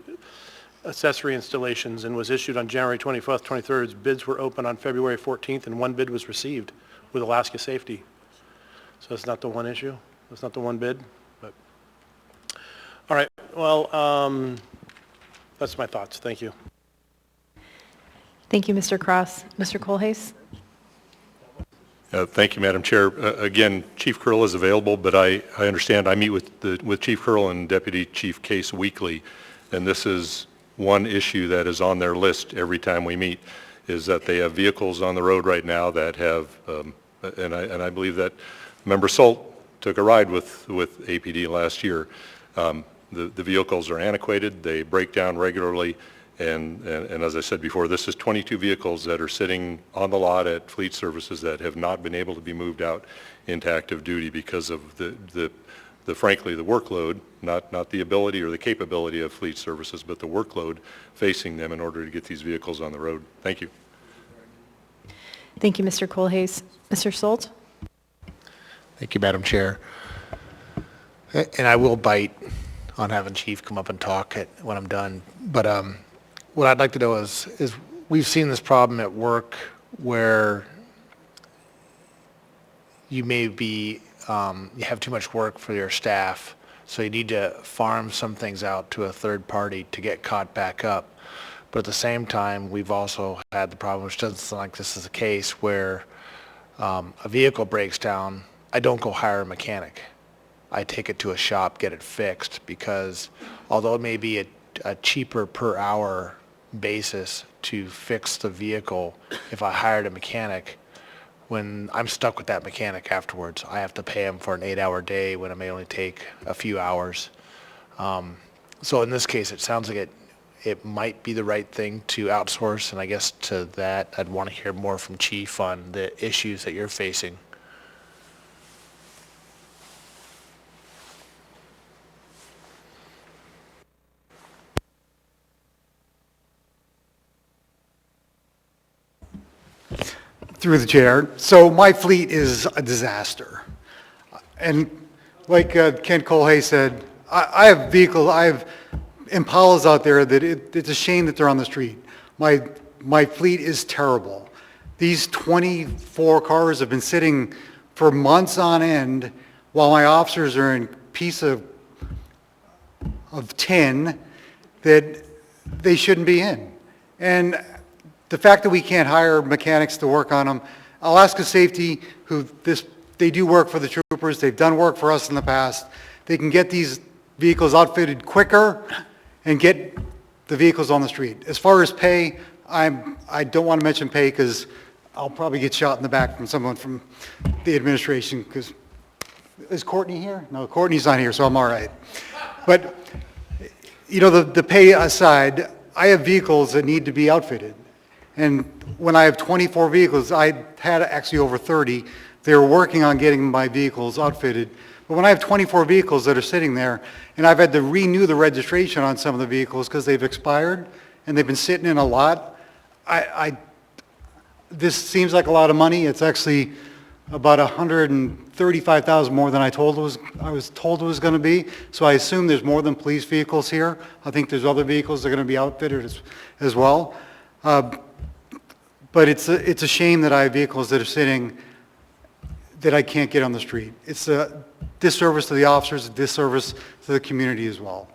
accessory installations and was issued on January 24th, 23rd. Bids were open on February 14th, and one bid was received with Alaska Safety. So that's not the one issue. That's not the one bid. But all right. Well, that's my thoughts. Thank you. Thank you, Mr. Cross. Mr. Colhase? Thank you, Madam Chair. Again, Chief Curl is available, but I understand I meet with Chief Curl and Deputy Chief Case weekly, and this is one issue that is on their list every time we meet, is that they have vehicles on the road right now that have, and I believe that Member Solt took a ride with APD last year. The vehicles are antiquated, they break down regularly, and as I said before, this is 22 vehicles that are sitting on the lot at Fleet Services that have not been able to be moved out into active duty because of frankly, the workload, not the ability or the capability of Fleet Services, but the workload facing them in order to get these vehicles on the road. Thank you. Thank you, Mr. Colhase. Mr. Solt? Thank you, Madam Chair. And I will bite on having Chief come up and talk when I'm done. But what I'd like to know is we've seen this problem at work where you may be, you have too much work for your staff, so you need to farm some things out to a third party to get caught back up. But at the same time, we've also had the problem, which doesn't sound like this is the case, where a vehicle breaks down, I don't go hire a mechanic. I take it to a shop, get it fixed, because although it may be a cheaper per hour basis to fix the vehicle, if I hired a mechanic, when I'm stuck with that mechanic afterwards, I have to pay him for an 8-hour day when it may only take a few hours. So in this case, it sounds like it might be the right thing to outsource, and I guess to that, I'd want to hear more from Chief on the issues that you're facing. Through the chair. So my fleet is a disaster. And like Kent Colhase said, I have vehicles, I have Impalas out there that it's a shame that they're on the street. My fleet is terrible. These 24 cars have been sitting for months on end while my officers are in a piece of tin that they shouldn't be in. And the fact that we can't hire mechanics to work on them, Alaska Safety, they do work for the troopers, they've done work for us in the past, they can get these vehicles outfitted quicker and get the vehicles on the street. As far as pay, I don't want to mention pay because I'll probably get shot in the back from someone from the administration, because, is Courtney here? No, Courtney's not here, so I'm all right. But, the pay aside, I have vehicles that need to be outfitted. And when I have 24 vehicles, I had actually over 30, they were working on getting my vehicles outfitted. But when I have 24 vehicles that are sitting there, and I've had to renew the registration on some of the vehicles because they've expired, and they've been sitting in a lot, this seems like a lot of money. It's actually about $135,000 more than I was told it was going to be. So I assume there's more than police vehicles here. I think there's other vehicles that are going to be outfitted as well. But it's a shame that I have vehicles that are sitting that I can't get on the street. It's a disservice to the officers, a disservice to the community as well.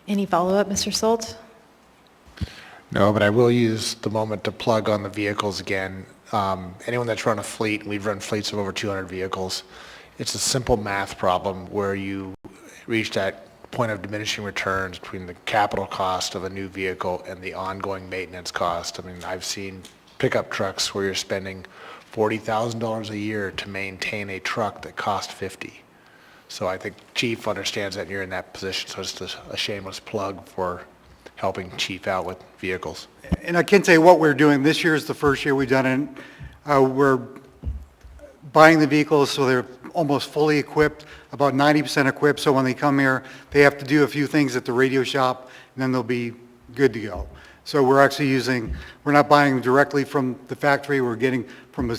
Any follow-up, Mr. Solt? No, but I will use the moment to plug on the vehicles again. Anyone that's run a fleet, and we've run fleets of over 200 vehicles, it's a simple math problem where you reach that point of diminishing returns between the capital cost of a new vehicle and the ongoing maintenance cost. I mean, I've seen pickup trucks where you're spending $40,000 a year to maintain a truck that cost $50,000. So I think Chief understands that you're in that position, so it's just a shameless plug for helping Chief out with vehicles. And I can tell you what we're doing. This year is the first year we've done it. We're buying the vehicles so they're almost fully equipped, about 90% equipped, so when they come here, they have to do a few things at the radio shop, and then they'll be good to go. So we're actually we're not buying them directly from the factory, we're getting from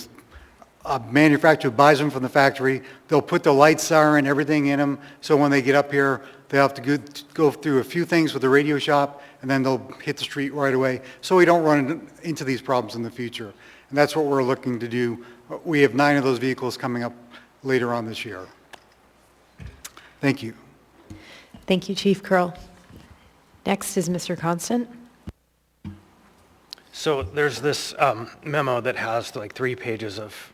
a manufacturer who buys them from the factory. They'll put the light siren, everything in them, so when they get up here, they'll have to go through a few things with the radio shop, and then they'll hit the street right away, so we don't run into these problems in the future. And that's what we're looking to do. We have 9 of those vehicles coming up later on this year. Thank you. Thank you, Chief Curl. Next is Mr. Constant. So there's this memo that has like 3 pages of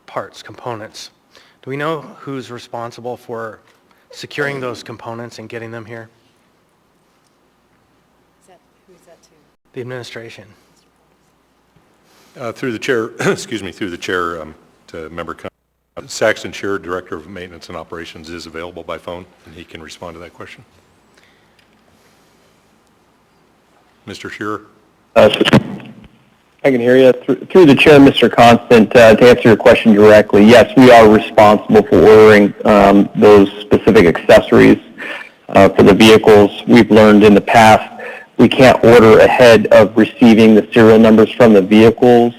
parts, components. Do we know who's responsible for securing those components and getting them here? Who's that to? The administration. Through the chair, excuse me, through the chair to Member Saxton Shearer, Director of Maintenance and Operations, is available by phone, and he can respond to that question. Mr. Shearer? I can hear you. Through the chair, Mr. Constant, to answer your question directly, yes, we are responsible for ordering those specific accessories for the vehicles. We've learned in the past we can't order ahead of receiving the serial numbers from the vehicles.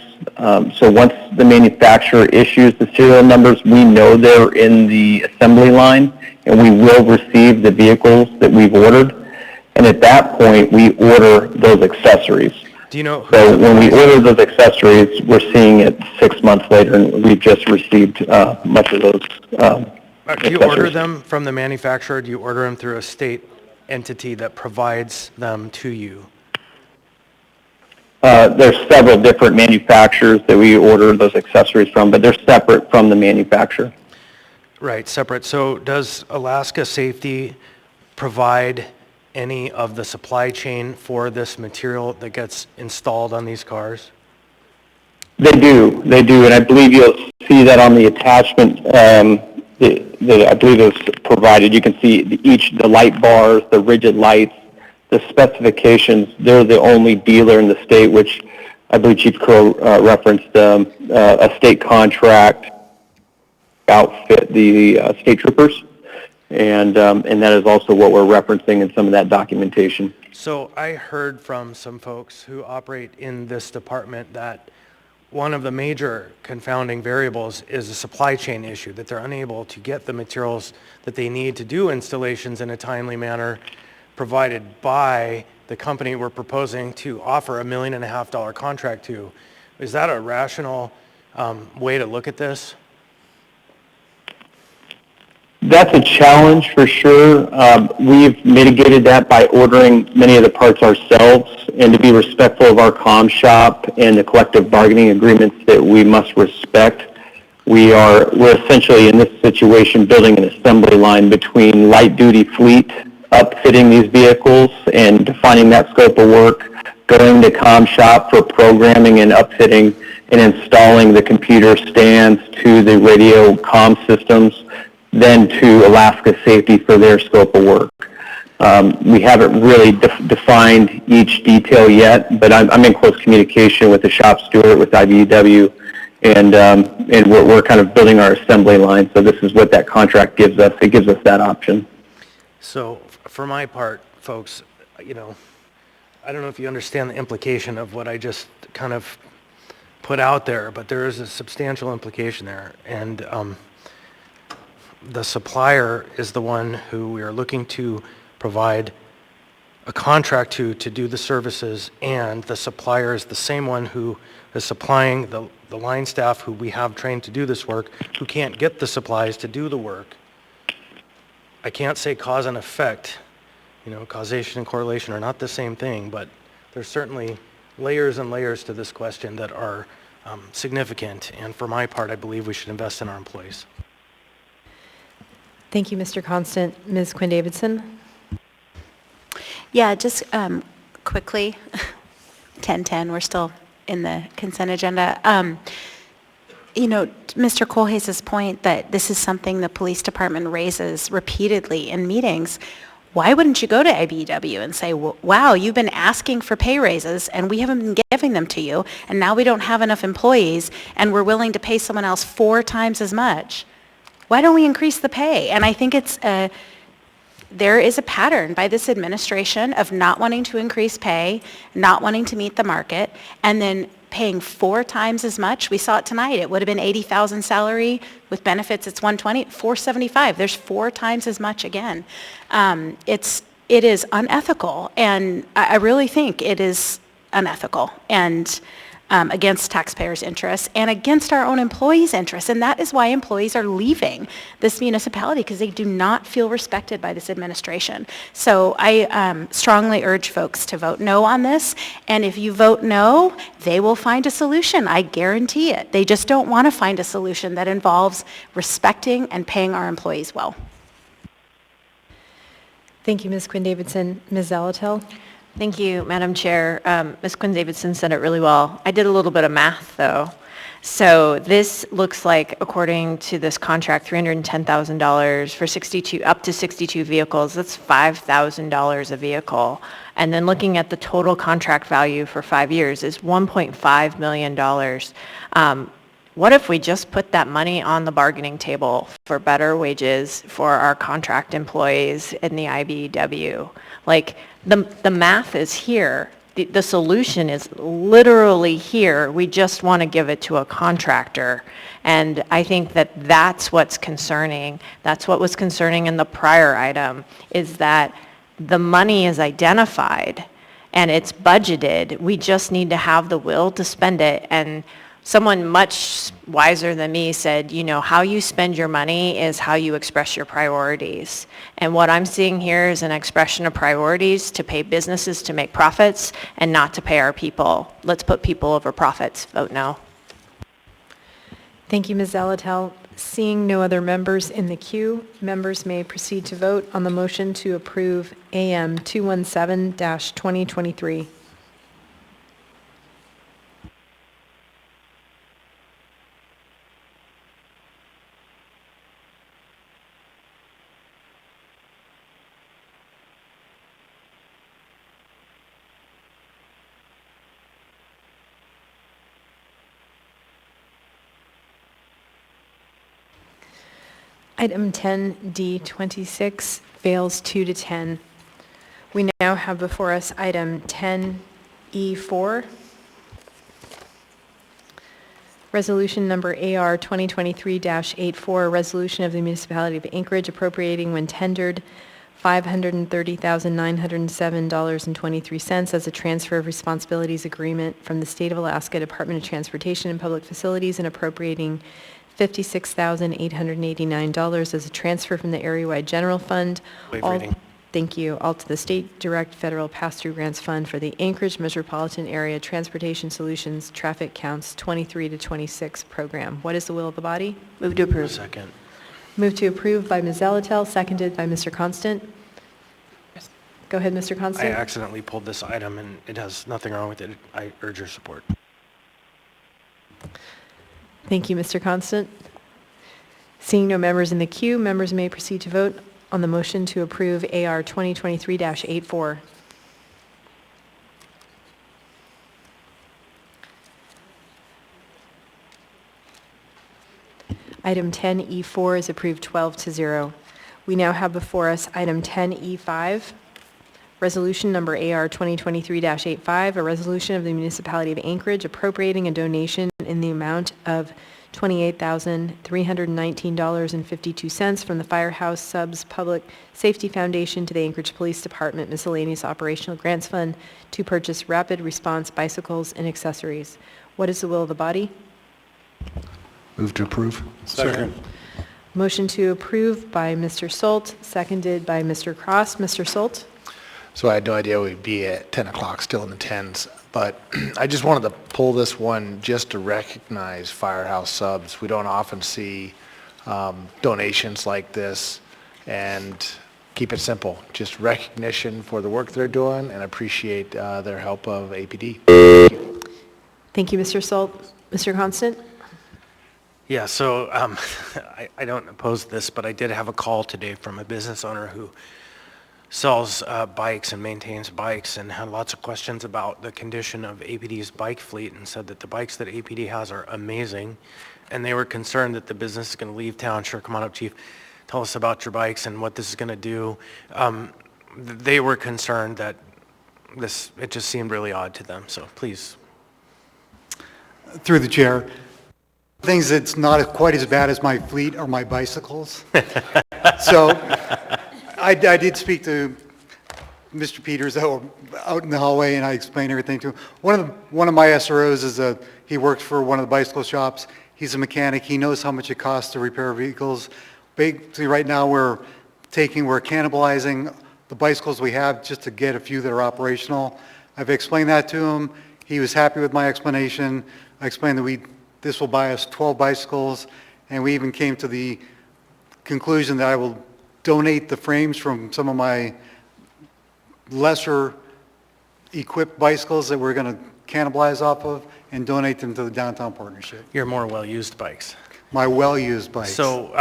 So once the manufacturer issues the serial numbers, we know they're in the assembly line, and we will receive the vehicles that we've ordered. And at that point, we order those accessories. Do you know? So when we order those accessories, we're seeing it 6 months later, and we've just received much of those Do you order them from the manufacturer? Do you order them through a state entity that provides them to you? There's several different manufacturers that we order those accessories from, but they're separate from the manufacturer. Right, separate. So does Alaska Safety provide any of the supply chain for this material that gets installed on these cars? They do, and I believe you'll see that on the attachment that I believe is provided. You can see the light bars, the rigid lights, the specifications. They're the only dealer in the state, which I believe Chief Crow referenced, a state contract outfit the state troopers, and that is also what we're referencing in some of that documentation. So I heard from some folks who operate in this department that one of the major confounding variables is a supply chain issue, that they're unable to get the materials that they need to do installations in a timely manner provided by the company we're proposing to offer $1.5 million contract to. Is that a rational way to look at this? That's a challenge for sure. We've mitigated that by ordering many of the parts ourselves, and to be respectful of our comm shop and the collective bargaining agreements that we must respect. We're essentially in this situation building an assembly line between light duty fleet, upfitting these vehicles and defining that scope of work, going to comm shop for programming and upfitting and installing the computer stands to the radio comm systems, then to Alaska Safety for their scope of work. We haven't really defined each detail yet, but I'm in close communication with the shop steward, with IBEW, and we're kind of building our assembly line. So this is what that contract gives us. It gives us that option. So for my part, folks, I don't know if you understand the implication of what I just kind of put out there, but there is a substantial implication there. And the supplier is the one who we are looking to provide a contract to do the services, and the supplier is the same one who is supplying the line staff who we have trained to do this work, who can't get the supplies to do the work. I can't say cause and effect. Causation and correlation are not the same thing, but there's certainly layers and layers to this question that are significant, and for my part, I believe we should invest in our employees. Thank you, Mr. Constant. Ms. Quinn Davidson? Yeah, just quickly, 10:10, we're still in the consent agenda. Mr. Kohlhaas's point that this is something the police department raises repeatedly in meetings, why wouldn't you go to IBEW and say, wow, you've been asking for pay raises and we haven't been giving them to you, and now we don't have enough employees and we're willing to pay someone else 4 times as much. Why don't we increase the pay? And I think there is a pattern by this administration of not wanting to increase pay, not wanting to meet the market, and then paying 4 times as much. We saw it tonight. It would have been $80,000 salary. With benefits, it's $120,000, $475,000. There's 4 times as much again. It is unethical, and I really think it is unethical and against taxpayers' interests and against our own employees' interests. And that is why employees are leaving this municipality, because they do not feel respected by this administration. So I strongly urge folks to vote no on this. And if you vote no, they will find a solution. I guarantee it. They just don't want to find a solution that involves respecting and paying our employees well. Thank you, Ms. Quinn-Davidson. Ms. Zalatel? Thank you, Madam Chair. Ms. Quinn-Davidson said it really well. I did a little bit of math, though. So this looks like, according to this contract, $310,000 for up to 62 vehicles. That's $5,000 a vehicle. And then looking at the total contract value for 5 years is $1.5 million. What if we just put that money on the bargaining table for better wages for our contract employees in the IBEW? Like, the math is here. The solution is literally here. We just want to give it to a contractor. And I think that that's what's concerning. That's what was concerning in the prior item, is that the money is identified and it's budgeted. We just need to have the will to spend it. And someone much wiser than me said, you know, how you spend your money is how you express your priorities. And what I'm seeing here is an expression of priorities to pay businesses to make profits and not to pay our people. Let's put people over profits. Vote no. Thank you, Ms. Zalatel. Seeing no other members in the queue, members may proceed to vote on the motion to approve AM 217-2023. Item 10D26 fails 2 to 10. We now have before us item 10E4. Resolution number AR 2023-84, resolution of the Municipality of Anchorage appropriating when tendered $530,907.23 as a transfer of responsibilities agreement from the State of Alaska Department of Transportation and Public Facilities and appropriating $56,889 as a transfer from the area-wide general fund. Thank you. All to the State Direct Federal Pass-Through Grants Fund for the Anchorage Metropolitan Area Transportation Solutions Traffic Counts 23 to 26 program. What is the will of the body? Move to approve. Second. Move to approve by Ms. Zalatel, seconded by Mr. Constant. Go ahead, Mr. I Constant. accidentally pulled this item, and it has nothing wrong with it. I urge your support. Thank you, Mr. Constant. Seeing no members in the queue, members may proceed to vote on the motion to approve AR 2023-84. Item 10E4 is approved 12 to 0. We now have before us item 10E5, resolution number AR 2023-85, a resolution of the Municipality of Anchorage appropriating a donation in the amount of $28,319.52 from the Firehouse Subs Public Safety Foundation to the Anchorage Police Department Miscellaneous Operational Grants Fund to purchase rapid response bicycles and accessories. What is the will of the body? Move to approve. Second. Motion to approve by Mr. Solt, seconded by Mr. Cross. Mr. Solt? So I had no idea we'd be at 10 o'clock, still in the tens. But I just wanted to pull this one just to recognize Firehouse Subs. We don't often see donations like this, and keep it simple. Just recognition for the work they're doing, and appreciate their help of APD. Thank you. Thank you, Mr. Solt. Mr. Constant? Yeah, so I don't oppose this, but I did have a call today from a business owner who sells bikes and maintains bikes and had lots of questions about the condition of APD's bike fleet and said that the bikes that APD has are amazing. And they were concerned that the business is going to leave town. Sure, come on up, Chief. Tell us about your bikes and what this is going to do. They were concerned that it just seemed really odd to them. So please. Through the chair, things that's not quite as bad as my fleet are my bicycles. So I did speak to Mr. Peters out in the hallway, and I explained everything to him. One of my SROs is he works for one of the bicycle shops. He's a mechanic. He knows how much it costs to repair vehicles. Basically, right now we're cannibalizing the bicycles we have just to get a few that are operational. I've explained that to him. He was happy with my explanation. I explained that this will buy us 12 bicycles, and we even came to the conclusion that I will donate the frames from some of my lesser equipped bicycles that we're going to cannibalize off of and donate them to the downtown partnership. Your more well-used bikes. My well-used bikes. So,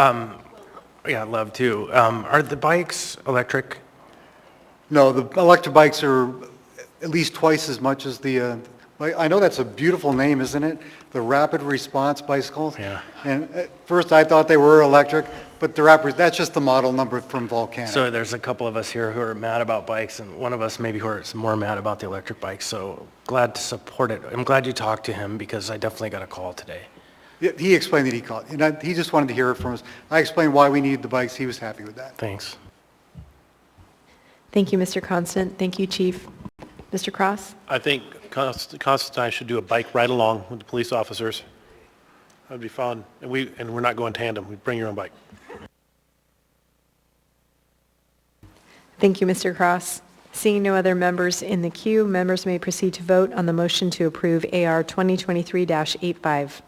yeah, I'd love to. Are the bikes electric? No, the electric bikes are at least twice as much as the, I know that's a beautiful name, isn't it? The Rapid Response Bicycles. Yeah. And at first I thought they were electric, but that's just the model number from Volcanic. So there's a couple of us here who are mad about bikes, and one of us maybe who are more mad about the electric bikes. So glad to support it. I'm glad you talked to him because I definitely got a call today. He explained that he called. He just wanted to hear it from us. I explained why we needed the bikes. He was happy with that. Thanks. Thank you, Mr. Constant. Thank you, Chief. Mr. Cross? I think Constantine should do a bike ride along with the police officers. That'd be fun. And we're not going tandem. We bring your own bike. Thank you, Mr. Cross. Seeing no other members in the queue, members may proceed to vote on the motion to approve AR 2023-85.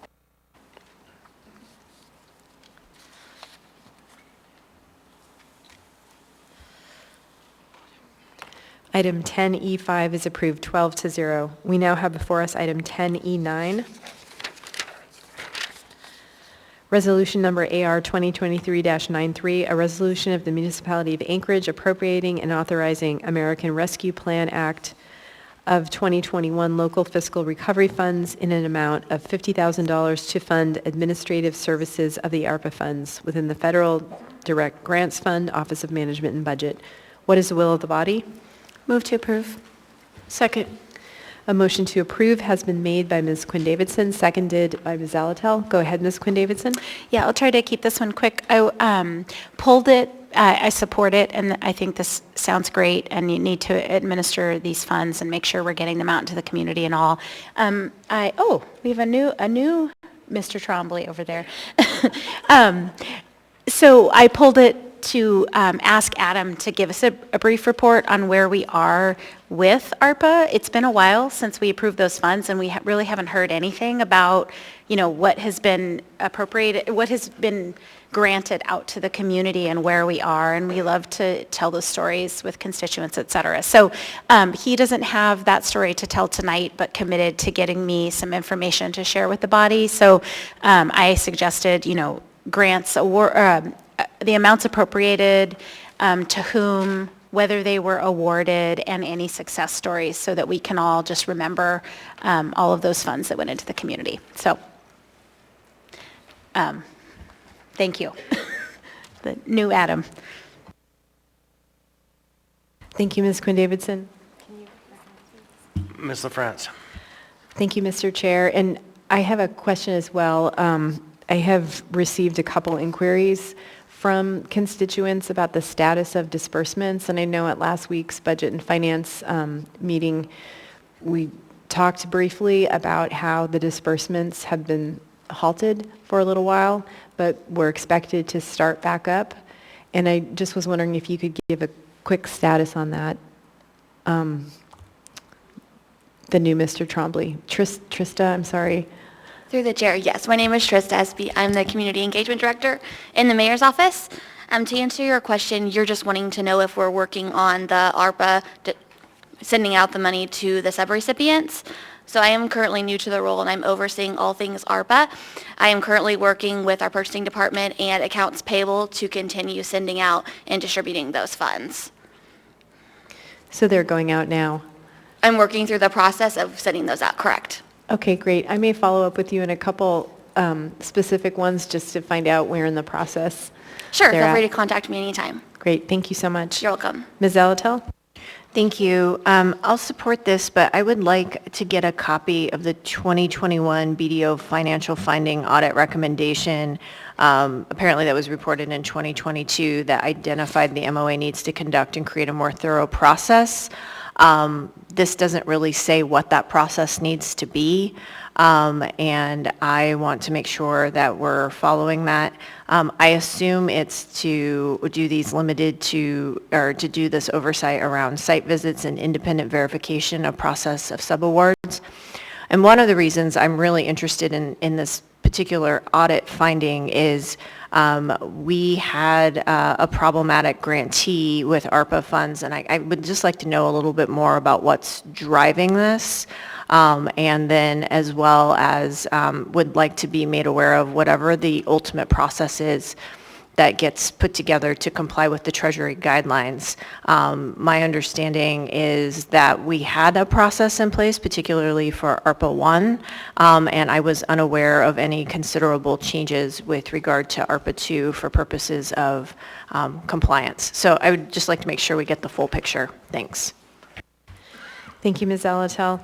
Item 10E5 is approved 12-0. We now have before us item 10E9. Resolution number AR 2023-93, a resolution of the Municipality of Anchorage appropriating and authorizing American Rescue Plan Act of 2021 local fiscal recovery funds in an amount of $50,000 to fund administrative services of the ARPA funds within the Federal Direct Grants Fund, Office of Management and Budget. What is the will of the body? Move to approve. Second. A motion to approve has been made by Ms. Quinn-Davidson, seconded by Ms. Zalatel. Go ahead, Ms. Quinn-Davidson. Yeah, I'll try to keep this one quick. I pulled it. I support it, and I think this sounds great, and you need to administer these funds and make sure we're getting them out into the community and all. We have a new Mr. Trombley over there. So I pulled it to ask Adam to give us a brief report on where we are with ARPA. It's been a while since we approved those funds, and we really haven't heard anything about, what has been appropriated, what has been granted out to the community and where we are, and we love to tell those stories with constituents, et cetera. So he doesn't have that story to tell tonight, but committed to getting me some information to share with the body. So I suggested, grants, the amounts appropriated, to whom, whether they were awarded, and any success stories so that we can all just remember all of those funds that went into the community. So, thank you. The new Adam. Thank you, Ms. Quinn-Davidson. Ms. LaFrance. Thank you, Mr. Chair. And I have a question as well. I have received a couple inquiries from constituents about the status of disbursements, and I know at last week's Budget and Finance meeting, we talked briefly about how the disbursements have been halted for a little while, but were expected to start back up. And I just was wondering if you could give a quick status on that. The new Mr. Trombley. Trista, I'm sorry. Through the chair, yes. My name is Trista Espy. I'm the Community Engagement Director in the Mayor's Office. To answer your question, you're just wanting to know if we're working on the ARPA, sending out the money to the subrecipients. So I am currently new to the role, and I'm overseeing all things ARPA. I am currently working with our purchasing department and accounts payable to continue sending out and distributing those funds. So they're going out now? I'm working through the process of sending those out, correct? Okay, great. I may follow up with you in a couple specific ones just to find out where in the process. Sure, they're feel free at. to contact me anytime. Great, thank you so much. You're welcome. Ms. Zalatel? Thank you. I'll support this, but I would like to get a copy of the 2021 BDO financial finding audit recommendation. Apparently that was reported in 2022 that identified the MOA needs to conduct and create a more thorough process. This doesn't really say what that process needs to be, and I want to make sure that we're following that. I assume it's to do these limited to, or to do this oversight around site visits and independent verification of process of subawards. And one of the reasons I'm really interested in this particular audit finding is we had a problematic grantee with ARPA funds, and I would just like to know a little bit more about what's driving this, and then as well as would like to be made aware of whatever the ultimate process is that gets put together to comply with the Treasury guidelines. My understanding is that we had a process in place, particularly for ARPA 1, and I was unaware of any considerable changes with regard to ARPA 2 for purposes of compliance. So I would just like to make sure we get the full picture. Thanks. Thank you, Ms. Zalatel.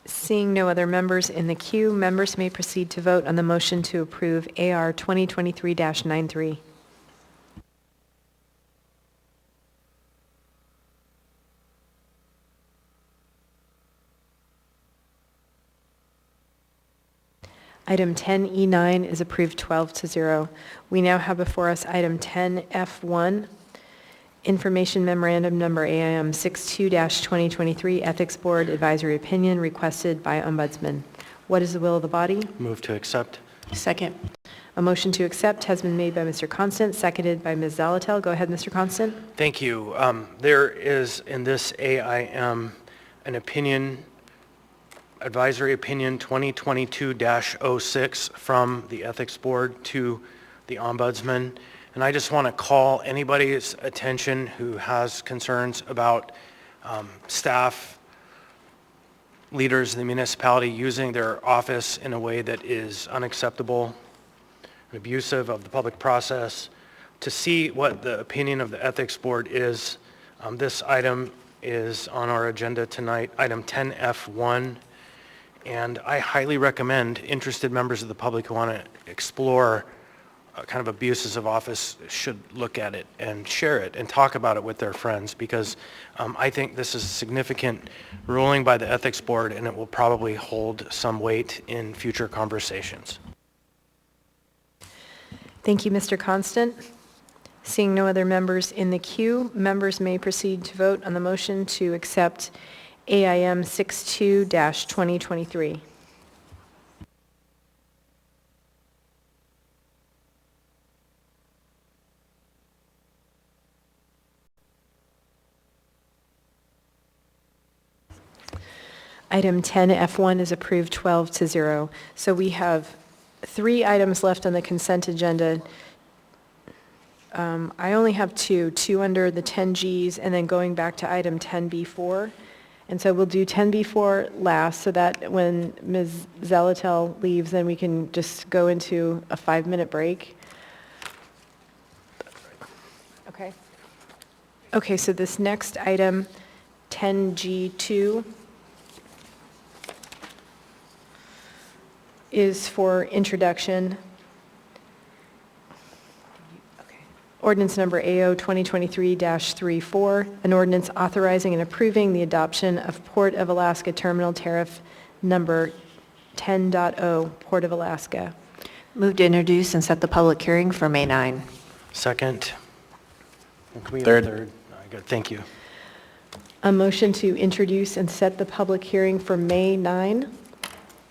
Seeing no other members in the queue, members may proceed to vote on the motion to approve AR 2023-93. Item 10E9 is approved 12-0. We now have before us item 10F1, Information Memorandum Number AIM 62-2023, Ethics Board Advisory Opinion requested by Ombudsman. What is the will of the body? Move to accept. Second. A motion to accept has been made by Mr. Constant, seconded by Ms. Zalatel. Go ahead, Mr. Constant. Thank you. There is in this AIM an opinion, advisory opinion 2022-06 from the Ethics Board to the Ombudsman. And I just want to call anybody's attention who has concerns about staff, leaders in the municipality using their office in a way that is unacceptable and abusive of the public process, to see what the opinion of the Ethics Board is. This item is on our agenda tonight, item 10F1, and I highly recommend interested members of the public who want to explore kind of abuses of office should look at it and share it and talk about it with their friends, because I think this is a significant ruling by the Ethics Board, and it will probably hold some weight in future conversations. Thank you, Mr. Constant. Seeing no other members in the queue, members may proceed to vote on the motion to accept AIM 62-2023. Item 10F1 is approved 12-0. So we have 3 items left on the consent agenda. I only have two under the 10Gs, and then going back to item 10B4. And so we'll do 10B4 last, so that when Ms. Zalatel leaves, then we can just go into a 5-minute break. Okay. Okay, so this next item, 10G2, is for introduction. Ordinance number AO 2023-34, an ordinance authorizing and approving the adoption of Port of Alaska Terminal Tariff number 10.0, Port of Alaska. Move to introduce and set the public hearing for May 9. Second. Can we have Third. a third? All right, good. Thank you. A motion to introduce and set the public hearing for May 9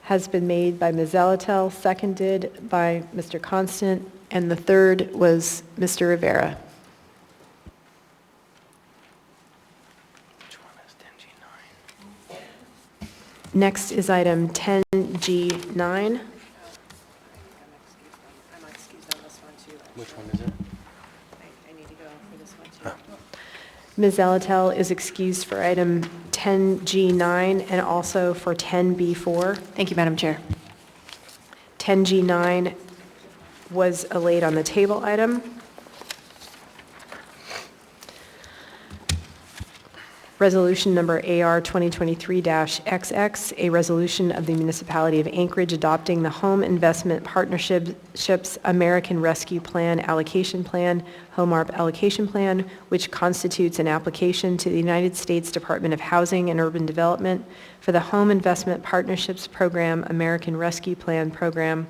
has been made by Ms. Zalatel, seconded by Mr. Constant, and the third was Mr. Rivera. Which one is 10G9? Next is item 10G9. Which one is it? Ms. Zalatel is excused for item 10G9 and also for 10B4. Thank you, Madam Chair. 10G9 was a laid on the table item. Resolution number AR 2023-XX, a resolution of the Municipality of Anchorage adopting the Home Investment Partnerships American Rescue Plan Allocation Plan, Home ARP Allocation Plan, which constitutes an application to the United States Department of Housing and Urban Development for the Home Investment Partnerships Program American Rescue Plan Program,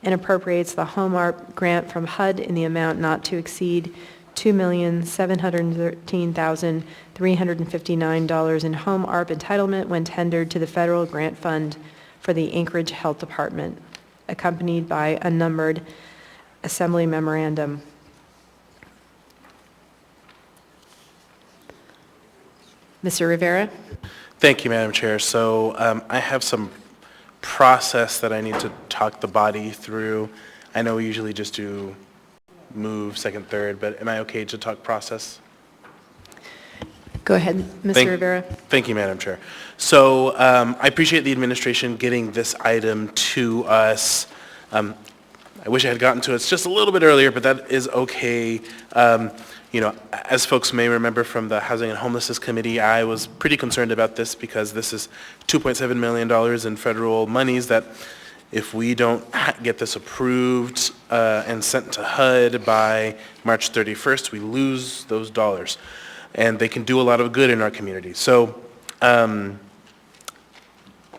and appropriates the Home ARP grant from HUD in the amount not to exceed $2,713,359 in Home ARP entitlement when tendered to the Federal Grant Fund for the Anchorage Health Department, accompanied by a numbered Assembly Memorandum. Mr. Rivera? Thank you, Madam Chair. So I have some process that I need to talk the body through. I know we usually just do move second, third, but am I okay to talk process? Go ahead, Mr. Rivera. Thank you, Madam Chair. So I appreciate the administration getting this item to us. I wish I had gotten to it just a little bit earlier, but that is okay. You know, as folks may remember from the Housing and Homelessness Committee, I was pretty concerned about this because this is $2.7 million in federal monies that if we don't get this approved and sent to HUD by March 31st, we lose those dollars. And they can do a lot of good in our community. So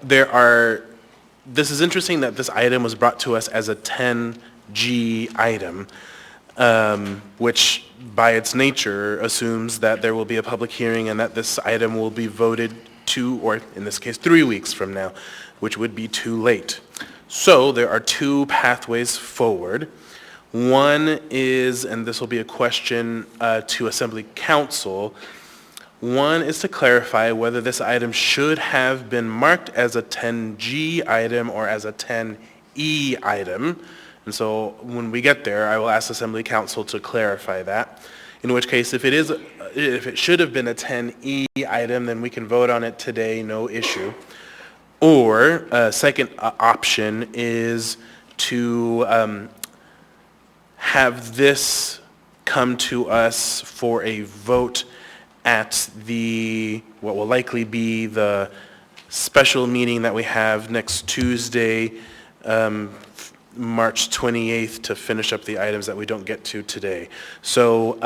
this is interesting that this item was brought to us as a 10G item, which by its nature assumes that there will be a public hearing and that this item will be voted 2, or in this case 3 weeks from now, which would be too late. So there are 2 pathways forward. One is, and this will be a question to Assembly Council, one is to clarify whether this item should have been marked as a 10G item or as a 10E item. And so when we get there, I will ask Assembly Council to clarify that. In which case, if it should have been a 10E item, then we can vote on it today, no issue. Or a second option is to have this come to us for a vote at what will likely be the special meeting that we have next Tuesday, March 28th, to finish up the items that we don't get to today. So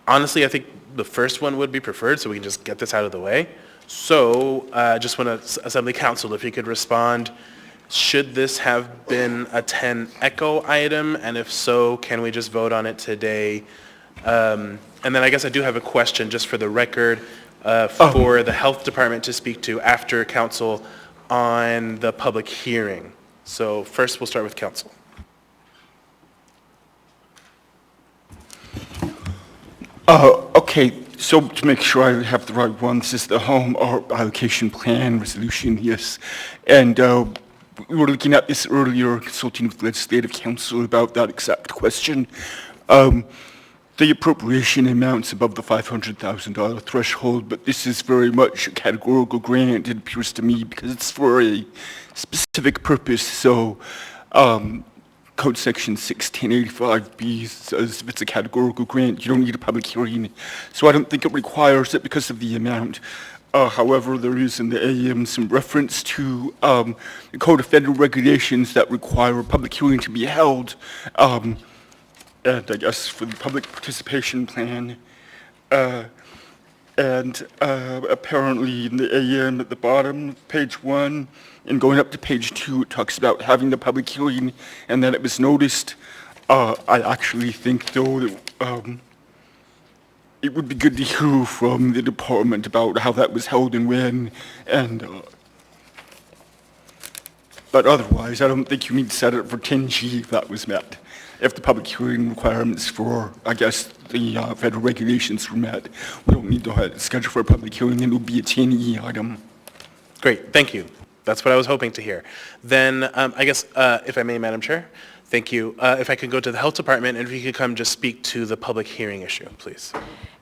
honestly, I think the first one would be preferred, so we can just get this out of the way. So I just want to, Assembly Council, if you could respond, should this have been a 10 Echo item? And if so, can we just vote on it today? And then I guess I do have a question just for the record for the Health Department to speak to after Council on the public hearing. So first we'll start with Council. Okay, so to make sure I have the right one, this is the Home ARP Allocation Plan Resolution, yes. And we were looking at this earlier, consulting with Legislative Council about that exact question. The appropriation amounts above the $500,000 threshold, but this is very much a categorical grant, it appears to me, because it's for a specific purpose. So Code Section 1685B says if it's a categorical grant, you don't need a public hearing. So I don't think it requires it because of the amount. However, there is in the AM some reference to the Code of Federal Regulations that require a public hearing to be held. And I guess for the public participation plan. And apparently in the AM at the bottom, page 1, and going up to page 2, it talks about having the public hearing and that it was noticed. I actually think, though, that it would be good to hear from the department about how that was held and when, and but otherwise, I don't think you need to set it for 10G if that was met. If the public hearing requirements for, I guess, the federal regulations were met, we don't need to schedule for a public hearing, and it would be a 10E item. Great, thank you. That's what I was hoping to hear. Then, I guess, if I may, Madam Chair, thank you. If I could go to the Health Department, and if you could come just speak to the public hearing issue, please.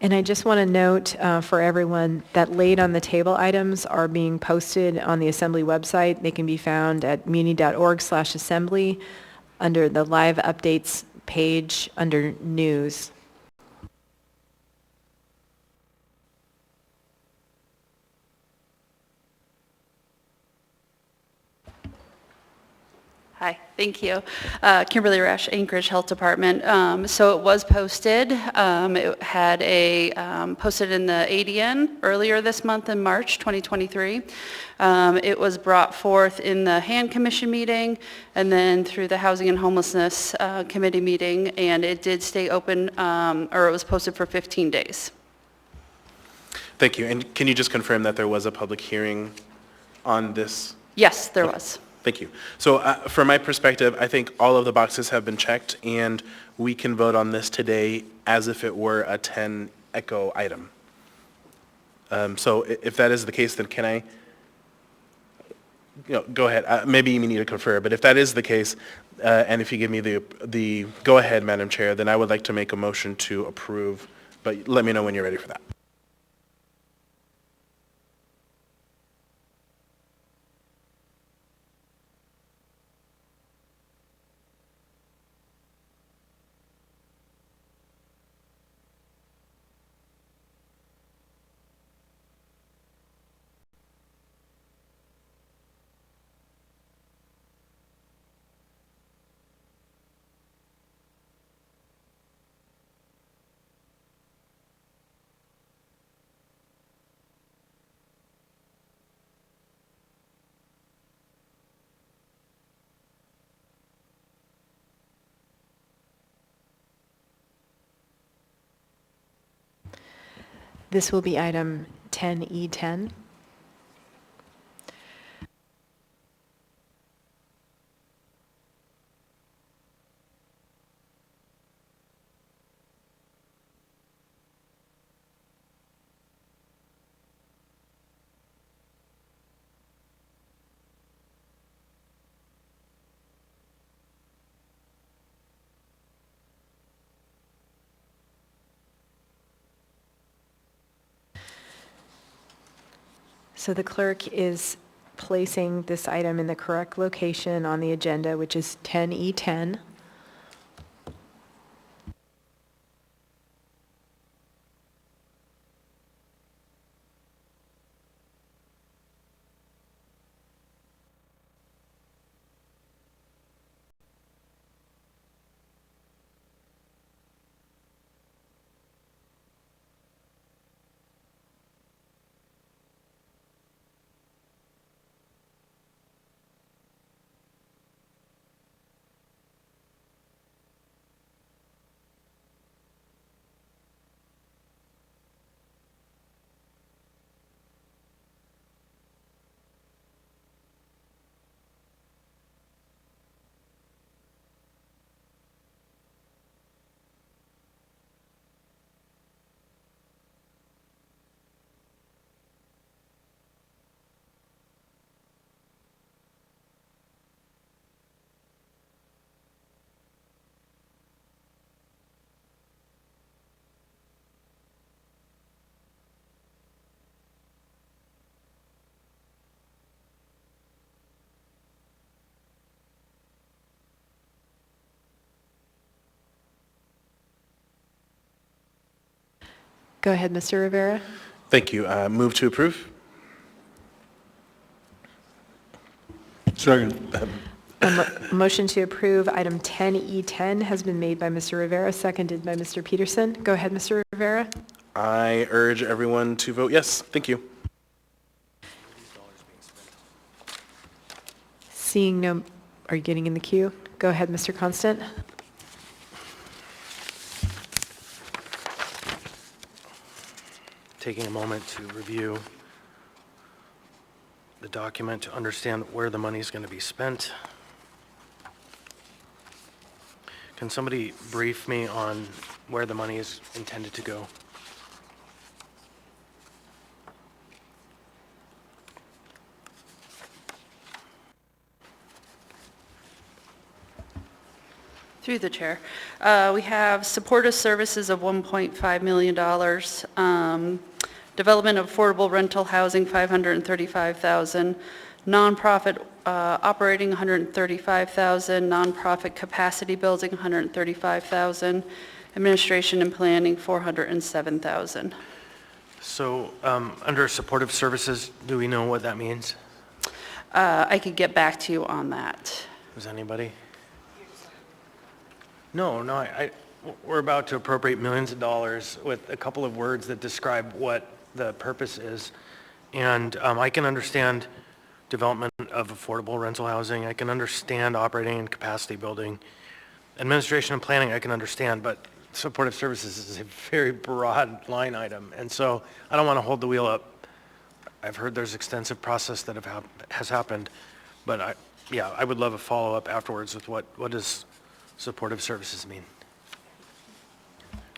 And I just want to note for everyone that laid on the table items are being posted on the Assembly website. They can be found at muni.org/assembly under the live updates page under news. Hi, thank you. Kimberly Resch, Anchorage Health Department. So it was posted. It had posted in the ADN earlier this month in March 2023. It was brought forth in the HAN Commission meeting and then through the Housing and Homelessness Committee meeting, and it did stay open, or it was posted for 15 days. Thank you. And can you just confirm that there was a public hearing on this? Yes, there was. Thank you. So from my perspective, I think all of the boxes have been checked, and we can vote on this today as if it were a 10 ECHO item. So if that is the case, then can I, go ahead. Maybe you need to confer, but if that is the case, and if you give me the go-ahead, Madam Chair, then I would like to make a motion to approve, but let me know when you're ready for that. This will be item 10E10. So the clerk is placing this item in the correct location on the agenda, which is 10E10. Go ahead, Mr. Rivera. Thank you. Move to approve. Second. A motion to approve item 10E10 has been made by Mr. Rivera, seconded by Mr. Peterson. Go ahead, Mr. Rivera. I urge everyone to vote yes. Thank you. Seeing no, are you getting in the queue? Go ahead, Mr. Constant. Taking a moment to review the document to understand where the money is going to be spent. Can somebody brief me on where the money is intended to go? Through the chair. We have supportive services of $1.5 million. Development of affordable rental housing, $535,000. Nonprofit operating, $135,000. Nonprofit capacity building, $135,000. Administration and planning, $407,000. So under supportive services, do we know what that means? I could get back to you on that. Does anybody? No, we're about to appropriate millions of dollars with a couple of words that describe what the purpose is. And I can understand development of affordable rental housing. I can understand operating and capacity building. Administration and planning, I can understand, but supportive services is a very broad line item. And so I don't want to hold the wheel up. I've heard there's extensive process that has happened, but I would love a follow-up afterwards with what does supportive services mean?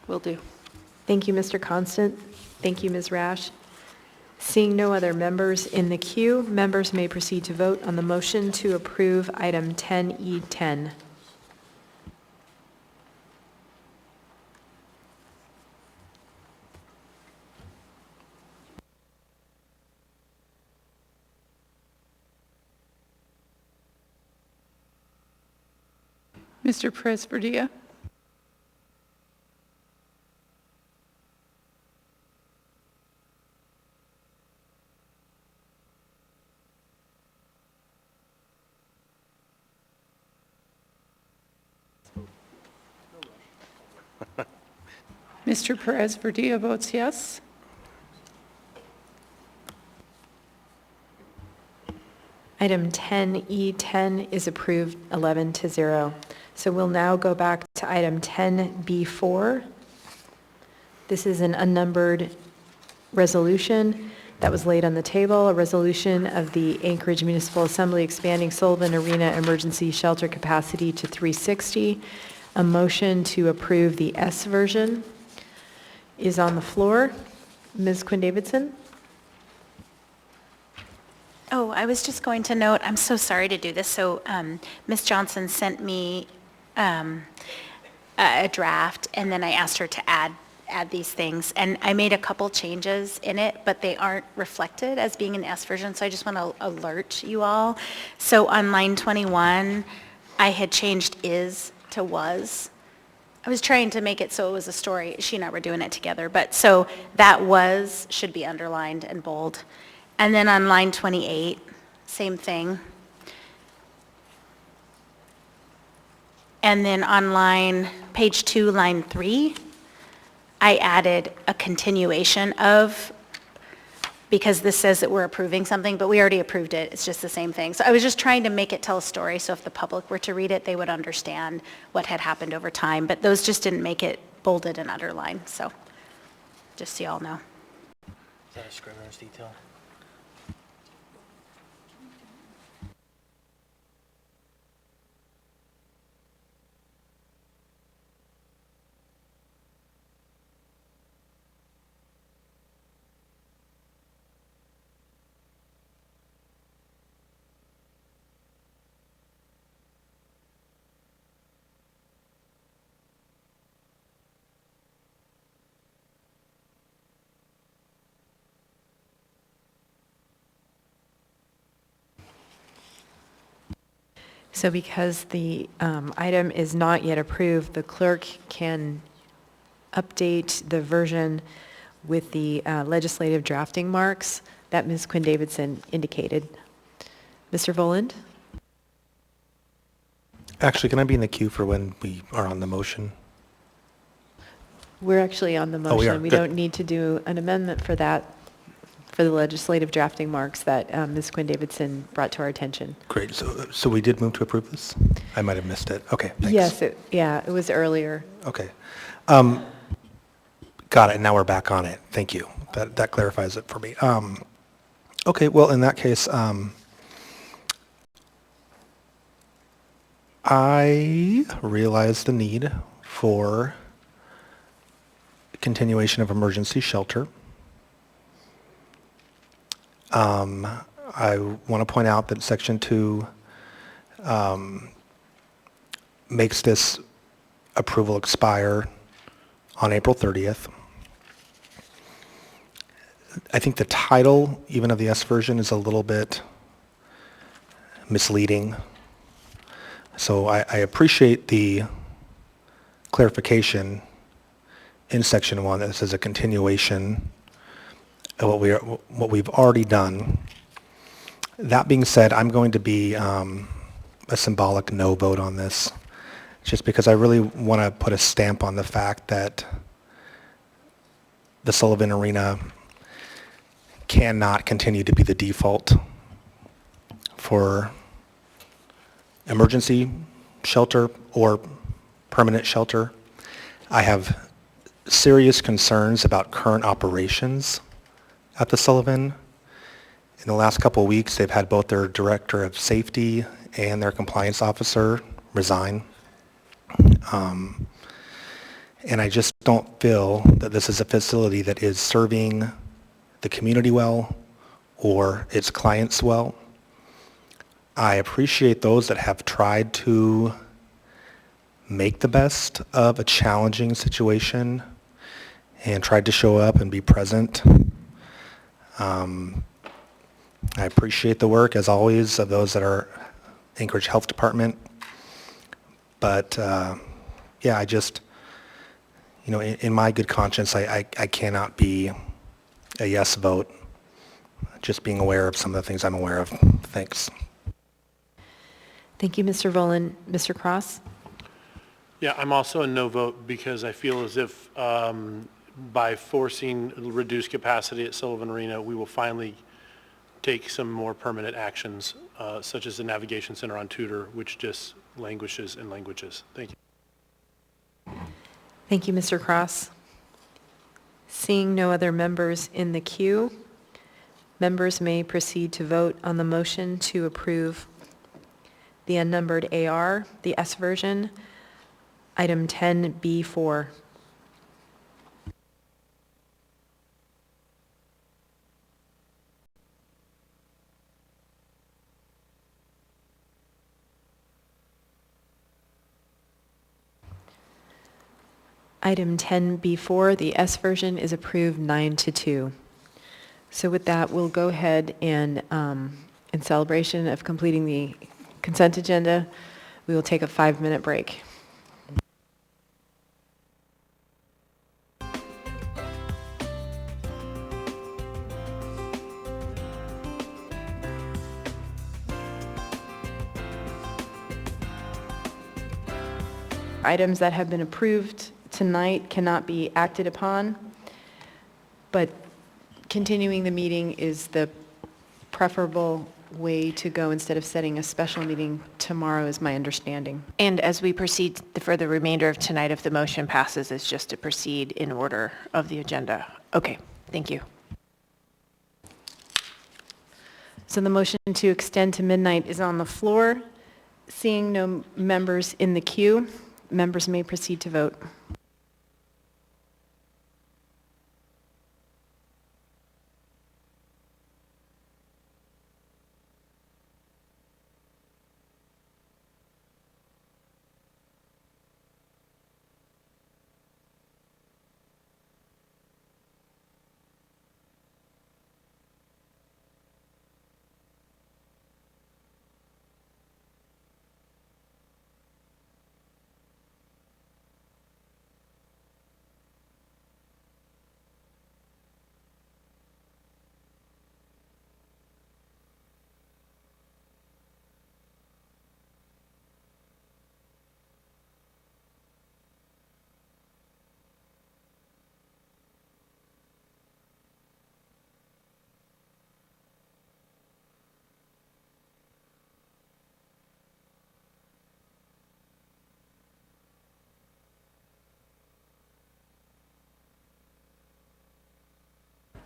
Will do. Thank you, Mr. Constant. Thank you, Ms. Rash. Seeing no other members in the queue, members may proceed to vote on the motion to approve item 10E10. Mr. Perez-Verdilla? Mr. Perez-Verdilla votes yes. Item 10E10 is approved 11-0. So we'll now go back to item 10B4. This is an unnumbered resolution that was laid on the table, a resolution of the Anchorage Municipal Assembly expanding Sullivan Arena emergency shelter capacity to 360. A motion to approve the S version is on the floor. Ms. Quinn-Davidson? Oh, I was just going to note, I'm so sorry to do this. So Ms. Johnson sent me a draft, and then I asked her to add these things. And I made a couple changes in it, but they aren't reflected as being an S version, so I just want to alert you all. So on line 21, I had changed is to was. I was trying to make it so it was a story. She and I were doing it together. But so that was should be underlined and bold. And then on line 28, same thing. And then on page 2, line 3, I added a continuation of, because this says that we're approving something, but we already approved it. It's just the same thing. So I was just trying to make it tell a story, so if the public were to read it, they would understand what had happened over time. But those just didn't make it bolded and underlined, so just so you all know. Is that a scrivener's detail? So because the item is not yet approved, the clerk can update the version with the legislative drafting marks that Ms. Quinn-Davidson indicated. Mr. Voland? Actually, can I be in the queue for when we are on the motion? We're actually on the motion. Oh, we are. We Good. don't need to do an amendment for that, for the legislative drafting marks that Ms. Quinn-Davidson brought to our attention. Great. So we did move to approve this? I might have missed it. Okay, thanks. Yes, it was earlier. Okay. Got it. Now we're back on it. Thank you. That clarifies it for me. Okay, well, in that case, I realize the need for continuation of emergency shelter. I want to point out that Section 2 makes this approval expire on April 30th. I think the title, even of the S version, is a little bit misleading. So I appreciate the clarification in section 1 that says a continuation of what we've already done. That being said, I'm going to be a symbolic no vote on this, just because I really want to put a stamp on the fact that the Sullivan Arena cannot continue to be the default for emergency shelter or permanent shelter. I have serious concerns about current operations at the Sullivan. In the last couple of weeks, they've had both their director of safety and their compliance officer resign. And I just don't feel that this is a facility that is serving the community well or its clients well. I appreciate those that have tried to make the best of a challenging situation and tried to show up and be present. I appreciate the work, as always, of those that are Anchorage Health Department. But yeah, I just, in my good conscience, I cannot be a yes vote, just being aware of some of the things I'm aware of. Thanks. Thank you, Mr. Volin. Mr. Cross? Yeah, I'm also a no vote because I feel as if by forcing reduced capacity at Sullivan Arena, we will finally take some more permanent actions, such as the Navigation Center on Tudor, which just languishes and languishes. Thank you. Thank you, Mr. Cross. Seeing no other members in the queue, members may proceed to vote on the motion to approve the unnumbered AR, the S version, item 10B4. Item 10B4, the S version, is approved 9-2. So with that, we'll go ahead and, in celebration of completing the consent agenda, we will take a 5-minute break. Items that have been approved tonight cannot be acted upon, but continuing the meeting is the preferable way to go instead of setting a special meeting tomorrow, is my understanding. And as we proceed for the remainder of tonight, if the motion passes, it's just to proceed in order of the agenda. Okay, thank you. So the motion to extend to midnight is on the floor. Seeing no members in the queue, members may proceed to vote.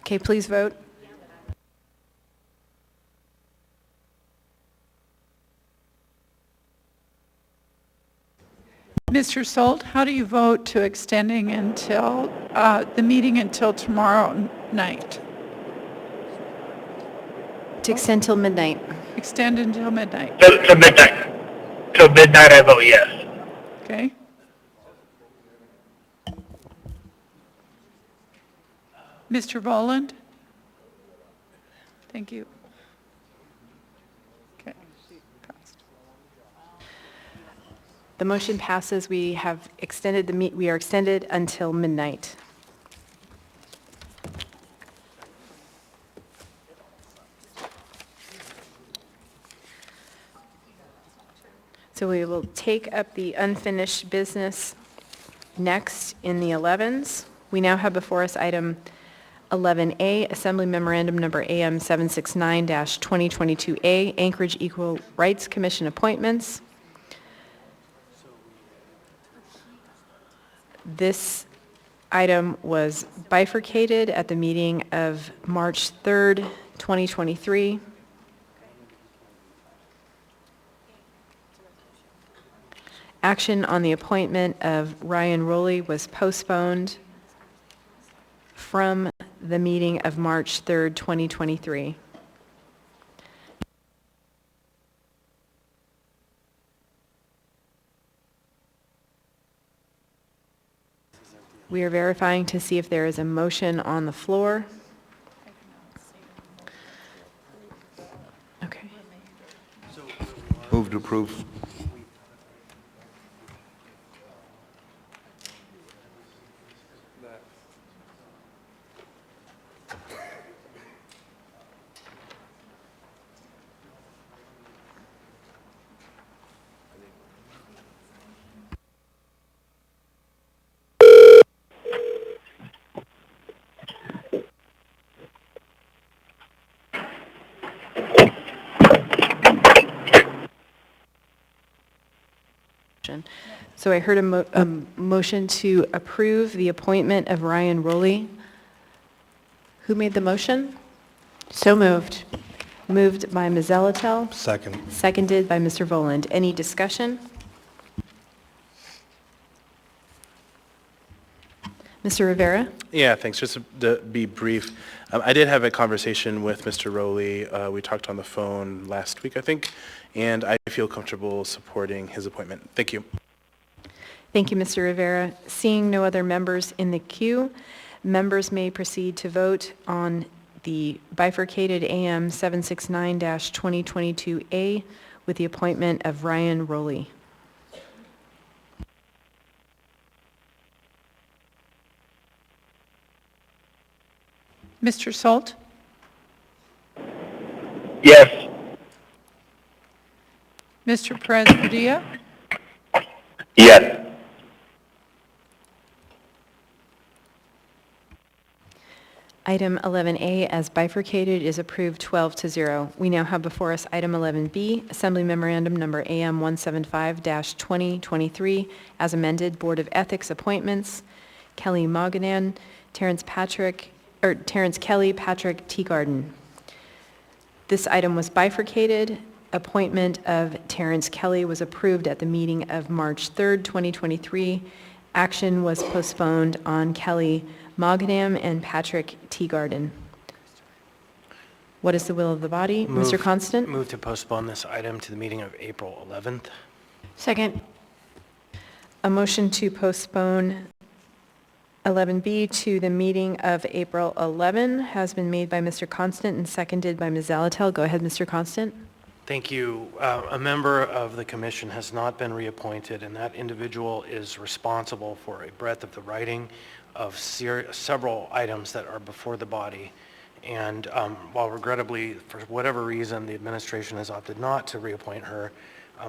Okay, please vote. Mr. Solt, how do you vote to extending until the meeting until tomorrow night? To extend till midnight. Extend until midnight. To midnight. Till midnight, I vote yes. Okay. Mr. Voland? Thank you. Okay. The motion passes. We have extended we are extended until midnight. So we will take up the unfinished business next in the 11s. We now have before us item 11A, Assembly Memorandum Number AM 769-2022A, Anchorage Equal Rights Commission appointments. This item was bifurcated at the meeting of March 3rd, 2023. Action on the appointment of Ryan Rowley was postponed from the meeting of March 3rd, 2023. We are verifying to see if there is a motion on the floor. Okay. Move to approve. So I heard a motion to approve the appointment of Ryan Rowley. Who made the motion? So moved. Moved by Ms. Zelatel. Second. Seconded by Mr. Voland. Any discussion? Mr. Rivera? Yeah, thanks. Just to be brief, I did have a conversation with Mr. Rowley. We talked on the phone last week, I think, and I feel comfortable supporting his appointment. Thank you. Thank you, Mr. Rivera. Seeing no other members in the queue, members may proceed to vote on the bifurcated AM 769-2022A with the appointment of Ryan Rowley. Mr. Salt? Yes. Mr. Perez-Padilla? Yes. Item 11A as bifurcated is approved 12-0. We now have before us item 11B, Assembly Memorandum Number AM 175-2023, as amended, Board of Ethics appointments, Kelly Moganan, Terrence Kelly, Patrick Teagarden. This item was bifurcated. Appointment of Terrence Kelly was approved at the meeting of March 3rd, 2023. Action was postponed on Kelly Mogadam and Patrick Teagarden. What is the will of the body? Mr. Constant? Move to postpone this item to the meeting of April 11th. Second. A motion to postpone 11B to the meeting of April 11 has been made by Mr. Constant and seconded by Ms. Zelatel. Go ahead, Mr. Constant. Thank you. A member of the commission has not been reappointed, and that individual is responsible for a breadth of the writing of several items that are before the body. And while regrettably, for whatever reason, the administration has opted not to reappoint her,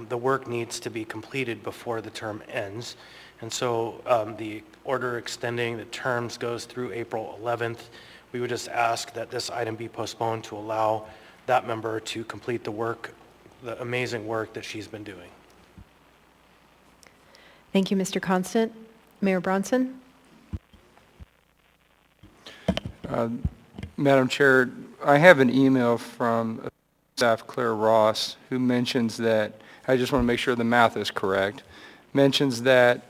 the work needs to be completed before the term ends. And so the order extending the terms goes through April 11th. We would just ask that this item be postponed to allow that member to complete the work, the amazing work that she's been doing. Thank you, Mr. Constant. Mayor Bronson? Madam Chair, I have an email from staff Claire Ross who mentions that, I just want to make sure the math is correct, mentions that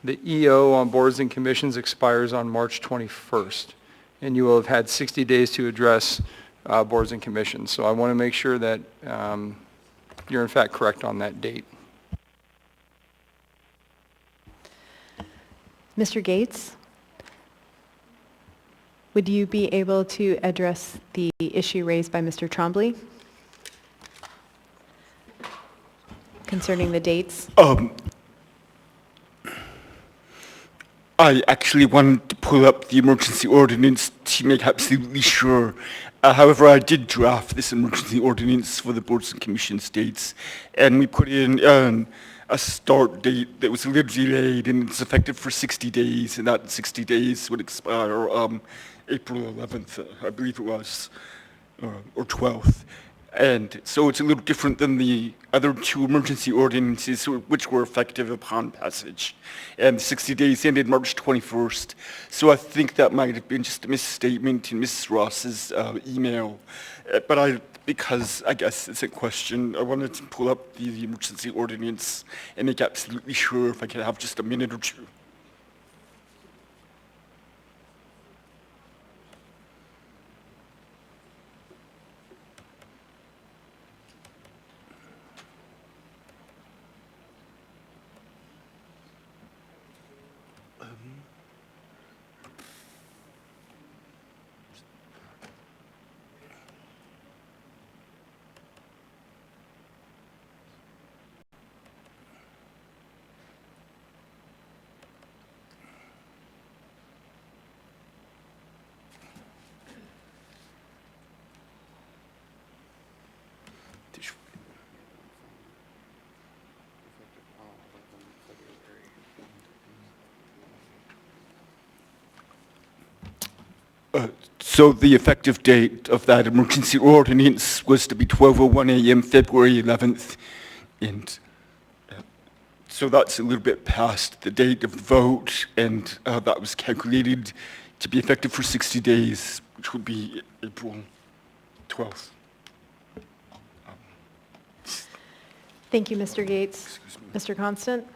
the EO on boards and commissions expires on March 21st, and you will have had 60 days to address boards and commissions. So I want to make sure that you're in fact correct on that date. Mr. Gates? Would you be able to address the issue raised by Mr. Trombley concerning the dates? I actually wanted to pull up the emergency ordinance to make absolutely sure. However, I did draft this emergency ordinance for the boards and commissions dates, and we put in a start date that was a little delayed, and it's effective for 60 days, and that 60 days would expire April 11th, I believe it was, or 12th. And so it's a little different than the other two emergency ordinances, which were effective upon passage. And 60 days ended March 21st. So I think that might have been just a misstatement in Mrs. Ross's email. Because I guess it's a question, I wanted to pull up the emergency ordinance and make absolutely sure if I could have just a minute or two. So the effective date of that emergency ordinance was to be 12:01 a.m. February 11th, and so that's a little bit past the date of the vote, and that was calculated to be effective for 60 days, which would be April 12th. Thank you, Mr. Gates. Mr. Constant?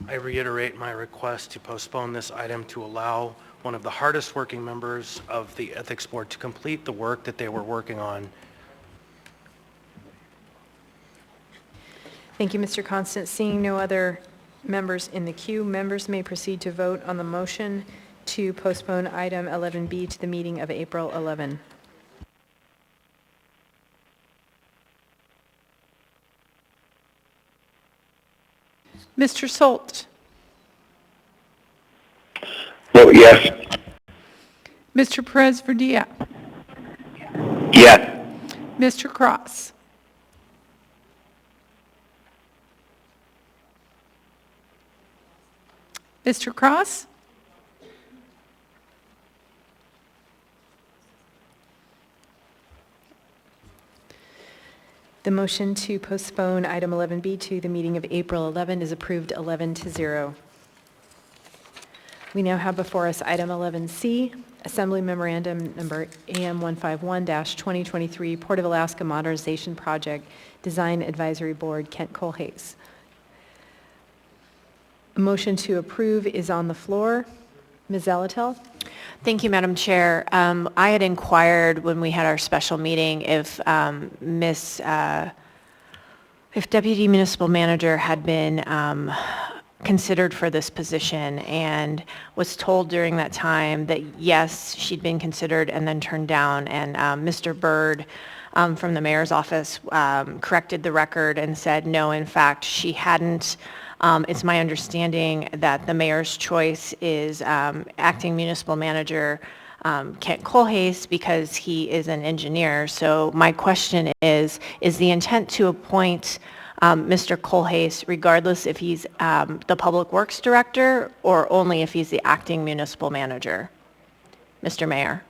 I reiterate my request to postpone this item to allow one of the hardest working members of the Ethics Board to complete the work that they were working on. Thank you, Mr. Constant. Seeing no other members in the queue, members may proceed to vote on the motion to postpone item 11B to the meeting of April 11. Mr. Solt? Vote yes. Mr. Perez-Verdia? Yes. Mr. Cross? Mr. Cross? The motion to postpone item 11B to the meeting of April 11 is approved 11-0. We now have before us item 11C, Assembly Memorandum Number AM151-2023, Port of Alaska Modernization Project, Design Advisory Board, Kent Colhase. A motion to approve is on the floor. Ms. Zalatel? Thank you, Madam Chair. I had inquired when we had our special meeting if if Deputy Municipal Manager had been considered for this position, and was told during that time that yes, she'd been considered and then turned down. And Mr. Byrd from the mayor's office corrected the record and said, no, in fact, she hadn't. It's my understanding that the mayor's choice is acting municipal manager Kent Colhase because he is an engineer. So my question is the intent to appoint Mr. Colhase regardless if he's the Public Works Director or only if he's the acting municipal manager? Mr. Mayor.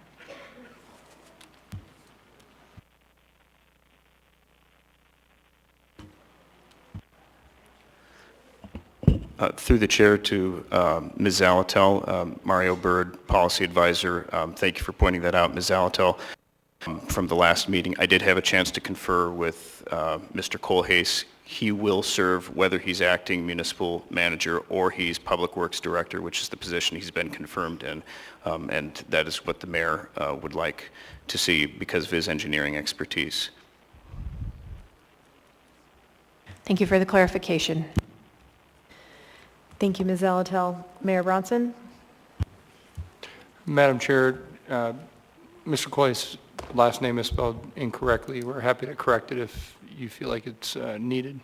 Through the chair to Ms. Zalatel, Mario Byrd, Policy Advisor. Thank you for pointing that out, Ms. Zalatel. From the last meeting, I did have a chance to confer with Mr. Colhase. He will serve whether he's acting municipal manager or he's Public Works Director, which is the position he's been confirmed in, and that is what the mayor would like to see because of his engineering expertise. Thank you for the clarification. Thank you, Ms. Zalatel. Mayor Bronson? Madam Chair, Mr. Coy's last name is spelled incorrectly. We're happy to correct it if you feel like it's needed.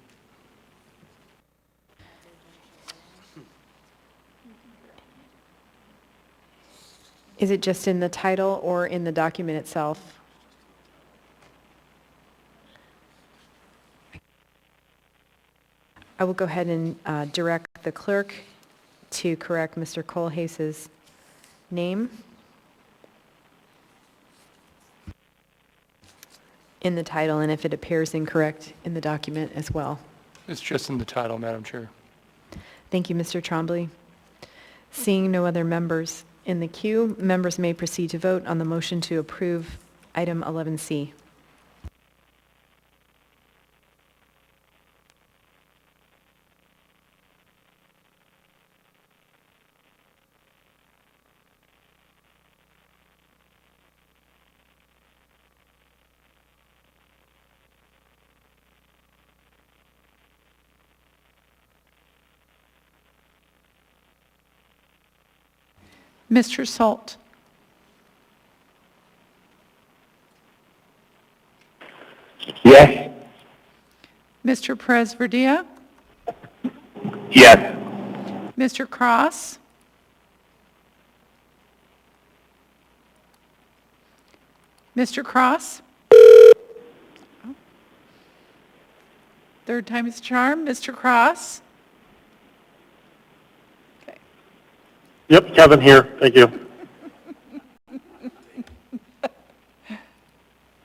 Is it just in the title or in the document itself? I will go ahead and direct the clerk to correct Mr. Colhase's name in the title, and if it appears incorrect in the document as well. It's just in the title, Madam Chair. Thank you, Mr. Trombley. Seeing no other members in the queue, members may proceed to vote on the motion to approve item 11C. Mr. Salt. Yes. Mr. Perez-Verdia. Yes. Mr. Cross. Mr. Cross. Third time is a charm. Mr. Cross. Yep, Kevin here. Thank you.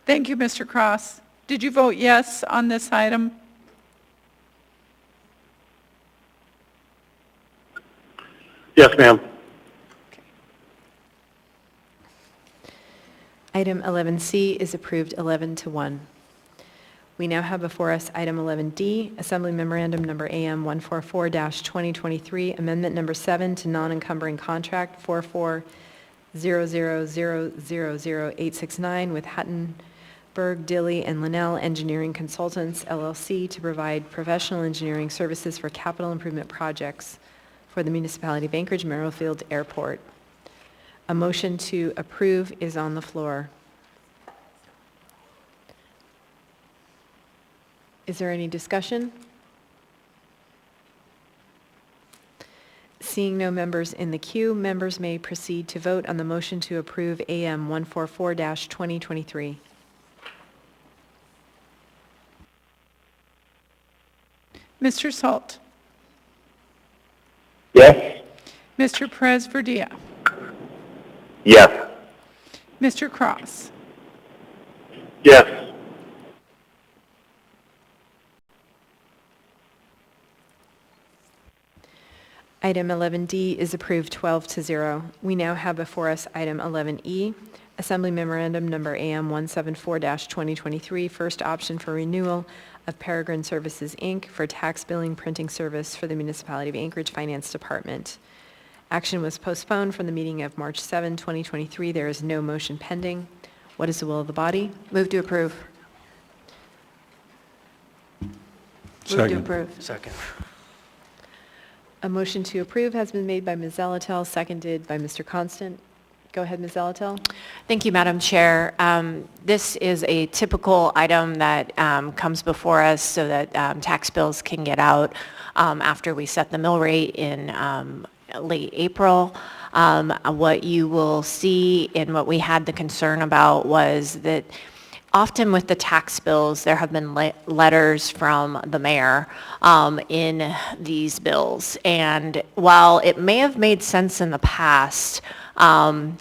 Thank you, Mr. Cross. Did you vote yes on this item? Yes, ma'am. Item 11C is approved 11-1. We now have before us item 11D, Assembly Memorandum Number AM 144-2023, Amendment Number 7 to Non-Encumbering Contract 4400000869 with Huttenberg, Dilly, and Linnell Engineering Consultants, LLC, to provide professional engineering services for capital improvement projects for the municipality of Anchorage Merrifield Airport. A motion to approve is on the floor. Is there any discussion? Seeing no members in the queue, members may proceed to vote on the motion to approve AM 144-2023. Mr. Salt. Yes. Mr. Perez-Verdia. Yes. Mr. Cross. Yes. Item 11D is approved 12-0. We now have before us item 11E, Assembly Memorandum Number AM 174-2023, first option for renewal of Peregrine Services, Inc. for tax billing printing service for the Municipality of Anchorage Finance Department. Action was postponed from the meeting of March 7, 2023. There is no motion pending. What is the will of the body? Move to approve. Move to approve. Second. A motion to approve has been made by Ms. Zalatel, seconded by Mr. Constant. Go ahead, Ms. Zalatel. Thank you, Madam Chair. This is a typical item that comes before us so that tax bills can get out after we set the mill rate in late April. What you will see and what we had the concern about was that often with the tax bills, there have been letters from the mayor in these bills. And while it may have made sense in the past, and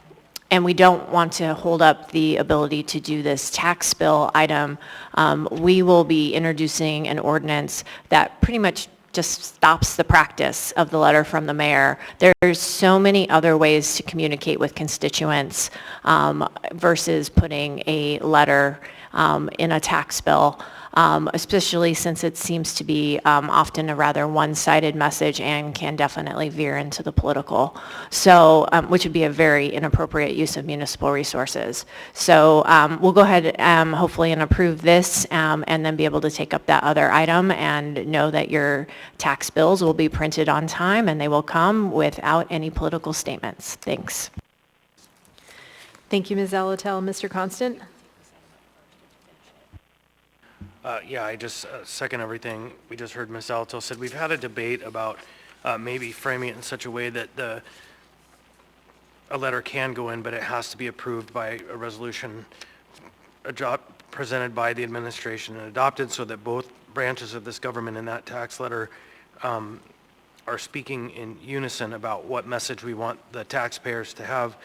we don't want to hold up the ability to do this tax bill item, we will be introducing an ordinance that pretty much just stops the practice of the letter from the mayor. There's so many other ways to communicate with constituents versus putting a letter in a tax bill, especially since it seems to be often a rather one-sided message and can definitely veer into the political. So, which would be a very inappropriate use of municipal resources. So we'll go ahead hopefully and approve this and then be able to take up that other item and know that your tax bills will be printed on time and they will come without any political statements. Thanks. Thank you, Ms. Alatel. Mr. Constant? Yeah, I just second everything we just heard Ms. Alatel said. We've had a debate about maybe framing it in such a way that a letter can go in, but it has to be approved by a resolution presented by the administration and adopted so that both branches of this government in that tax letter are speaking in unison about what message we want the taxpayers to have.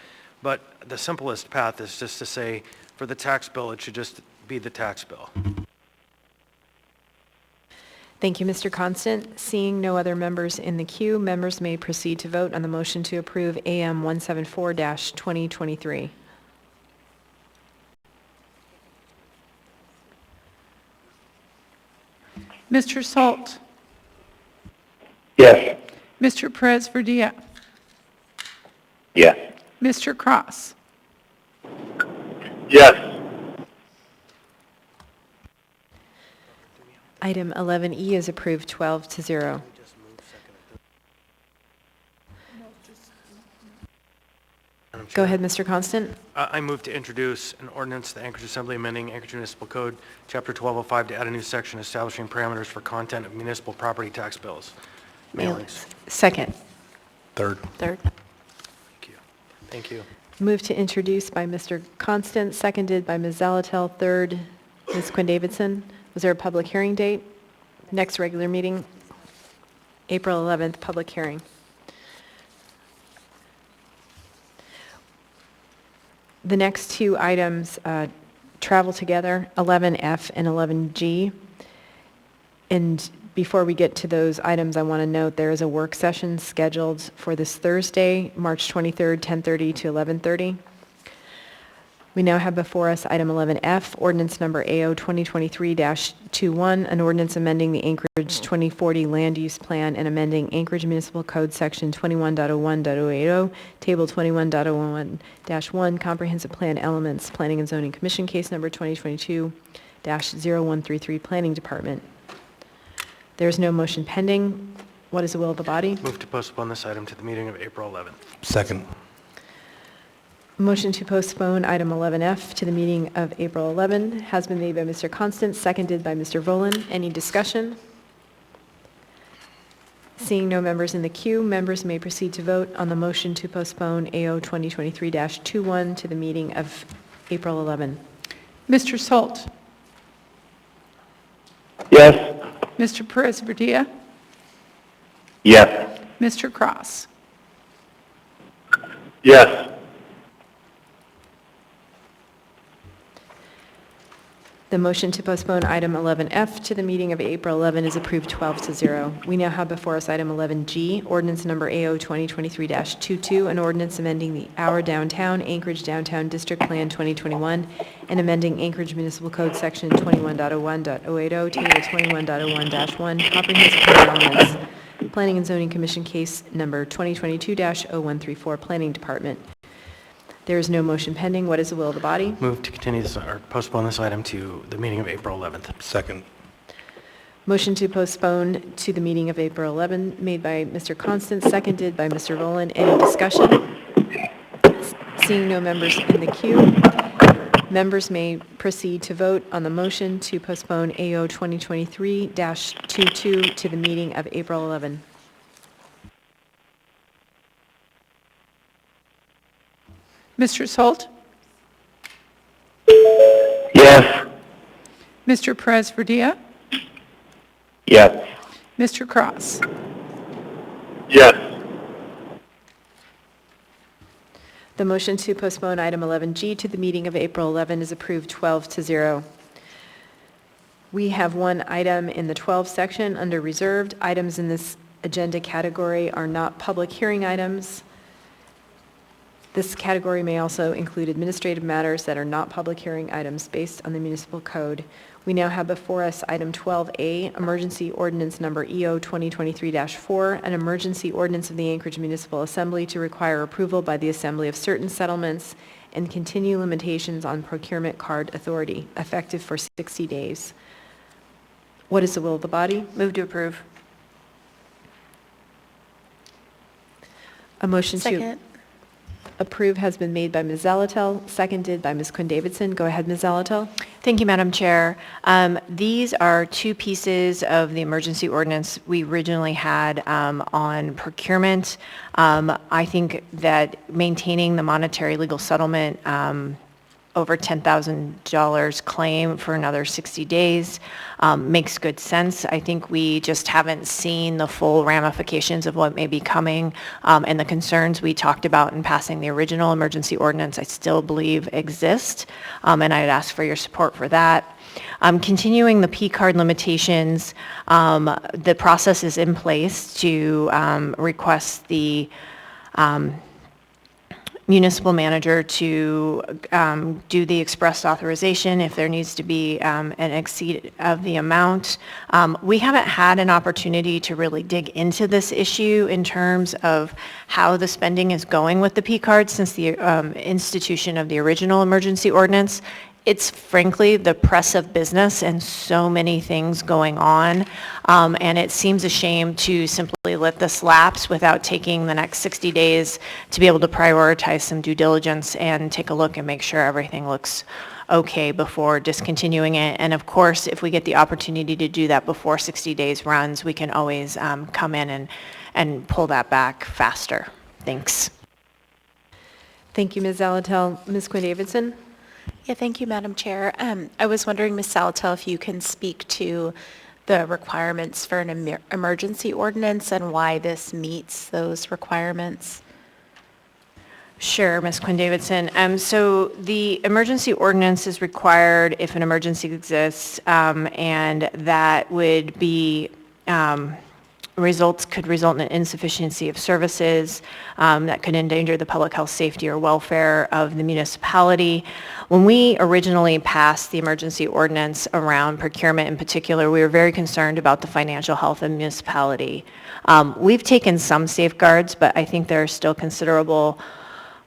But the simplest path is just to say, for the tax bill, it should just be the tax bill. Thank you, Mr. Constant. Seeing no other members in the queue, members may proceed to vote on the motion to approve AM 174-2023. Mr. Salt? Yes. Mr. Perez-Verdia? Yes. Mr. Cross? Yes. Item 11E is approved 12-0. Go ahead, Mr. Constant. I move to introduce an ordinance to the Anchorage Assembly amending Anchorage Municipal Code, Chapter 1205, to add a new section establishing parameters for content of municipal property tax bills. Mailings. Second. Third. Third. Thank you. Move to introduce by Mr. Constant, seconded by Ms. Zalatel, third, Ms. Quinn Davidson. Was there a public hearing date? Next regular meeting, April 11th, public hearing. The next two items travel together, 11F and 11G. And before we get to those items, I want to note there is a work session scheduled for this Thursday, March 23rd, 10:30 to 11:30. We now have before us item 11F, ordinance number AO 2023-21, an ordinance amending the Anchorage 2040 Land Use Plan and amending Anchorage Municipal Code Section 21.01.080, Table 21.01-1, Comprehensive Plan Elements, Planning and Zoning Commission Case Number 2022-0133, Planning Department. There is no motion pending. What is the will of the body? Move to postpone this item to the meeting of April 11th. Second. Motion to postpone item 11F to the meeting of April 11 has been made by Mr. Constant, seconded by Mr. Volan. Any discussion? Seeing no members in the queue, members may proceed to vote on the motion to postpone AO 2023-21 to the meeting of April 11. Mr. Salt? Yes. Mr. Perez-Verdia? Yes. Mr. Cross? Yes. The motion to postpone item 11F to the meeting of April 11 is approved 12-0. We now have before us item 11G, ordinance number AO 2023-22, an ordinance amending the Our Downtown Anchorage Downtown District Plan 2021 and amending Anchorage Municipal Code Section 21.01.080, Table 21.01-1, Comprehensive Plan Elements, Planning and Zoning Commission Case Number 2022-0134, Planning Department. There is no motion pending. What is the will of the body? Move to continue this or postpone this item to the meeting of April 11th. Second. Motion to postpone to the meeting of April 11 made by Mr. Constant, seconded by Mr. Volan. Any discussion? Seeing no members in the queue, members may proceed to vote on the motion to postpone AO 2023-22 to the meeting of April 11. Mr. Salt? Yes. Mr. Perez-Verdia? Yes. Mr. Cross? Yes. The motion to postpone item 11G to the meeting of April 11 is approved 12-0. We have one item in the 12 section under reserved. Items in this agenda category are not public hearing items. This category may also include administrative matters that are not public hearing items based on the municipal code. We now have before us item 12A, emergency ordinance number EO 2023-4, an emergency ordinance of the Anchorage Municipal Assembly to require approval by the Assembly of certain settlements and continue limitations on procurement card authority, effective for 60 days. What is the will of the body? Move to approve. A motion Second. Approve has been made by Ms. Zalatel, seconded by Ms. Quinn Davidson. Go ahead, Ms. Zalatel. Thank you, Madam Chair. These are two pieces of the emergency ordinance we originally had on procurement. I think that maintaining the monetary legal settlement over $10,000 claim for another 60 days makes good sense. I think we just haven't seen the full ramifications of what may be coming, and the concerns we talked about in passing the original emergency ordinance I still believe exist, and I'd ask for your support for that. Continuing the P-card limitations, the process is in place to request the municipal manager to do the express authorization if there needs to be an exceed of the amount. We haven't had an opportunity to really dig into this issue in terms of how the spending is going with the P-card since the institution of the original emergency ordinance. It's frankly the press of business and so many things going on, and it seems a shame to simply let this lapse without taking the next 60 days to be able to prioritize some due diligence and take a look and make sure everything looks okay before discontinuing it. And of course, if we get the opportunity to do that before 60 days runs, we can always come in and pull that back faster. Thanks. Thank you, Ms. Zalatel. Ms. Quinn Davidson. Yeah, thank you, Madam Chair. I was wondering, Ms. Zalatel, if you can speak to the requirements for an emergency ordinance and why this meets those requirements. Sure, Ms. Quinn Davidson. So the emergency ordinance is required if an emergency exists, and that would be could result in an insufficiency of services that could endanger the public health, safety, or welfare of the municipality. When we originally passed the emergency ordinance around procurement in particular, we were very concerned about the financial health of the municipality. We've taken some safeguards, but I think there are still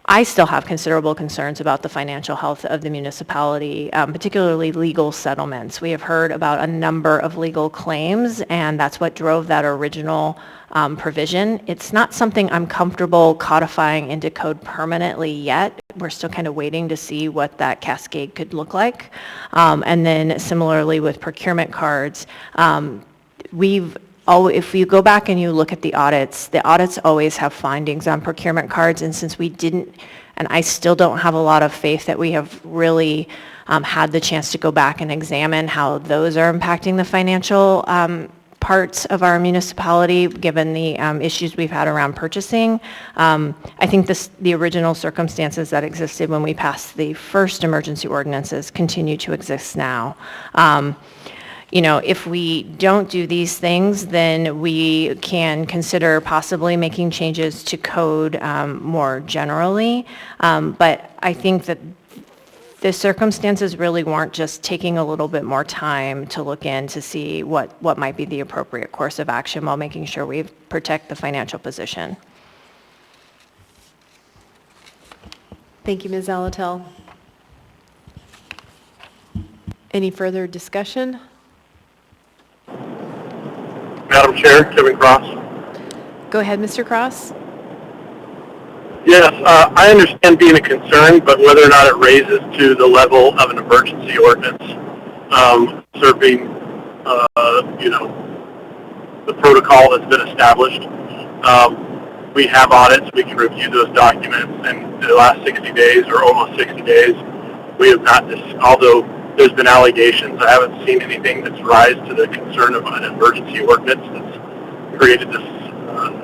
I still have considerable concerns about the financial health of the municipality, particularly legal settlements. We have heard about a number of legal claims, and that's what drove that original provision. It's not something I'm comfortable codifying into code permanently yet. We're still kind of waiting to see what that cascade could look like. And then similarly with procurement cards, if you go back and you look at the audits always have findings on procurement cards, and since we didn't, and I still don't have a lot of faith that we have really had the chance to go back and examine how those are impacting the financial parts of our municipality, given the issues we've had around purchasing. I think the original circumstances that existed when we passed the first emergency ordinances continue to exist now. If we don't do these things, then we can consider possibly making changes to code more generally. But I think that the circumstances really warrant just taking a little bit more time to look in to see what might be the appropriate course of action while making sure we protect the financial position. Thank you, Ms. Zalatel. Any further discussion? Madam Chair, Kevin Cross. Go ahead, Mr. Cross. Yes, I understand being a concern, but whether or not it raises to the level of an emergency ordinance, serving, the protocol that's been established. We have audits, we can review those documents, and the last 60 days, or almost 60 days, we have not, although there's been allegations, I haven't seen anything that's rise to the concern of an emergency ordinance that's created this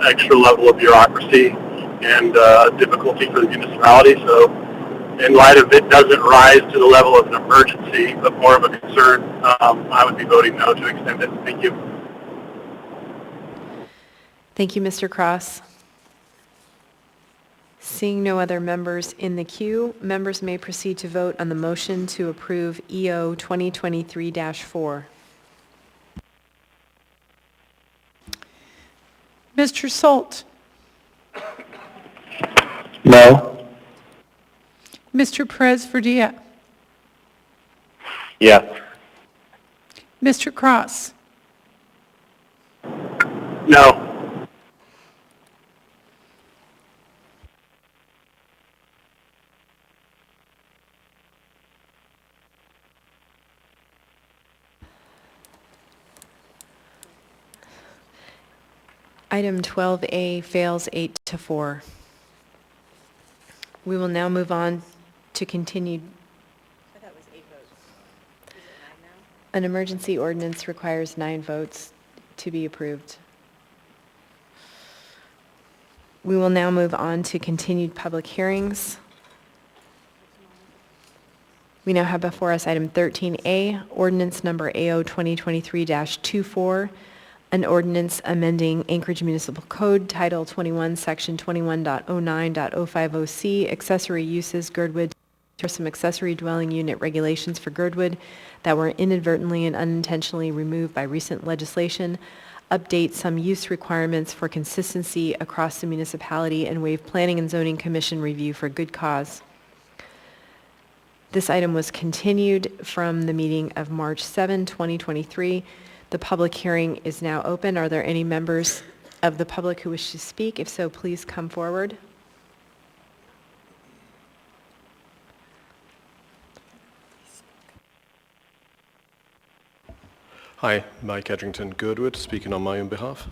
extra level of bureaucracy and difficulty for the municipality. So in light of it doesn't rise to the level of an emergency, but more of a concern, I would be voting no to extend it. Thank you. Thank you, Mr. Cross. Seeing no other members in the queue, members may proceed to vote on the motion to approve EO 2023-4. Mr. Salt. No. Mr. Perez-Verdilla. Yes. Mr. Cross. No. Item 12A fails 8-4. We will now move on to continued. An emergency ordinance requires 9 votes to be approved. We will now move on to continued public hearings. We now have before us item 13A, ordinance number AO 2023-24, an ordinance amending Anchorage Municipal Code, Title 21, Section 21.09.050C, accessory uses, Girdwood, to some accessory dwelling unit regulations for Girdwood that were inadvertently and unintentionally removed by recent legislation, update some use requirements for consistency across the municipality, and waive Planning and Zoning Commission review for good cause. This item was continued from the meeting of March 7, 2023. The public hearing is now open. Are there any members of the public who wish to speak? If so, please come forward. Hi, Mike Edrington, Girdwood, speaking on my own behalf.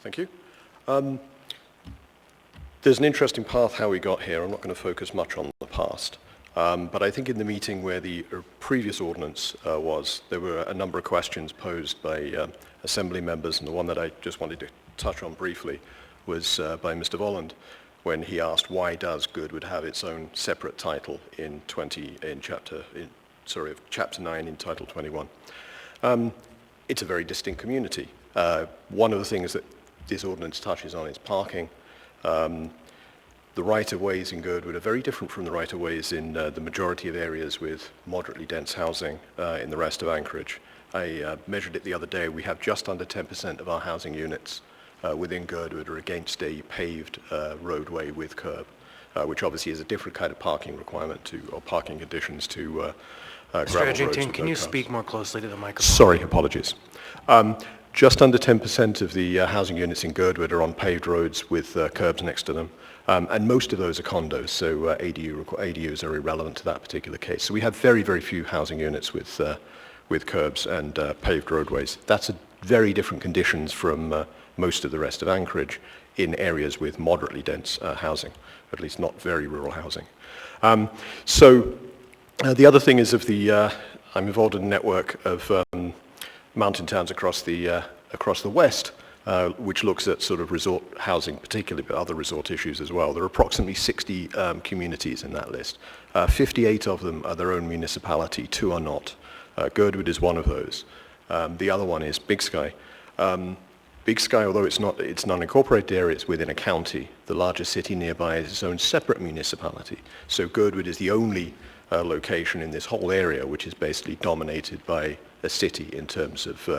Thank you. There's an interesting path how we got here. I'm not going to focus much on the past. But I think in the meeting where the previous ordinance was, there were a number of questions posed by Assembly members, and the one that I just wanted to touch on briefly was by Mr. Volland, when he asked why does Girdwood have its own separate title in Chapter 9 in Title 21. It's a very distinct community. One of the things that this ordinance touches on is parking. The right-of-ways in Girdwood are very different from the right-of-ways in the majority of areas with moderately dense housing in the rest of Anchorage. I measured it the other day. We have just under 10% of our housing units within Girdwood are against a paved roadway with curb, which obviously is a different kind of parking requirement or parking conditions to Mr. Edrington, can you speak more closely to the microphone? Sorry, apologies. Just under 10% of the housing units in Girdwood are on paved roads with curbs next to them. And most of those are condos, so ADUs are irrelevant to that particular case. So we have very, very few housing units with curbs and paved roadways. That's a very different conditions from most of the rest of Anchorage in areas with moderately dense housing, at least not very rural housing. The other thing is I'm involved in a network of mountain towns across the west, which looks at sort of resort housing particularly, but other resort issues as well. There are approximately 60 communities in that list. 58 of them are their own municipality, 2 are not. Girdwood is one of those. The other one is Big Sky. Big Sky, although it's non-incorporated area, it's within a county. The largest city nearby is its own separate municipality. So Girdwood is the only location in this whole area which is basically dominated by a city in terms of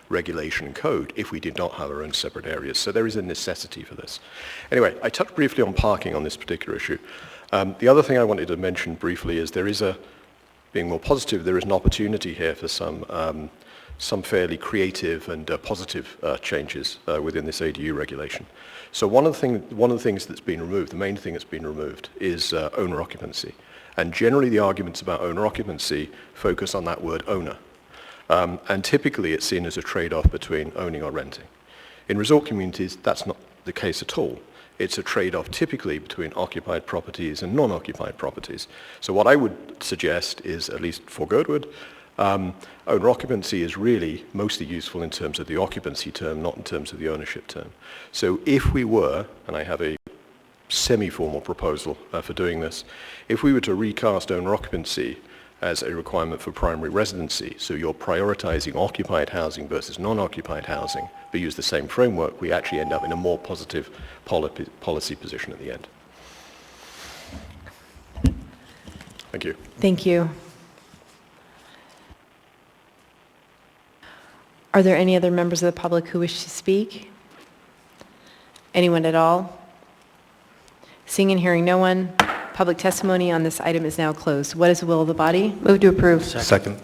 regulation and code if we did not have our own separate areas. So there is a necessity for this. Anyway, I touched briefly on parking on this particular issue. The other thing I wanted to mention briefly is being more positive, there is an opportunity here for some fairly creative and positive changes within this ADU regulation. So one of the things that's been removed, the main thing that's been removed, is owner occupancy. And generally the arguments about owner occupancy focus on that word owner. And typically it's seen as a trade-off between owning or renting. In resort communities, that's not the case at all. It's a trade-off typically between occupied properties and non-occupied properties. So what I would suggest is, at least for Girdwood, owner occupancy is really mostly useful in terms of the occupancy term, not in terms of the ownership term. So if we were, and I have a semi-formal proposal for doing this, if we were to recast owner occupancy as a requirement for primary residency, so you're prioritizing occupied housing versus non-occupied housing, but use the same framework, we actually end up in a more positive policy position at the end. Thank you. Thank you. Are there any other members of the public who wish to speak? Anyone at all? Seeing and hearing no one, public testimony on this item is now closed. What is the will of the body? Move to approve. Second.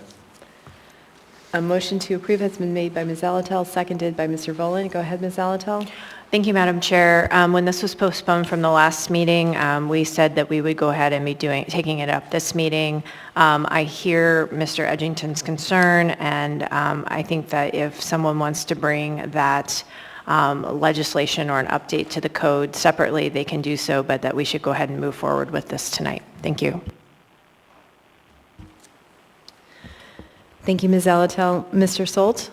A motion to approve has been made by Ms. Alatel, seconded by Mr. Volin. Go ahead, Ms. Alatel. Thank you, Madam Chair. When this was postponed from the last meeting, we said that we would go ahead and be taking it up this meeting. I hear Mr. Edgington's concern, and I think that if someone wants to bring that legislation or an update to the code separately, they can do so, but that we should go ahead and move forward with this tonight. Thank you. Thank you, Ms. Alatel. Mr. Solt?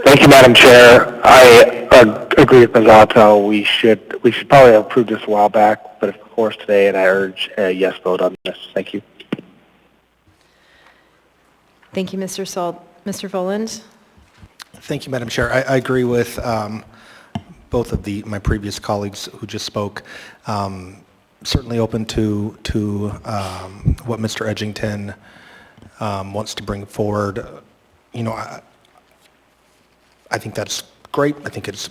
Thank you, Madam Chair. I agree with Ms. Alatel. We should probably have approved this a while back, but of course today, and I urge a yes vote on this. Thank you. Thank you, Mr. Solt. Mr. Voland? Thank you, Madam Chair. I agree with both of my previous colleagues who just spoke. Certainly open to what Mr. Edgington wants to bring forward. You know, I think that's great. I think it's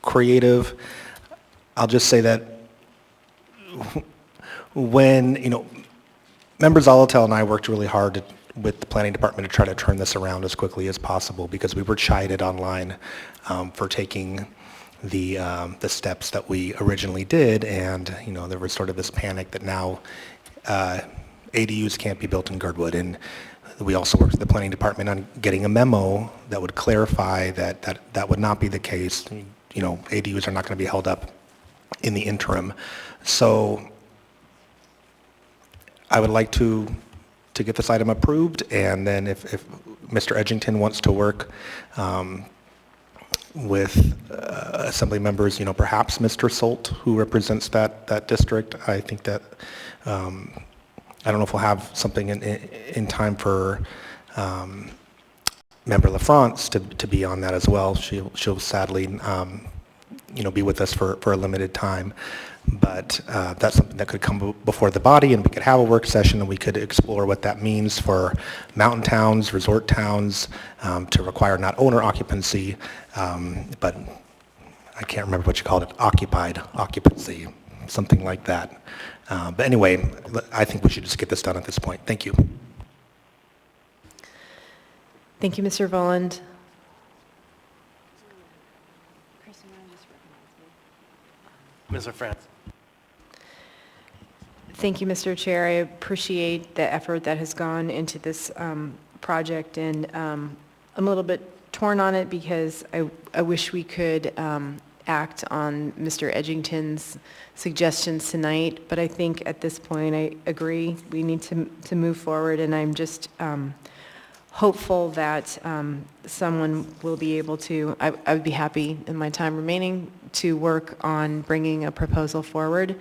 creative. I'll just say that when, Member Zalatel and I worked really hard with the planning department to try to turn this around as quickly as possible because we were chided online for taking the steps that we originally did, and there was sort of this panic that now ADUs can't be built in Girdwood, and we also worked with the planning department on getting a memo that would clarify that would not be the case. ADUs are not going to be held up in the interim. So I would like to get this item approved, and then if Mr. Edgington wants to work with Assembly members, perhaps Mr. Solt, who represents that district, I think that I don't know if we'll have something in time for Member LaFrance to be on that as well. She'll sadly, be with us for a limited time. But that's something that could come before the body, and we could have a work session, and we could explore what that means for mountain towns, resort towns, to require not owner occupancy, but I can't remember what you called it, occupied occupancy, something like that. But anyway, I think we should just get this done at this point. Thank you. Thank you, Mr. Voland. Ms. France. Thank you, Mr. Chair. I appreciate the effort that has gone into this project, and I'm a little bit torn on it because I wish we could act on Mr. Edgington's suggestions tonight, but I think at this point I agree we need to move forward, and I'm just hopeful that someone will be able to, I would be happy in my time remaining to work on bringing a proposal forward,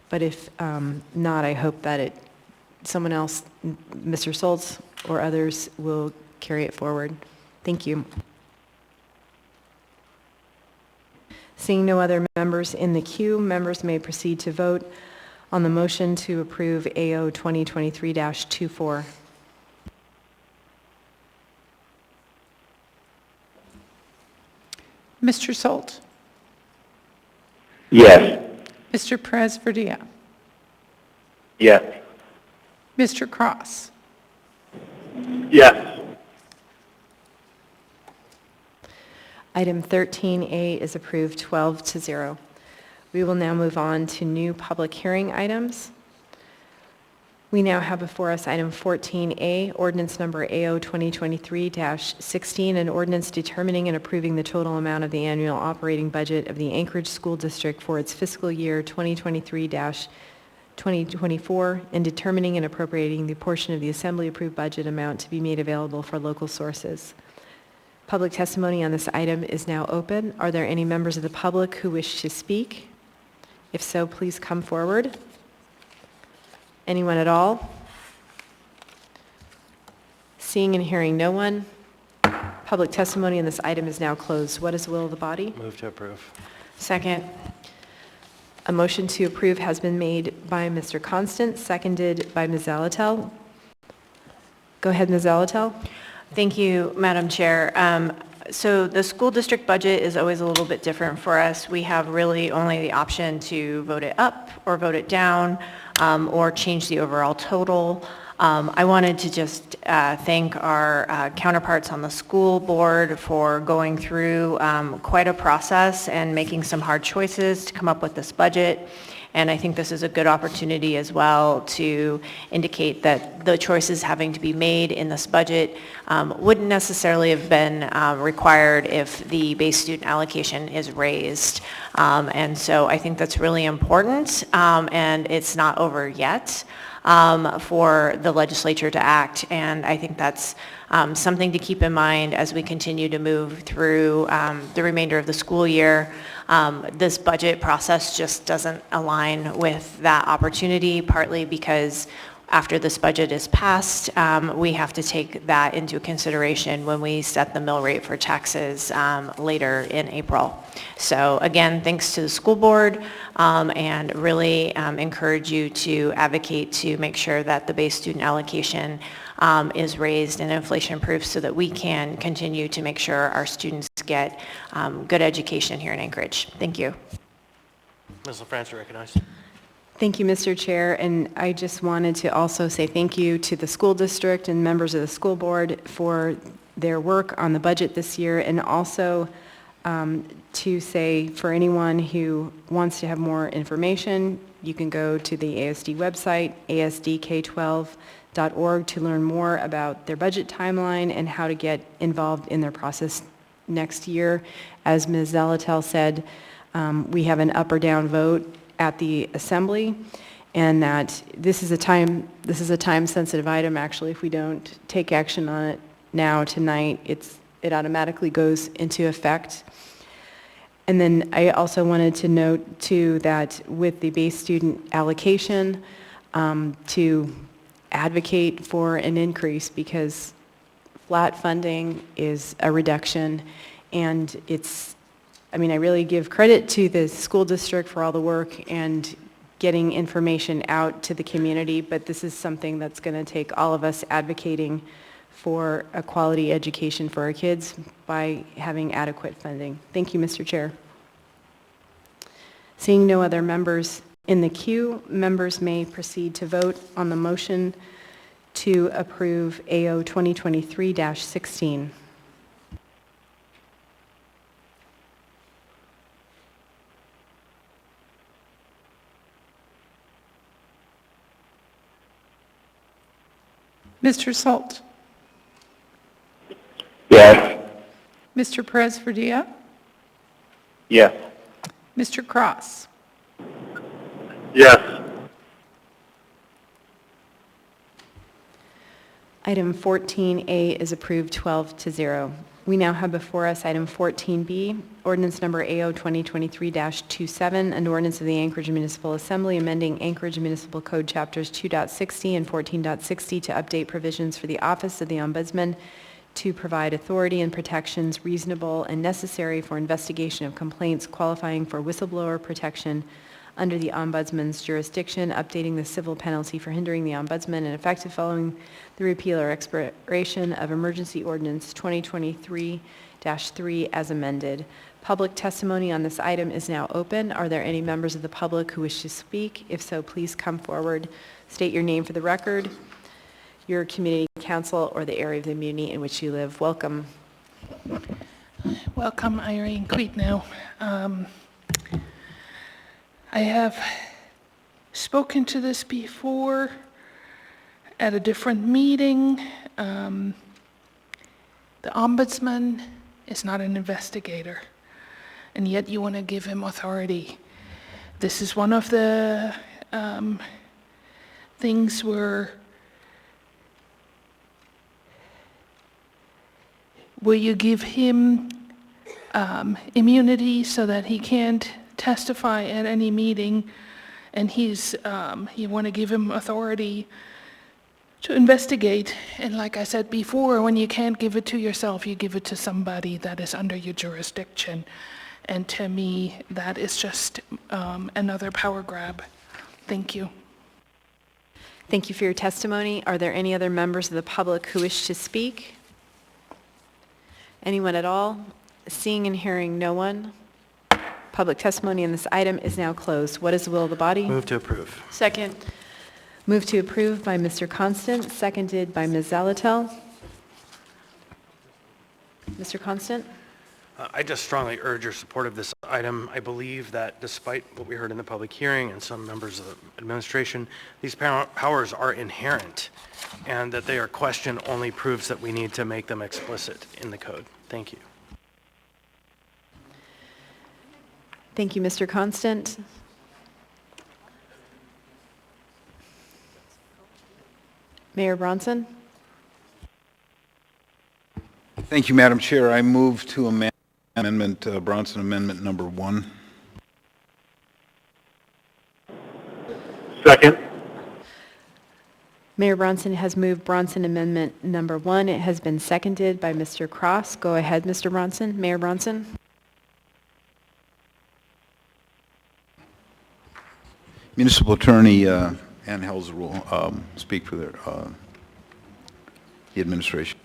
but if not, I hope that someone else, Mr. Soltz or others, will carry it forward. Thank you. Seeing no other members in the queue, members may proceed to vote on the motion to approve AO 2023-24. Mr. Solt? Yes. Mr. Perez-Verdia? Yes. Mr. Cross? Yes. Item 13A is approved 12-0. We will now move on to new public hearing items. We now have before us item 14A, ordinance number AO 2023-16, an ordinance determining and approving the total amount of the annual operating budget of the Anchorage School District for its fiscal year 2023-2024 and determining and appropriating the portion of the Assembly-approved budget amount to be made available for local sources. Public testimony on this item is now open. Are there any members of the public who wish to speak? If so, please come forward. Anyone at all? Seeing and hearing no one, public testimony on this item is now closed. What is the will of the body? Move to approve. Second. A motion to approve has been made by Mr. Constant, seconded by Ms. Zalatel. Go ahead, Ms. Zalatel. Thank you, Madam Chair. So the school district budget is always a little bit different for us. We have really only the option to vote it up or vote it down, or change the overall total. I wanted to just thank our counterparts on the school board for going through quite a process and making some hard choices to come up with this budget. And I think this is a good opportunity as well to indicate that the choices having to be made in this budget wouldn't necessarily have been required if the base student allocation is raised. And so I think that's really important, and it's not over yet for the legislature to act. And I think that's something to keep in mind as we continue to move through the remainder of the school year. This budget process just doesn't align with that opportunity, partly because after this budget is passed, we have to take that into consideration when we set the mill rate for taxes later in April. So again, thanks to the school board, and really encourage you to advocate to make sure that the base student allocation is raised and inflation-proof so that we can continue to make sure our students get good education here in Anchorage. Thank you. Ms. LaFrance, you're recognized. Thank you, Mr. Chair, and I just wanted to also say thank you to the school district and members of the school board for their work on the budget this year, and also to say for anyone who wants to have more information, you can go to the ASD website, asdk12.org, to learn more about their budget timeline and how to get involved in their process next year. As Ms. Zalatel said, we have an up or down vote at the assembly, and that this is a time-sensitive item. Actually, if we don't take action on it now tonight, it automatically goes into effect. And then I also wanted to note too that with the base student allocation, to advocate for an increase, because flat funding is a reduction, and I really give credit to the school district for all the work and getting information out to the community, but this is something that's going to take all of us advocating for a quality education for our kids by having adequate funding. Thank you, Mr. Chair. Seeing no other members in the queue, members may proceed to vote on the motion to approve AO 2023-16. Mr. Salt. Yes. Mr. Perez-Verdia. Yes. Mr. Cross. Yes. Item 14A is approved 12-0. We now have before us item 14B, ordinance number AO 2023-27, an ordinance of the Anchorage Municipal Assembly amending Anchorage Municipal Code chapters 2.60 and 14.60 to update provisions for the Office of the Ombudsman to provide authority and protections reasonable and necessary for investigation of complaints qualifying for whistleblower protection under the Ombudsman's jurisdiction, updating the civil penalty for hindering the Ombudsman, and effective following the repeal or expiration of Emergency Ordinance 2023-3 as amended. Public testimony on this item is now open. Are there any members of the public who wish to speak? If so, please come forward. State your name for the record, your community council, or the area of the community in which you live. Welcome. Welcome, Irene Queetnow. I have spoken to this before at a different meeting. The Ombudsman is not an investigator, and yet you want to give him authority. This is one of the things where you give him immunity so that he can't testify at any meeting, and you want to give him authority to investigate. And like I said before, when you can't give it to yourself, you give it to somebody that is under your jurisdiction. And to me, that is just another power grab. Thank you. Thank you for your testimony. Are there any other members of the public who wish to speak? Anyone at all? Seeing and hearing no one, public testimony on this item is now closed. What is the will of the body? Move to approve. Second. Move to approve by Mr. Constant, seconded by Ms. Zalatel. Mr. Constant? I just strongly urge your support of this item. I believe that despite what we heard in the public hearing and some members of the administration, these powers are inherent, and that they are question only proves that we need to make them explicit in the code. Thank you. Thank you, Mr. Constant. Mayor Bronson? Thank you, Madam Chair. I move to amend Bronson Amendment number 1. Second. Mayor Bronson has moved Bronson Amendment number 1. It has been seconded by Mr. Cross. Go ahead, Mr. Bronson. Mayor Bronson? Municipal Attorney Ann Helzer will speak for the administration.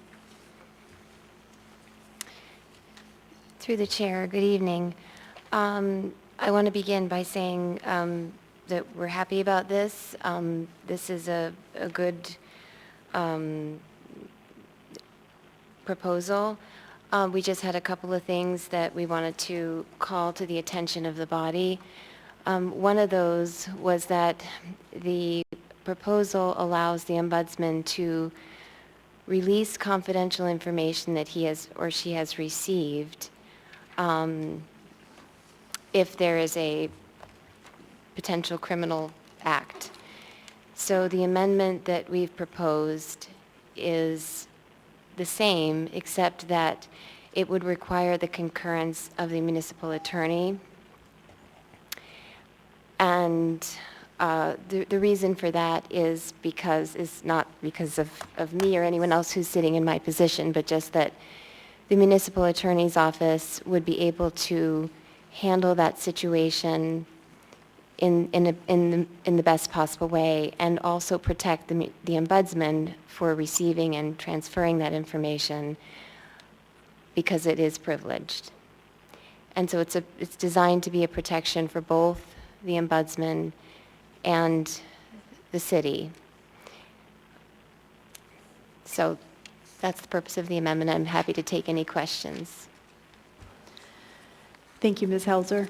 Through the chair, good evening. I want to begin by saying that we're happy about this. This is a good proposal. We just had a couple of things that we wanted to call to the attention of the body. One of those was that the proposal allows the ombudsman to release confidential information that he has or she has received if there is a potential criminal act. So the amendment that we've proposed is the same, except that it would require the concurrence of the municipal attorney. And the reason for that is not because of me or anyone else who's sitting in my position, but just that the municipal attorney's office would be able to handle that situation in the best possible way, and also protect the ombudsman for receiving and transferring that information because it is privileged. And so it's designed to be a protection for both the ombudsman and the city. So that's the purpose of the amendment. I'm happy to take any questions. Thank you, Ms. Helzer.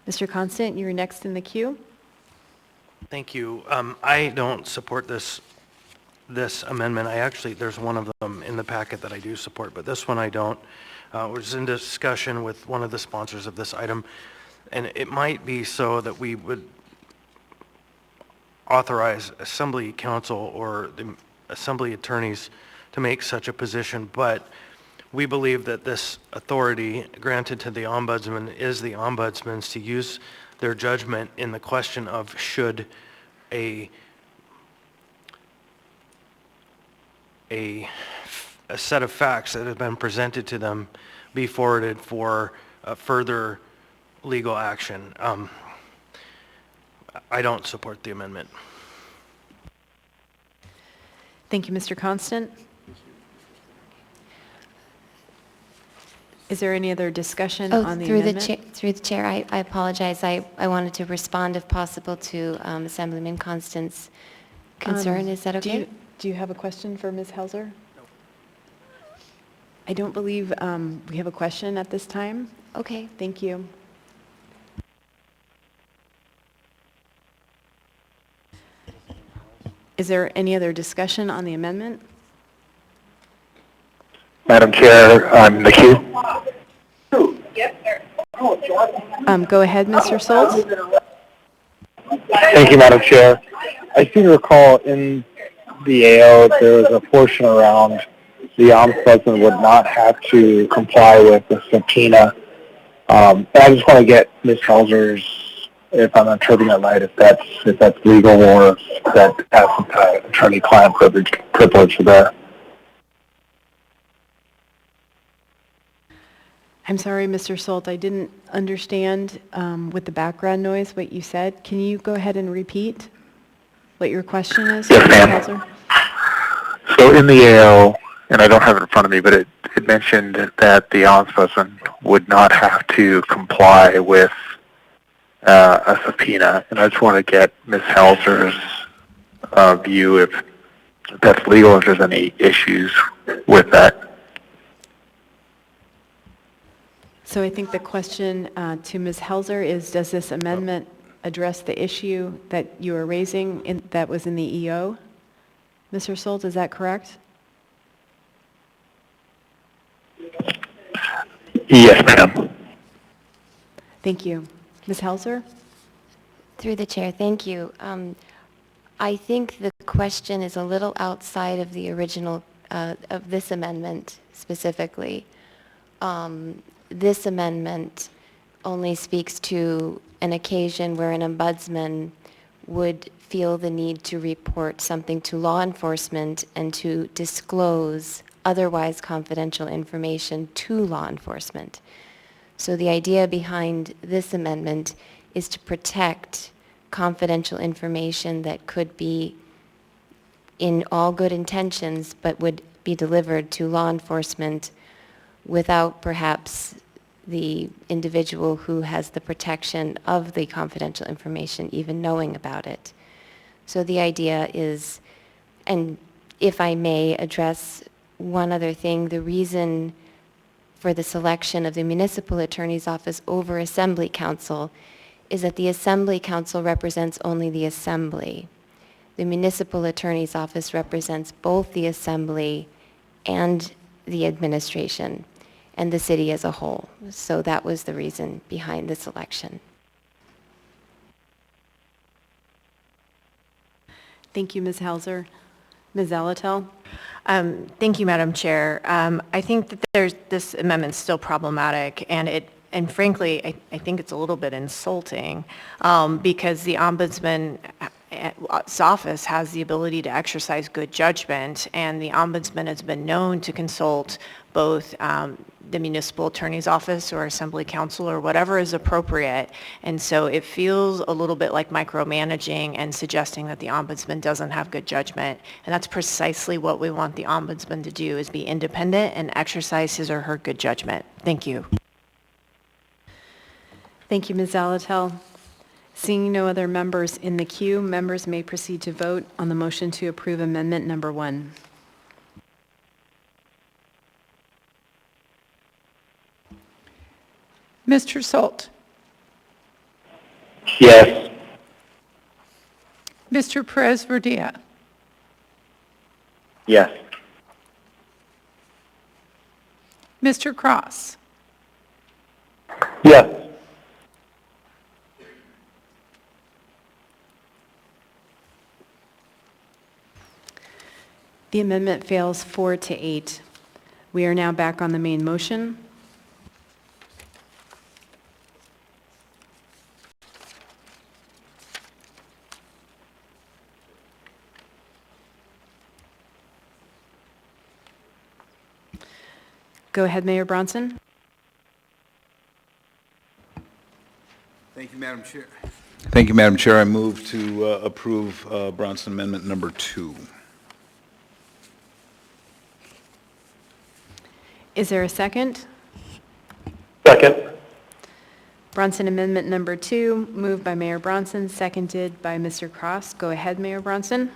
Mr. Constant, you're next in the queue. Thank you. I don't support this amendment. There's one of them in the packet that I do support, but this one I don't. Was in discussion with one of the sponsors of this item, and it might be so that we would authorize Assembly Council or the Assembly attorneys to make such a position, but we believe that this authority granted to the ombudsman is the ombudsman's to use their judgment in the question of should a set of facts that have been presented to them be forwarded for further legal action. I don't support the amendment. Thank you, Mr. Constant. Is there any other discussion on the amendment? Through the chair, I apologize. I wanted to respond, if possible, to Assemblyman Constant's concern. Is that okay? Do you have a question for Ms. Helzer? No. I don't believe we have a question at this time. Okay. Thank you. Is there any other discussion on the amendment? Madam Chair, I'm in the queue. Yes, sir. Go ahead, Mr. Solz. Thank you, Madam Chair. I seem to recall in the AO there was a portion around the ombudsman would not have to comply with the subpoena. And I just want to get Ms. Helzer's, if I'm interpreting that right, if that's legal or if that has some kind of attorney-client privilege there. I'm sorry, Mr. Solt, I didn't understand with the background noise what you said. Can you go ahead and repeat what your question is? Yes, ma'am. So in the AO, and I don't have it in front of me, but it mentioned that the ombudsman would not have to comply with a subpoena, and I just want to get Ms. Helser's view if that's legal, if there's any issues with that. So I think the question to Ms. Helser is, does this amendment address the issue that you are raising that was in the EO? Mr. Solt, is that correct? Yes, ma'am. Thank you. Ms. Helser? Through the chair, thank you. I think the question is a little outside of the original, of this amendment specifically. This amendment only speaks to an occasion where an ombudsman would feel the need to report something to law enforcement and to disclose otherwise confidential information to law enforcement. So the idea behind this amendment is to protect confidential information that could be in all good intentions but would be delivered to law enforcement without perhaps the individual who has the protection of the confidential information even knowing about it. So the idea is, and if I may address one other thing, the reason for the selection of the municipal attorney's office over assembly council is that the assembly council represents only the assembly. The municipal attorney's office represents both the assembly and the administration and the city as a whole. So that was the reason behind the selection. Thank you, Ms. Helser. Ms. Zalatel? Thank you, Madam Chair. I think that this amendment's still problematic, and frankly, I think it's a little bit insulting because the Ombudsman's office has the ability to exercise good judgment, and the Ombudsman has been known to consult both the municipal attorney's office or assembly council or whatever is appropriate. And so it feels a little bit like micromanaging and suggesting that the Ombudsman doesn't have good judgment. And that's precisely what we want the Ombudsman to do, is be independent and exercise his or her good judgment. Thank you. Thank you, Ms. Zalatel. Seeing no other members in the queue, members may proceed to vote on the motion to approve amendment number 1. Mr. Solt? Yes. Mr. Perez-Verdia? Yes. Mr. Cross? Yes. The amendment fails 4-8. We are now back on the main motion. Go ahead, Mayor Bronson. Thank you, Madam Chair. Thank you, Madam Chair. I move to approve Bronson Amendment number 2. Is there a second? Second. Bronson Amendment number 2, moved by Mayor Bronson, seconded by Mr. Cross. Go ahead, Mayor Bronson.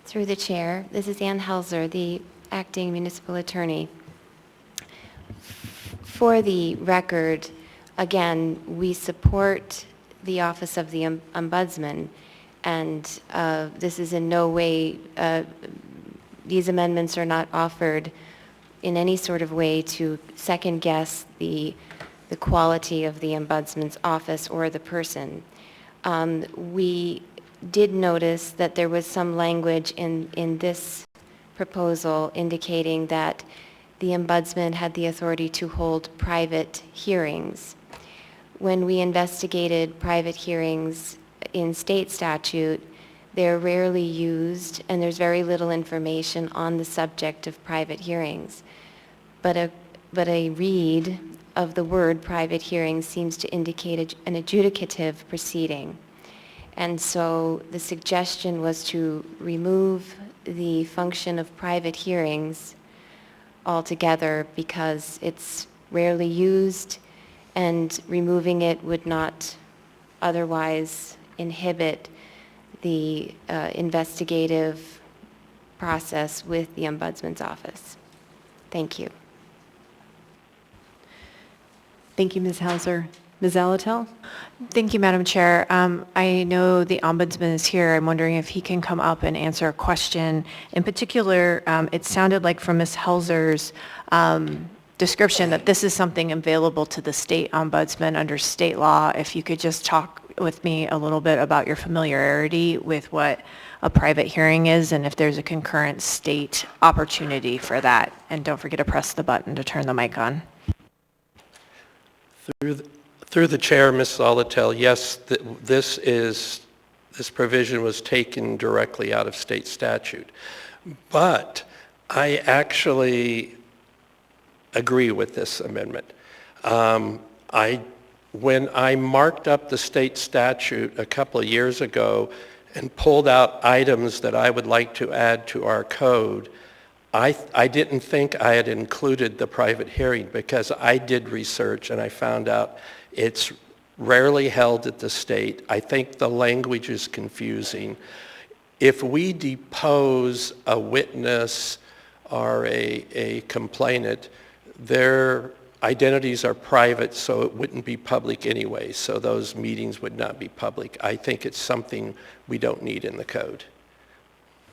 Through the chair, this is Ann Helser, the acting municipal attorney. For the record, again, we support the office of the ombudsman, and this is in no way, these amendments are not offered in any sort of way to second guess the quality of the ombudsman's office or the person. We did notice that there was some language in this proposal indicating that the ombudsman had the authority to hold private hearings. When we investigated private hearings in state statute, they're rarely used, and there's very little information on the subject of private hearings. But a read of the word private hearing seems to indicate an adjudicative proceeding. And so the suggestion was to remove the function of private hearings altogether because it's rarely used, and removing it would not otherwise inhibit the investigative process with the Ombudsman's office. Thank you. Thank you, Ms. Hauser. Ms. Alatel? Thank you, Madam Chair. I know the Ombudsman is here. I'm wondering if he can come up and answer a question. In particular, it sounded like from Ms. Helzer's description that this is something available to the state ombudsman under state law. If you could just talk with me a little bit about your familiarity with what a private hearing is and if there's a concurrent state opportunity for that. And don't forget to press the button to turn the mic on. Through the chair, Ms. Alatel, yes, this provision was taken directly out of state statute. But I actually agree with this amendment. When I marked up the state statute a couple of years ago and pulled out items that I would like to add to our code, I didn't think I had included the private hearing because I did research and I found out it's rarely held at the state. I think the language is confusing. If we depose a witness or a complainant, their identities are private, so it wouldn't be public anyway, so those meetings would not be public. I think it's something we don't need in the code.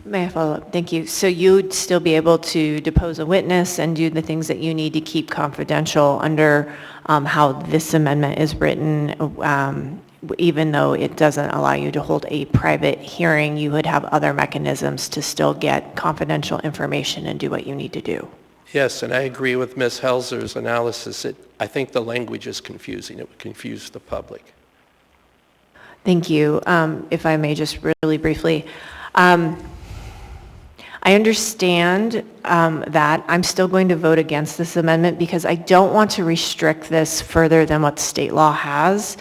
May I follow up? Thank you. So you'd still be able to depose a witness and do the things that you need to keep confidential under how this amendment is written, even though it doesn't allow you to hold a private hearing, you would have other mechanisms to still get confidential information and do what you need to do. Yes, and I agree with Ms. Helzer's analysis. I think the language is confusing. It would confuse the public. Thank you. If I may just really briefly. I understand that I'm still going to vote against this amendment because I don't want to restrict this further than what state law has,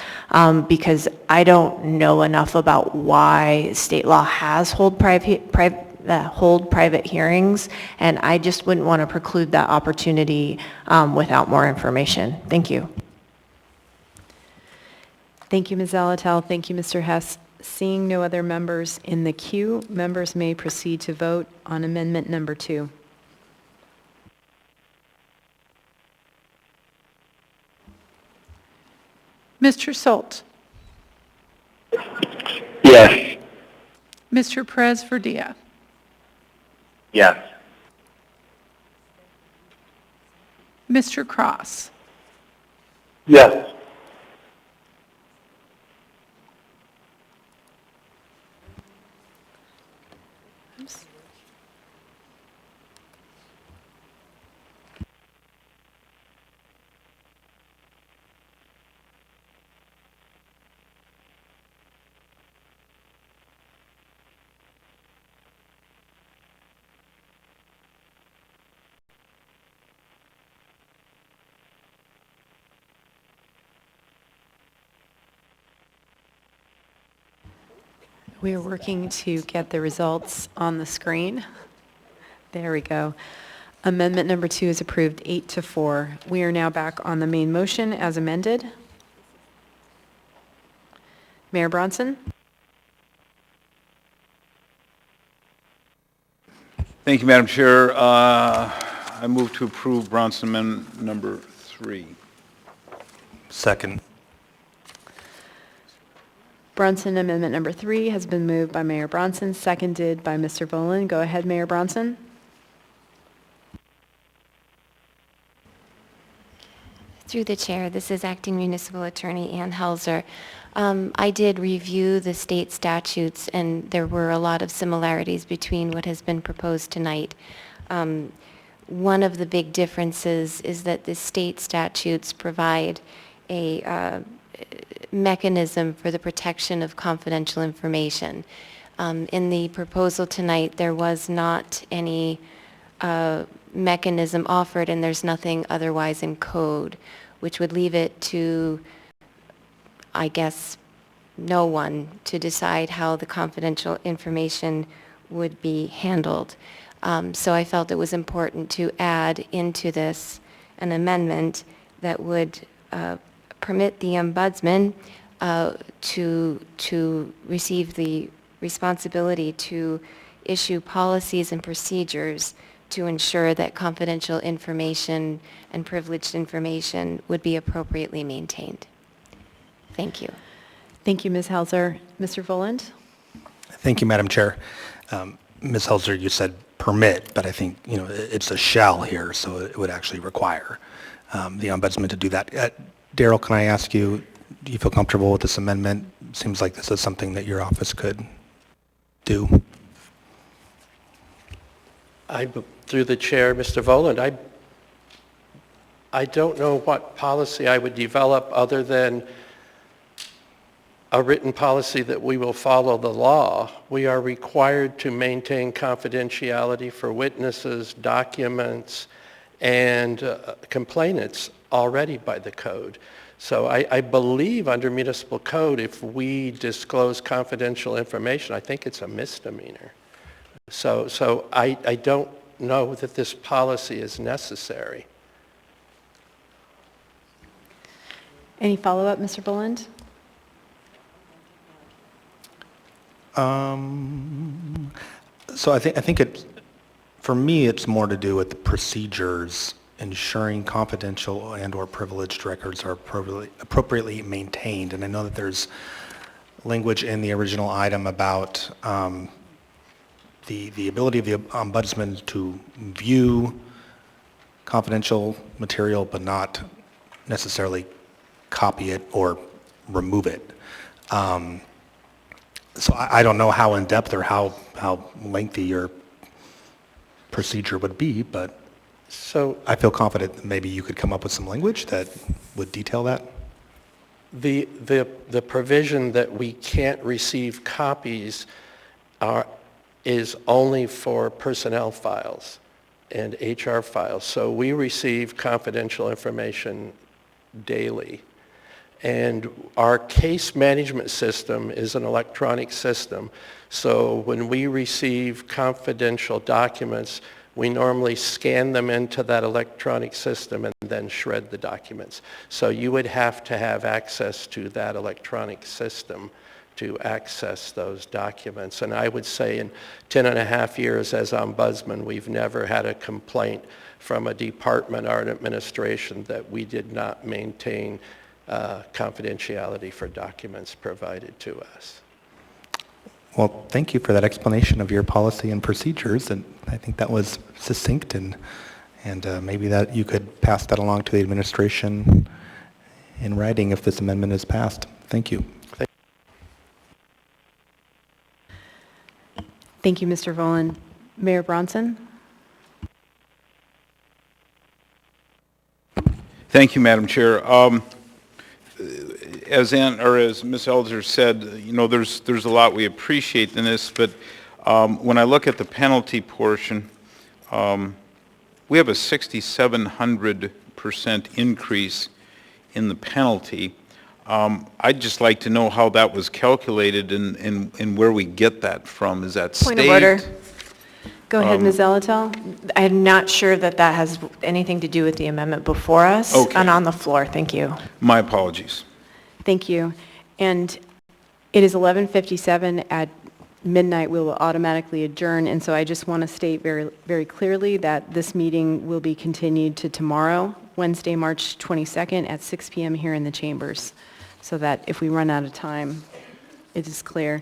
because I don't know enough about why state law has hold private hearings, and I just wouldn't want to preclude that opportunity without more information. Thank you. Thank you, Ms. Alatel. Thank you, Mr. Hess. Seeing no other members in the queue, members may proceed to vote on amendment number 2. Mr. Salt. Yes. Mr. Perez Verdia. Yes. Mr. Cross. Yes. We are working to get the results on the screen. There we go. Amendment number 2 is approved 8-4. We are now back on the main motion as amended. Mayor Bronson? Thank you, Madam Chair. I move to approve Bronson Amendment number 3. Second. Bronson Amendment number 3 has been moved by Mayor Bronson, seconded by Mr. Volan. Go ahead, Mayor Bronson. Through the chair, this is Acting Municipal Attorney Ann Helzer. I did review the state statutes, and there were a lot of similarities between what has been proposed tonight. One of the big differences is that the state statutes provide a mechanism for the protection of confidential information. In the proposal tonight, there was not any mechanism offered, and there's nothing otherwise in code, which would leave it to, I guess, no one to decide how the confidential information would be handled. So I felt it was important to add into this an amendment that would permit the ombudsman to receive the responsibility to issue policies and procedures to ensure that confidential information and privileged information would be appropriately maintained. Thank you. Thank you, Ms. Hauser. Mr. Voland? Thank you, Madam Chair. Ms. Hauser, you said permit, but I think, it's a shall here, so it would actually require the ombudsman to do that. Daryl, can I ask you, do you feel comfortable with this amendment? Seems like this is something that your office could do. Through the chair, Mr. Voland, I don't know what policy I would develop other than a written policy that we will follow the law. We are required to maintain confidentiality for witnesses, documents, and complainants already by the code. So I believe under municipal code, if we disclose confidential information, I think it's a misdemeanor. So I don't know that this policy is necessary. Any follow-up, Mr. Voland? So I think for me, it's more to do with the procedures ensuring confidential and/or privileged records are appropriately maintained. And I know that there's language in the original item about the ability of the ombudsman to view confidential material but not necessarily copy it or remove it. So I don't know how in-depth or how lengthy your procedure would be, but I feel confident that maybe you could come up with some language that would detail that. The provision that we can't receive copies is only for personnel files and HR files. So we receive confidential information daily. And our case management system is an electronic system. So when we receive confidential documents, we normally scan them into that electronic system and then shred the documents. So you would have to have access to that electronic system to access those documents. And I would say in 10 and a half years as ombudsman, we've never had a complaint from a department or an administration that we did not maintain confidentiality for documents provided to us. Well, thank you for that explanation of your policy and procedures, and I think that was succinct, and maybe that you could pass that along to the administration in writing if this amendment is passed. Thank you. Thank you, Mr. Voland. Mayor Bronson? Thank you, Madam Chair. As Ms. Elder said, there's a lot we appreciate in this, but when I look at the penalty portion, we have a 6,700% increase in the penalty. I'd just like to know how that was calculated and where we get that from. Is that state? Point of order. Go ahead, Ms. Zelatel. I'm not sure that that has anything to do with the amendment before us and on the floor. Thank you. My apologies. Thank you. And it is 11:57. At midnight, we will automatically adjourn. And so I just want to state very, very clearly that this meeting will be continued to tomorrow, Wednesday, March 22nd at 6 p.m. here in the chambers, so that if we run out of time, it is clear.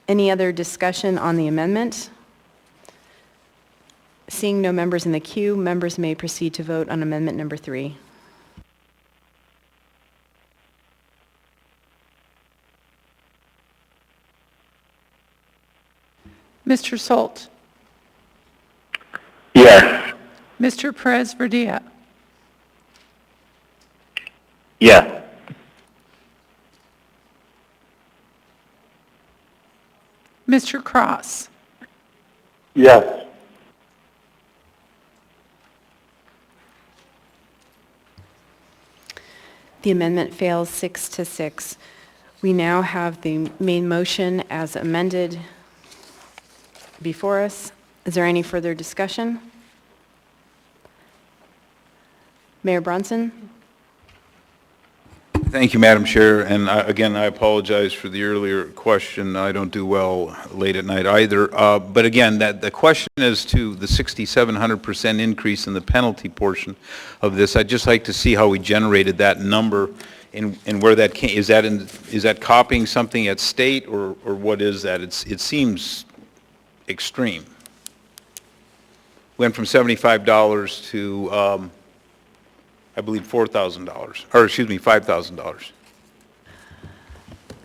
Any other discussion on the amendment? Seeing no members in the queue, members may proceed to vote on amendment number 3. Mr. Solt? Yes. Mr. Perez-Verdia? Yes. Mr. Cross? Yes. The amendment fails 6-6. We now have the main motion as amended before us. Is there any further discussion? Mayor Bronson? Thank you, Madam Chair, and again, I apologize for the earlier question. I don't do well late at night either. But again, the question is to the 6,700% increase in the penalty portion of this. I'd just like to see how we generated that number and where that came. Is that copying something at state, or what is that? It seems extreme. Went from $75 to I believe $4,000, or excuse me, $5,000.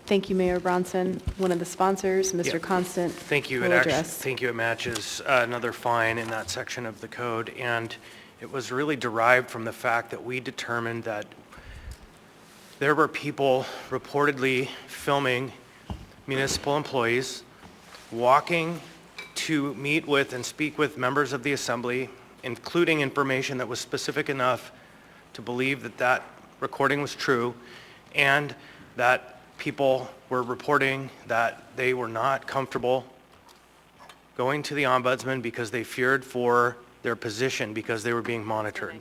Thank you, Mayor Bronson. One of the sponsors, Mr. Yeah. Constant, Thank you. will address. Thank you. It matches another fine in that section of the code, and it was really derived from the fact that we determined that there were people reportedly filming municipal employees walking to meet with and speak with members of the assembly, including information that was specific enough to believe that that recording was true, and that people were reporting that they were not comfortable going to the ombudsman because they feared for their position because they were being monitored.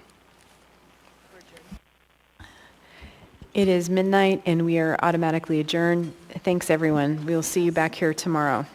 It is midnight and we are automatically adjourned. Thanks, everyone. We'll see you back here tomorrow.